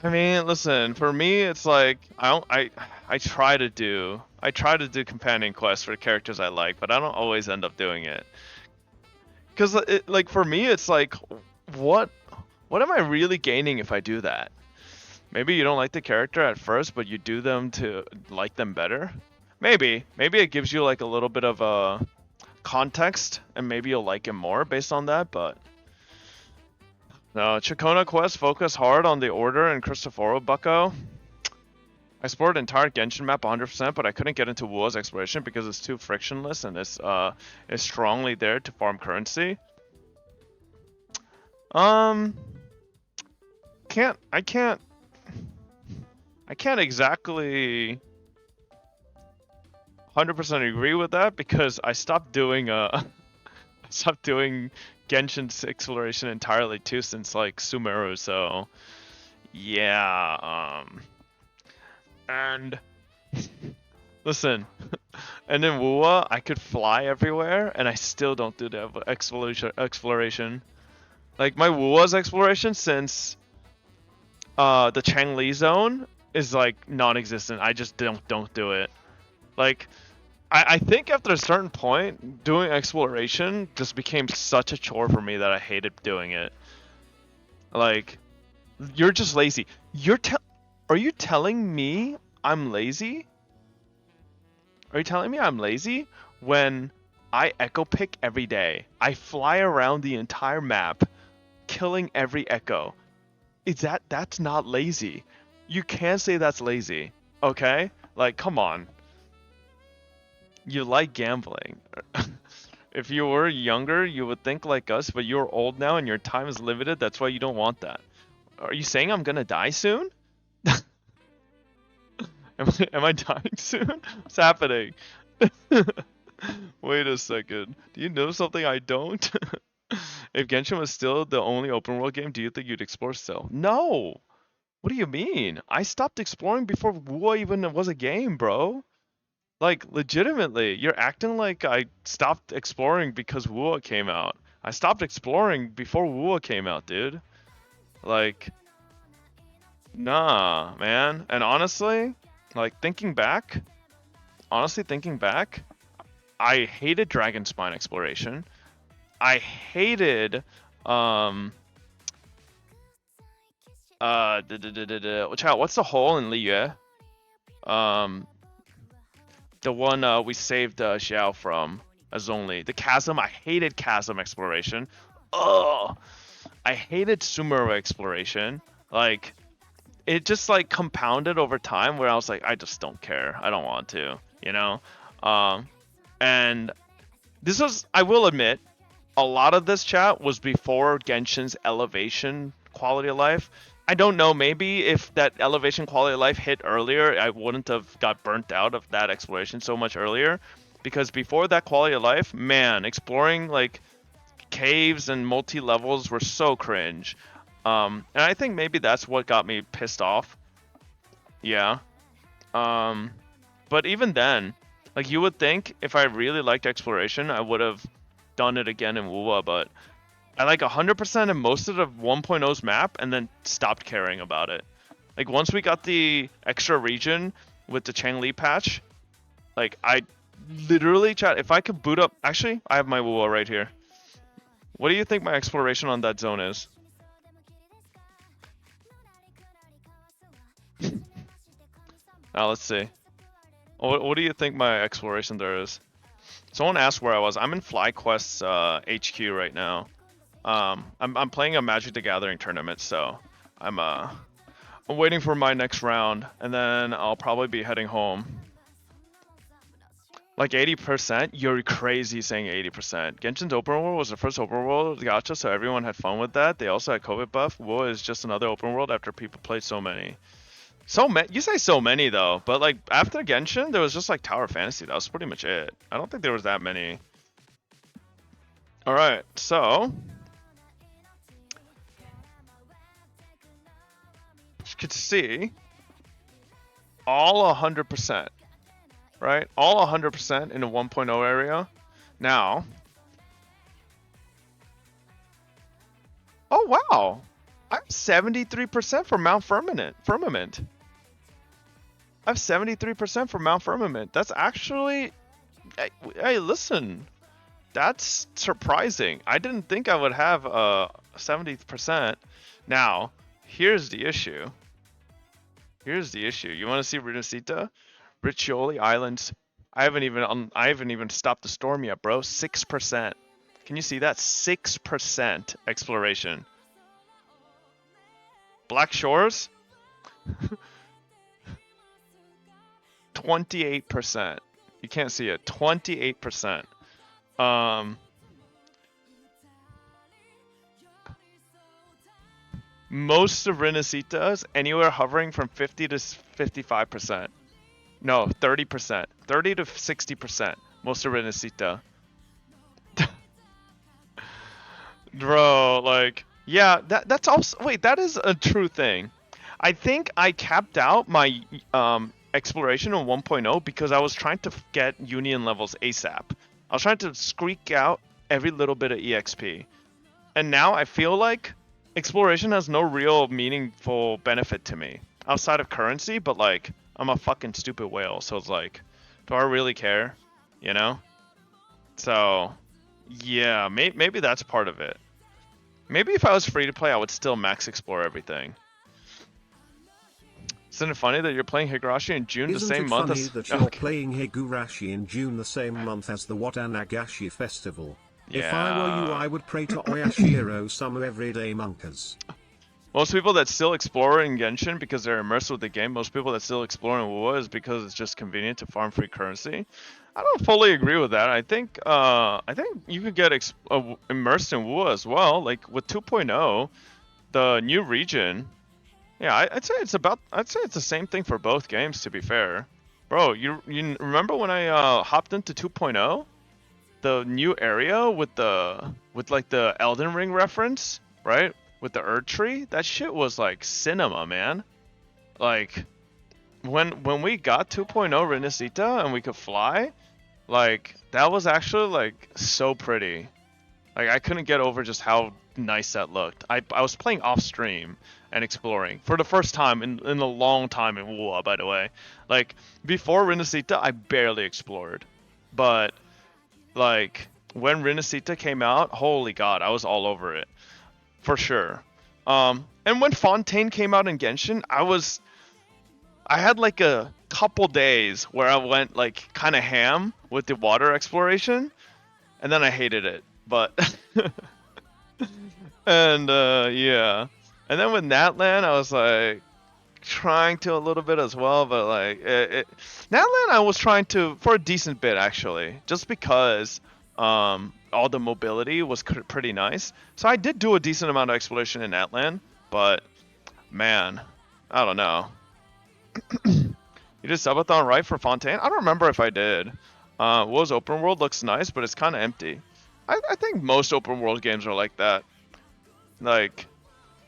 mean, listen, for me, it's like I try to do companion quests for characters I like, but I don't always end up doing it. Cause like for me, it's like, what am I really gaining if I do that? Maybe you don't like the character at first, but you do them to like them better. Maybe it gives you like a little bit of a context, and maybe you'll like him more based on that, but. No, Chacona quest focus hard on the Order and Cristoforo Bucko. I explored the entire Genshin map 100%, but I couldn't get into Wuo's exploration because it's too frictionless and it's strongly there to farm currency. I can't exactly 100% agree with that because I stopped doing Genshin's exploration entirely too since like Sumeru, so yeah, and listen, and in Wuwa I could fly everywhere and I still don't do the exploration. Like my Wuwa's exploration since the Changli zone is like non-existent. I just don't do it. Like I think after a certain point, doing exploration just became such a chore for me that I hated doing it. Like, you're just lazy. Are you telling me I'm lazy? Are you telling me I'm lazy when I echo pick every day? I fly around the entire map, killing every echo. That's not lazy. You can't say that's lazy, okay? Like, come on. You like gambling. If you were younger, you would think like us, but you're old now and your time is limited. That's why you don't want that. Are you saying I'm gonna die soon? Am I dying soon? What's happening? Wait a second. Do you know something I don't? If Genshin was still the only open world game, do you think you'd explore still? No! What do you mean? I stopped exploring before Wuo even was a game, bro. Like, legitimately, you're acting like I stopped exploring because Wuo came out. I stopped exploring before Wuo came out, dude. Like, nah, man. And honestly, like, thinking back, I hated Dragon Spine exploration. I hated, what's the hole in Liyue? The one we saved Xiao from as only. The chasm, I hated chasm exploration. Ugh! I hated Sumeru exploration. Like, it just like compounded over time where I was like, I just don't care. I don't want to, you know? And this was, I will admit, a lot of this chat was before Genshin's elevation quality of life. I don't know, maybe if that elevation quality of life hit earlier, I wouldn't have got burnt out of that exploration so much earlier. Because before that quality of life, man, exploring like caves and multi-levels were so cringe. And I think maybe that's what got me pissed off. Yeah. But even then, like you would think if I really liked exploration, I would have done it again in Wuwa, but I like 100% in most of the 1.0's map and then stopped caring about it. Like once we got the extra region with the Changli patch, like I literally chat, if I could boot up, actually I have my Wuwa right here. What do you think my exploration on that zone is? Now let's see. What do you think my exploration there is? Someone asked where I was. I'm in FlyQuest's HQ right now. I'm playing a Magic the Gathering tournament, so I'm waiting for my next round, and then I'll probably be heading home. Like 80%? You're crazy saying 80%. Genshin's open world was the first open world gacha, so everyone had fun with that. They also had COVID buff. Wuo is just another open world after people played so many. You say so many though, but like after Genshin, there was just like Tower Fantasy. That was pretty much it. I don't think there was that many. All right, so you could see all 100%, right? All 100% in the 1.0 area. Now, oh wow, I'm 73% for Mount Firmament. I have 73% for Mount Firmament. That's actually, hey, listen, that's surprising. I didn't think I would have 70%. Now, here's the issue. Here's the issue. You want to see Renacita? Riccioli Islands. I haven't even stopped the storm yet, bro. 6%. Can you see that? 6% exploration. Black Shores? 28%. You can't see it. 28%. Most of Renacitas, anywhere hovering from 50 to 55%. No, 30%. 30 to 60%. Most of Renacita. Bro, like, yeah, that's also, wait, that is a true thing. I think I capped out my exploration on 1.0 because I was trying to get union levels ASAP. I was trying to squeak out every little bit of EXP. And now I feel like exploration has no real meaningful benefit to me outside of currency, but like, I'm a fucking stupid whale, so it's like, do I really care? You know? So, yeah, maybe that's part of it. Maybe if I was free to play, I would still max explore everything. Isn't it funny that you're playing Higurashi in June, the same month as... Isn't it funny that you're playing Higurashi in June, the same month as the Watanagashi festival? Yeah. If I were you, I would pray to Oyashiro Summer everyday monkas. Most people that still explore in Genshin because they're immersed with the game, most people that still explore in WoA is because it's just convenient to farm free currency. I don't fully agree with that. I think you could get immersed in WoA as well. Like with 2.0, the new region. Yeah, I'd say it's the same thing for both games. To be fair, bro, you remember when I hopped into 2.0, the new area with like the Elden Ring reference, right? With the Erd Tree, that shit was like cinema, man. Like when we got 2.0 Renacita and we could fly, like that was actually like so pretty. Like I couldn't get over just how nice that looked. I was playing off stream and exploring for the first time in a long time in WoA, by the way. Like before Renacita, I barely explored, but like when Renacita came out, holy god, I was all over it. For sure. And when Fontaine came out in Genshin, I had like a couple days where I went like kind of ham with the water exploration, and then I hated it. But and yeah, and then with Natlan, I was like trying to a little bit as well, but like Natlan, I was trying to for a decent bit actually, just because all the mobility was pretty nice. So I did do a decent amount of exploration in Natlan, but man, I don't know. You did Subathon right for Fontaine? I don't remember if I did. WoW's open world looks nice, but it's kind of empty. I think most open world games are like that. Like,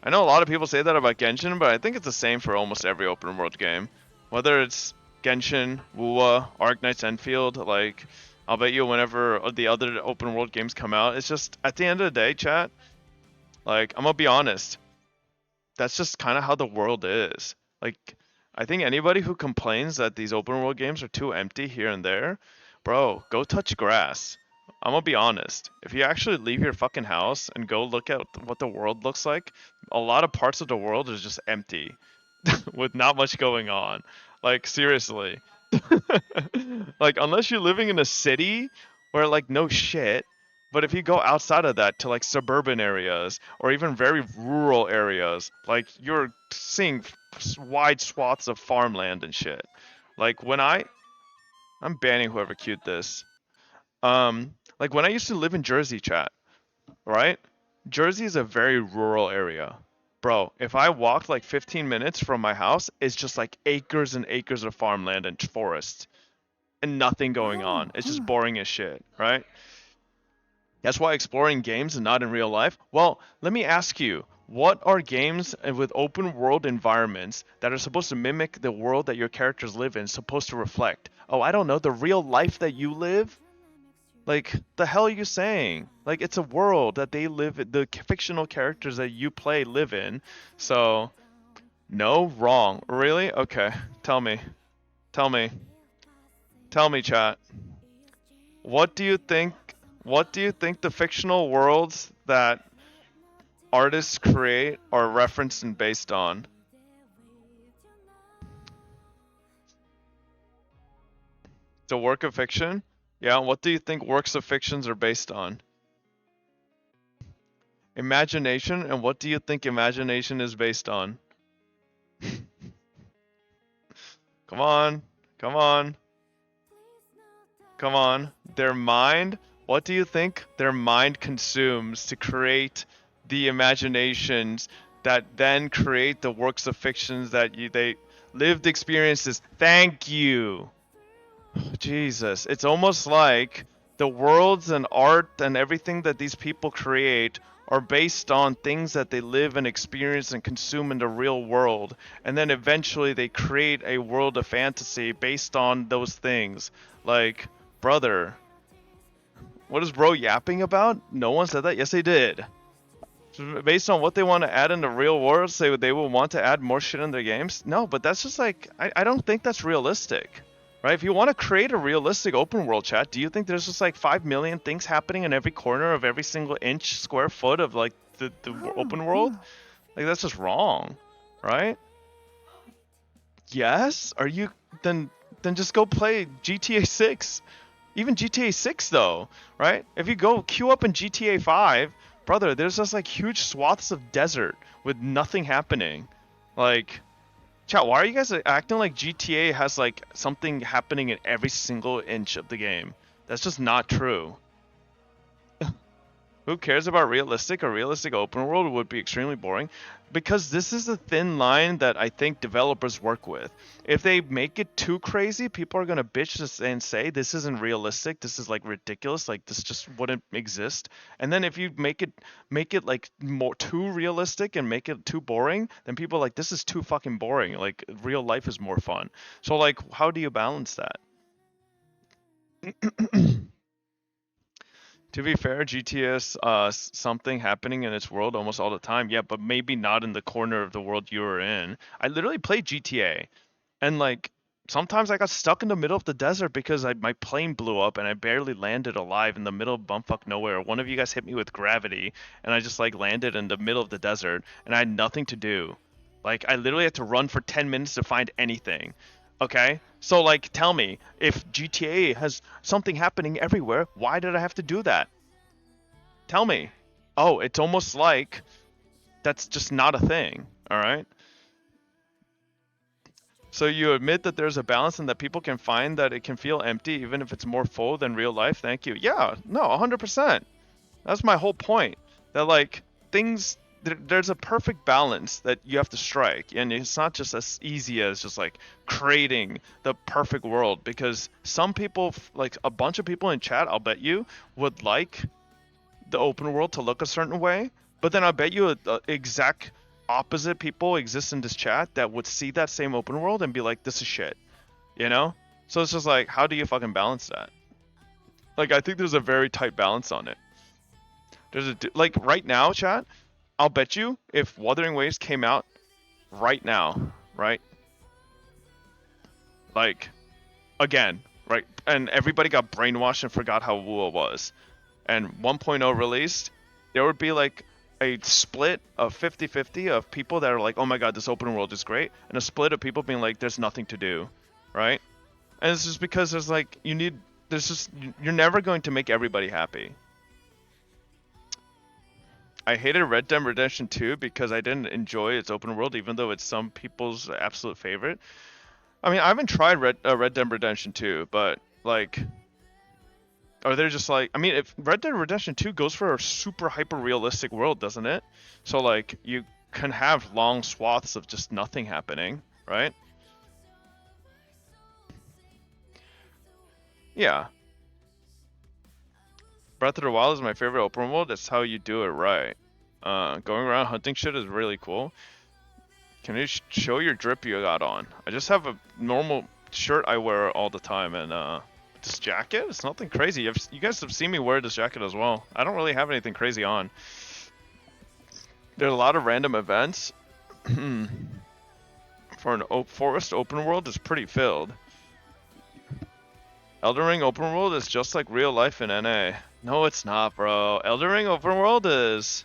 I know a lot of people say that about Genshin, but I think it's the same for almost every open world game. Whether it's Genshin, WoA, Arknight's Enfield, like, I'll bet you whenever the other open world games come out, it's just, at the end of the day, chat, like, I'm gonna be honest, that's just kind of how the world is. Like, I think anybody who complains that these open world games are too empty here and there, bro, go touch grass. I'm gonna be honest, if you actually leave your fucking house and go look at what the world looks like, a lot of parts of the world is just empty, with not much going on. Like, seriously. Like, unless you're living in a city where like no shit, but if you go outside of that to like suburban areas or even very rural areas, like you're seeing wide swaths of farmland and shit. Like when I'm banning whoever queued this. Like when I used to live in Jersey, chat, right? Jersey is a very rural area. Bro, if I walked like 15 minutes from my house, it's just like acres and acres of farmland and forest. And nothing going on. It's just boring as shit, right? That's why exploring games and not in real life. Well, let me ask you, What are games with open world environments that are supposed to mimic the world that your characters live in supposed to reflect? Oh, I don't know, the real life that you live? Like, the hell are you saying? Like, it's a world that they live in, the fictional characters that you play live in. So, no, wrong. Really? Okay, tell me. Tell me. Tell me, chat. What do you think the fictional worlds that artists create are referenced and based on? It's a work of fiction? Yeah, what do you think works of fictions are based on? Imagination, and what do you think imagination is based on? Come on, come on. Come on. Their mind? What do you think their mind consumes to create the imaginations that then create the works of fictions that they lived experiences? Thank you. Jesus, it's almost like the worlds and art and everything that these people create are based on things that they live and experience and consume in the real world. And then eventually they create a world of fantasy based on those things. Like, brother, what is bro yapping about? No one said that? Yes, they did. Based on what they want to add in the real world, say they will want to add more shit in their games? No, but that's just like, I don't think that's realistic. Right? If you want to create a realistic open world, chat, do you think there's just like 5 million things happening in every corner of every single inch, square foot of like the open world? Like, that's just wrong, right? Yes? Are you, then just go play GTA 6. Even GTA 6 though, right? If you go queue up in GTA 5, brother, there's just like huge swaths of desert with nothing happening. Like, chat, why are you guys acting like GTA has like something happening in every single inch of the game? That's just not true. Who cares about realistic? A realistic open world would be extremely boring, because this is a thin line that I think developers work with. If they make it too crazy, people are gonna bitch and say this isn't realistic, this is like ridiculous, like this just wouldn't exist. And then if you make it like more too realistic and make it too boring, then people are like, this is too fucking boring. Like, real life is more fun. So like, how do you balance that? To be fair, GTA is something happening in its world almost all the time. Yeah, but maybe not in the corner of the world you were in. I literally played GTA, and like sometimes I got stuck in the middle of the desert because my plane blew up and I barely landed alive in the middle of bumfuck nowhere. One of you guys hit me with gravity, and I just like landed in the middle of the desert, and I had nothing to do. Like, I literally had to run for 10 minutes to find anything. Okay? So, like, tell me, if GTA has something happening everywhere, why did I have to do that? Tell me. Oh, it's almost like that's just not a thing, alright? So you admit that there's a balance and that people can find that it can feel empty even if it's more full than real life? Thank you. Yeah, no, 100%. That's my whole point. That, like, things... There's a perfect balance that you have to strike, and it's not just as easy as just like creating the perfect world, because some people, like a bunch of people in chat, I'll bet you, would like the open world to look a certain way, but then I bet you exact opposite people exist in this chat that would see that same open world and be like, this is shit, you know? So it's just like, how do you fucking balance that? Like, I think there's a very tight balance on it. There's like right now, chat, I'll bet you if Wuthering Waves came out right now, right? Like, again, right? And everybody got brainwashed and forgot how WoW was. And 1.0 released, there would be like a split of 50-50 of people that are like, oh my god, this open world is great. And a split of people being like, there's nothing to do, right? And it's just because there's like, you're never going to make everybody happy. I hated Red Dead Redemption 2 because I didn't enjoy its open world, even though it's some people's absolute favorite. I mean, I haven't tried Red Dead Redemption 2, but like, are they just like, I mean, if Red Dead Redemption 2 goes for a super hyper realistic world, doesn't it? So like, you can have long swaths of just nothing happening, right? Yeah. Breath of the Wild is my favorite open world. That's how you do it right. Going around hunting shit is really cool. Can you show your drip you got on? I just have a normal shirt I wear all the time, and this jacket, it's nothing crazy. You guys have seen me wear this jacket as well. I don't really have anything crazy on. There's a lot of random events. For an forest open world, it's pretty filled. Elden Ring open world is just like real life in NA. No, it's not, bro. Elden Ring open world is...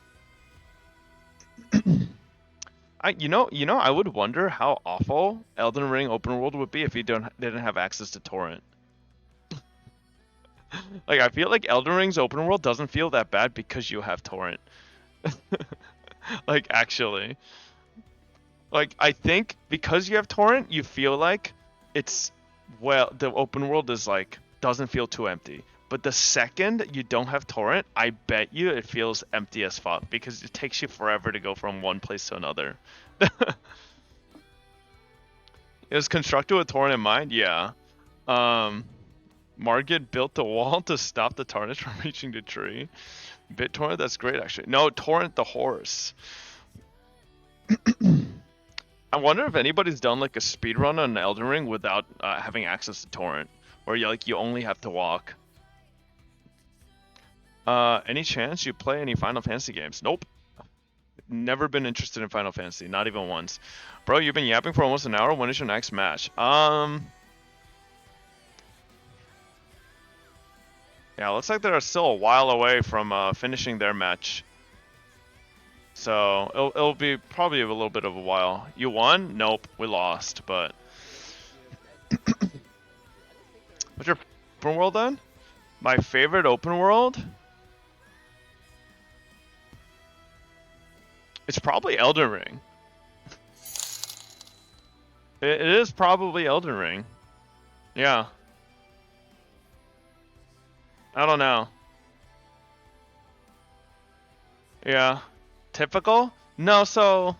You know, I would wonder how awful Elden Ring open world would be if you didn't have access to torrent. Like, I feel like Elden Ring's open world doesn't feel that bad because you have torrent. Like, actually. Like, I think because you have torrent, you feel like it's, well, the open world is like, doesn't feel too empty. But the second you don't have torrent, I bet you it feels empty as fuck because it takes you forever to go from one place to another. It was constructed with torrent in mind? Yeah. Margit built the wall to stop the tarnish from reaching the tree. BitTorrent, that's great actually. No, Torrent the horse. I wonder if anybody's done like a speedrun on Elden Ring without having access to torrent, or you only have to walk. Any chance you play any Final Fantasy games? Nope. Never been interested in Final Fantasy, not even once. Bro, you've been yapping for almost an hour. When is your next match? Yeah, looks like they're still a while away from finishing their match. So it'll be probably a little bit of a while. You won? Nope, we lost. But what's your open world then? My favorite open world? It's probably Elden Ring. It is probably Elden Ring. Yeah. I don't know. Yeah. Typical? No, so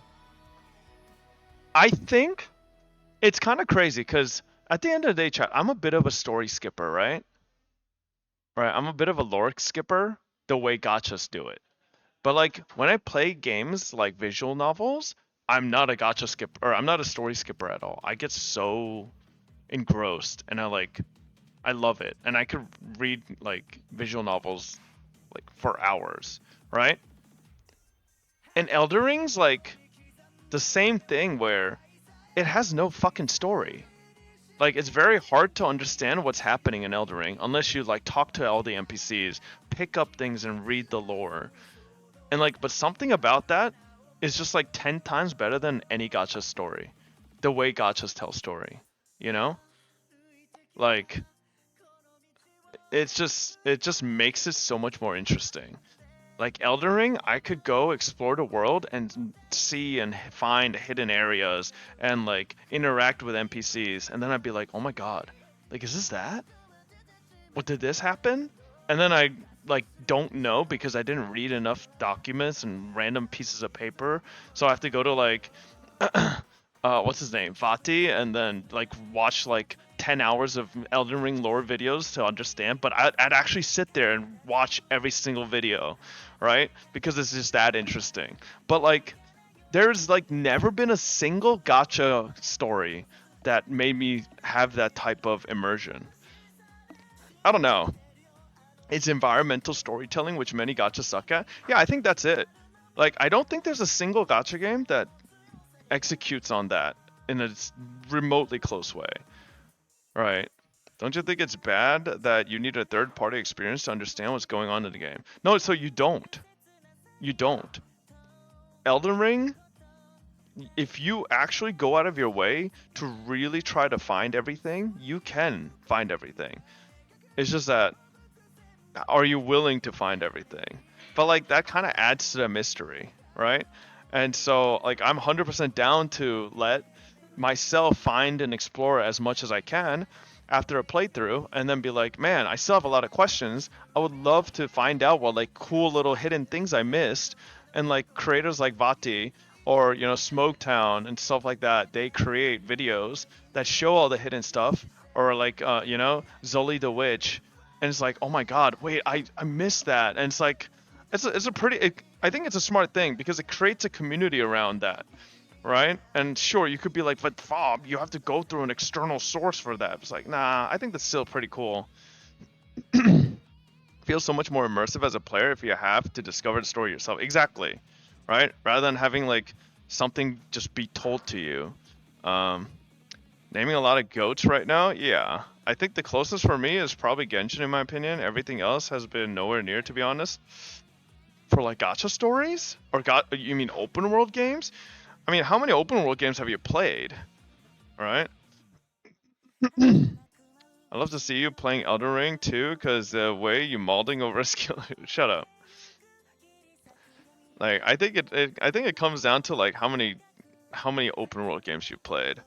I think it's kind of crazy because at the end of the day, chat, I'm a bit of a story skipper, right? Right, I'm a bit of a lore skipper the way gachas do it. But like when I play games like visual novels, I'm not a gacha skipper, or I'm not a story skipper at all. I get so engrossed and I love it. And I could read like visual novels like for hours, right? And Elden Ring's like the same thing where it has no fucking story. Like, it's very hard to understand what's happening in Elden Ring unless you like talk to all the NPCs, pick up things and read the lore. And like, but something about that is just like 10 times better than any gacha story. The way gachas tell story, you know? Like, it just makes it so much more interesting. Like Elden Ring, I could go explore the world and see and find hidden areas and like interact with NPCs, and then I'd be like, oh my god, like, is this that? What, did this happen? And then I like don't know because I didn't read enough documents and random pieces of paper, so I have to go to like what's his name, Vati, and then like watch like 10 hours of Elden Ring lore videos to understand. But I'd actually sit there and watch every single video, right? Because it's just that interesting. But like, there's like never been a single gacha story that made me have that type of immersion. I don't know. It's environmental storytelling, which many gacha suck at. Yeah, I think that's it. Like, I don't think there's a single gacha game that executes on that in a remotely close way. Right. Don't you think it's bad that you need a third-party experience to understand what's going on in the game? No, so you don't. You don't. Elden Ring, if you actually go out of your way to really try to find everything, you can find everything. It's just that, are you willing to find everything? But like, that kind of adds to the mystery, right? And so like, I'm 100% down to let myself find and explore as much as I can after a playthrough, and then be like, man, I still have a lot of questions. I would love to find out what like cool little hidden things I missed. And like creators like Vati or, you know, Smoketown and stuff like that, they create videos that show all the hidden stuff. Or like you know, Zully the Witch, and it's like, oh my god, wait, I missed that. And it's like, it's a pretty. I think it's a smart thing because it creates a community around that, right? And sure, you could be like, but Fob, you have to go through an external source for that. It's like, nah, I think that's still pretty cool. Feels so much more immersive as a player if you have to discover the story yourself. Exactly, right? Rather than having like something just be told to you. Naming a lot of goats right now, yeah. I think the closest for me is probably Genshin in my opinion. Everything else has been nowhere near, to be honest. For like gacha stories? Or you mean open world games? I mean, how many open world games have you played? Right? I'd love to see you playing Elden Ring too, because the way you molding over a skill. Shut up. Like, I think it comes down to like how many open world games you've played.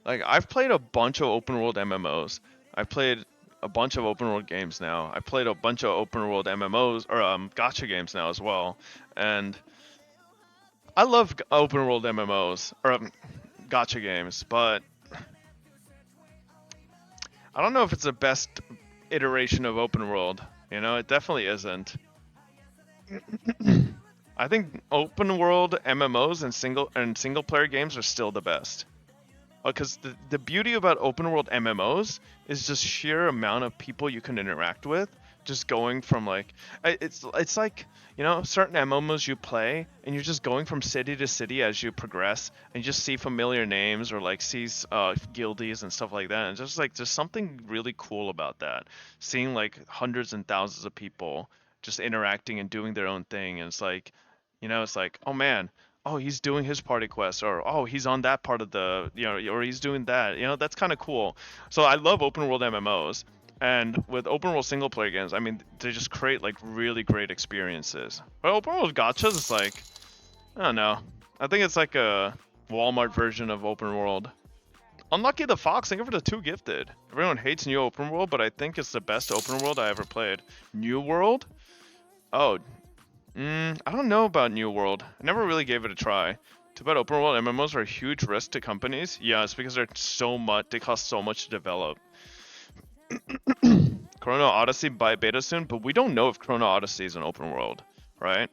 Like, I've played a bunch of open world MMOs. I've played a bunch of open world games now. I played a bunch of open world MMOs or gacha games now as well. And I love open world MMOs or gacha games, but I don't know if it's the best iteration of open world. You know, it definitely isn't. I think open world MMOs and single player games are still the best. Because the beauty about open world MMOs is just sheer amount of people you can interact with. Just going from like, it's like, you know, certain MMOs you play and you're just going from city to city as you progress and you just see familiar names or like sees guildies and stuff like that. And just like, there's something really cool about that. Seeing like hundreds and thousands of people just interacting and doing their own thing. And it's like, you know, it's like, oh man, oh, he's doing his party quest, or oh, he's on that part of the, you know, or he's doing that. You know, that's kind of cool. So I love open world MMOs, and with open world single player games, I mean, they just create like really great experiences. But open world gachas, it's like, I don't know. I think it's like a Walmart version of open world. Unlucky the Fox, thank you for the 2 gifted. Everyone hates New Open World, but I think it's the best open world I ever played. New World? Oh. I don't know about New World. I never really gave it a try. Too bad open world MMOs are a huge risk to companies. Yeah, it's because they cost so much to develop. Chrono Odyssey by beta soon, but we don't know if Chrono Odyssey is an open world, right?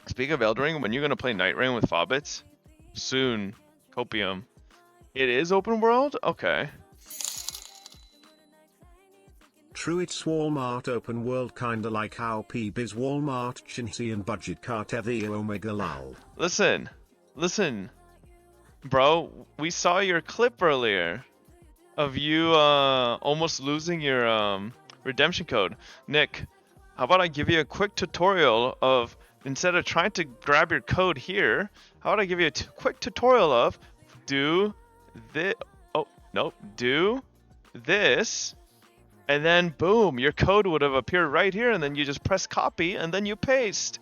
Speaking of Elden Ring, when you're gonna play Night Rain with Fobbits? Soon. Copium. It is open world? Okay. True, it's Walmart open world, kinda like how PB is Walmart chintzy and budget cart the Omega lol. Listen, bro, we saw your clip earlier of you almost losing your redemption code. Nick, how about I give you a quick tutorial of, instead of trying to grab your code here, how about I give you a quick tutorial of do this, do this, and then boom, your code would have appeared right here, and then you just press copy and then you paste.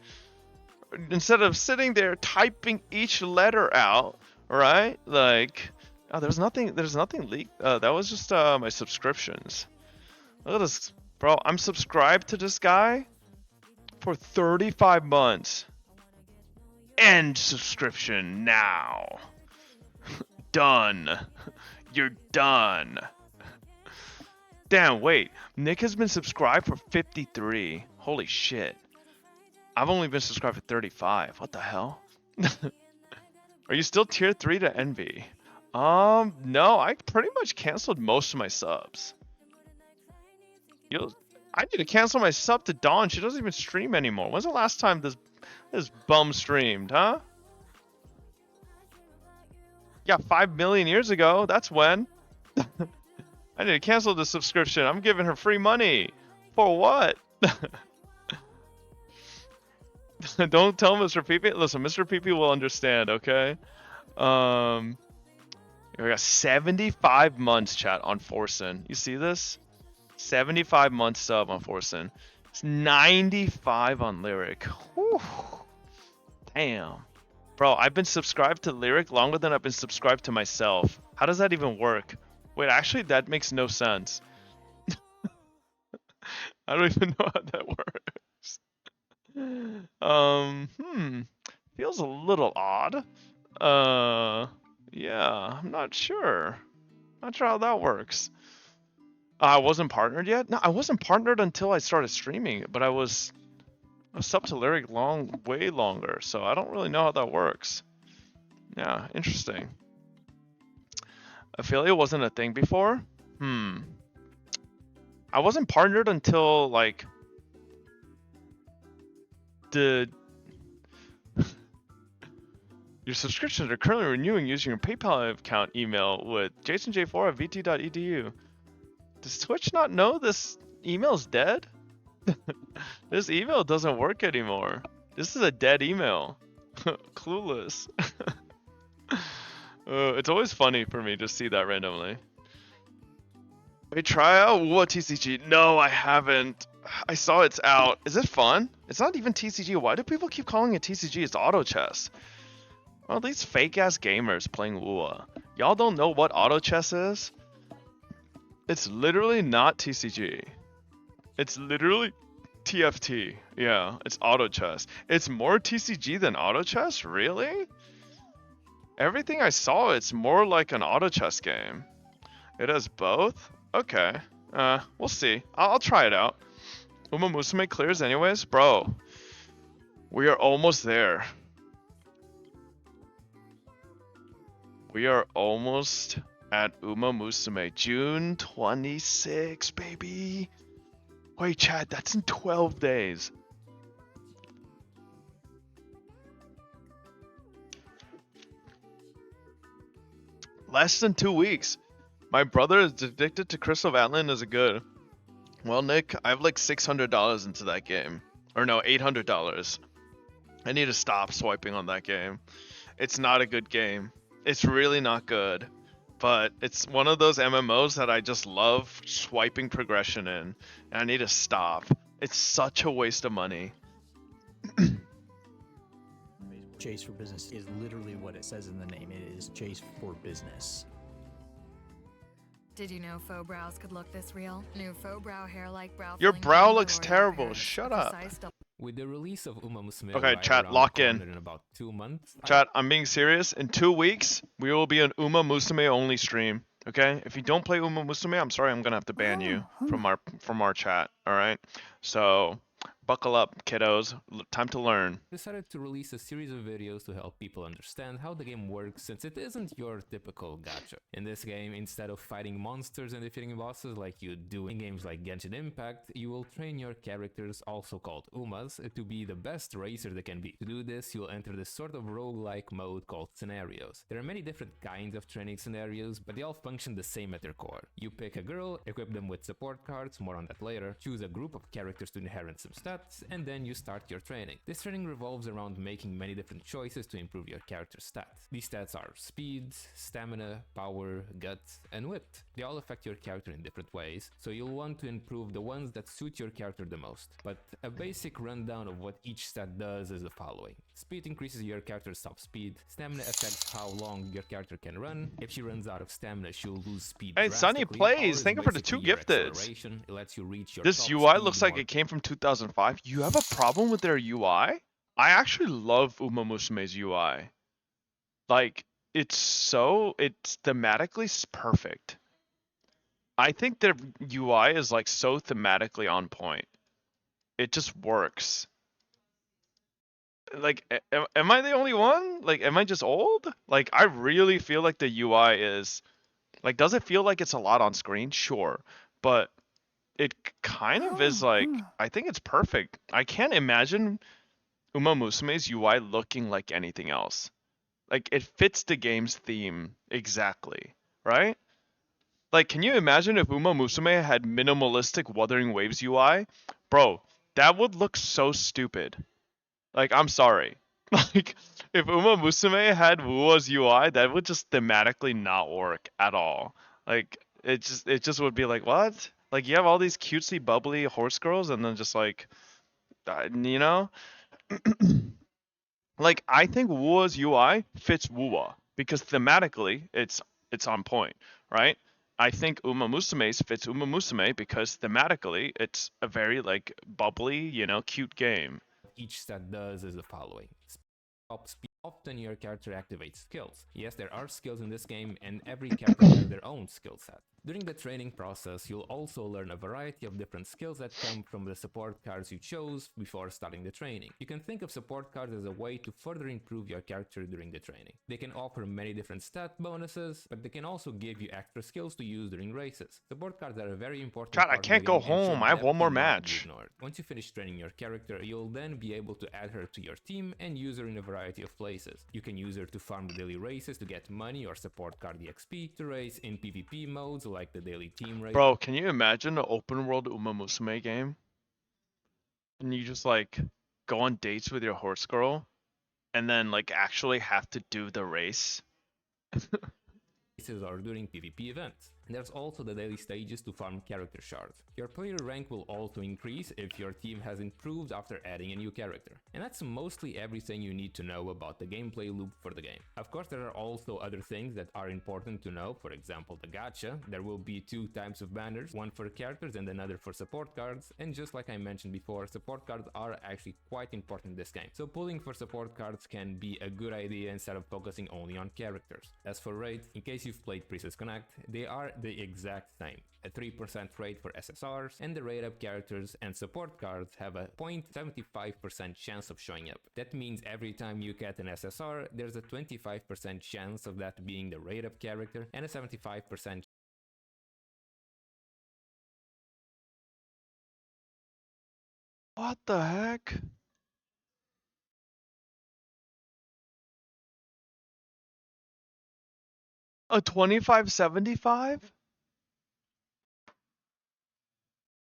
Instead of sitting there typing each letter out, right? Like, oh, there's nothing leaked. That was just my subscriptions. Look at this, bro. I'm subscribed to this guy for 35 months. End subscription now. Done. You're done. Damn, wait. Nick has been subscribed for 53. Holy shit. I've only been subscribed for 35. What the hell? Are you still tier 3 to Envy? No, I pretty much canceled most of my subs. I need to cancel my sub to Dawn. She doesn't even stream anymore. When's the last time this bum streamed, huh? Yeah, 5 million years ago. That's when. I need to cancel the subscription. I'm giving her free money. For what? Don't tell Mr. PP. Listen, Mr. PP will understand, okay? We got 75 months, chat, on Forsen. You see this? 75 months sub on Forsen. It's 95 on Lyric. Whew. Damn. Bro, I've been subscribed to Lyric longer than I've been subscribed to myself. How does that even work? Wait, actually, that makes no sense. I don't even know how that works. Feels a little odd. Yeah, I'm not sure. Not sure how that works. I wasn't partnered yet? No, I wasn't partnered until I started streaming, but I was a sub to lyric way longer, so I don't really know how that works. Yeah, interesting. Affiliate wasn't a thing before? I wasn't partnered until like your subscriptions are currently renewing using your PayPal account email with jasonj4@vt.edu. Does Twitch not know this email's dead? This email doesn't work anymore. This is a dead email. Clueless. It's always funny for me to see that randomly. Wait, try out what TCG? No, I haven't. I saw it's out. Is it fun? It's not even TCG. Why do people keep calling it TCG? It's auto chess. Well, these fake ass gamers playing WUA. Y'all don't know what auto chess is? It's literally not TCG. It's literally TFT. Yeah, it's auto chess. It's more TCG than auto chess? Really? Everything I saw, it's more like an auto chess game. It has both? Okay. We'll see. I'll try it out. Uma Musume clears anyways? Bro, we are almost there. We are almost at Uma Musume. June 26, baby. Wait, chat, that's in 12 days. Less than 2 weeks. My brother is addicted to Crystal Atlan. Is it good? Well, Nick, I have like $600 into that game. Or no, $800. I need to stop swiping on that game. It's not a good game. It's really not good. But it's one of those MMOs that I just love swiping progression in. And I need to stop. It's such a waste of money. Chase for business is literally what it says in the name. It is Chase for business. Did you know faux brows could look this real? New faux brow hair like brow. Your brow looks terrible. Shut up. With the release of Uma Musume, okay, chat, lock in. About 2 months. Chat, I'm being serious. In 2 weeks, we will be an Uma Musume only stream. Okay? If you don't play Uma Musume, I'm sorry, I'm gonna have to ban you from our chat. All right? So buckle up, kiddos. Time to learn. Decided to release a series of videos to help people understand how the game works, since it isn't your typical gacha. In this game, instead of fighting monsters and defeating bosses like you do in games like Genshin Impact, you will train your characters, also called Umas, to be the best racer they can be. To do this, you'll enter this sort of roguelike mode called scenarios. There are many different kinds of training scenarios, but they all function the same at their core. You pick a girl, equip them with support cards, more on that later, choose a group of characters to inherit some stats, and then you start your training. This training revolves around making many different choices to improve your character's stats. These stats are speed, stamina, power, guts, and wit. They all affect your character in different ways, so you'll want to improve the ones that suit your character the most. But a basic rundown of what each stat does is the following. Speed increases your character's top speed. Stamina affects how long your character can run. If she runs out of stamina, she'll lose speed. Hey, Sunny plays. Thank you for the 2 gifteds. It lets you reach your this UI looks like it came from 2005. You have a problem with their UI? I actually love Uma Musume's UI. Like, it's thematically perfect. I think their UI is like so thematically on point. It just works. Like, am I the only one? Like, am I just old? Like, I really feel like the UI is, like, does it feel like it's a lot on screen? Sure. But it kind of is like, I think it's perfect. I can't imagine Uma Musume's UI looking like anything else. Like, it fits the game's theme exactly, right? Like, can you imagine if Uma Musume had minimalistic Wuthering Waves UI? Bro, that would look so stupid. Like, I'm sorry. Like, if Uma Musume had WUA's UI, that would just thematically not work at all. Like, it just would be like, what? Like, you have all these cutesy, bubbly horse girls, and then just like, you know? Like, I think WUA's UI fits WUA, because thematically, it's on point, right? I think Uma Musume's fits Uma Musume, because thematically, it's a very, like, bubbly, you know, cute game. Each stat does is the following. Top speed often your character activates skills. Yes, there are skills in this game, and every character has their own skill set. During the training process, you'll also learn a variety of different skills that come from the support cards you chose before starting the training. You can think of support cards as a way to further improve your character during the training. They can offer many different stat bonuses, but they can also give you extra skills to use during races. Support cards are a very important Chat, part I can't of the go game and should home. I have one more definitely not be match. ignored. Once you finish training your character, you'll then be able to add her to your team and use her in a variety of places. You can use her to farm the daily races to get money or support card EXP, to race in PvP modes like the daily team race. Bro, can you imagine an open world Uma Musume game? And you just like go on dates with your horse girl and then like actually have to do the race? Or during PvP events. And there's also the daily stages to farm character shards. Your player rank will also increase if your team has improved after adding a new character. And that's mostly everything you need to know about the gameplay loop for the game. Of course, there are also other things that are important to know. For example, the gacha. There will be 2 types of banners, one for characters and another for support cards. And just like I mentioned before, support cards are actually quite important in this game. So pulling for support cards can be a good idea instead of focusing only on characters. As for raids, in case you've played Princess Connect, they are the exact same. A 3% rate for SSRs, and the rate up characters and support cards have a 0.75% chance of showing up. That means every time you get an SSR, there's a 25% chance of that being the rate up character, and a 75% What the heck? A 2575?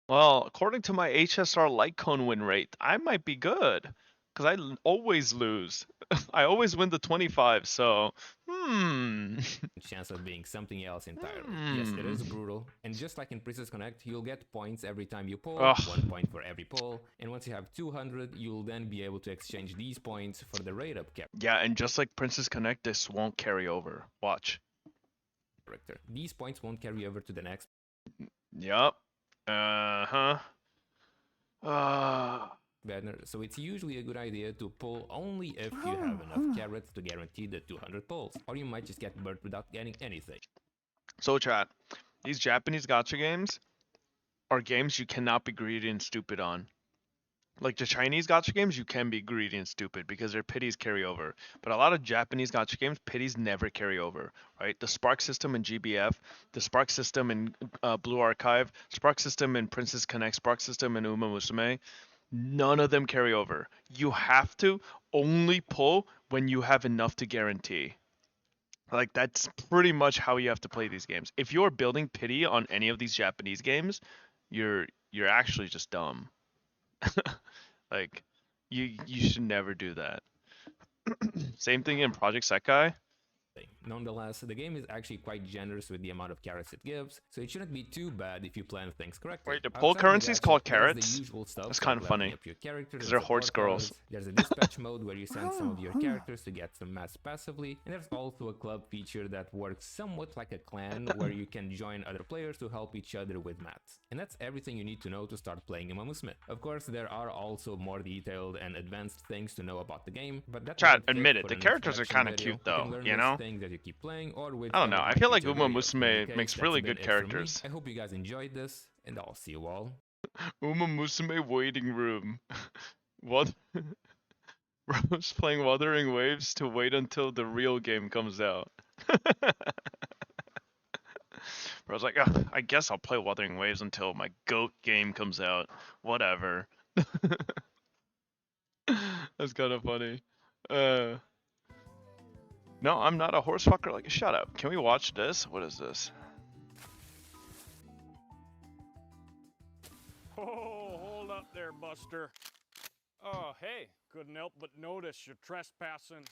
Well, according to my HSR light cone win rate, I might be good. Because I always lose. I always win the 25, so... chance of being something else entirely. Yes, it is brutal. And just like in Princess Connect, you'll get points every time you pull, 1 point for every pull. And once you have 200, you'll then be able to exchange these points for the rate up character. Yeah, and just like Princess Connect, this won't carry over. Watch. These points won't carry over to the next. Yup. Uh-huh. Banner, so it's usually a good idea to pull only if you have enough carrots to guarantee the 200 pulls, or you might just get burnt without getting anything. So chat, these Japanese gacha games are games you cannot be greedy and stupid on. Like the Chinese gacha games, you can be greedy and stupid because their pities carry over. But a lot of Japanese gacha games, pities never carry over, right? The Spark system in GBF, the Spark system in Blue Archive, Spark system in Princess Connect, Spark system in Uma Musume, none of them carry over. You have to only pull when you have enough to guarantee. Like that's pretty much how you have to play these games. If you're building pity on any of these Japanese games, you're actually just dumb. Like you should never do that. Same thing in Project Sekai. Nonetheless, the game is actually quite generous with the amount of carrots it gives, so it shouldn't be too bad if you plan things correctly. Wait, the pull currency is called carrots? That's kind of funny, because they're horse girls. There's a dispatch mode where you send some of your characters to get some mats passively, and there's also a club feature that works somewhat like a clan, where you can join other players to help each other with mats. And that's everything you need to know to start playing Uma Musume. Of course, there are also more detailed and advanced things to know about the game, but that Chat, admit it, the characters are kind of cute though, you know? That you keep playing, or with I don't know, I feel like Uma Musume makes really good characters. I hope you guys enjoyed this, and I'll see you all. Uma Musume waiting room. What? Bro's playing Wuthering Waves to wait until the real game comes out. Bro's like, oh, I guess I'll play Wuthering Waves until my GOAT game comes out. Whatever. That's kind of funny. No, I'm not a horse fucker. Like, shut up. Can we watch this? What is this? Oh, hold up there, Buster. Oh, hey, couldn't help but notice you're trespassing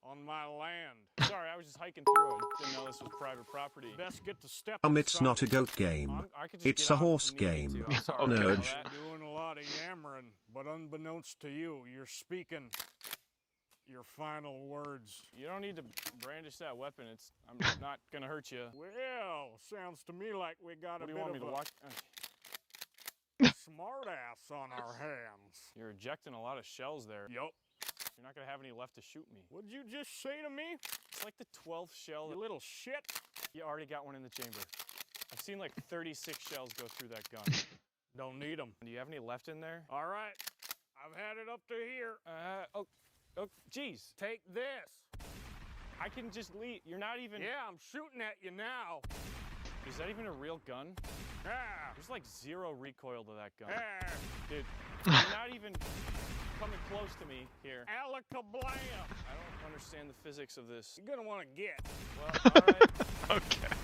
on my land. Sorry, I was just hiking through it. Didn't know this was private property. Best get to step It's not a goat game. It's a horse game. Nerd. Doing a lot of yammering, but unbeknownst to you, you're speaking your final words. You don't need to brandish that weapon. I'm not gonna hurt you. Well, sounds to me like we got a bit of a smart ass on our hands. You're ejecting a lot of shells there. Yup. You're not gonna have any left to shoot me. What'd you just say to me? It's like the 12th shell. You little shit. You already got one in the chamber. I've seen like 36 shells go through that gun. Don't need them. Do you have any left in there? All right. I've had it up to here. Oh, geez. Take this. I can just leave. You're not even. Yeah, I'm shooting at you now. Is that even a real gun? There's like 0 recoil to that gun. Dude, you're not even coming close to me here. Alakablam! I don't understand the physics of this. You're gonna want to get. Well, all right. Okay.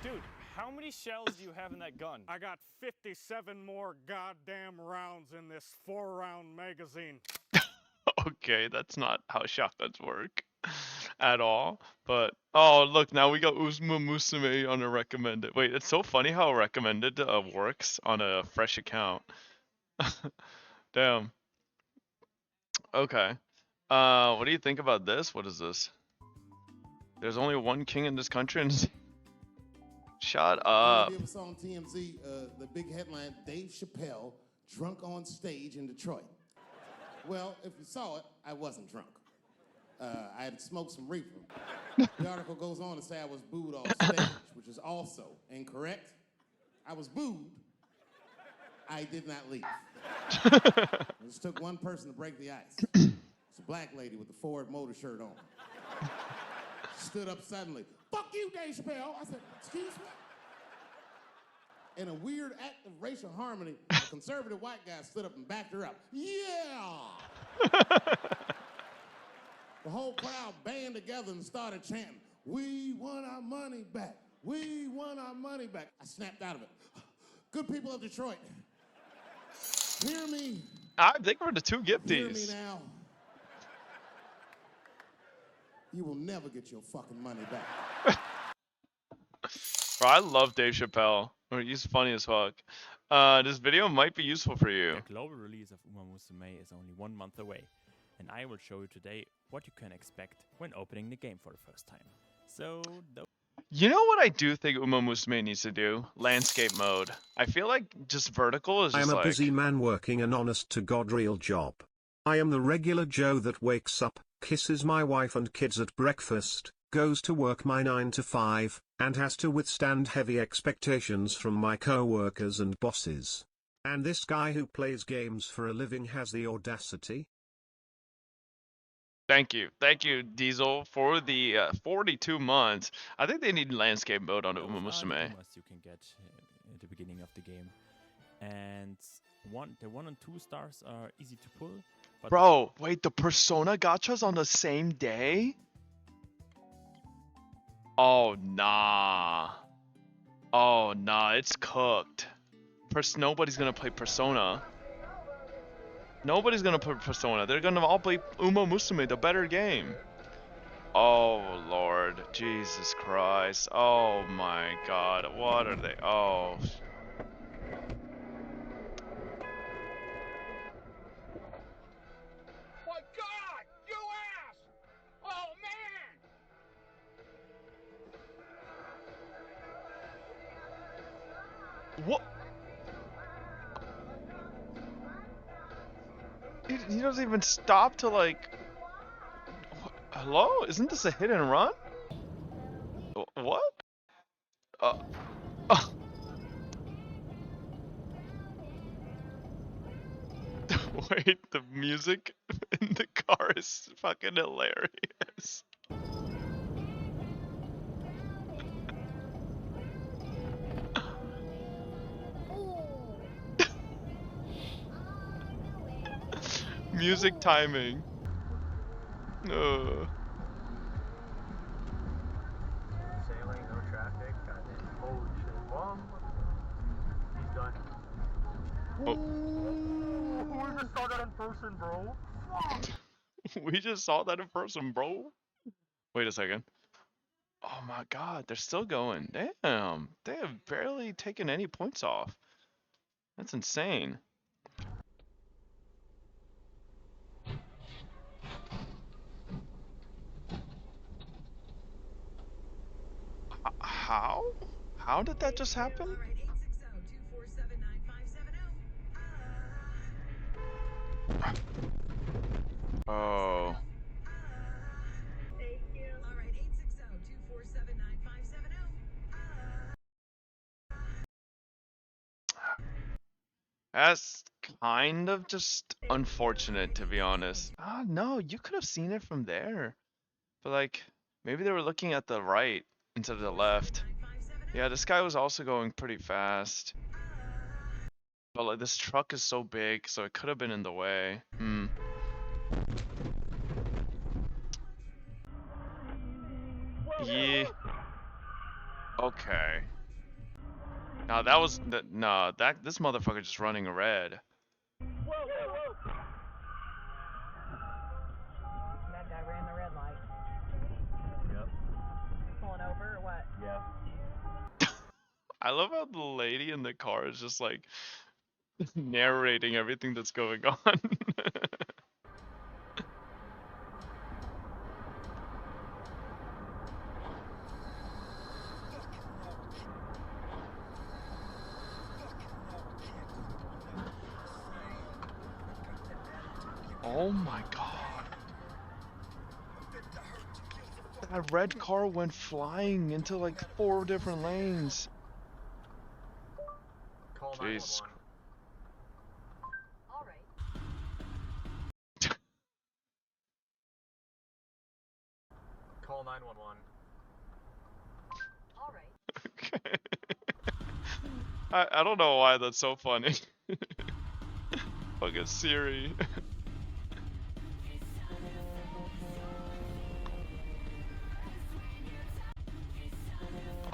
Dude, how many shells do you have in that gun? I got 57 more goddamn rounds in this 4-round magazine. Okay, that's not how shotguns work at all. But oh, look, now we got Uzma Musume on a recommended. Wait, it's so funny how recommended works on a fresh account. Damn. Okay. What do you think about this? What is this? There's only one king in this country and shut up. You ever saw on TMZ the big headline, Dave Chappelle drunk on stage in Detroit? Well, if you saw it, I wasn't drunk. I had smoked some reefer. The article goes on to say I was booed off stage, which is also incorrect. I was booed. I did not leave. It just took one person to break the ice. It's a black lady with the Ford Motor shirt on. Stood up suddenly. Fuck you, Dave Chappelle. I said, excuse me? In a weird act of racial harmony, a conservative white guy stood up and backed her up. Yeah! The whole crowd band together and started chanting, we want our money back. We want our money back. I snapped out of it. Good people of Detroit, hear me. I think we're the two Hear me gifties. now. You will never get your fucking money back. Bro, I love Dave Chappelle. He's funny as fuck. This video might be useful for you. The global release of Uma Musume is only 1 month away, and I will show you today what you can expect when opening the game for the first time. So, You know what I do think Uma Musume needs to do? Landscape mode. I feel like just vertical is I just am a like... busy man working an honest-to-God real job. I am the regular Joe that wakes up, kisses my wife and kids at breakfast, goes to work my 9 to 5, and has to withstand heavy expectations from my co-workers and bosses. And this guy who plays games for a living has the audacity. Thank you, Diesel, for the 42 months. I think they need landscape mode on Uma Musume. you can get at the beginning of the game, and the 1 and 2 stars are easy to pull. But Bro, wait, the Persona gachas on the same day? Oh, nah. Oh, nah, it's cooked. Nobody's gonna play Persona. Nobody's gonna play Persona. They're gonna all play Uma Musume, the better game. Oh, Lord. Jesus Christ. Oh, my God. What are they? Oh. My God! You ass! Oh, man! What? He doesn't even stop to like... Hello? Isn't this a hit and run? What? Wait, the music in the car is fucking hilarious. Music timing. Sailing, no traffic, got in. Holy shit, bomb. He's done. We just saw that in person, bro. We just saw that in person, bro. Wait a second. Oh my God, they're still going. Damn, they have barely taken any points off. That's insane. How? How did that just happen? Oh. That's kind of just unfortunate, to be honest. Ah, no, you could have seen it from there. But like, maybe they were looking at the right instead of the left. Yeah, this guy was also going pretty fast. But like, this truck is so big, so it could have been in the way. Yeah. Okay. Now that was this motherfucker just running a red. That guy ran the red light. Yep. Pulling over or what? Yeah. I love how the lady in the car is just like narrating everything that's going on. Oh my god. That red car went flying into like 4 different lanes. Call Jeez. 911. All right. Call 911. All right. I don't know why that's so funny. Fucking Siri.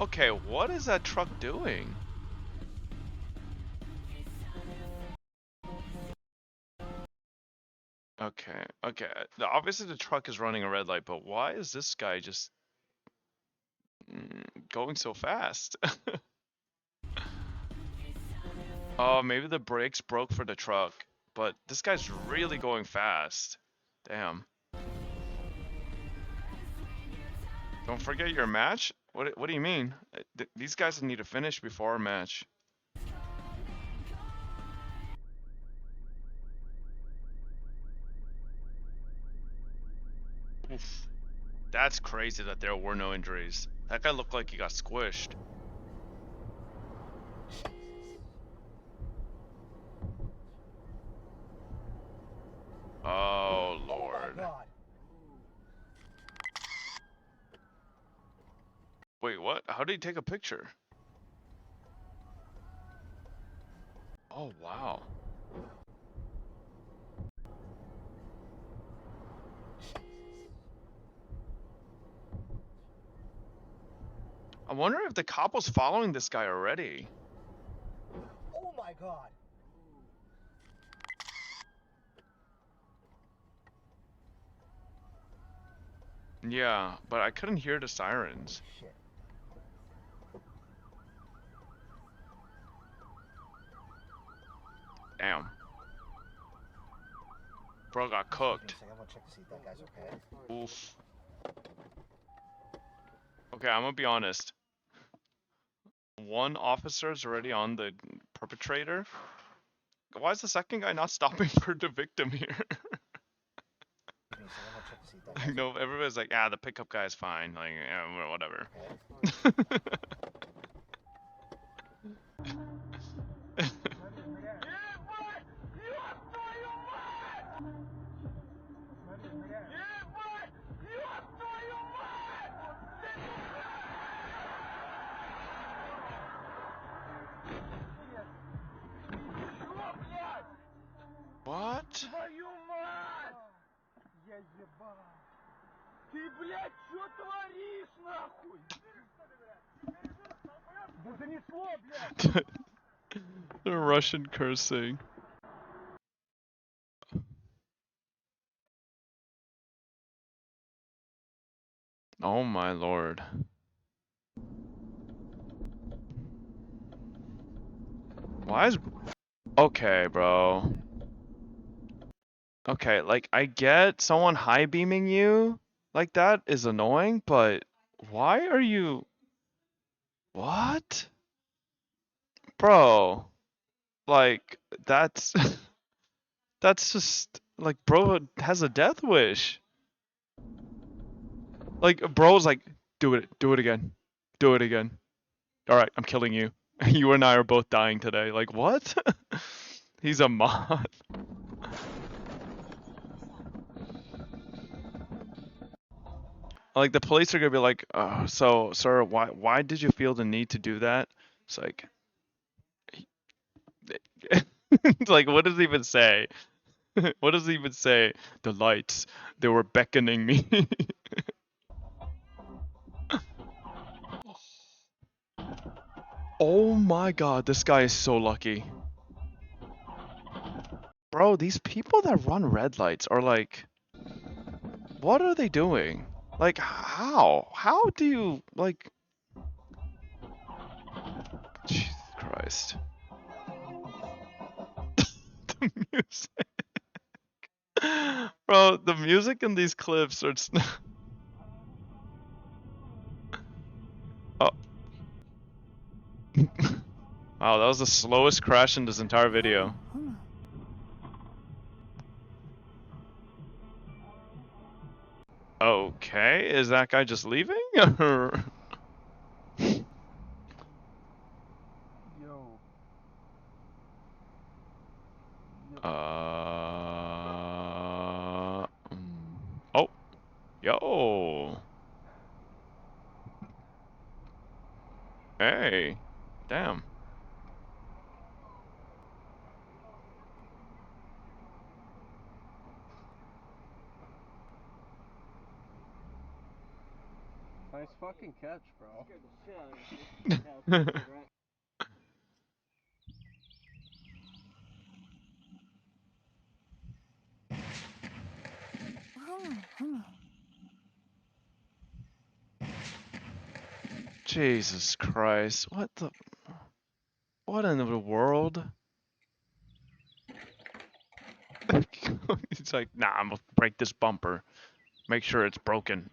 Okay, what is that truck doing? Okay, obviously the truck is running a red light, but why is this guy just going so fast? Oh, maybe the brakes broke for the truck, but this guy's really going fast. Damn. Don't forget your match? What do you mean? These guys need to finish before our match. Oof. That's crazy that there were no injuries. That guy looked like he got squished. Oh, Lord. Wait, what? How did he take a picture? Oh, wow. I wonder if the cop was following this guy already. Oh my god. Yeah, but I couldn't hear the sirens. Shit. Damn. Bro got cooked. I'm gonna check to see if that guy's okay. Oof. Okay, I'm gonna be honest. One officer's already on the perpetrator. Why is the second guy not stopping for the victim here? I know everybody's like, the pickup guy's fine. Like, yeah, whatever. What? Твою мать! Я ебал. Ты, блядь, что творишь, нахуй? Да занесло, блядь! The Russian cursing. Oh my lord. Why is... Okay, bro. Okay, like, I get someone high beaming you like that is annoying, but why are you... What? Bro. Like, that's... That's just... Like, bro has a death wish. Like, bro's like, do it again. Do it again. Alright, I'm killing you. You and I are both dying today. Like, what? He's a mod. Like the police are gonna be like, oh, so sir, why did you feel the need to do that? It's like, it's like, what does it even say? What does it even say? The lights, they were beckoning me. Oh my god, this guy is so lucky. Bro, these people that run red lights are like, what are they doing? Like, how? How do you, like... Jesus Christ. The music. Bro, the music in these clips are... Oh. Wow, that was the slowest crash in this entire video. Okay, is that guy just leaving? Or... Oh. Yo. Hey. Damn. Nice fucking catch, bro. Jesus Christ. What the... What in the world? It's like, nah, I'm gonna break this bumper. Make sure it's broken.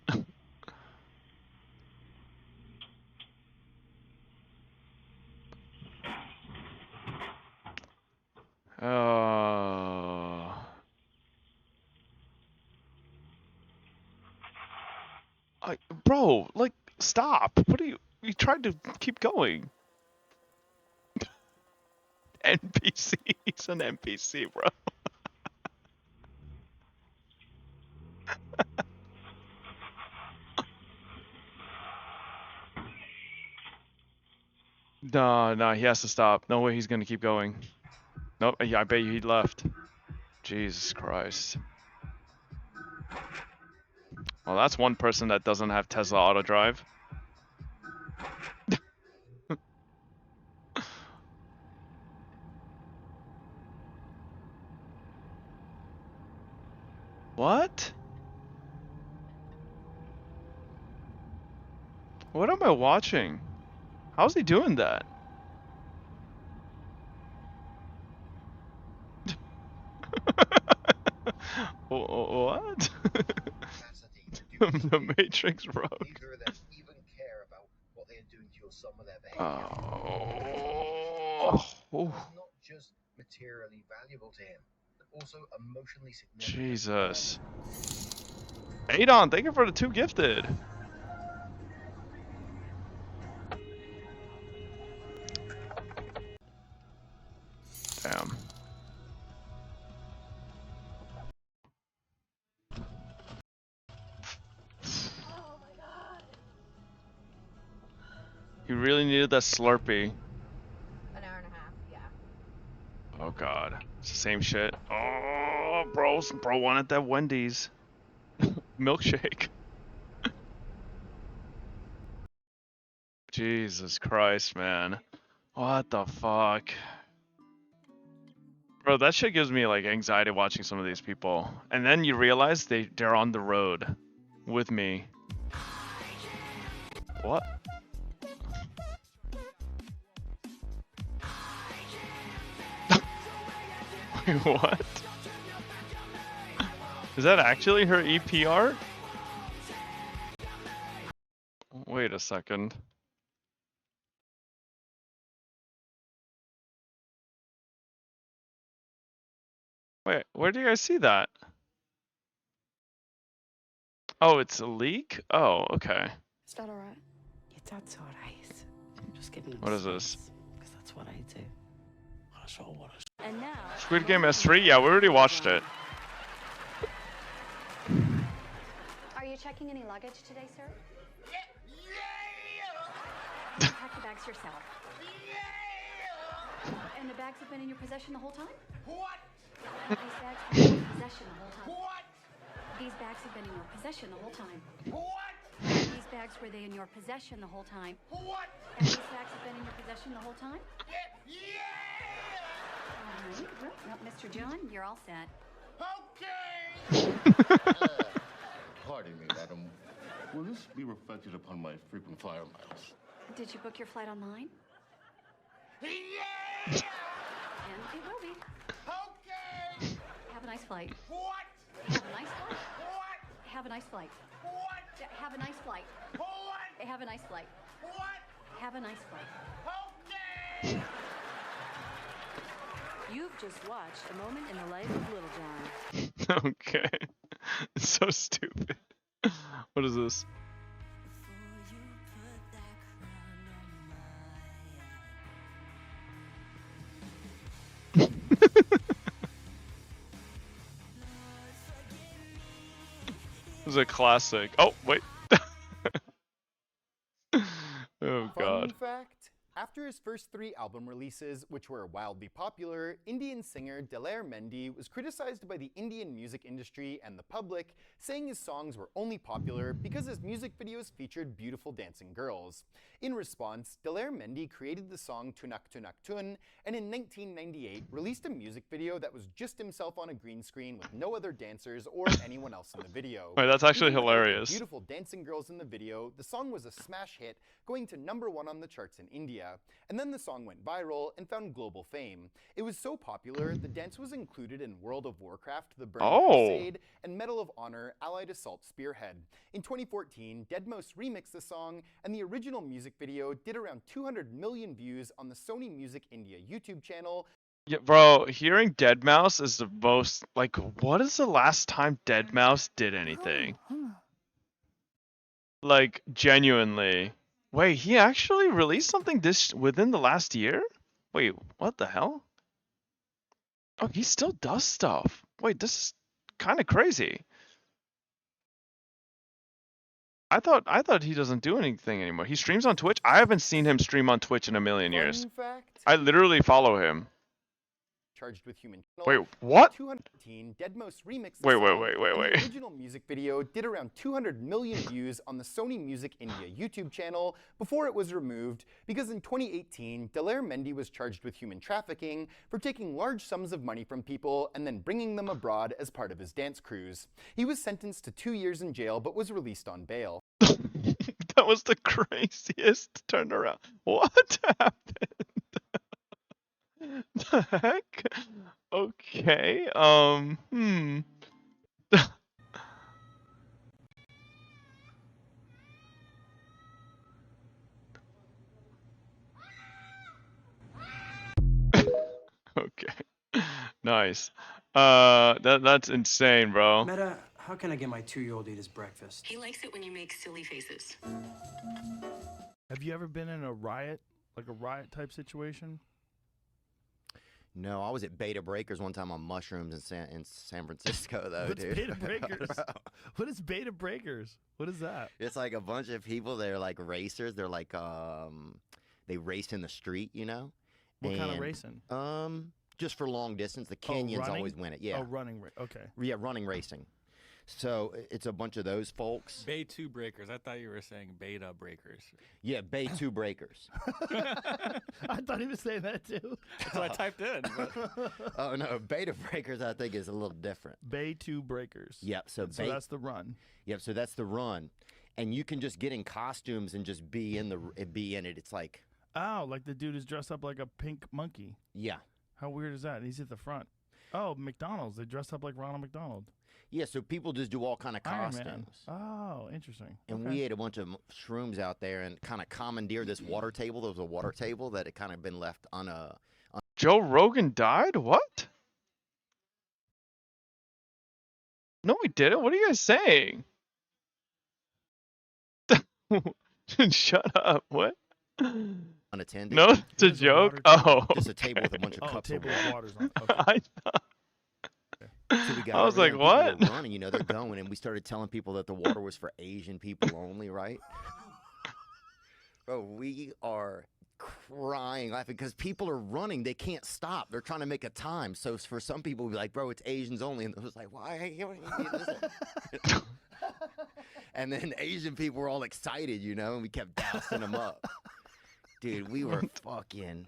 Bro, like, stop. What are you... You tried to keep going. NPC. He's an NPC, bro. No, he has to stop. No way he's gonna keep going. Nope, yeah, I bet you he left. Jesus Christ. Well, that's one person that doesn't have Tesla auto drive. What? What am I watching? How's he doing that? What? The Matrix Rogue. Oh. Jesus. Adon, thank you for the 2 gifted. Damn. You really needed that Slurpee. An hour and a half, yeah. Oh god. It's the same shit. Oh, bro wanted that Wendy's milkshake. Jesus Christ, man. What the fuck? Bro, that shit gives me like anxiety watching some of these people. And then you realize they're on the road with me. What? Wait, what? Is that actually her EP art? Wait a second. Wait, where do you guys see that? Oh, it's a leak? Oh, okay. Is that alright? Your dad's alright. Just give him What is this? because that's what I do. And now, Squid Game S3? Yeah, we already watched it. Are you checking any luggage today, sir? You pack your bags yourself. And the bags have been in your possession the whole time? What? And these bags have been in your possession the whole time? What? These bags have been in your possession the whole time? What? And these bags were they in your possession the whole time? What? And these bags have been in your possession the whole time? Yeah! All right. Well, Mr. John, you're all set. Pardon me, madam. Will this be reflected upon my frequent flyer miles? Did you book your flight online? Yeah! And it will be. Okay! Have a nice flight. What? Have a nice flight. What? Have a nice flight. What? Have a nice flight. What? Have a nice flight. What? Have a nice flight. Okay! you've just watched a moment in the life of Little John. Okay. It's so stupid. What is this? This is a classic. Oh, wait. Oh, God. Fun fact, after his first 3 album releases, which were wildly popular, Indian singer Daler Mehndi was criticized by the Indian music industry and the public, saying his songs were only popular because his music videos featured beautiful dancing girls. In response, Daler Mehndi created the song Tunak Tunak Tun, and in 1998 released a music video that was just himself on a green screen with no other dancers or anyone else in the video. Wait, that's actually Even without the hilarious. beautiful dancing girls in the video, the song was a smash hit, going to #1 on the charts in India. And then the song went viral and found global fame. It was so popular, the dance was included in World of Warcraft, The Burning Crusade, and Medal of Honor, Allied Assault Spearhead. In 2014, Deadmau5 remixed the song, and the original music video did around 200 million views on the Sony Music India YouTube channel. Yeah, bro, hearing Deadmau5 is the most, like, what is the last time Deadmau5 did anything? Like, genuinely. Wait, he actually released something within the last year? Wait, what the hell? Oh, he still does stuff. Wait, this is kind of crazy. I thought he doesn't do anything anymore. He streams on Twitch? I haven't seen him stream on Twitch in a million years. Fun fact, I literally follow him. charged with human. Wait, what? 2015, Deadmau5 remixed the Wait, song, wait. and the original music video did around 200 million views on the Sony Music India YouTube channel before it was removed because in 2018, Daler Mehndi was charged with human trafficking for taking large sums of money from people and then bringing them abroad as part of his dance cruise. He was sentenced to 2 years in jail but was released on bail. That was the craziest turnaround. What happened? The heck? Okay, Okay. Nice. That's insane, bro. Meta, how can I get my 2-year-old eat his breakfast? He likes it when you make silly faces. Have you ever been in a riot, like a riot type situation? No, I was at Beta Breakers one time on mushrooms in San Francisco, though, What's dude. Beta Breakers? Bro. What is Beta Breakers? What is that? It's like a bunch of people. They're like racers. They're like they race in the street, you know. What kind of racing? Just for long distance. The Kenyans running? always win it. Yeah. Oh, running. Okay. Yeah, running racing. So it's a bunch of those folks. Bay 2 breakers. I thought you were saying beta breakers. Yeah, Bay 2 breakers. I thought he was saying that too. That's what I typed in. But... Oh no, Beta breakers I think is a little different. Bay 2 breakers. Yep. So that's the run. Yep. So that's the run, and you can just get in costumes and just be in it. It's like, oh, like the dude is dressed up like a pink monkey. Yeah. How weird is that? He's at the front. Oh, McDonald's. They dressed up like Ronald McDonald. Yeah, so people just do all kind of Iron costumes. Man. Oh, interesting. And we ate a bunch of shrooms out there and kind of commandeered this water table. There was a water table that had kind of been left on a... Joe Rogan died? What? No, he didn't. What are you guys saying? Shut up. What? unattended. No, it's a joke. Oh, Just a table with a bunch of Oh, cups table of of water. waters on. Okay. So we got I was around, like, what? People are running, you know, they're going, and we started telling people that the water was for Asian people only, right? Bro, we are crying, laughing, because people are running. They can't stop. They're trying to make a time. So for some people, we'll be like, bro, it's Asians only. And it was like, why? And then Asian people were all excited, you know, and we kept dousing them up. Dude, we were fucking...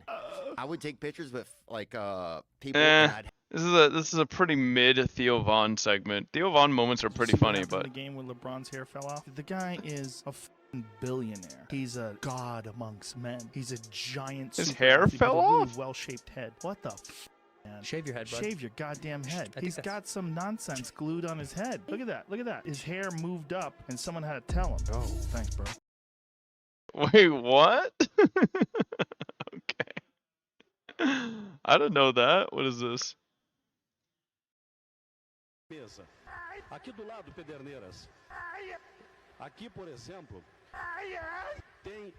I would take pictures with, like, people, and I'd... This is a pretty mid Theo Von segment. Theo Von moments are pretty funny, In but the game when LeBron's hair fell off, the guy is a f***ing billionaire. He's a god amongst men. He's a giant. His super hair athlete fell with a really off? well-shaped head. What the f***, man? Shave your head, bud. Shave your goddamn head. I think He's that's- got some nonsense glued on his head. Look at that. Look at that. His hair moved up, and someone had to tell him. Oh, thanks, bro. wait, what? Okay. I don't know that. What is this? Mesa. Aqui do lado, Pederneiras. Aqui, por exemplo, tem...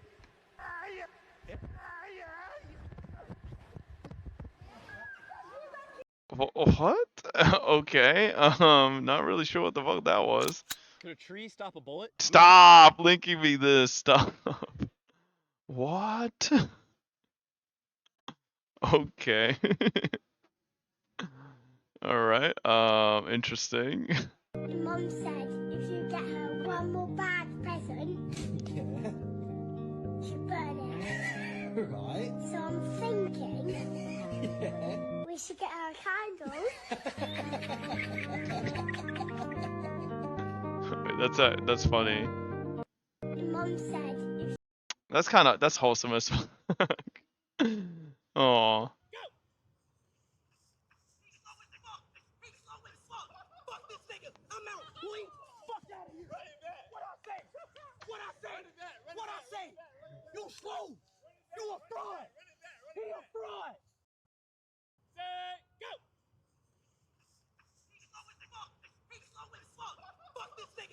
What? Okay. Not really sure what the fuck that was. Could a tree stop a bullet? Stop linking me this stuff. What? Okay. All right. Interesting. Mum said if you get her one more bad present, she'll burn it. Right. So I'm thinking we should get her a candle. That's funny. Mum said if That's wholesome as fuck. Aw. What I say? You slow. You a fraud. He a fraud. Say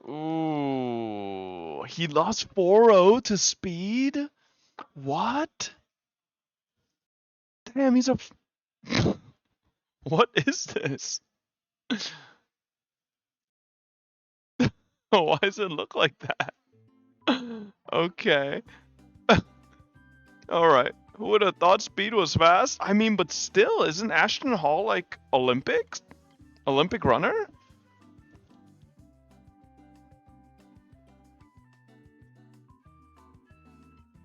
go. Ooh, he lost 4-0 to speed? What? Damn, he's a... What is this? Why does it look like that? Okay. Alright. Who would have thought speed was fast? I mean, but still, isn't Ashton Hall like Olympic runner?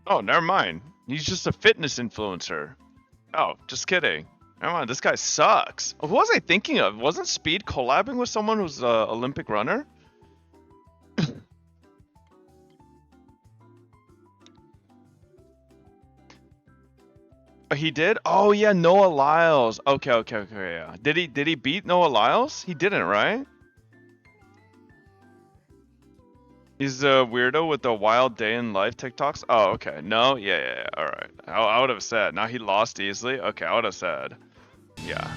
Oh, never mind. He's just a fitness influencer. Oh, just kidding. Never mind, this guy sucks. Who was I thinking of? Wasn't Speed collabing with someone who's an Olympic runner? He did? Oh yeah, Noah Lyles. Okay, yeah. Did he beat Noah Lyles? He didn't, right? He's a weirdo with the wild day in life TikToks. Oh, okay. No, yeah. All right. I would have said. Now he lost easily. Okay, I would have said. Yeah.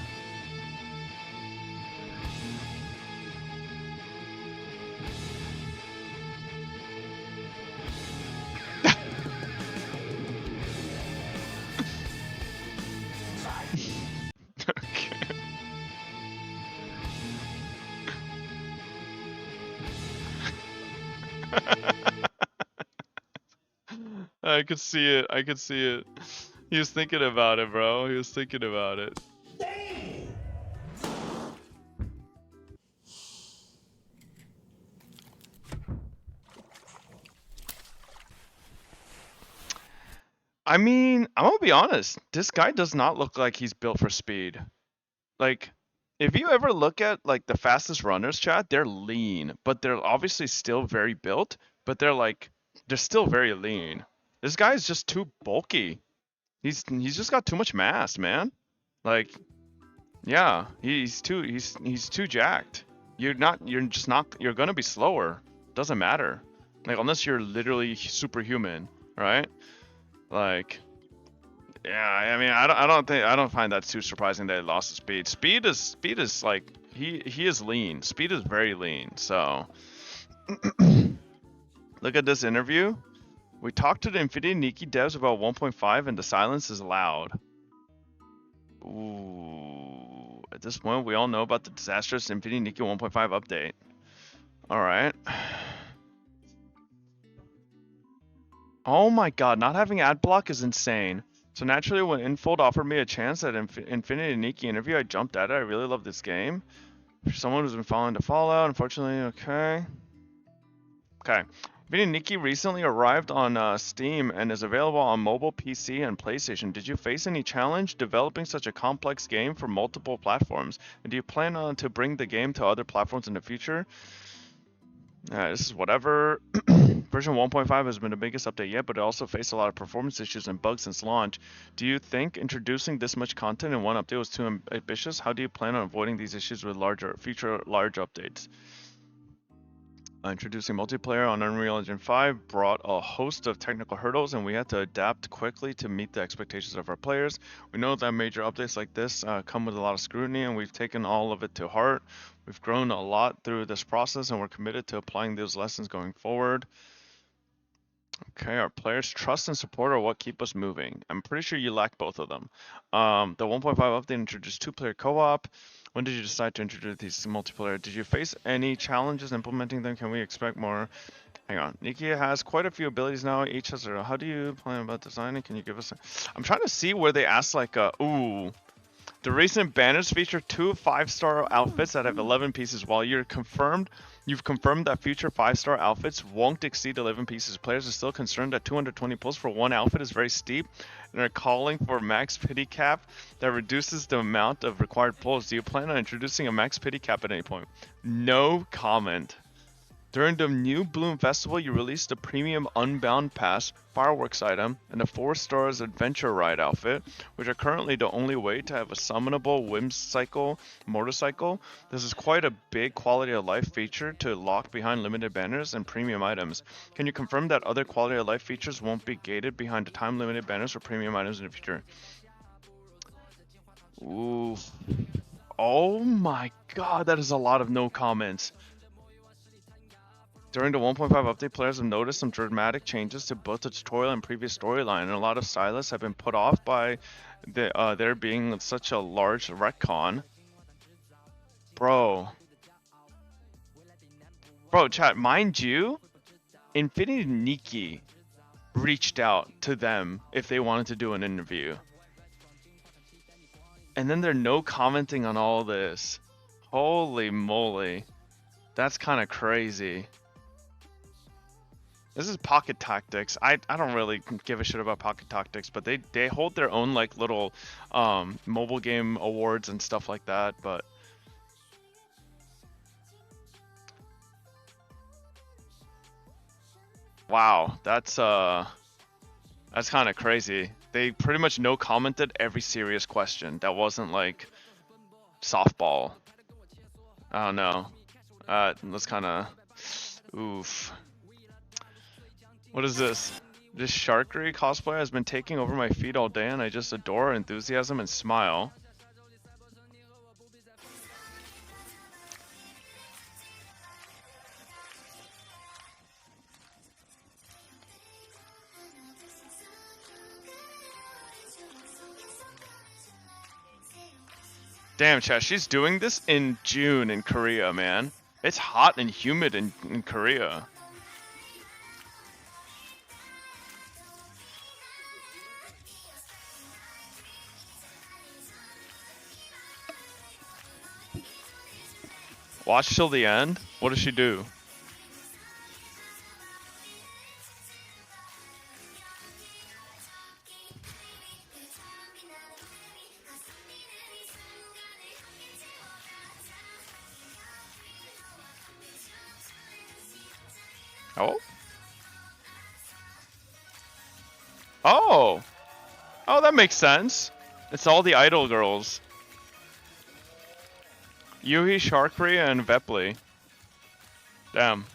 I could see it. I could see it. He was thinking about it, bro. He was thinking about it. I mean, I'm gonna be honest. This guy does not look like he's built for speed. Like, if you ever look at like the fastest runners, chat, they're lean, but they're obviously still very built. But they're still very lean. This guy's just too bulky. He's just got too much mass, man. Like, yeah, he's too jacked. You're gonna be slower. Doesn't matter. Like, unless you're literally superhuman, right? Like, yeah, I mean, I don't find that too surprising that he lost the speed. Speed is like, he is lean. Speed is very lean. So look at this interview We talked to the Infinity Nikki devs about 1.5 and the silence is loud. Ooh. At this point, we all know about the disastrous Infinity Nikki 1.5 update. Alright. Oh my god, not having ad block is insane. So naturally, when Infold offered me a chance at Infinity Nikki interview, I jumped at it. I really love this game. For someone who's been following the Fallout, unfortunately, okay. Infinity Nikki recently arrived on Steam and is available on mobile, PC, and PlayStation. Did you face any challenge developing such a complex game for multiple platforms? And do you plan on to bring the game to other platforms in the future? This is whatever. Version 1.5 has been the biggest update yet, but it also faced a lot of performance issues and bugs since launch. Do you think introducing this much content in one update was too ambitious? How do you plan on avoiding these issues with future large updates? Introducing multiplayer on Unreal Engine 5 brought a host of technical hurdles, and we had to adapt quickly to meet the expectations of our players. We know that major updates like this come with a lot of scrutiny, and we've taken all of it to heart. We've grown a lot through this process, and we're committed to applying those lessons going forward. Okay, our players' trust and support are what keep us moving. I'm pretty sure you lack both of them. The 1.5 update introduced two-player co-op. When did you decide to introduce these multiplayer? Did you face any challenges implementing them? Can we expect more? Hang on. Nikki has quite a few abilities now. Each has a... How do you plan about designing? Can you give us a... I'm trying to see where they ask like ooh. The recent banners feature 2 5-star outfits that have 11 pieces. While you've confirmed that future 5-star outfits won't exceed 11 pieces. Players are still concerned that 220 pulls for one outfit is very steep and are calling for max pity cap that reduces the amount of required pulls. Do you plan on introducing a max pity cap at any point? No comment. During the new Bloom Festival, you released the premium Unbound Pass fireworks item and the 4-stars Adventure Ride outfit, which are currently the only way to have a summonable whimsical motorcycle. This is quite a big quality of life feature to lock behind limited banners and premium items. Can you confirm that other quality of life features won't be gated behind the time limited banners for premium items in the future? Ooh. Oh my god, that is a lot of no comments. During the 1.5 update, players have noticed some dramatic changes to both the tutorial and previous storyline, and a lot of stylists have been put off by there being such a large retcon. Bro, chat, mind you, Infinity Nikki reached out to them if they wanted to do an interview. And then they're no commenting on all this. Holy moly. That's kind of crazy. This is Pocket Tactics. I don't really give a shit about Pocket Tactics, but they hold their own like little mobile game awards and stuff like that, but wow, that's kind of crazy. They pretty much no commented every serious question. That wasn't like softball. I don't know. That's kind of oof. What is this? This Sharkery cosplay has been taking over my feed all day, and I just adore her enthusiasm and smile. Damn, chat, she's doing this in June in Korea, man. It's hot and humid in Korea. Watch till the end? What does she do? Oh? Oh! Oh, that makes sense. It's all the idol girls. Yuhi, Sharkry, and Vepli. Damn.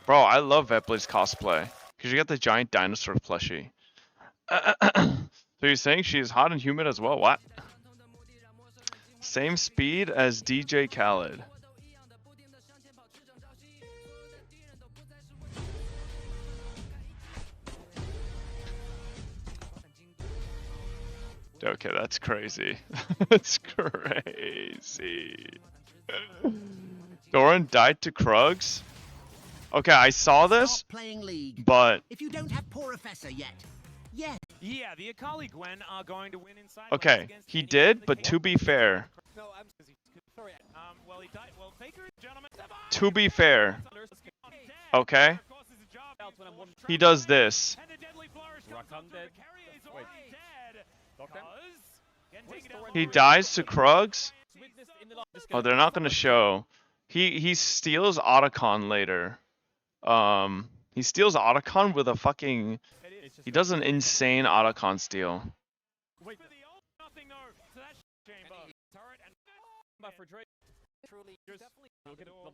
Bro, I love Vepli's cosplay. Because you got the giant dinosaur plushie. So you're saying she's hot and humid as well? What? Same speed as DJ Khaled. Okay, that's crazy. That's crazy. Doran died to Krugs? Okay, I saw this, but... If you don't have Professor yet. Yes. Yeah, the Akali Gwen are going to win inside. Okay, he did, but to be fair... No, I'm sorry. Well, he died. Well, Faker, gentlemen. To be fair... Okay? He does this. He dies to Krugs? Oh, they're not gonna show. He steals Otacon later. He steals Otacon with a fucking... He does an insane Otacon steal.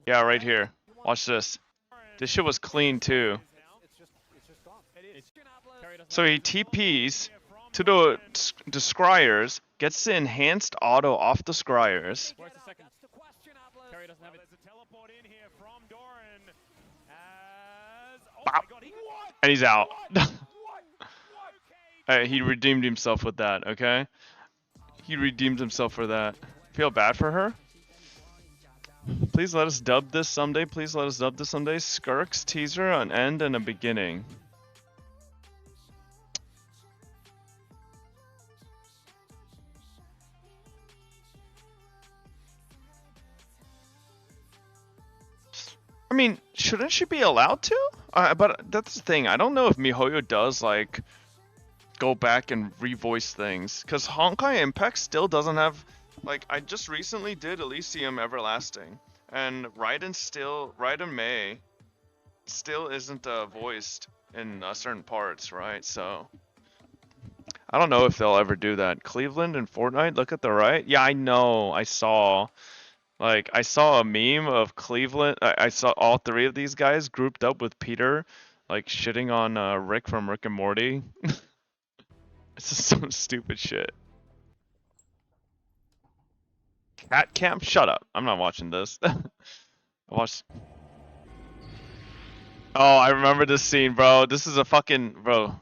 Yeah, right here. Watch this. This shit was clean too. So he TPs to the Scryers, gets the enhanced auto off the Scryers. Bop. And he's out. Hey, he redeemed himself with that, okay? He redeemed himself for that. Feel bad for her? Please let us dub this someday. Please let us dub this someday. Skirk's teaser, an end and a beginning. I mean, shouldn't she be allowed to? But that's the thing. I don't know if MiHoYo does, like, go back and revoice things. Because Honkai Impact still doesn't have... Like, I just recently did Elysium Everlasting. And Raiden May still isn't voiced in certain parts, right? So... I don't know if they'll ever do that. Cleveland and Fortnite, look at the right. Yeah, I know. I saw... Like, I saw a meme of Cleveland. I saw all three of these guys grouped up with Peter, like, shitting on Rick from Rick and Morty. It's just some stupid shit. Cat Camp? Shut up. I'm not watching this. I watched... Oh, I remember this scene, bro. This is a fucking... Bro.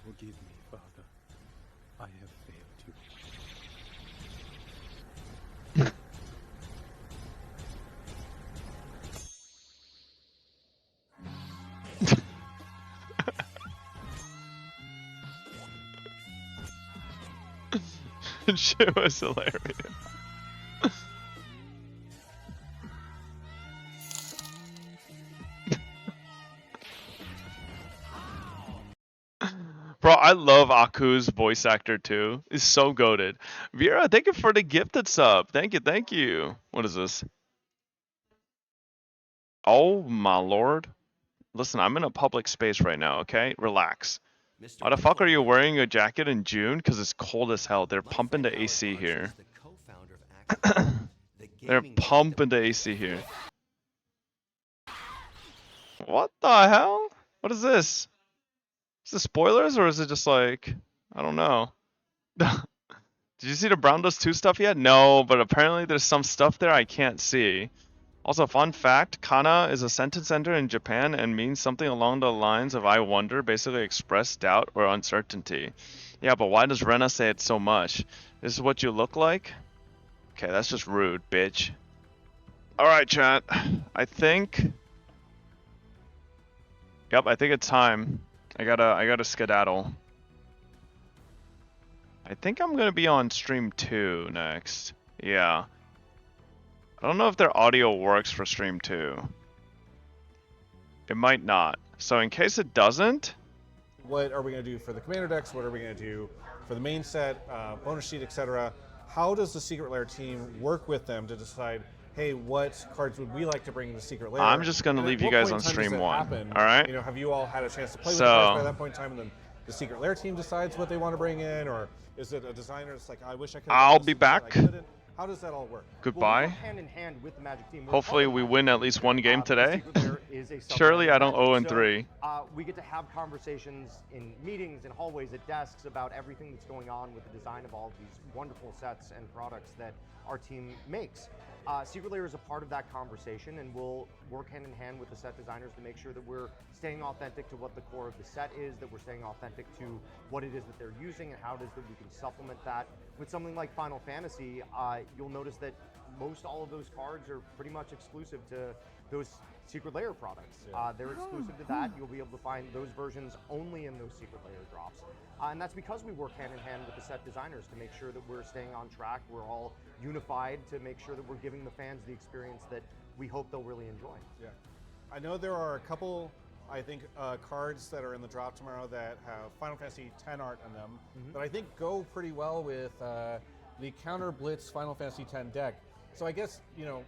Forgive me, Father. I have failed you. Shit was hilarious. Bro, I love Aku's voice actor too. He's so goated. Vera, thank you for the gifted sub. Thank you, thank you. What is this? Oh my lord. Listen, I'm in a public space right now, okay? Relax. Why the fuck are you wearing a jacket in June? Because it's cold as hell. They're pumping the AC here. They're pumping the AC here. What the hell? What is this? Is this spoilers or is it just like, I don't know. Did you see the Brown Dust 2 stuff yet? No, but apparently there's some stuff there I can't see. Also, fun fact, kana is a sentence ender in Japan and means something along the lines of I wonder, basically express doubt or uncertainty. Yeah, but why does Rena say it so much? This is what you look like? Okay, that's just rude, bitch. Alright, chat. I think... Yep, I think it's time. I gotta skedaddle. I think I'm gonna be on stream 2 next. Yeah. I don't know if their audio works for stream 2. It might not. So in case it doesn't... What are we going to do for the commander decks? What are we going to do for the main set, bonus sheet, etc.? How does the Secret Lair team work with them to decide, hey, what cards would we like to bring to the Secret Lair? I'm just going to leave you guys on stream 1. Alright? You know, have you all had a chance to play with the cards by that point in time, and then the Secret Lair team decides what they want to bring in? Or is it a designer that's like, I wish I could... I'll be back. How does that all work? Goodbye. Hand in hand with the Magic team. Hopefully we win at least one game today. is a Surely I don't sub-brand 0-3. So, we get to have conversations in meetings and hallways at desks about everything that's going on with the design of all of these wonderful sets and products that our team makes. Secret Lair is a part of that conversation, and we'll work hand in hand with the set designers to make sure that we're staying authentic to what the core of the set is, that we're staying authentic to what it is that they're using, and how it is that we can supplement that. With something like Final Fantasy, you'll notice that most all of those cards are pretty much exclusive to those Secret Lair products. They're exclusive to that. You'll be able to find those versions only in those Secret Lair drops. And that's because we work hand in hand with the set designers to make sure that we're staying on track, we're all unified to make sure that we're giving the fans the experience that we hope they'll really enjoy. Yeah. I know there are a couple, I think, cards that are in the drop tomorrow that have Final Fantasy X art in them that I think go pretty well with the Counter Blitz Final Fantasy X deck. So I guess, you know,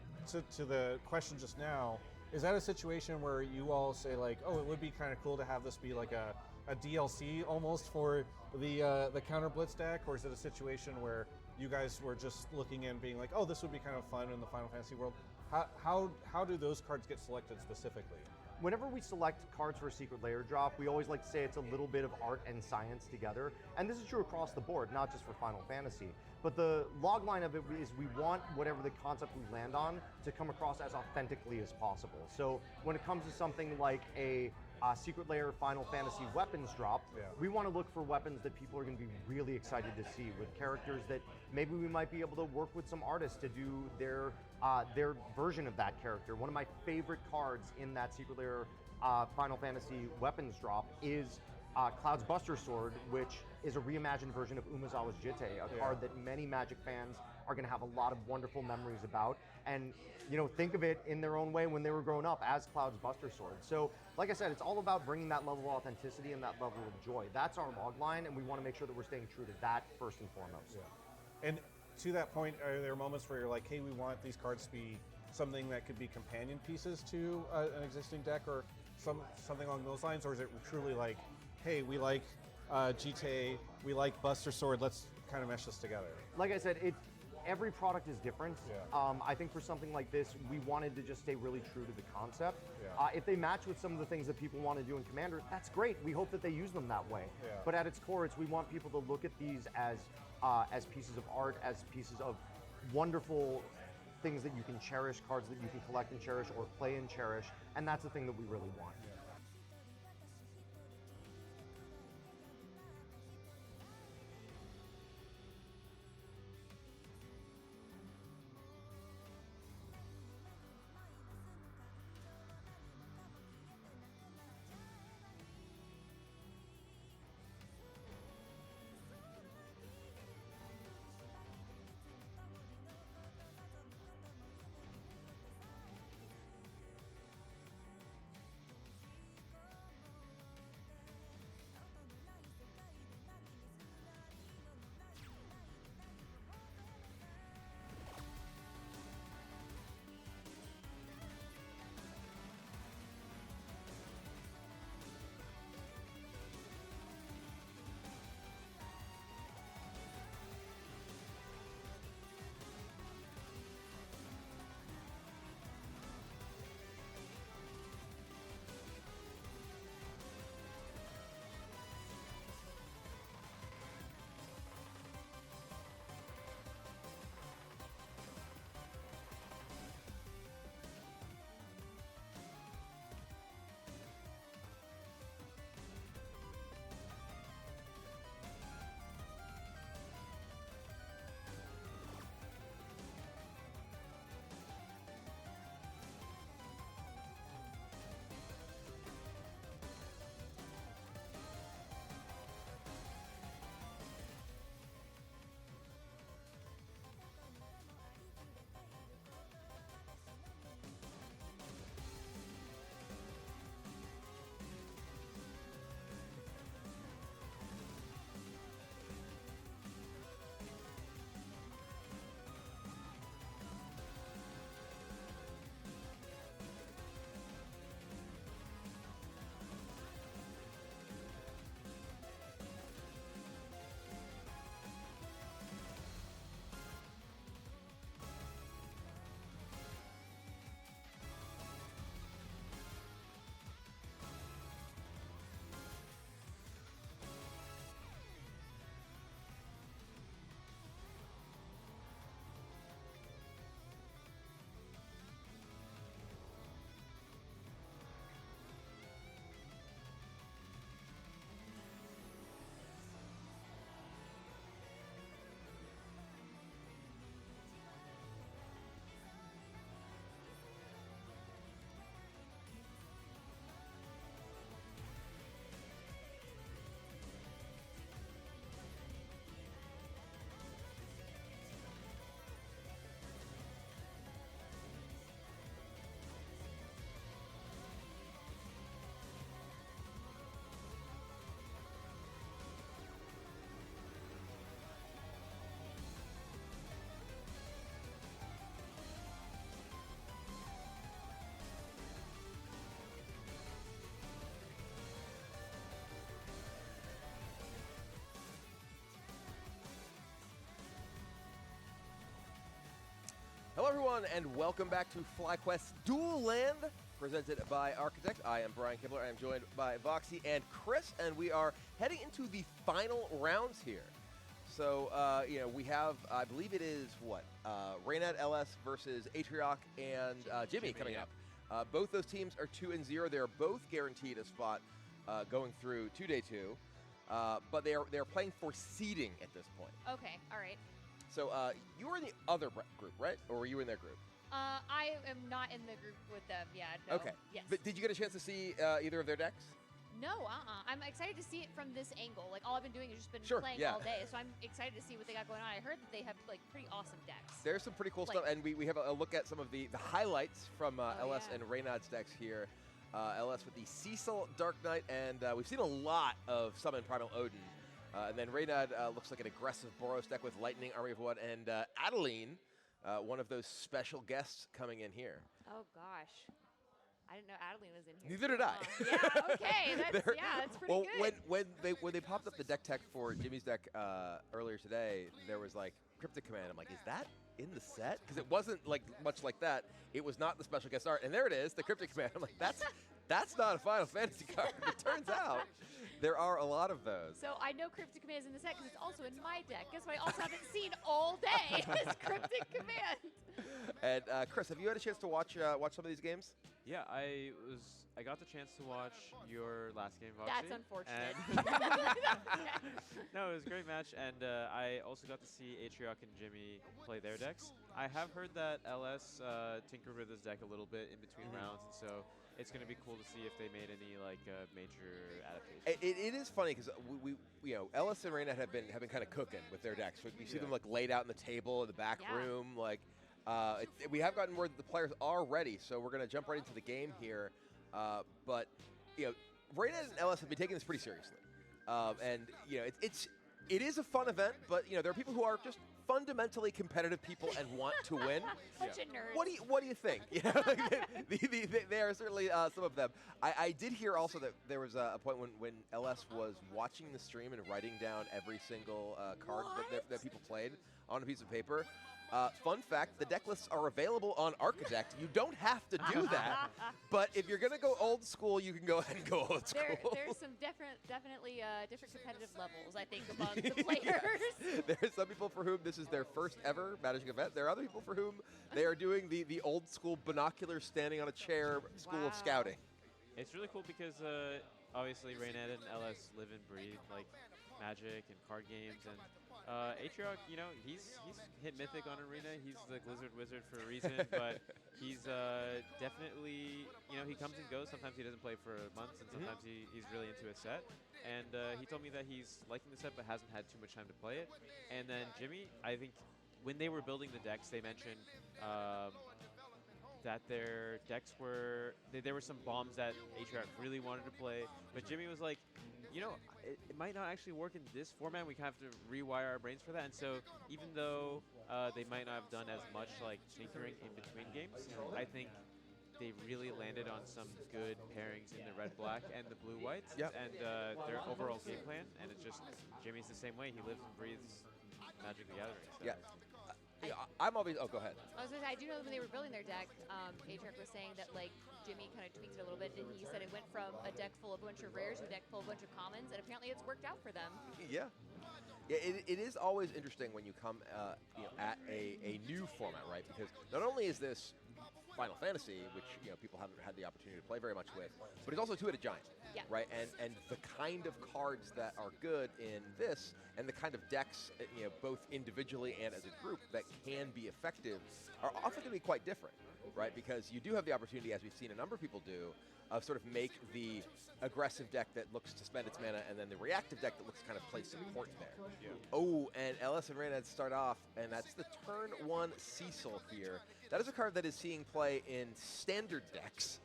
to the question just now, is that a situation where you all say like, oh, it would be kind of cool to have this be like a DLC almost for the Counter Blitz deck, or is it a situation where you guys were just looking and being like, oh, this would be kind of fun in the Final Fantasy world? How do those cards get selected specifically? Whenever we select cards for a Secret Lair drop, we always like to say it's a little bit of art and science together. And this is true across the board, not just for Final Fantasy. But the log line of it is we want whatever the concept we land on to come across as authentically as possible. So when it comes to something like a Secret Lair Final Fantasy weapons drop, we want to look for weapons that people are going to be really excited to see, with characters that maybe we might be able to work with some artists to do their version of that character. One of my favorite cards in that Secret Lair Final Fantasy weapons drop is Cloud's Buster Sword, which is a reimagined version of Umezawa's Jitte, a card that many Magic fans are going to have a lot of wonderful memories about, and you know, think of it in their own way when they were growing up as Cloud's Buster Sword. So, like I said, it's all about bringing that level of authenticity and that level of joy. That's our log line, and we want to make sure that we're staying true to that first and foremost. And to that point, are there moments where you're like, hey, we want these cards to be something that could be companion pieces to an existing deck, or something along those lines, or is it truly like, hey, we like GTA, we like Buster Sword, let's kind of mesh this together? Like I said, every product is different. I think for something like this, we wanted to just stay really true to the concept. If they match with some of the things that people want to do in Commander, that's great. We hope that they use them that way. But at its core, we want people to look at these as pieces of art, as pieces of wonderful things that you can cherish, cards that you can collect and cherish or play and cherish, and that's the thing that we really want. everyone, and welcome back to FlyQuest Duel Land, presented by Architect. I am Brian Kibler. I am joined by Voxy and Chris, and we are heading into the final rounds here. So, we have, I believe it is, Reynad LS versus Atrioc and Jimmy coming up. Both those teams are 2-0. They're both guaranteed a spot going through to day 2, but they're playing for seeding at this point. Okay, all right. So you were in the other group, right? Or were you in their group? I am not in the group with them. Yeah. No. Okay. Yes. But did you get a chance to see either of their decks? No. I'm excited to see it from this angle. Like all I've been doing is just been playing all day, so I'm excited to see what they got going on. I heard that they have like pretty awesome decks. There's some pretty cool stuff, and we have a look at some of the highlights from LS and Reynad's decks here. LS with the Cecil Dark Knight, and we've seen a lot of Summon Primal Odin. And then Reynad looks like an aggressive Boros deck with Lightning, Army of One, and Adeline, one of those special guests coming in here. Oh gosh, I didn't know Adeline was in here. Neither did I. Yeah. Okay. That's pretty good. When they popped up the deck tech for Jimmy's deck earlier today, there was like Cryptic Command. I'm like, is that in the set? Because it wasn't like much like that. It was not the special guest art, and there it is, the Cryptic Command. I'm like, that's not a Final Fantasy card. It turns out there are a lot of those. So I know Cryptic Command is in the set because it's also in my deck. Guess what I also haven't seen all day is Cryptic Command. And Chris, have you had a chance to watch some of these games? Yeah, I got the chance to watch your last game, Voxy. That's unfortunate. No, it was a great match, and I also got to see Atrioc and Jimmy play their decks. I have heard that LS tinkered with his deck a little bit in between rounds, and so it's going to be cool to see if they made any major adaptations. It is funny because we LS and Reynad have been kind of cooking with their decks. We see them like laid out on the table in the back room, like. We have gotten word that the players are ready, so we're going to jump right into the game here. But Reynad and LS have been taking this pretty seriously, and it is a fun event. But there are people who are just fundamentally competitive people and want to win. Bunch of nerds. What do you think? They are certainly some of them. I did hear also that there was a point when LS was watching the stream and writing down every single card that people played on a piece of paper. Fun fact, the deck lists are available on Architect. You don't have to do that, but if you're going to go old school, you can go ahead and go old school. There's some definitely different competitive levels, I think, among the players. There are some people for whom this is their first ever managing event. There are other people for whom they are doing the old school binocular standing on a chair school of scouting. It's really cool because obviously Reynad and LS live and breathe like Magic and card games, and Atrioc, he's hit Mythic on Arena. He's the Blizzard Wizard for a reason, but he's definitely, he comes and goes. Sometimes he doesn't play for months, and sometimes he's really into a set. And he told me that he's liking the set, but hasn't had too much time to play it. And then Jimmy, I think when they were building the decks, they mentioned that their decks were, there were some bombs that Atrioc really wanted to play, but Jimmy was like, it might not actually work in this format. We kind of have to rewire our brains for that. And so even though they might not have done as much like tinkering in between games, I think they really landed on some good pairings in the red-black and the blue-whites and their overall game plan. And it's just, Jimmy's the same way. He lives and breathes Magic the Gathering. So. I'm always, go ahead. I was going to say, I do know that when they were building their deck, Atrioc was saying that Jimmy kind of tweaked it a little bit, and he said it went from a deck full of a bunch of rares to a deck full of a bunch of commons, and apparently it's worked out for them. Yeah, it is always interesting when you come at a new format, right? Because not only is this Final Fantasy, which people haven't had the opportunity to play very much with, but it's also Two-Headed Giant, right? And the kind of cards that are good in this, and the kind of decks, both individually and as a group, that can be effective, are often going to be quite different, right? Because you do have the opportunity, as we've seen a number of people do, of sort of make the aggressive deck that looks to spend its mana, and then the reactive deck that looks to kind of play support there. Oh, and LS and Reynad start off, and that's the turn 1 Cecil here. That is a card that is seeing play in standard decks.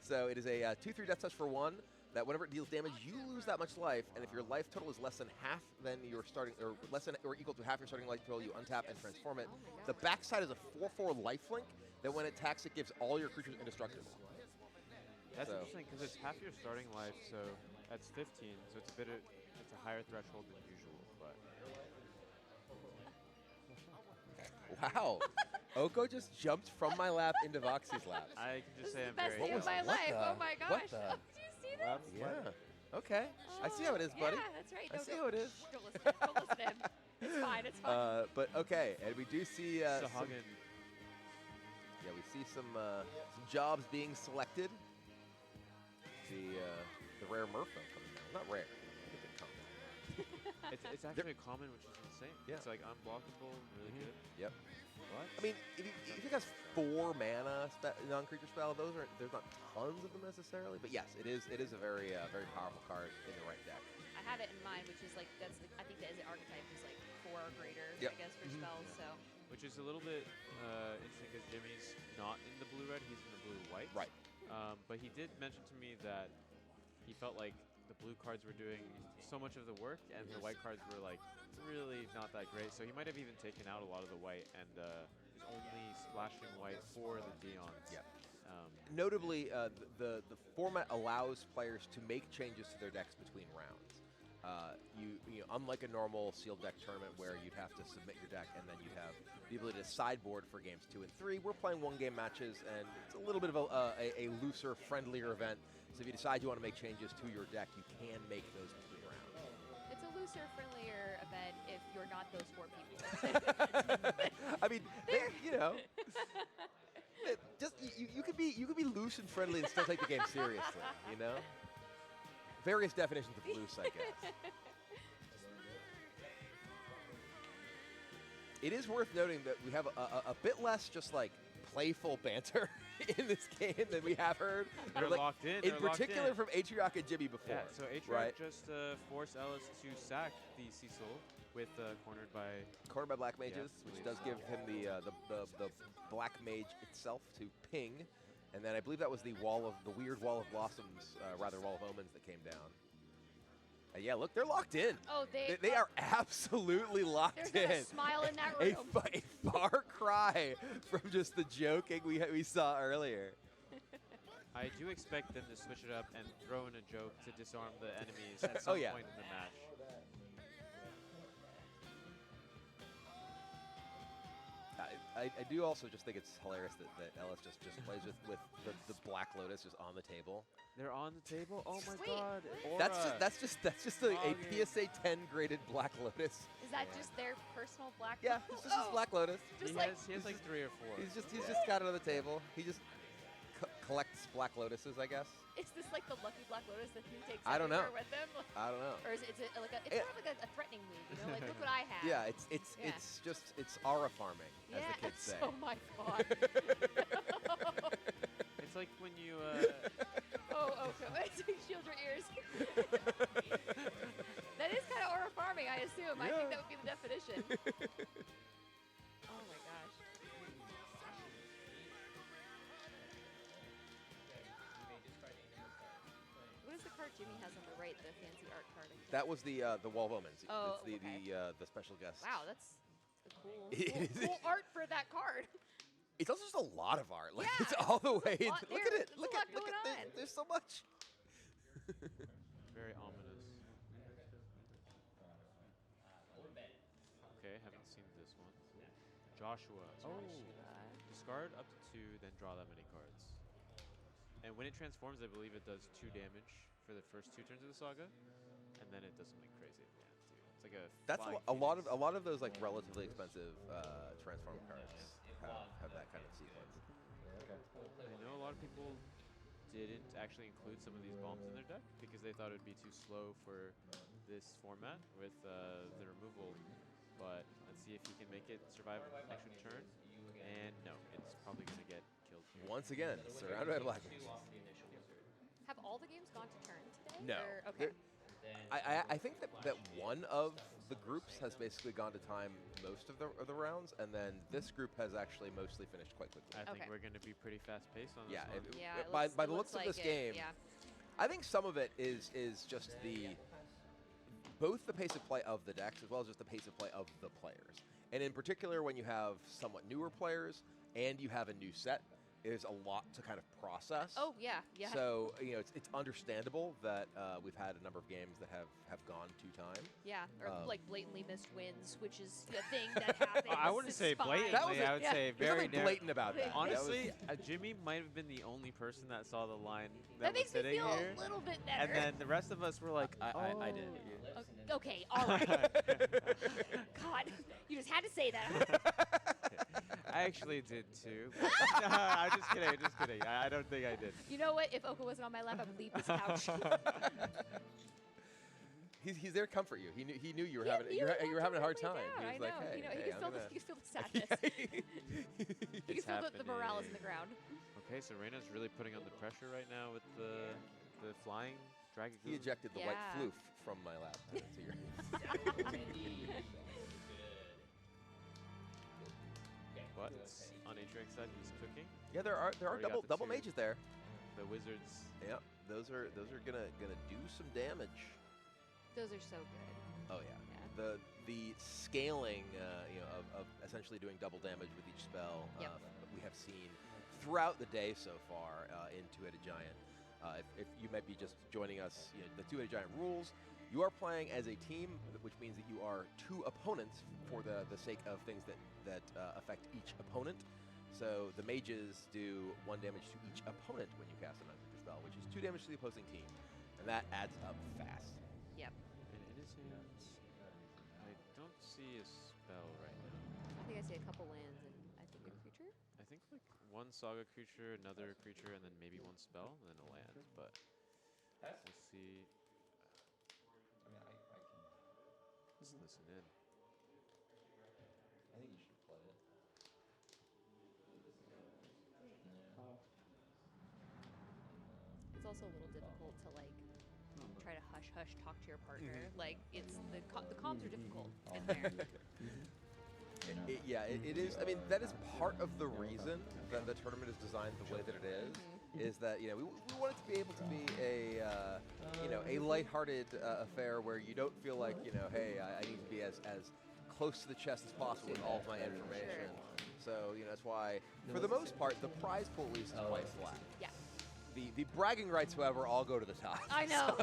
So it is a 2/3 death touch for 1. That whenever it deals damage, you lose that much life, and if your life total is less than half than your starting, or less than or equal to half your starting life total, you untap and transform it. The backside is a 4/4 lifelink that when it attacks, it gives all your creatures indestructible. That's interesting because it's half your starting life, so that's 15. So it's it's a higher threshold than usual, but. Wow. Oko just jumped from my lap into Voxy's lap. I can just say I'm Best very. day of my life. Oh my gosh. What the? Do you see this? Yeah. Okay. I see how it is, buddy. Yeah, that's right. I see how it is. Don't listen to him. Don't listen to him. It's fine. It's fine. But okay, and we do see some, Sahagin. yeah, we see some jobs being selected. The rare Merfolk coming down. Not rare. I think it's common. It's actually common, which is insane. Yeah. It's like unblockable, really good. Yep. What? I mean, if you has 4 mana non-creature spell, there's not tons of them necessarily, but yes, it is a very very powerful card in the right deck. I had it in mind, which is like I think that as an archetype is like 4 or greater, Yep. I guess, for spells. So. Which is a little bit interesting because Jimmy's not in the blue-red, he's in the blue-white. Right. But he did mention to me that he felt like the blue cards were doing so much of the work, and the white cards were like really not that great. So he might have even taken out a lot of the white and is only splashing white for the Deons. Yeah. Notably, the format allows players to make changes to their decks between rounds. You know, unlike a normal sealed deck tournament where you'd have to submit your deck and then you'd have the ability to sideboard for games 2 and 3, we're playing 1-game matches, and it's a little bit of a looser, friendlier event. So if you decide you want to make changes to your deck, you can make those between rounds. It's a looser, friendlier event if you're not those 4 people. I mean, you know, just you could be loose and friendly and still take the game seriously. You know, various definitions of loose, I guess. It is worth noting that we have a bit less just like playful banter in this game than we have heard. They're like, locked in. In They're locked particular in. from Atriarch and Jimmy before. Yeah, so Atriarch right? just forced Ellis to sack the Cecil with cornered by Black Mages, which does give him the Black Mage itself to ping, and then I believe that was the weird Wall of Blossoms, rather Wall of Omens that came down. Yeah, look, they're locked in. Oh, they are absolutely locked There's not in. a smile in that room. A far cry from just the joking we saw earlier. I do expect them to switch it up and throw in a joke to disarm the enemies at Oh, some yeah. point in the match. I do also just think it's hilarious that Ellis just plays with the Black Lotus just on the table. They're on the table. Oh my Wait, God! That's just a PSA 10 graded Black Lotus. Is that just their personal black? Yeah, it's just his Black Lotus. Just He has like 3 or 4. He's just got it on the table. He just collects Black Lotuses, I guess. Is this like the lucky Black Lotus that he takes I don't know. everywhere with him? I don't know. Or is it like it's kind of like a threatening move, you know? Like, look what I have. Yeah, it's aura farming, as the kids say. Oh my God. It's like when you. Shield your ears. That is kind of aura farming, I assume. I think that would be the definition. Oh my gosh. What is the card Jimmy has on the right, the fancy art card? That was the Wall of Omens. Oh, it's okay. the special guest. Wow, that's cool. It is. Cool art for that card. It's also just a lot of art. Like Yeah, it's all the way. lot Look there. at it. There's Look a lot at going on. there's so much. Very ominous. Okay, haven't seen this one. Joshua. Oh. Discard up to 2, then draw that many cards. And when it transforms, I believe it does 2 damage for the first 2 turns of the saga, and then it does something crazy at the end too. It's like a. That's flying a lot of those like relatively expensive transform cards have that kind of sequence. I know a lot of people didn't actually include some of these bombs in their deck because they thought it would be too slow for this format with the removal. But let's see if he can make it survive an extra turn. And no, it's probably going to get killed here. Once again, surrounded by Black Mages. Have all the games gone to turn today? No. Or, okay. I think that one of the groups has basically gone to time most of the rounds, and then this group has actually mostly finished quite quickly. I think we're going to be pretty fast-paced on this one. By the looks of this game, I think some of it is just both the pace of play of the decks as well as just the pace of play of the players. And in particular, when you have somewhat newer players and you have a new set, is a lot to kind of process. Oh, yeah, yeah. So, you know, it's understandable that we've had a number of games that have gone to time. Yeah, or like blatantly missed wins, which is a thing that happens. I wouldn't say blatantly. I would say very blatant about that. Honestly, Jimmy might have been the only person that saw the line That was makes me sitting feel here. a little bit better. And then the rest of us were like, I did. Okay, all right. God, you just had to say that. I actually did too. I'm just kidding. Just kidding. I don't think I did. You know what? If Oka wasn't on my lap, I would leave this couch. He's there to comfort you. He knew you were having you were having a hard time. Down, He was like, I know. hey, You know, hey, he can feel the sadness. You can feel the morale is in the ground. Okay, so Reina's really putting on the pressure right now with the flying dragon. He ejected the white floof from my lap. Into your What? On Atrium's side, he's cooking. Yeah, there are double mages there. The wizards. Yep, those are gonna do some damage. Those are so good. Oh yeah. The scaling, of essentially doing double damage with each spell, we have seen throughout the day so far in Two-Headed Giant. If you might be just joining us, the Two-Headed Giant rules. You are playing as a team, which means that you are two opponents for the sake of things that affect each opponent. So the mages do 1 damage to each opponent when you cast a non-creature spell, which is 2 damage to the opposing team, and that adds up fast. Yep. And it is I don't see a spell right now. I think I see a couple lands and I think a creature. I think like 1 saga creature, another creature, and then maybe 1 spell, and then a land. But we'll see. Let's listen in. I think you should play it. It's also a little difficult to like try to hush talk to your partner. Like it's the comms are difficult in there. It is. I mean, that is part of the reason that the tournament is designed the way that it is. Is that we want it to be able to be a lighthearted affair where you don't feel like hey, I need to be as close to the chest as possible with all of my information. So that's why for the most part the prize pool at least is quite flat. Yeah. The bragging rights, however, all go to the top. I know.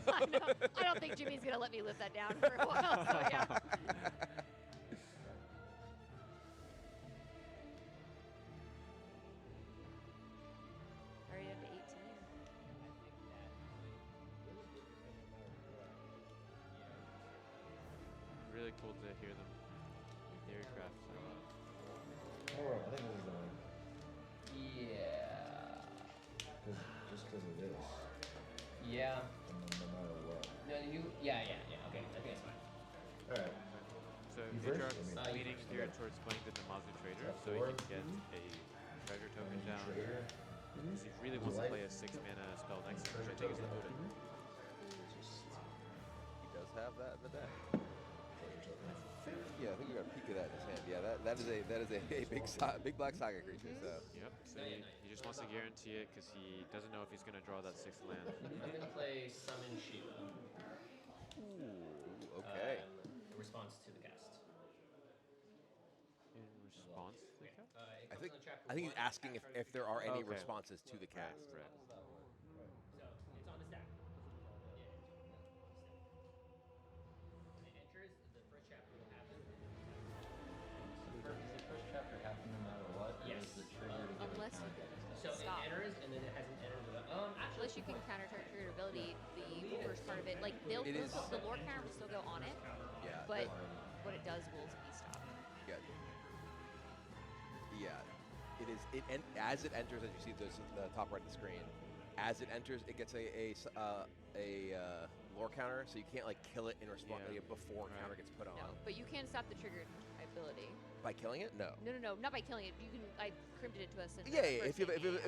I don't think Jimmy's gonna let me live that down for a while. So yeah. Already up to 18. Really cool to hear them. Theorycraft. Oh, I think this is the one. Yeah. Just because of this. Yeah. No matter what. No, yeah, okay, I think that's fine. Alright. So Atrium's leaning here towards playing the Namazu Trader, so he can get a treasure token down. Because he really wants to play a 6-mana spell next turn, which I think is the Odin. He does have that in the deck. Yeah, I think we got a peek of that in his hand. Yeah, that is a big black saga creature. So. Yep. So he just wants to guarantee it because he doesn't know if he's going to draw that 6th land. I'm gonna play Summon Shield. Ooh, okay. In response to the cast. In response to the cast? I think he's asking if there are any responses to the cast. Right. So it's on the stack. When it enters, the first chapter will happen. Does the first chapter happen no matter what? Yes. Or is the trigger to get Unless you can stop. It enters and then it hasn't entered. Unless you can counter trigger ability, the first part of it, like the lore counter will still go on it. Yeah. But what it does will be stopped. Yeah. It is. As it enters, as you see the top right of the screen, as it enters, it gets a lore counter, so you can't like kill it in response before counter gets put on. No, but you can stop the triggered ability. By killing it? No. No, not by killing it. You can. I crimped it to us. If you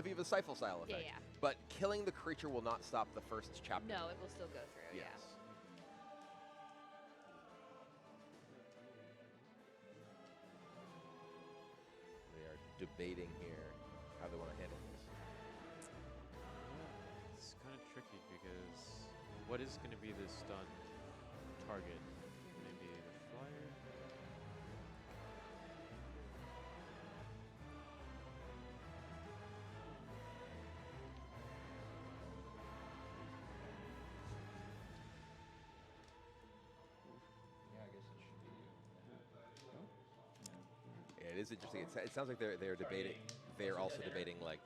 have a Stifle style effect. Yeah. But killing the creature will not stop the first chapter. No, it will still go through. Yes. Yeah. They are debating here how they want to handle this. It's kind of tricky because what is going to be the stun target? Maybe the flyer? It is interesting. It sounds like they're debating. They're also debating like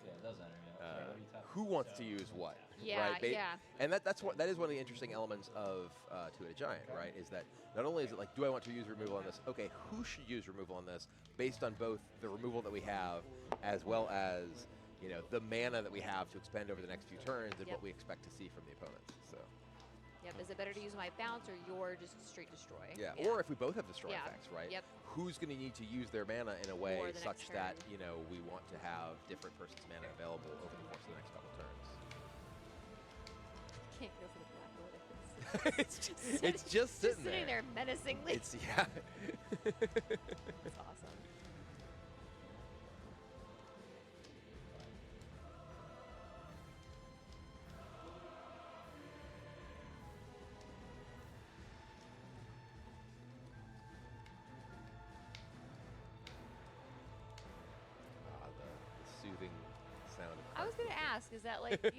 who wants to use what. Yeah, right? yeah. And that is one of the interesting elements of Two-Headed Giant, right? Is that not only is it like, do I want to use removal on this? Okay, who should use removal on this based on both the removal that we have as well as the mana that we have to expend over the next few turns and what we expect to see from the opponents. So. Yep. Is it better to use my bounce or your just straight destroy? Yeah. Or if we both have destroy effects, right? Yep. Who's going to need to use their mana in a way For the such next that turn. we want to have different person's mana available over the course of the next couple turns. Can't go for the black wood. it's just sitting there menacingly. It's yeah. That's awesome. The soothing sound. I was gonna ask, is that like you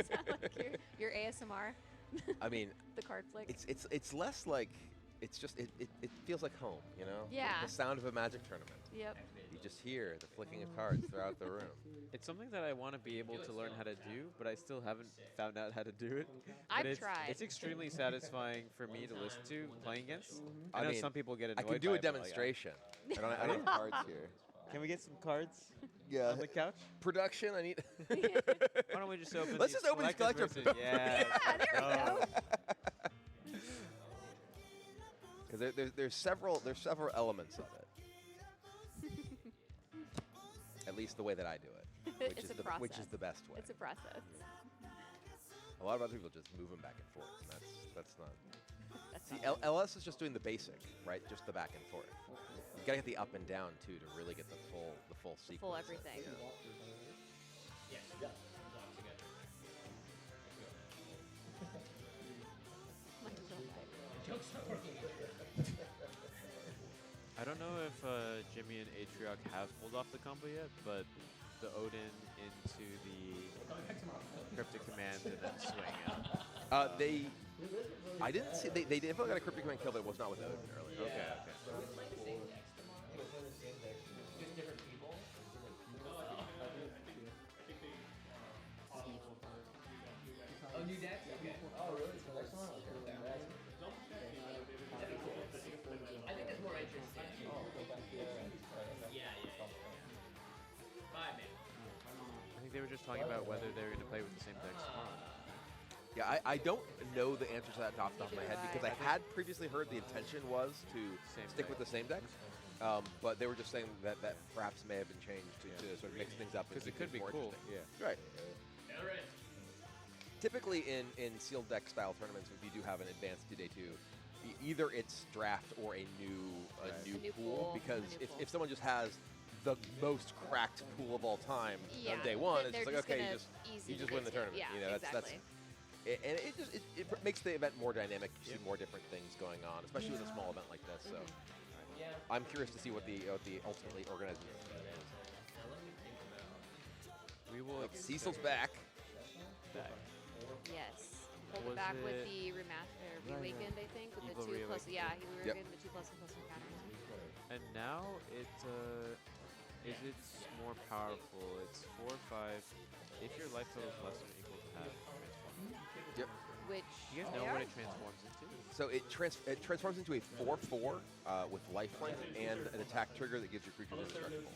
sound like your ASMR? I mean, the card flick. It's less like it's just it feels like home, Yeah. The sound of a Magic tournament. Yep. You just hear the flicking of cards throughout the room. It's something that I want to be able to learn how to do, but I still haven't found out how to do it. I've But tried. It's extremely satisfying for me to listen to playing against. I I know mean, some people get I annoyed. can do by a it, but, like, demonstration. I don't have cards here. Can we get some cards? Yeah. On the couch? Production, I need. Why don't we just open? Let's just open these collector. Yeah. there we go. Because there's several elements of it. At least the way that I do it, which It's is a process. which is the best way. It's a process. A lot of other people just move them back and forth, and that's not. That's See, not LS is just doing the basic, right? Just the back and forth. You gotta get the up and down too to really get the full sequence. full everything. I don't know if Jimmy and Atrioc have pulled off the combo yet, but the Odin into the Cryptic Command and then swing out. I didn't see. They definitely got a Cryptic Command kill, but it was not with Odin earlier. Okay. Oh, new decks? Okay. Oh, really? So next one? Okay. I think that's more interesting. Yeah. 5 man. I think they were just talking about whether they were going to play with the same decks tomorrow. Yeah, I don't know the answer to that off the top of my head because I had previously heard the intention was to stick with the same deck. But they were just saying that perhaps may have been changed to sort of mix things up. Because it could be more cool. interesting. Yeah. Right. Typically in sealed deck style tournaments, if you do have an advanced 2-day 2, either it's draft or a new pool. Because if someone just has the most cracked pool of all time on day one, it's just like, okay, you just win the tournament. Yeah, exactly. And it makes the event more dynamic. You see more different things going on, especially with a small event like this. So I'm curious to see what the ultimately organized event is. We will. Cecil's back. Yes. Pulled it back with the Reawakened, I think, with Evil the 2+. Reawakened. Yeah, he reawakened the 2++ counters. And now is it more powerful? It's 4 or 5. If your life total is less than or equal to half, transform. Yep. Which you guys know what it transforms into? So it transforms into a 4/4 with lifelink and an attack trigger that gives your creatures indestructible.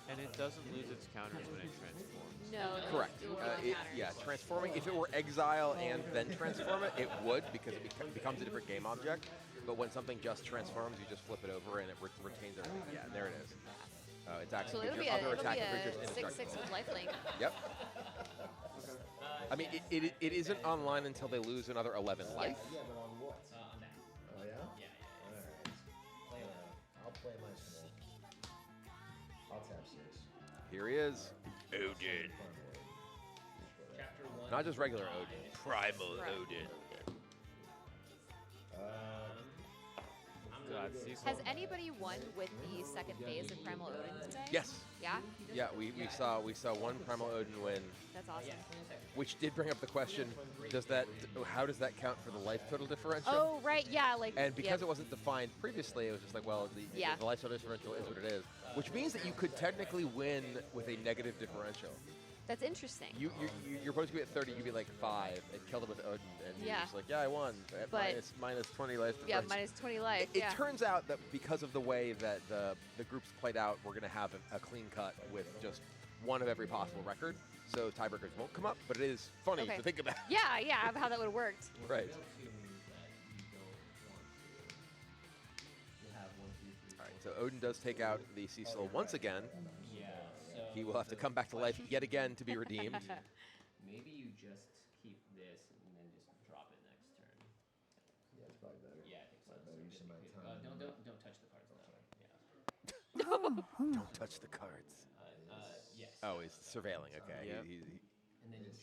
And it doesn't lose its counters when it transforms. No. Correct. Transforming. If it were exile and then transform it, it would because it becomes a different game object. But when something just transforms, you just flip it over and it retains everything. Yeah, and there it is. It actually gives your other attacking creatures indestructible. 6/6 with lifelink. Yep. I mean, it isn't online until they lose another 11 life. On that. Oh, yeah? Yeah. Alright. I'll play my small. I'll tap 6. Here he is. Odin. Chapter 1. Not just regular Odin. Primal Odin. Has anybody won with the second phase of Primal Odin today? Yes. Yeah? Yeah, we saw one Primal Odin win. That's awesome. Which did bring up the question: how does that count for the life total differential? Oh right, yeah, like. And because it wasn't defined previously, it was just like, well, the life total differential is what it is, which means that you could technically win with a negative differential. That's interesting. You're supposed to be at 30, you'd be like 5, and kill them with Odin, and you're just like, yeah, I won. At minus 20 life. Yeah, minus 20 life. It turns out that because of the way that the groups played out, we're going to have a clean cut with just one of every possible record. So tiebreakers won't come up, but it is funny to think about. Yeah, of how that would have worked. Right. All right, so Odin does take out the Cecil once again. He will have to come back to life yet again to be redeemed. Maybe you just keep this and then just drop it next turn. Yeah, it's probably better. Yeah, I think so. Better use of my time. Don't touch the cards now. Yeah. Don't touch the cards. Yes. Oh, he's surveilling. Okay. Yep. And then you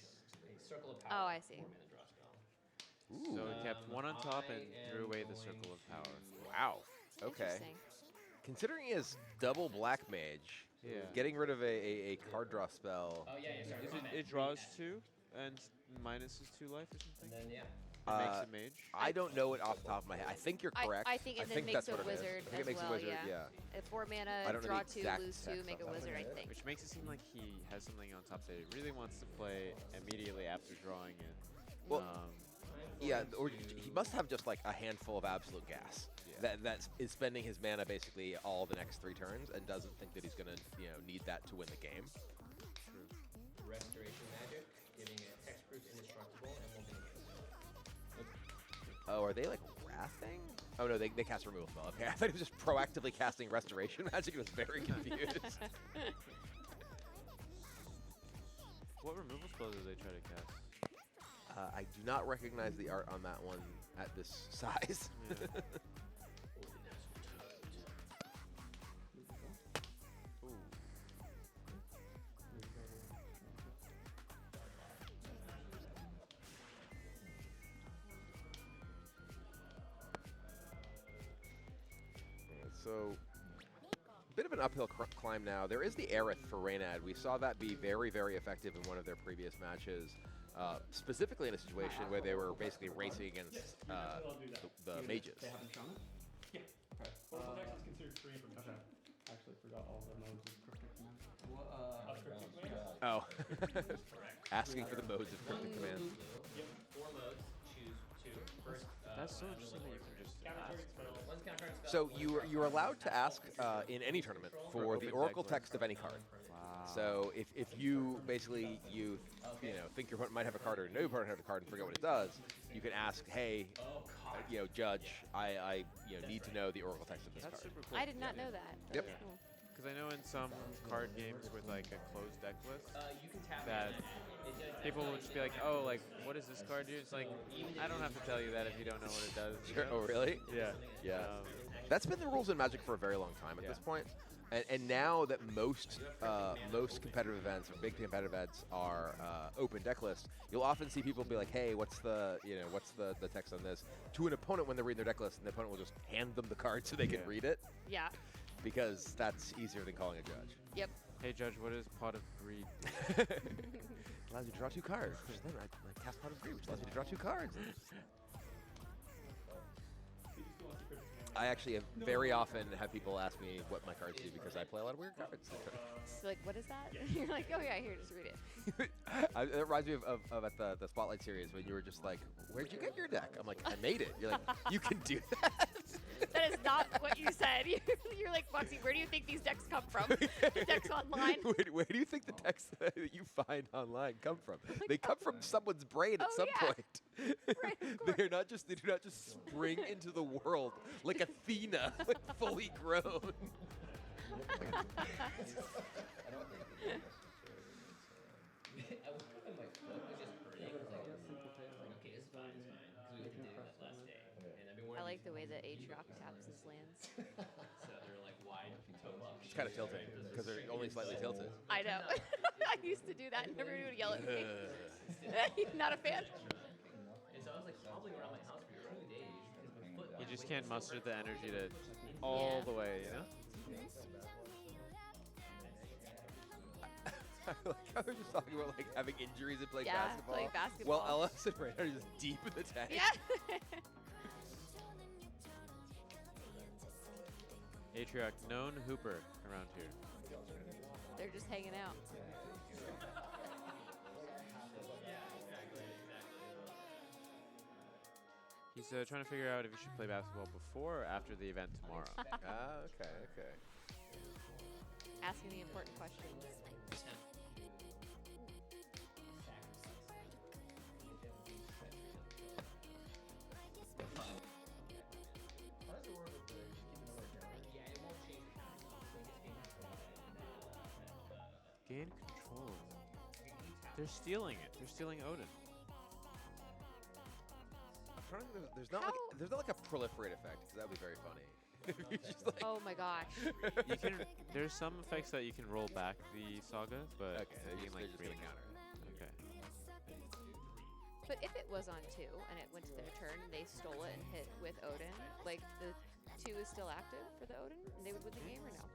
circle of power. Oh, I see. 4-mana draw spell. Ooh. So he kept one on top and threw away the circle of power. Wow. Okay. Considering he has double black mage, getting rid of a card draw spell. Oh yeah, sorry. It draws 2 and minuses 2 life or something. And then It makes a mage. I don't know it off the top of my head. I think you're correct. I think it then makes that's a what it is. wizard I think it makes as a well, wizard, yeah. At 4 I mana, don't know draw the 2, exact lose 2, make a wizard, I think. Which makes it seem like he has something on top that he really wants to play immediately after drawing it. Well, yeah, or he must have just like a handful of absolute gas. That is spending his mana basically all the next 3 turns and doesn't think that he's going to need that to win the game. True. Restoration magic, giving it hexproof, indestructible, and moving it. Oh, are they like wrathing? Oh no, they cast removal spell. Okay, I thought he was just proactively casting restoration magic. I was very confused. What removal spell do they try to cast? I do not recognize the art on that one at this size. Yeah. So, a bit of an uphill climb now. There is the Aerith for Reynad. We saw that be very, very effective in one of their previous matches, specifically in a situation where they were basically racing against the mages. Yeah. Okay. Well, the deck is considered free from Actually, forgot all the modes of Cryptic Command. Oh. Asking for the modes of Cryptic Command. Yep. 4 modes. Choose 2. First. That's so interesting that you can just ask. So you're allowed to ask in any tournament for the Oracle text of any card. Wow. So if you basically think your opponent might have a card or know your opponent has a card and forget what it does, you can ask, hey, Judge, I need to know the Oracle text of this That's card. super cool. I did not know that. Yep. That's cool. Because I know in some card games with like a closed deck list, You can tap that people will just be like, oh, like, what does this card do? It's like, I don't have to tell you that if you don't know what it does. Sure. Oh, really? Yeah. Yeah. That's been the rules in Magic for a very long time at this point. And now that most competitive events or big competitive events are open deck lists, you'll often see people be like, "Hey, what's the text on this?" to an opponent when they're reading their deck list, and the opponent will just hand them the card so they can read it. Yeah. Because that's easier than calling a judge. Yep. Hey, Judge, what is Pot of Greed? Allows you to draw 2 cards. Then I cast Pot of Greed, which allows you to draw 2 cards. I actually very often have people ask me what my cards do because I play a lot of weird cards. So like, what is that? You're like, oh yeah, here, just read it. It reminds me of at the Spotlight series when you were just like, where'd you get your deck? I'm like, I made it. You're like, you can do that? That is not what you said. You're like, Foxy, where do you think these decks come from? The decks online? Where do you think the decks that you find online come from? They come from someone's brain at some point. Right, they do not just spring into the world like Athena, like fully grown. I don't think I was hoping my foot was just hurting. I was like, okay, it's fine. Because we did that last day. And I've been I like the way that Aatrox taps his lands. So they're like wide toe up. It's kind of tilting because they're only slightly tilted. I know. I used to do that and everybody would yell at me. Not a fan. And so I was like hobbling around my house for 2 days because my foot. He just can't muster the energy to all the way, you know? Like I was just talking about like having injuries and playing Yeah, basketball. playing basketball. Well, LS and Raynard are just deep in the tank. Yeah. Atriarch, known hooper around here. They're just hanging out. He's trying to figure out if he should play basketball before or after the event tomorrow. Okay, okay. Asking the important questions. Gain control. They're stealing it. They're stealing Odin. I'm trying to think, there's not like a proliferate effect, because that would be very funny. You're just like Oh my gosh. You can. There's some effects that you can roll back the saga, but Okay, they're you just, can they're just bring gonna it. counter it. Okay. But if it was on 2 and it went to their turn and they stole it and hit with Odin, like the 2 is still active for the Odin, and they would win the game or no?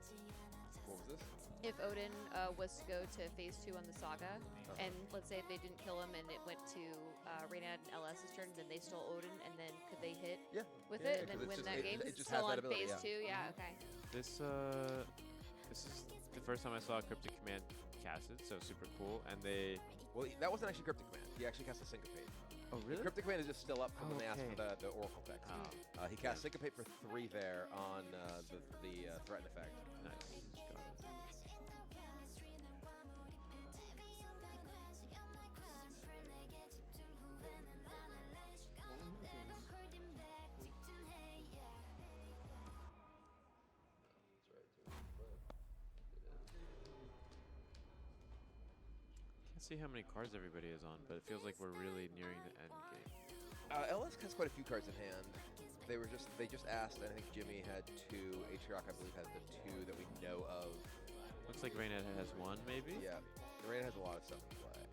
What was this? If Odin was to go to phase 2 on the saga, and let's say they didn't kill him and it went to Reynad and LS's turn, then they stole Odin, and then could they hit with it and then win that game? It just Still has on that ability, phase 2? Yeah, okay. This is the first time I saw Cryptic Command casted, so super cool. And they Well, that wasn't actually Cryptic Command. He actually cast a Syncopate. Oh, really? Cryptic Command is just still up from when they asked for the Oracle text. Oh. He cast Syncopate for 3 there on the Threaten effect. Nice. Can't see how many cards everybody is on, but it feels like we're really nearing the end game. LS has quite a few cards in hand. They just asked, and I think Jimmy had 2. Atriarch, I believe, has the 2 that we know of. Looks like Reynad has 1, maybe? Yeah. Reynad has a lot of stuff in play.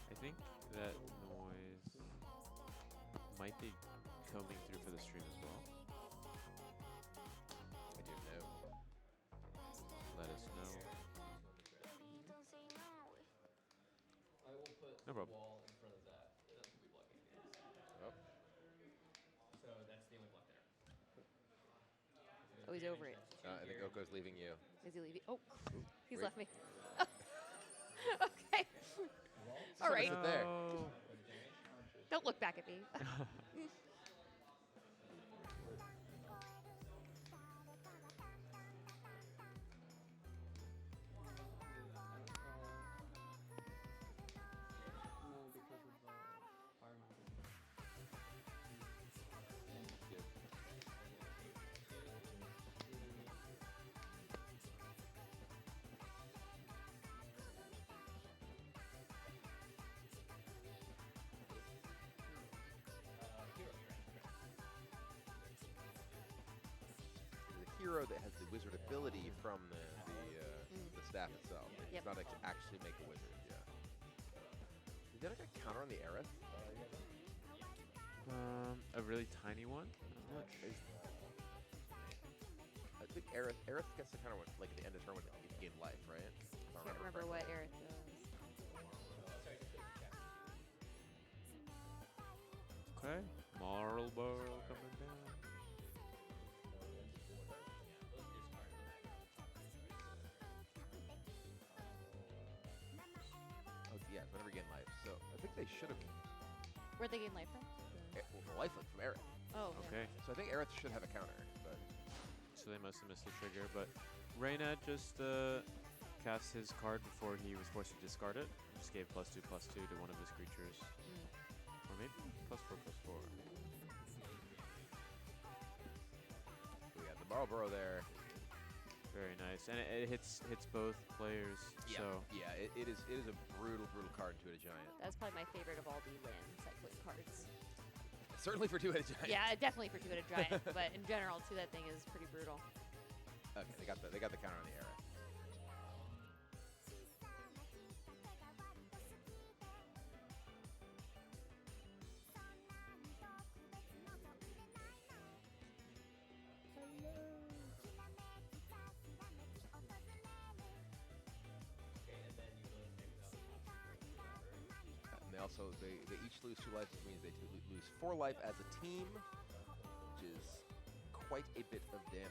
I think that noise might be combing through for the stream as well. I do know. Let us know. I will put No problem. wall in front of that. That's going to be blocking. Oh. So that's the only block there. Oh, he's over it. I think Oko's leaving you. Is he leaving? Oh, he's Wait. left me. Okay. All right. Sit there. Don't look back at me. Hero that has the wizard ability from the staff itself. It does not actually make a wizard. Yeah. Did that like a counter on the Aerith? A really tiny one. I'm not sure. I think Aerith gets the counter when, like at the end of turn when you gain life, right? I can't remember what Aerith does. Okay. Marlboro coming down. Oh yeah, whenever you gain life. So I think they should have. Where'd they gain life from? Well, the life from Aerith. Oh. Okay. So I think Aerith should have a counter, but. So they must have missed the trigger, but Reynad just cast his card before he was forced to discard it. Just gave +2/+2 to one of his creatures. Or maybe +4/+4. We got the Marlboro there. Very nice, and it hits both players. Yeah. So yeah, it is a brutal card to a giant. That's probably my favorite of all the land cycling cards. Certainly for two-headed giant. Yeah, definitely for two-headed giant, but in general, too, that thing is pretty brutal. Okay, they got the counter on the Aerith. so they each lose 2 life, which means they lose 4 life as a team, which is quite a bit of damage.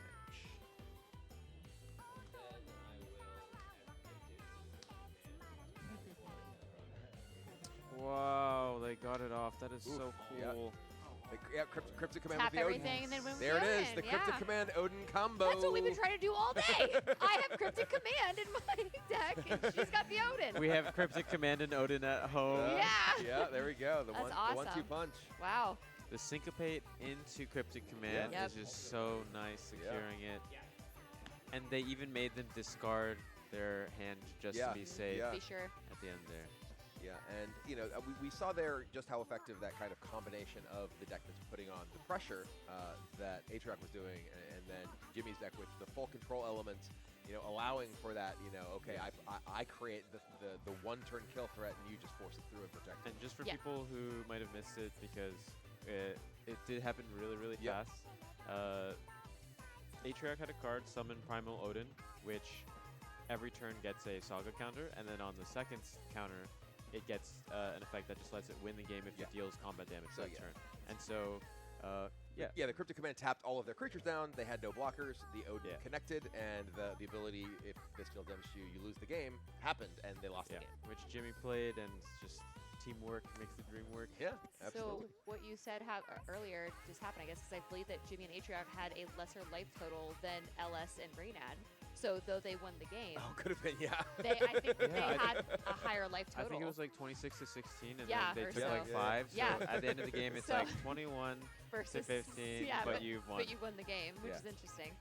Wow, they got it off. That is so cool. Yeah, Cryptic Command Tap with the everything Odin. and then win with There the it is, Odin, the Cryptic yeah. Command Odin combo. That's what we've been trying to do all day. I have Cryptic Command in my deck, and she's got the Odin. We have Cryptic Command and Odin at home. Yeah, there we go. The That's one, awesome. the 1-2 punch. Wow. The Syncopate into Cryptic Command Yep. is just so nice, securing it. And they even made them discard their hand just to be safe. Be sure. At the end there. Yeah, and you know, we saw there just how effective that kind of combination of the deck that's putting on the pressure that Aatrox was doing, and then Jimmy's deck with the full control elements, you know, allowing for that, you know, okay, I create the 1-turn kill threat, and you just force it through and protect it. And just for people who might have missed it, because it did happen really, really fast. Aatrox had a card, Summon Primal Odin, which every turn gets a Saga counter, and then on the second counter, it gets an effect that just lets it win the game if it deals combat damage that turn. And so, yeah, the Cryptic Command tapped all of their creatures down. They had no blockers. The Odin connected, and the ability, if this deals damage to you, you lose the game, happened, and they lost the game. Which Jimmy played, and just teamwork makes the dream work. Yeah, absolutely. So what you said earlier just happened, I guess, because I believe that Jimmy and Aatrox had a lesser life total than LS and Reynad. So though they won the game, could have been, I think that they had a higher life total. I think it was like 26 to 16, and Yeah, then or they took so. like 5. So Yeah. at the end of the game, it's So- like 21 versus to 15, yeah, but you've won. But you won the game, which is interesting.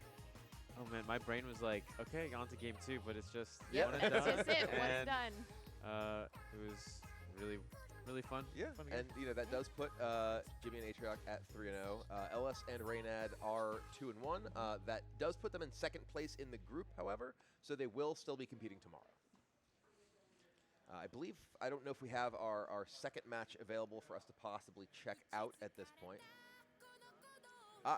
Oh man, my brain was like, okay, on to game 2, but it's just Yep, one and done. that's just it, one and done. It was really, really fun. Yeah, fun game. and you know that does put Jimmy and Aatrox at 3-0. LS and Reynad are 2-1. That does put them in second place in the group, however, so they will still be competing tomorrow. I believe, I don't know if we have our second match available for us to possibly check out at this point.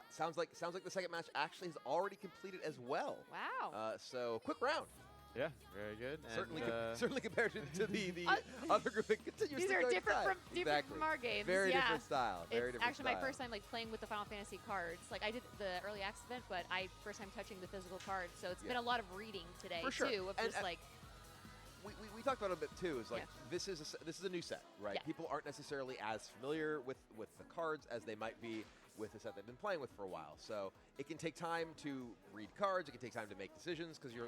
Sounds like the second match actually has already completed as well. Wow. So quick round. Yeah, very good. Certainly, And, certainly compared to the other group that continues These to are go different inside. different from our games. Very yeah. different style. Very it's different actually style. my first time like playing with the Final Fantasy cards. Like I did the early access event, but first time touching the physical cards. So it's been a lot of reading today For sure. too. Of And, just like we talked about it a bit too. Is like this is a new set, right? Yeah. People aren't necessarily as familiar with the cards as they might be with the set they've been playing with for a while. So it can take time to read cards. It can take time to make decisions because you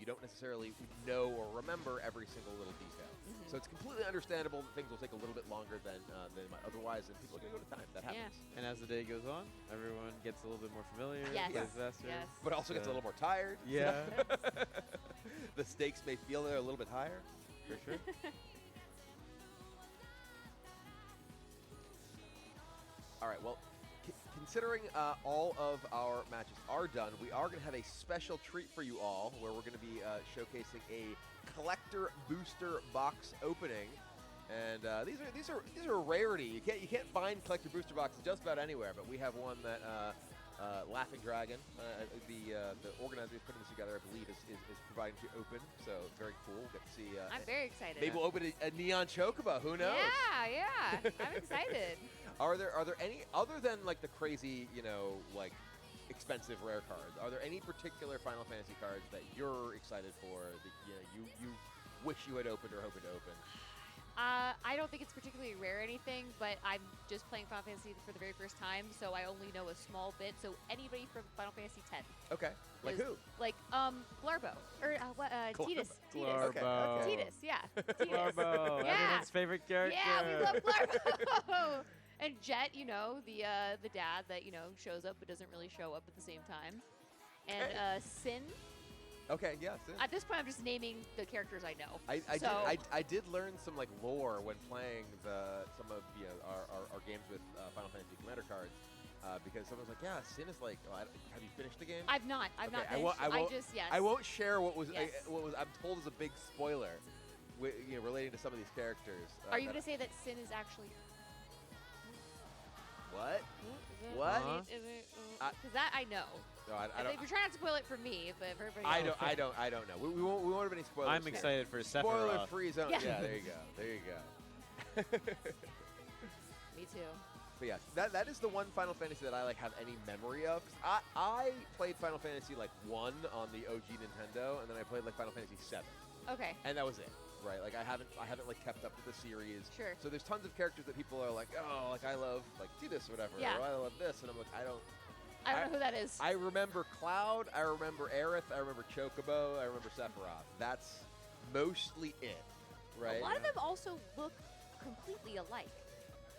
don't necessarily know or remember every single little detail. So it's completely understandable that things will take a little bit longer than they might otherwise, and people are going to go to time. That happens. And as the day goes on, everyone gets a little bit more familiar. Yes. Plays faster. Yes. But also gets a little more tired. Yeah. The stakes may feel they're a little bit higher. For sure. All right, well, considering all of our matches are done, we are going to have a special treat for you all, where we're going to be showcasing a collector booster box opening, and these are a rarity. You can't find collector booster boxes just about anywhere, but we have one that Laughing Dragon, the organizers putting this together, I believe, is providing to open. So very cool. We'll get to see. I'm very excited. Maybe we'll open a neon chocobo. Who knows? Yeah, I'm excited. Are there any other than like the crazy, like expensive rare cards? Are there any particular Final Fantasy cards that you're excited for that you wish you had opened or hoping to open? I don't think it's particularly rare or anything, but I'm just playing Final Fantasy for the very first time, so I only know a small bit. So anybody from Final Fantasy X. Okay. Like who? Like Glarbo or Tidus. Glarbo. Okay. Tidus, yeah. Tidus. Glarbo, yeah. everyone's favorite character. Yeah, we love Glarbo. And Jet, the dad that shows up but doesn't really show up at the same time. And Sin. Okay, yeah. Sin. At this point, I'm just naming the characters I know. I did learn some like lore when playing some of our games with Final Fantasy Commander cards. Because someone was like, "Yeah, Sin is like, have you finished the game?" I've not. I've not finished. I won't share what was Yes. what was I'm told is a big spoiler, relating to some of these characters. Are you going to say that Sin is actually? What? What? Because that I know. No, I don't. If you're trying not to spoil it for me, but for everybody I else. don't know. We won't have any spoilers. I'm excited for Sephiroth. Spoiler-free zone. Yeah. Yeah, there you go. Me too. But yeah, that is the one Final Fantasy that I like have any memory of. 'Cause I played Final Fantasy like 1 on the OG Nintendo, and then I played like Final Fantasy 7. Okay. And that was it, right? Like I haven't like kept up with the series. Sure. So there's tons of characters that people are like, oh, like I love like Tidus or whatever. Yeah. Or I love this, and I'm like, I don't know who that is. I remember Cloud. I remember Aerith. I remember Chocobo. I remember Sephiroth. That's mostly it, right? A lot of them also look completely alike.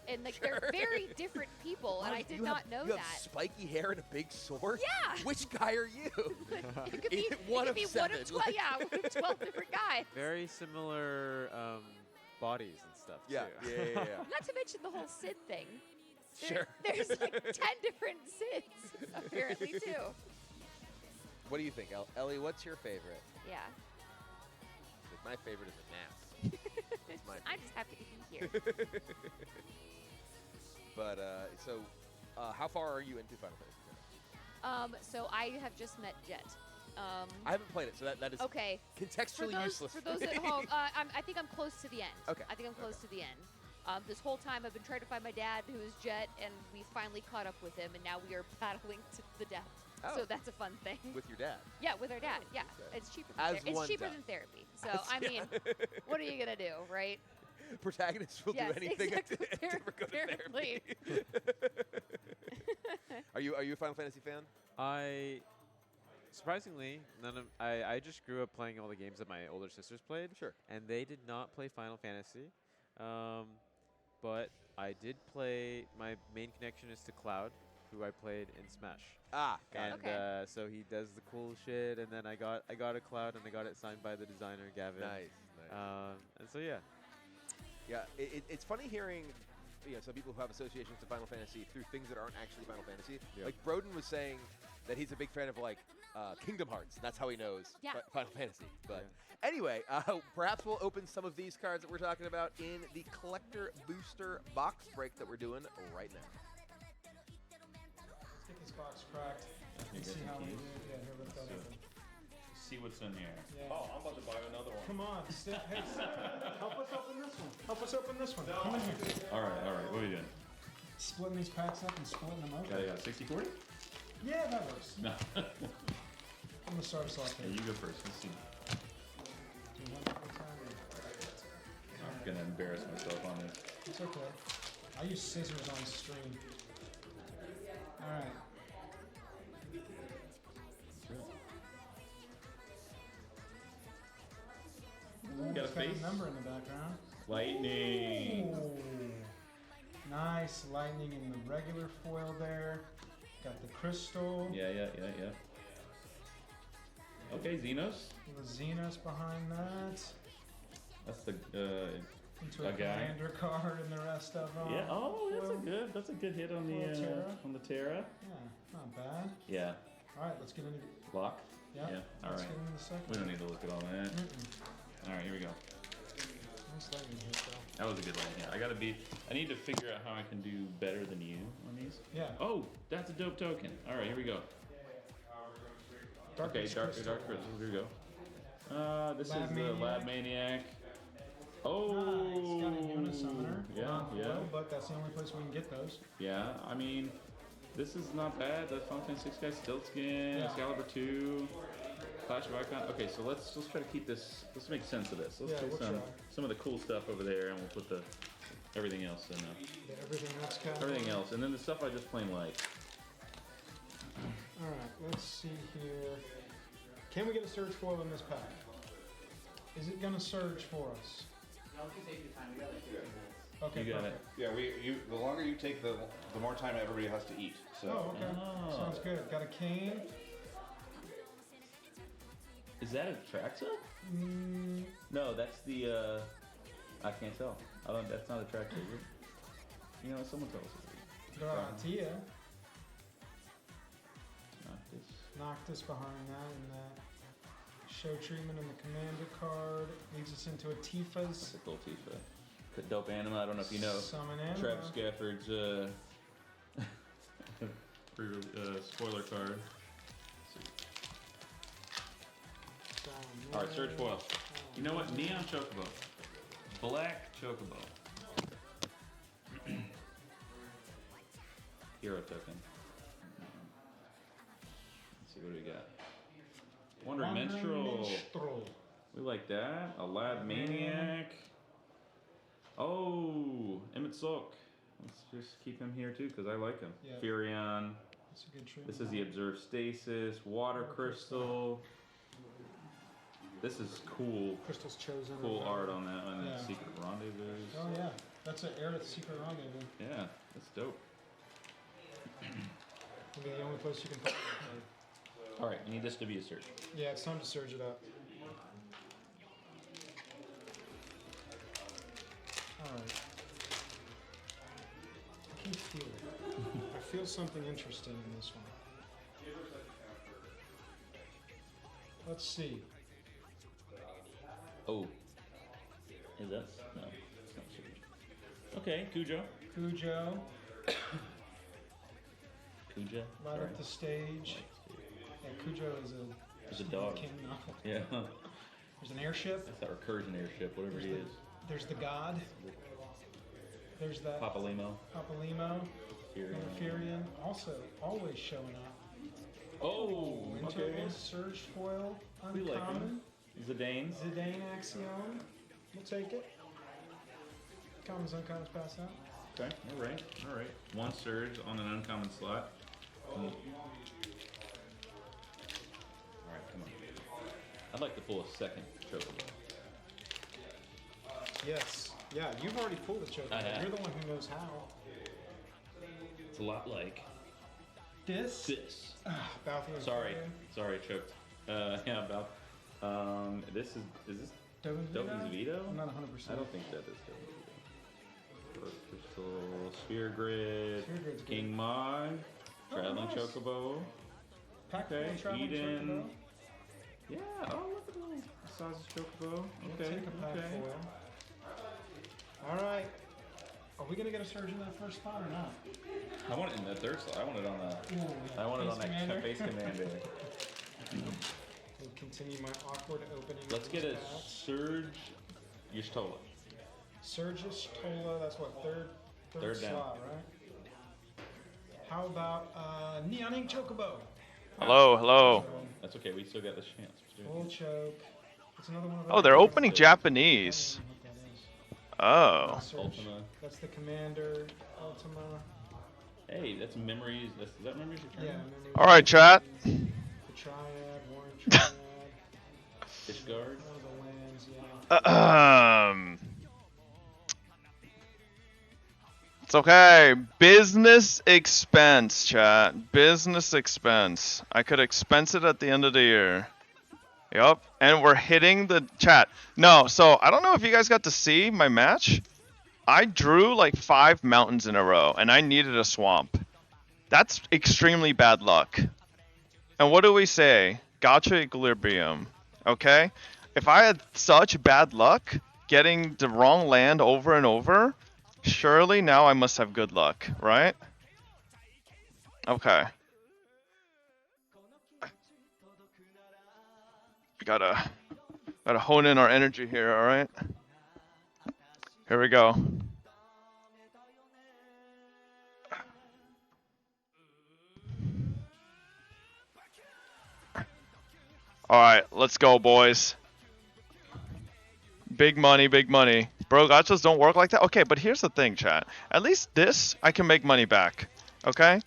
And like they're very different people, and I did not know you that. have spiky hair and a big sword? Yeah. Which guy are you? It could be one it of could be 7. one of 12. Yeah, one of 12 different guys. Very similar bodies and stuff. Yeah, too. yeah. Not to mention the whole Sid thing. Sure. There's like 10 different Sids apparently too. What do you think, Ellie? What's your favorite? Yeah. Like, my favorite is a Naps. That's my I'm just happy to be here. But how far are you into Final Fantasy? So I have just met Jet. I haven't played it, so that is okay. contextually useless. For those at home, I think I'm close to the end. Okay. I think I'm close to the end. This whole time I've been trying to find my dad, who is Jet, and we finally caught up with him, and now we are battling to the death. Oh. So that's a fun thing. With your dad? Yeah, with our dad. Yeah, Okay. it's cheaper. As It's one cheaper does. than therapy. So I mean, what are you gonna do, right? Protagonists will Yes, do anything exactly. to never go to therapy. Are you a Final Fantasy fan? Surprisingly, I just grew up playing all the games that my older sisters played. Sure. And they did not play Final Fantasy. But I did play, my main connection is to Cloud, who I played in Smash. Ah, got and it. Okay. So he does the cool shit, and then I got a Cloud, and I got it signed by the designer, Gavin. Nice. And so yeah. Yeah, it's funny hearing some people who have associations to Final Fantasy through things that aren't actually Final Fantasy. Yeah. Like Broden was saying that he's a big fan of like Kingdom Hearts. That's how he knows Final Fantasy. But anyway, perhaps we'll open some of these cards that we're talking about in the collector booster box break that we're doing right now. Let's get this box cracked. Let's see how we do. Yeah, here, lift that open. See what's in here. Yeah. Oh, I'm about to buy another one. Come on, hey, help us open this one. Help us open this one. Come in here. All right. What are you doing? Splitting these packs up and splitting them open. Yeah, 60-40? Yeah, that works. No. I'm gonna start us off. Yeah, you go first. Let's see. I'm gonna embarrass myself on this. It's okay. I use scissors on stream. All right. You got a It's face? number in the background. Lightning. Ooh. Nice lightning in the regular foil there. Got the crystal. Yeah. Okay, Xenos. The Xenos behind that. That's the Into a guy. commander card and the rest of them. Yeah. Oh, that's a good hit on the Terra. Yeah, not bad. Yeah. All right, let's get into Lock. Yeah. All Let's right. get into the second. We don't need to look at all that. All right, here we go. Nice lightning hit though. That was a good line. Yeah, I need to figure out how I can do better than you on these. Yeah. Oh, that's a dope token. All right, here we go. Dark Crystal. Here we go. This Lab is the Lab Maniac. Oh. Nice. Got a Unisummoner. Yeah. But that's the only place we can get those. Yeah, I mean, this is not bad. The Final Fantasy 6 guy, Stiltskin, Excalibur 2, Clash of Icon. Okay, so let's try to keep this. Let's make sense of this. Let's take some of the cool stuff over there, and we'll put everything else in. Everything else, and then the stuff I just plain like. All right, let's see here. Can we get a surge foil in this pack? Is it gonna surge for us? No, you can take your time. We got like 15 minutes. Okay, You got perfect. Yeah, the longer you take, the more time everybody has to eat. So. Oh, okay. Sounds good. Got a cane. Is that a Traxa? No, that's the. I can't tell. That's not a Traxa, is it? You know, someone tell us. Tia. Noctis. Noctis behind that, and that show treatment in the commander card leads us into a Tifa's. That's a cool Tifa. Dope anima. I don't know if you know. Summon anima. Travis Gafford's spoiler card. All right, search foil. You know what? Neon Chocobo, Black Chocobo, hero token. Let's see what we got. Wandering Minstrel. We like that. A Lad Maniac. Oh, Emmett Silk. Let's just keep him here too because I like him. Yeah. Furion. That's a good trim. This is the Observe Stasis. Water Crystal. This is cool. Crystal's Chosen. Cool art on that one. Yeah. Secret Rendezvous. Oh yeah, that's an Aerith Secret Rendezvous. Yeah, that's dope. It'll be the only place you can put it. All right, I need this to be a search. Yeah, it's time to surge it up. All right. I can feel it. I feel something interesting in this one. Let's see. Oh. Is that? No, it's not surge. Okay, Cujo. Cujo. Cujo. Light up the stage. Yeah, Cujo is It's a dog. king novel. Yeah. There's an airship. That's our recursion airship, whatever he is. There's the god. There's that. Papalimo. Papalimo. Furion. Also, always showing up. Oh, okay. Surge foil. We like him. Zidane. Zidane Axiom. We'll take it. Commons, uncommons, pass out. Okay, alright, alright. One surge on an uncommon slot. Alright, come on. I'd like to pull a second Chocobo. Yes. Yeah, you've already pulled a Chocobo. I have. You're the one who knows how. It's a lot like this. This. Balthier. Sorry, choked. Yeah, about. This is this Dovin's Veto? I'm not 100%. I don't think that is Dovin's Veto. Earth Crystal, Sphere Grid, King Mog, Traveling nice. Chocobo. Okay, Eden. Chocobo. Yeah, oh look at little Saz's Chocobo. Okay, Take a pack okay. foil. Alright. Are we gonna get a surge in that first spot or not? I want it in the third slot. I want it on the. Ooh, yeah. I want it on Base that base commander. We'll continue my awkward opening. Let's get a Surge Y'shtola. Surge Y'shtola, that's what, third down. slot, right? How about Neon Ink Chocobo? Hello, hello. That's okay, we still got the chance. Full choke. It's another one of Oh, they're opening Japanese. Oh. Ultima. That's the commander, Ultima. Hey, that's memories. Is that memories? Yeah, Return? memories. All right, chat. The Triad, Warren Triad. Fishguard. One of the lands, yeah. It's okay. Business expense, chat. Business expense. I could expense it at the end of the year. Yup. And we're hitting the chat. No, so I don't know if you guys got to see my match. I drew like 5 mountains in a row, and I needed a swamp. That's extremely bad luck. And what do we say? Gotcha equilibrium. Okay? If I had such bad luck getting the wrong land over and over, surely now I must have good luck, right? Okay. We gotta hone in our energy here, alright? Here we go. Alright, let's go, boys. Big money, big money. Bro, gachas don't work like that? Okay, but here's the thing, chat. At least this, I can make money back. Okay?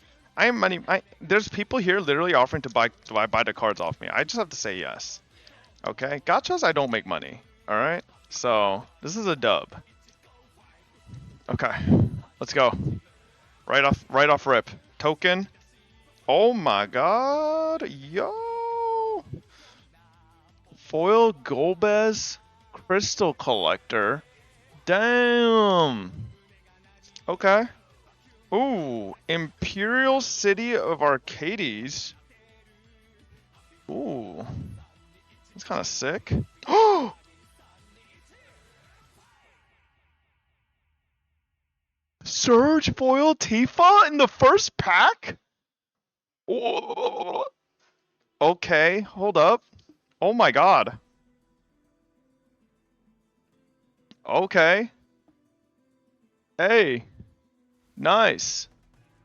There's people here literally offering to buy the cards off me. I just have to say yes. Okay? Gachas, I don't make money. Alright? So, this is a dub. Okay. Let's go. Right off rip. Token. Oh my god. Yo. Foil Golbez Crystal Collector. Damn. Okay. Ooh. Imperial City of Arcades. Ooh. That's kind of sick. Oh! Surge Foil Tifa in the first pack? Oh. Okay, hold up. Oh my god. Okay. Hey. Nice.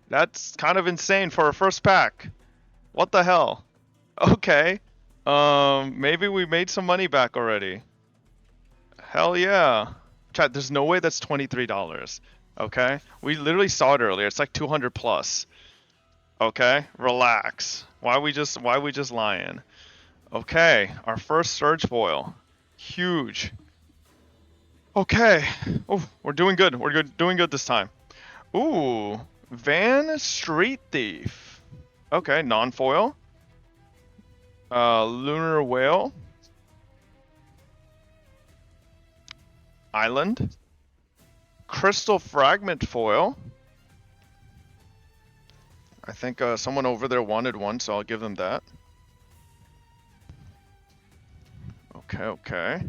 That's kind of insane for a first pack. What the hell? Okay. Maybe we made some money back already. Hell yeah. Chat, there's no way that's $23. Okay? We literally saw it earlier. It's like 200 plus. Okay? Relax. Why we just lying? Okay, our first surge foil. Huge. Okay. Oh, we're doing good. We're doing good this time. Ooh, Van Street Thief. Okay, non-foil. Lunar Whale. Island. Crystal Fragment foil. I think someone over there wanted one, so I'll give them that. Okay.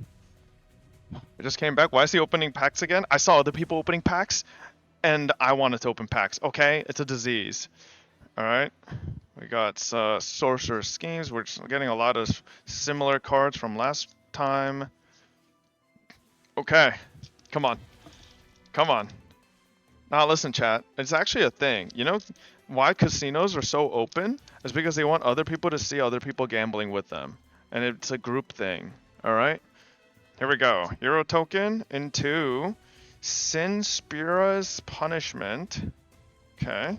I just came back. Why is he opening packs again? I saw other people opening packs, and I wanted to open packs. Okay, it's a disease. All right. We got Sorcerer Schemes. We're just getting a lot of similar cards from last time. Okay, come on. Now listen, chat. It's actually a thing. You know why casinos are so open? It's because they want other people to see other people gambling with them, and it's a group thing. All right. Here we go. Euro token into Sinspira's Punishment. Okay.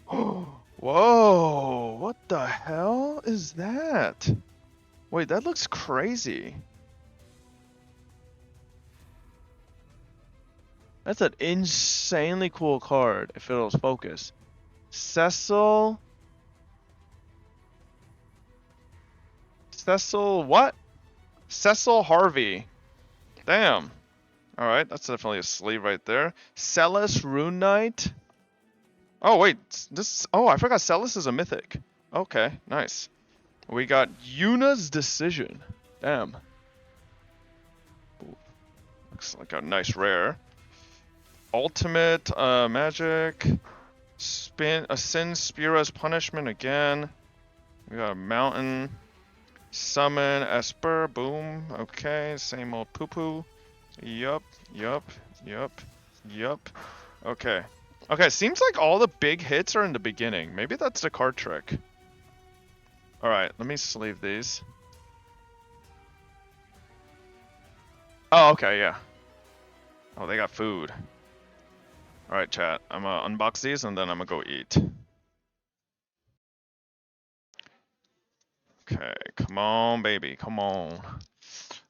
Whoa! What the hell is that? Wait, that looks crazy. That's an insanely cool card if it was focused. Cecil what? Cecil Harvey. Damn. Alright, that's definitely a sleeve right there. Celis Rune Knight. Oh wait, I forgot Celis is a mythic. Okay, nice. We got Yuna's Decision. Damn. Ooh, looks like a nice rare. Ultimate Magic. Sinspira's Punishment again. We got a Mountain. Summon Esper. Boom. Okay, same old poo-poo. Yup. Okay. Okay, seems like all the big hits are in the beginning. Maybe that's the card trick. Alright, let me sleeve these. Oh, okay, yeah. Oh, they got food. Alright, chat. I'm gonna unbox these and then I'm gonna go eat. Okay, come on, baby. Come on.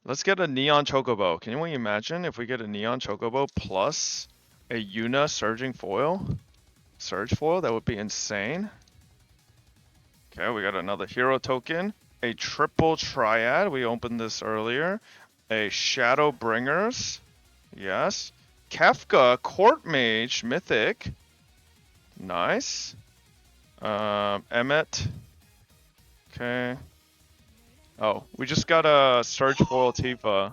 Let's get a Neon Chocobo. Can you imagine if we get a Neon Chocobo plus a Yuna Surging Foil? Surge Foil? That would be insane. Okay, we got another Hero Token. A Triple Triad. We opened this earlier. A Shadow Bringers. Yes. Kefka Court Mage Mythic. Nice. Emmet. Okay. Oh, we just got a Surge Foil Tifa.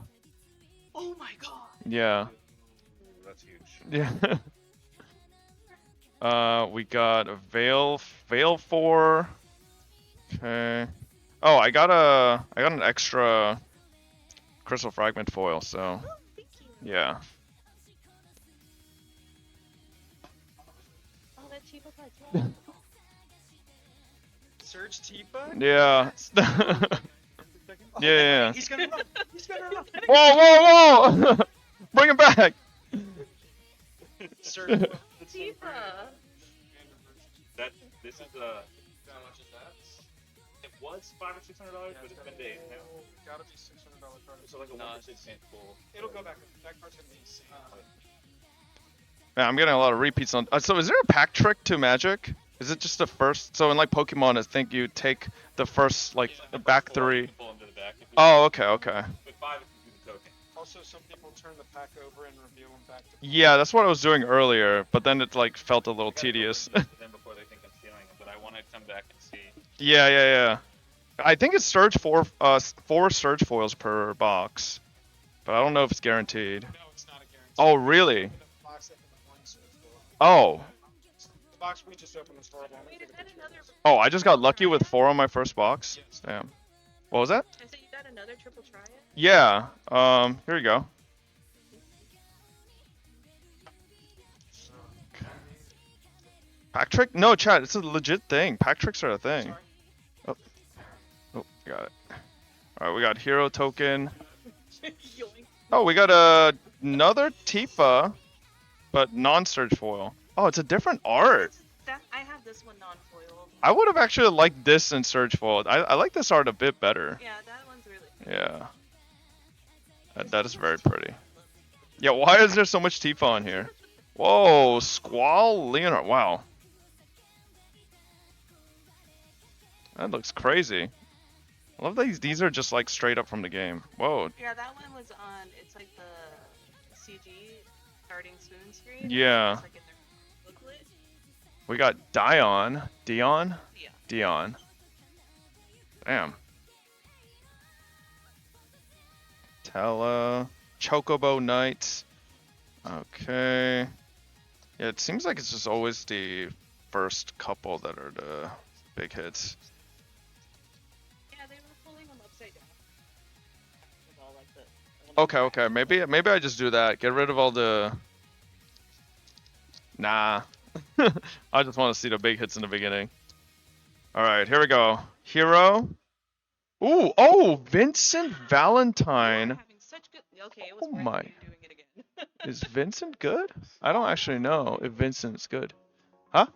Oh my god. Yeah. That's huge. Yeah. We got a Veil 4. Okay. Oh, I got an extra Crystal Fragment foil, so yeah. Oh, that Tifa card's well. Surge Tifa? Yeah. Yeah. He's gonna run. Whoa! Bring him back. Surge Tifa. This is how much is that? It was $500 or $600, but it's been days now. Gotta be $600 card. So like a 1% full. It'll go back. That card's gonna be insane. Man, I'm getting a lot of repeats on. So is there a pack trick to Magic? Is it just the first? So in like Pokemon, I think you take the first like the back 3. Oh, okay. With 5, if you do the token. Also, some people turn the pack over and reveal them back to. Yeah, that's what I was doing earlier, but then it like felt a little tedious. Them before they think I'm stealing them, but I want to come back and see. Yeah. I think it's Surge 4 Surge foils per box, but I don't know if it's guaranteed. No, it's not a guarantee. Oh, really? The box that can one Surge foil. Oh. The box we just opened was horrible. Oh, I just got lucky with 4 on my first box. Damn. What was that? I said you got another triple triad? Yeah. Here we go. Pack trick? No, chat. It's a legit thing. Pack tricks are a thing. Oh, got it. All right, we got hero token. Oh, we got another Tifa, but non-surge foil. Oh, it's a different art. I have this one non-foiled. I would have actually liked this in surge foil. I like this art a bit better. Yeah, that one's really pretty. Yeah. That is very pretty. Yeah, why is there so much Tifa on here? Whoa, Squall Leonard. Wow. That looks crazy. I love these are just like straight up from the game. Whoa. Yeah, that one was on, it's like the CG starting spoon screen. Yeah. It's like in their booklet. We got Dion. Dion? Dion. Damn. Tella. Chocobo Knights. Okay. Yeah, it seems like it's just always the first couple that are the big hits. Yeah, they were pulling them upside down. With all, like, the Okay. Maybe I just do that. Get rid of all the... Nah. I just want to see the big hits in the beginning. Alright, here we go. Hero. Ooh, oh, Vincent Valentine. Okay, it was Oh my. Is Vincent good? I don't actually know if Vincent's good. Huh?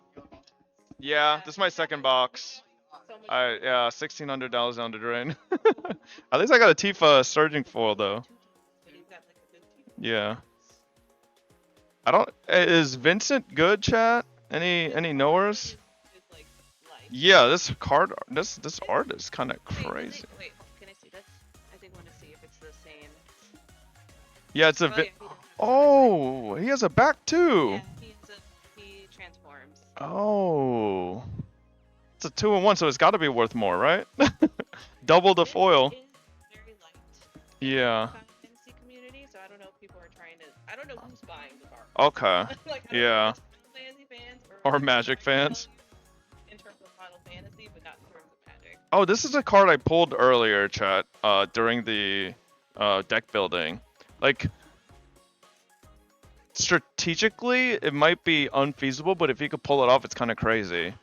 Yeah, this is my second box. Yeah, $1,600 down the drain. At least I got a Tifa surging foil though. Yeah. I don't. Is Vincent good, chat? Any knowers? Yeah, this card, this art is kind of crazy. Wait, can I see this? I think I want to see if it's the same. Yeah, it's a. Oh, he has a back too. Yeah, he transforms. Oh. It's a 2-in-1, so it's got to be worth more, right? Double the foil. Yeah. Fantasy community, so I don't know if people are trying to. I don't know who's buying the card. Okay. Like, Yeah. Fantasy fans Or Magic fans. in terms of Final Fantasy, but not in terms of Magic. Oh, this is a card I pulled earlier, chat, during the deck building. Like, strategically, it might be unfeasible, but if you could pull it off, it's kind of crazy.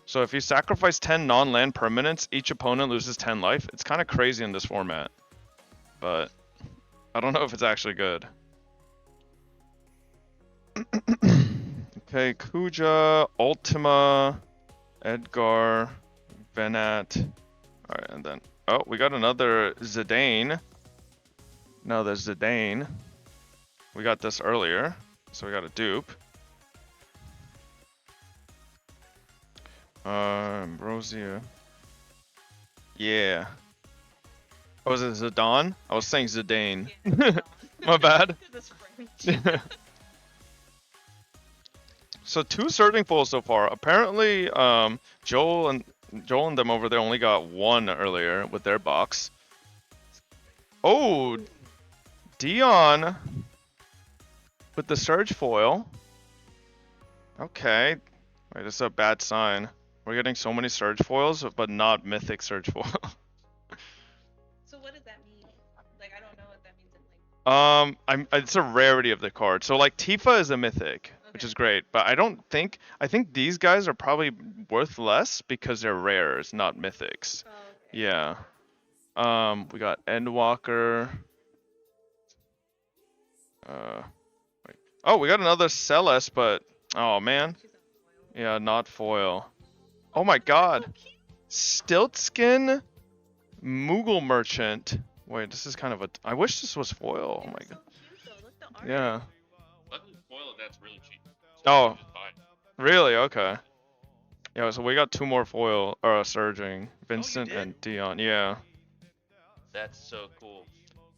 So if you sacrifice 10 non-land permanents, each opponent loses 10 life. It's kind of crazy in this format. But I don't know if it's actually good. Okay, Kuja, Ultima, Edgar, Venat. Alright, and then... Oh, we got another Zidane. No, there's Zidane. We got this earlier, so we got a dupe. Ambrosia. Yeah. Oh, was it Zidane? I was saying Zidane. My bad. So 2 surging foils so far. Apparently, Joel and them over there only got 1 earlier with their box. Oh, Dion with the surge foil. Okay. Wait, this is a bad sign. We're getting so many surge foils, but not mythic surge foil. So what does that mean? Like, I don't know what that means in like. It's a rarity of the card. So like Tifa is a mythic, which is great, but I think these guys are probably worth less because they're rares, not mythics. Oh, okay. Yeah. We got Endwalker. Wait. Oh, we got another Celeste, but oh man. Yeah, not foil. Oh my god. Stiltskin Moogle Merchant. Wait, this is kind of a... I wish this was foil. Oh my god. Yeah. Luckily, foil that's really cheap. Oh. Really? Okay. Yeah, so we got 2 more foil, surging. Vincent and Dion. Yeah. That's so cool.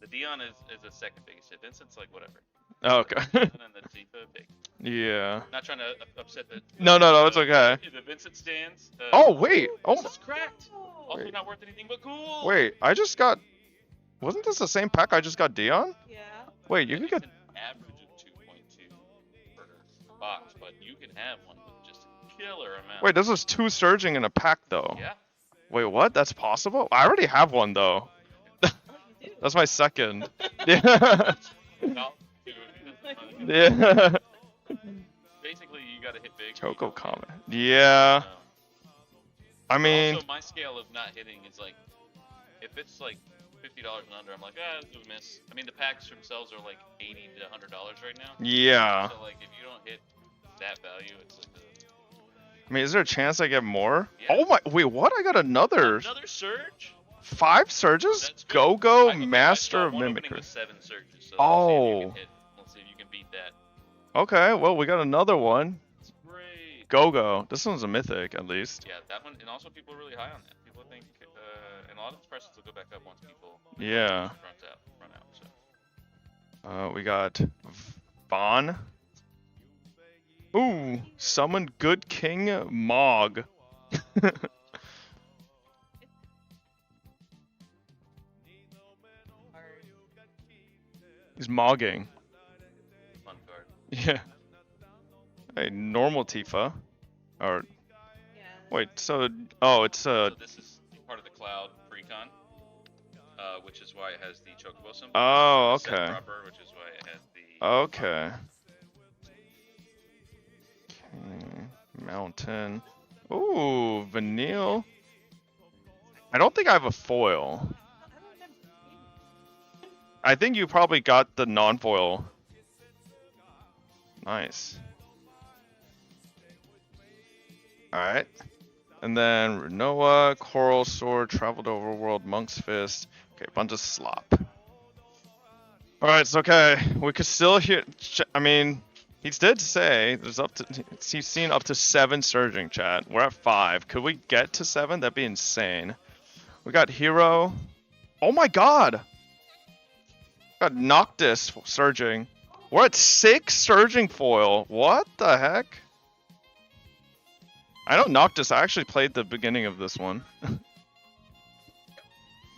The Dion is the second biggest hit. Vincent's like whatever. Oh, okay. And then the Tifa big. Yeah. Not trying to upset the. No, it's okay. The Vincent stands. Oh wait! Oh. This is cracked. Also Wait. not worth anything but cool. Wait, I just got... Wasn't this the same pack I just got Dion? Yeah. Wait, you can get... Average of 2.2 per box, but you can have one with just a killer amount. Wait, this is 2 surging in a pack though. Yeah. Wait, what? That's possible? I already have one though. That's my second. Yeah. No, Yeah. Basically, you gotta hit big. Chocobo. Choco comment. Yeah. I mean, also my scale of not hitting is like, if it's like $50 and under, I'm like, it's a miss. I mean, the packs themselves are like $80 to $100 right now. Yeah. So like, if you don't hit that value, it's like I mean, is there a chance I get more? Yeah. Oh my, wait, what? I got another surge? 5 surges? Go-Go Master of Mimicry. 7 surges. So Oh. Let's see if you can beat that. Okay, well, we got another one. Go-Go. This one's a mythic, at least. Yeah, that one, and also people are really high on that. People think, and a lot of the prices will go back up once people Yeah. run out. So. We got Vaughn. Ooh, summon Good King Mog. He's mogging. Fun card. Yeah. Hey, normal Tifa. Or wait, so it's So this is part of the Cloud Precon, which is why it has the Chocobo symbol. Oh, Set okay. Proper, which is why it has the. Okay. Mountain. Ooh, Vanille. I don't think I have a foil. I think you probably got the non-foil. Nice. Alright. And then Renoa, Coral Sword, Traveled Overworld, Monk's Fist. Okay, bunch of slop. Alright, it's okay. We could still hear. I mean, he did say there's he's seen up to 7 surging, chat. We're at 5. Could we get to 7? That'd be insane. We got Hero. Oh my god! Got Noctis surging. We're at 6 surging foil. What the heck? I know Noctis. I actually played the beginning of this one.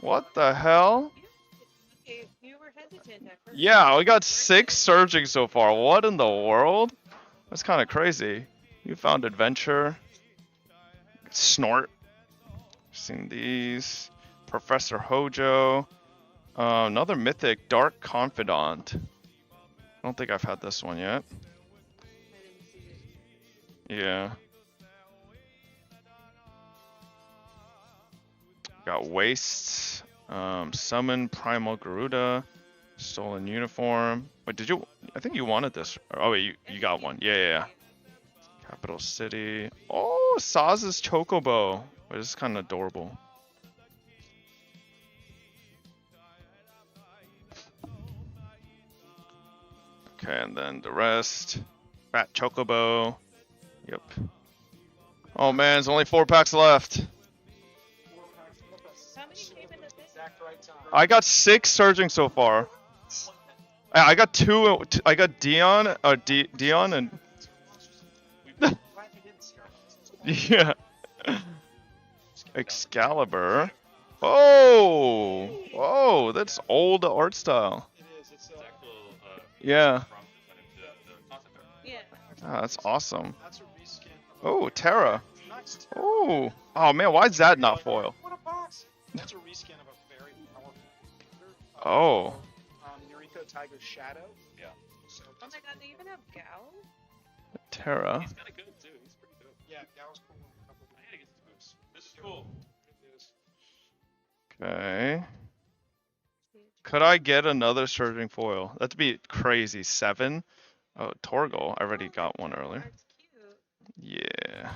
What the hell? You were hesitant at first. Yeah, we got 6 surging so far. What in the world? That's kind of crazy. You found Adventure. Snort. Seen these. Professor Hojo. Another mythic, Dark Confidant. I don't think I've had this one yet. Yeah. Got Waste. Summon Primal Garuda. Stolen Uniform. Wait, did you? I think you wanted this. Oh, wait, you got one. Yeah. Capital City. Oh, Saz's Chocobo. Wait, this is kind of adorable. Okay, and then the rest. Fat Chocobo. Yep. Oh man, there's only 4 packs left. I got 6 surging so far. I got 2. I got Dion, Dion, and yeah. Excalibur. Oh, that's old art style. Yeah. Ah, that's awesome. Oh, Terra. Oh man, why is that not foil? What a box! That's a reskin of a very powerful character. Oh. Noriko Tiger's Shadow. Yeah. So Oh my god, they even have Gao? Terra. He's kind of good too. He's pretty good. Yeah, Gao's cool. I gotta get this boost. This is cool. Okay. Could I get another surging foil? That'd be crazy. 7? Oh, Torgal. I already got one earlier. Yeah.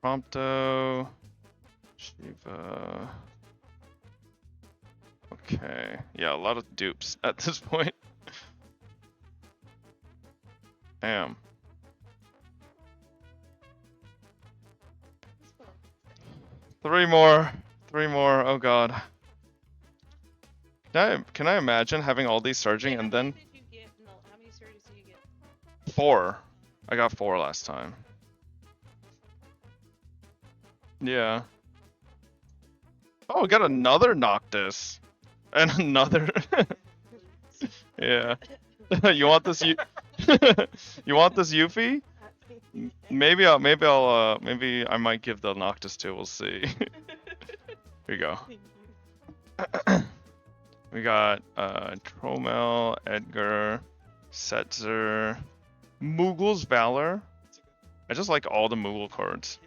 Prompto. Shiva. Okay. Yeah, a lot of dupes at this point. Damn. Three more. Oh god. Can I imagine having all these surging and then... How many surges did you get? 4. I got 4 last time. Yeah. Oh, we got another Noctis. And another... Yeah. You want this You want this Yuffie? Maybe I might give the Noctis to, we'll see. Here you go. We got Tromel, Edgar, Setzer. Moogle's Valor. I just like all the Moogle cards.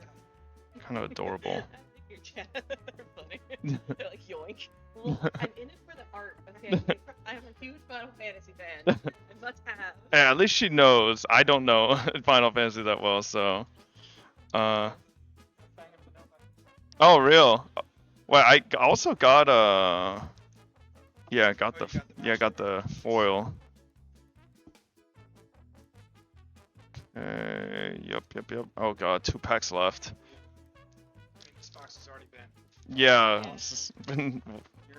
Kind of adorable. Your chat, they're funny. They're like, yoink. Well, I'm in it for the art, okay? I'm a huge Final Fantasy fan. I must have. Yeah, at least she knows. I don't know Final Fantasy that well, so. Oh, real? Well, I also got yeah, got the foil. Yep. Oh god, 2 packs left. This box has already been. Yeah, this has been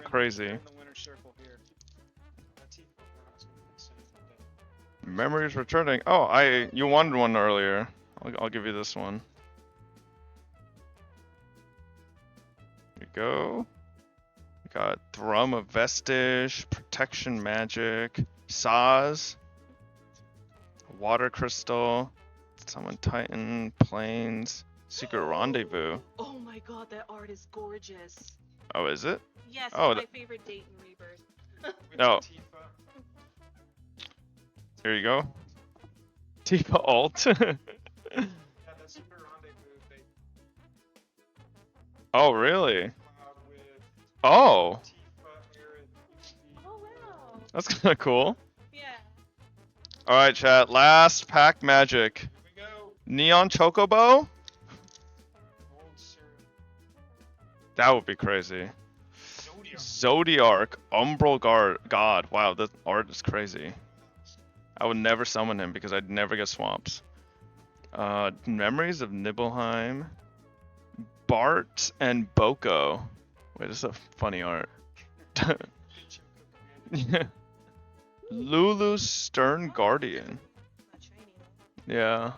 crazy. You're in the winner's circle here. Memories returning. Oh, you wanted one earlier. I'll give you this one. Here you go. We got Thrum of Vestige, Protection Magic, Saz, Water Crystal, Summon Titan, Plains, Secret Rendezvous. Oh my god, that art is gorgeous. Oh, is it? Yes, Oh, it's my favorite date in Rebirth. Oh. Here you go. Tifa alt. Oh, really? Oh. Oh wow. That's kind of cool. Yeah. All right, chat. Last pack magic. Neon Chocobo? That would be crazy. Zodiark, Umbral God. Wow, that art is crazy. I would never summon him because I'd never get swamps. Memories of Nibelheim. Bart and Boko. Wait, this is a funny art. Lulu Stern Guardian. Yeah.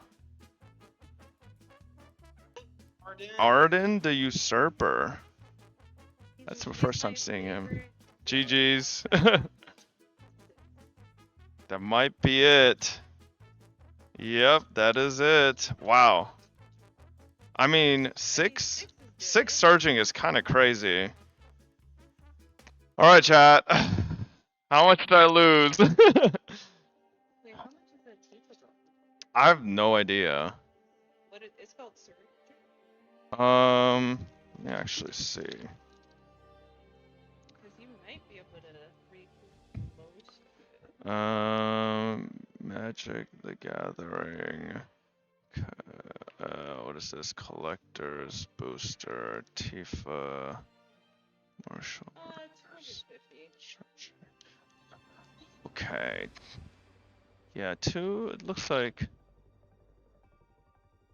Arden the Usurper. That's the first time seeing him. GG's. That might be it. Yep, that is it. Wow. I mean, six surging is kind of crazy. All right, chat. How much did I lose? Wait, how much is a Tifa drop? I have no idea. What it's called Surge? Let me actually see. Because you might be able to read most of it. Magic the Gathering. What is this? Collectors, Booster, Tifa, Marshall. It's 150. Okay. Yeah, it looks like.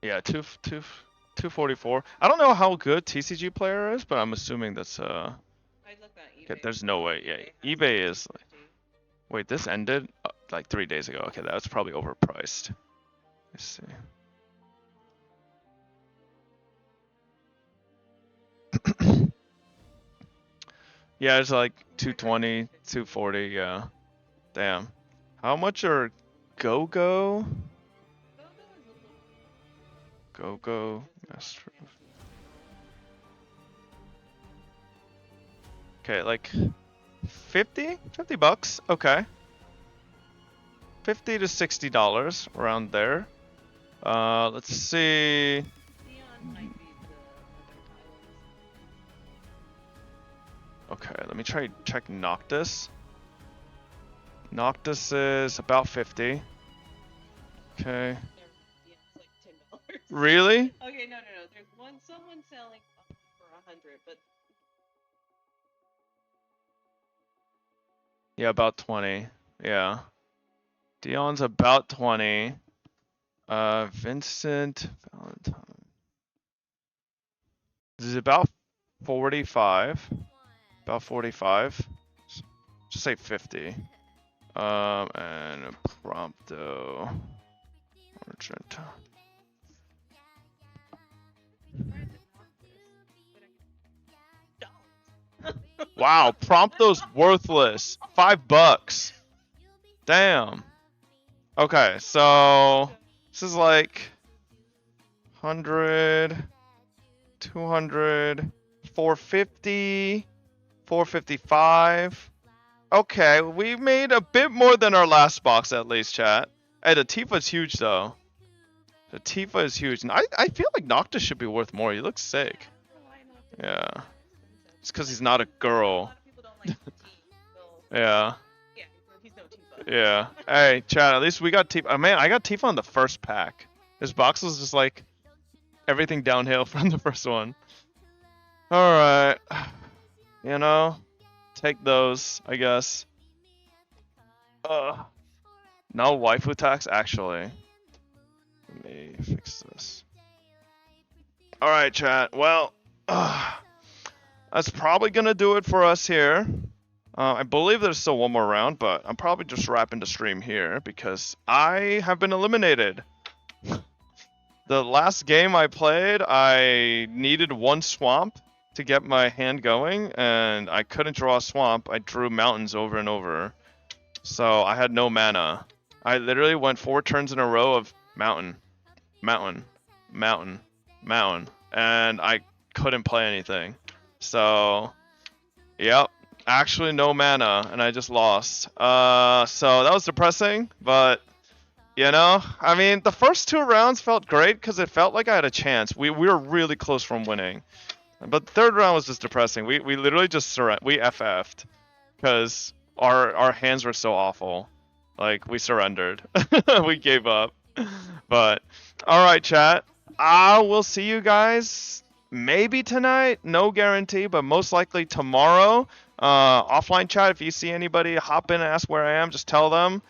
Yeah, 244. I don't know how good TCG Player is, but I'm assuming that's I looked on eBay. Okay, there's no way. Yeah, eBay is. Wait, this ended like 3 days ago. Okay, that's probably overpriced. Let's see. Yeah, it's like 220, 240. Yeah. Damn. How much are Go-Go? Go-Go Master. Okay, like 50 bucks. Okay. $50 to $60 around there. Let's see. Okay, let me try check Noctis. Noctis is about 50. Okay. Yeah, it's like $10. Really? Okay, no. There's someone selling for 100, but Yeah, about 20. Yeah. Dion's about 20. Vincent Valentine. This is about 45. About 45. Just say 50. And Prompto. Argenta. Wow, Prompto's worthless. $5. Damn. Okay, so this is like 100, 200, 450, 455. Okay, we made a bit more than our last box at least, chat. Hey, the Tifa's huge though. The Tifa is huge. And I feel like Noctis should be worth more. He looks sick. Yeah. It's because he's not a girl. Yeah. Yeah. Hey, chat, at least we got Tifa. Oh, man, I got Tifa on the first pack. This box was just like everything downhill from the first one. Alright. You know, take those, I guess. No waifu tax, actually. Let me fix this. Alright, chat. Well, that's probably going to do it for us here. I believe there's still one more round, but I'm probably just wrapping the stream here because I have been eliminated. The last game I played, I needed one swamp to get my hand going, and I couldn't draw a swamp. I drew mountains over and over. So I had no mana. I literally went 4 turns in a row of mountain, mountain, mountain, mountain, and I couldn't play anything. So, yep. Actually no mana, and I just lost. So that was depressing, but you know, I mean, the first 2 rounds felt great because it felt like I had a chance. We were really close from winning, but the third round was just depressing. We literally just we FF'd because our hands were so awful. Like we surrendered, we gave up. But all right, chat. I will see you guys maybe tonight. No guarantee, but most likely tomorrow. Offline chat, if you see anybody hop in and ask where I am, just tell them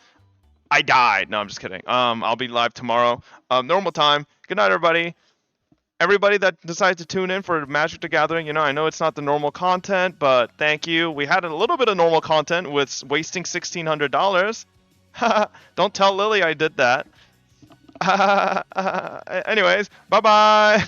I died. No, I'm just kidding. I'll be live tomorrow, normal time. Good night, everybody. Everybody that decides to tune in for Magic the Gathering, you know, I know it's not the normal content, but thank you. We had a little bit of normal content with wasting $1,600. Don't tell Lily I did that. Anyways, bye-bye.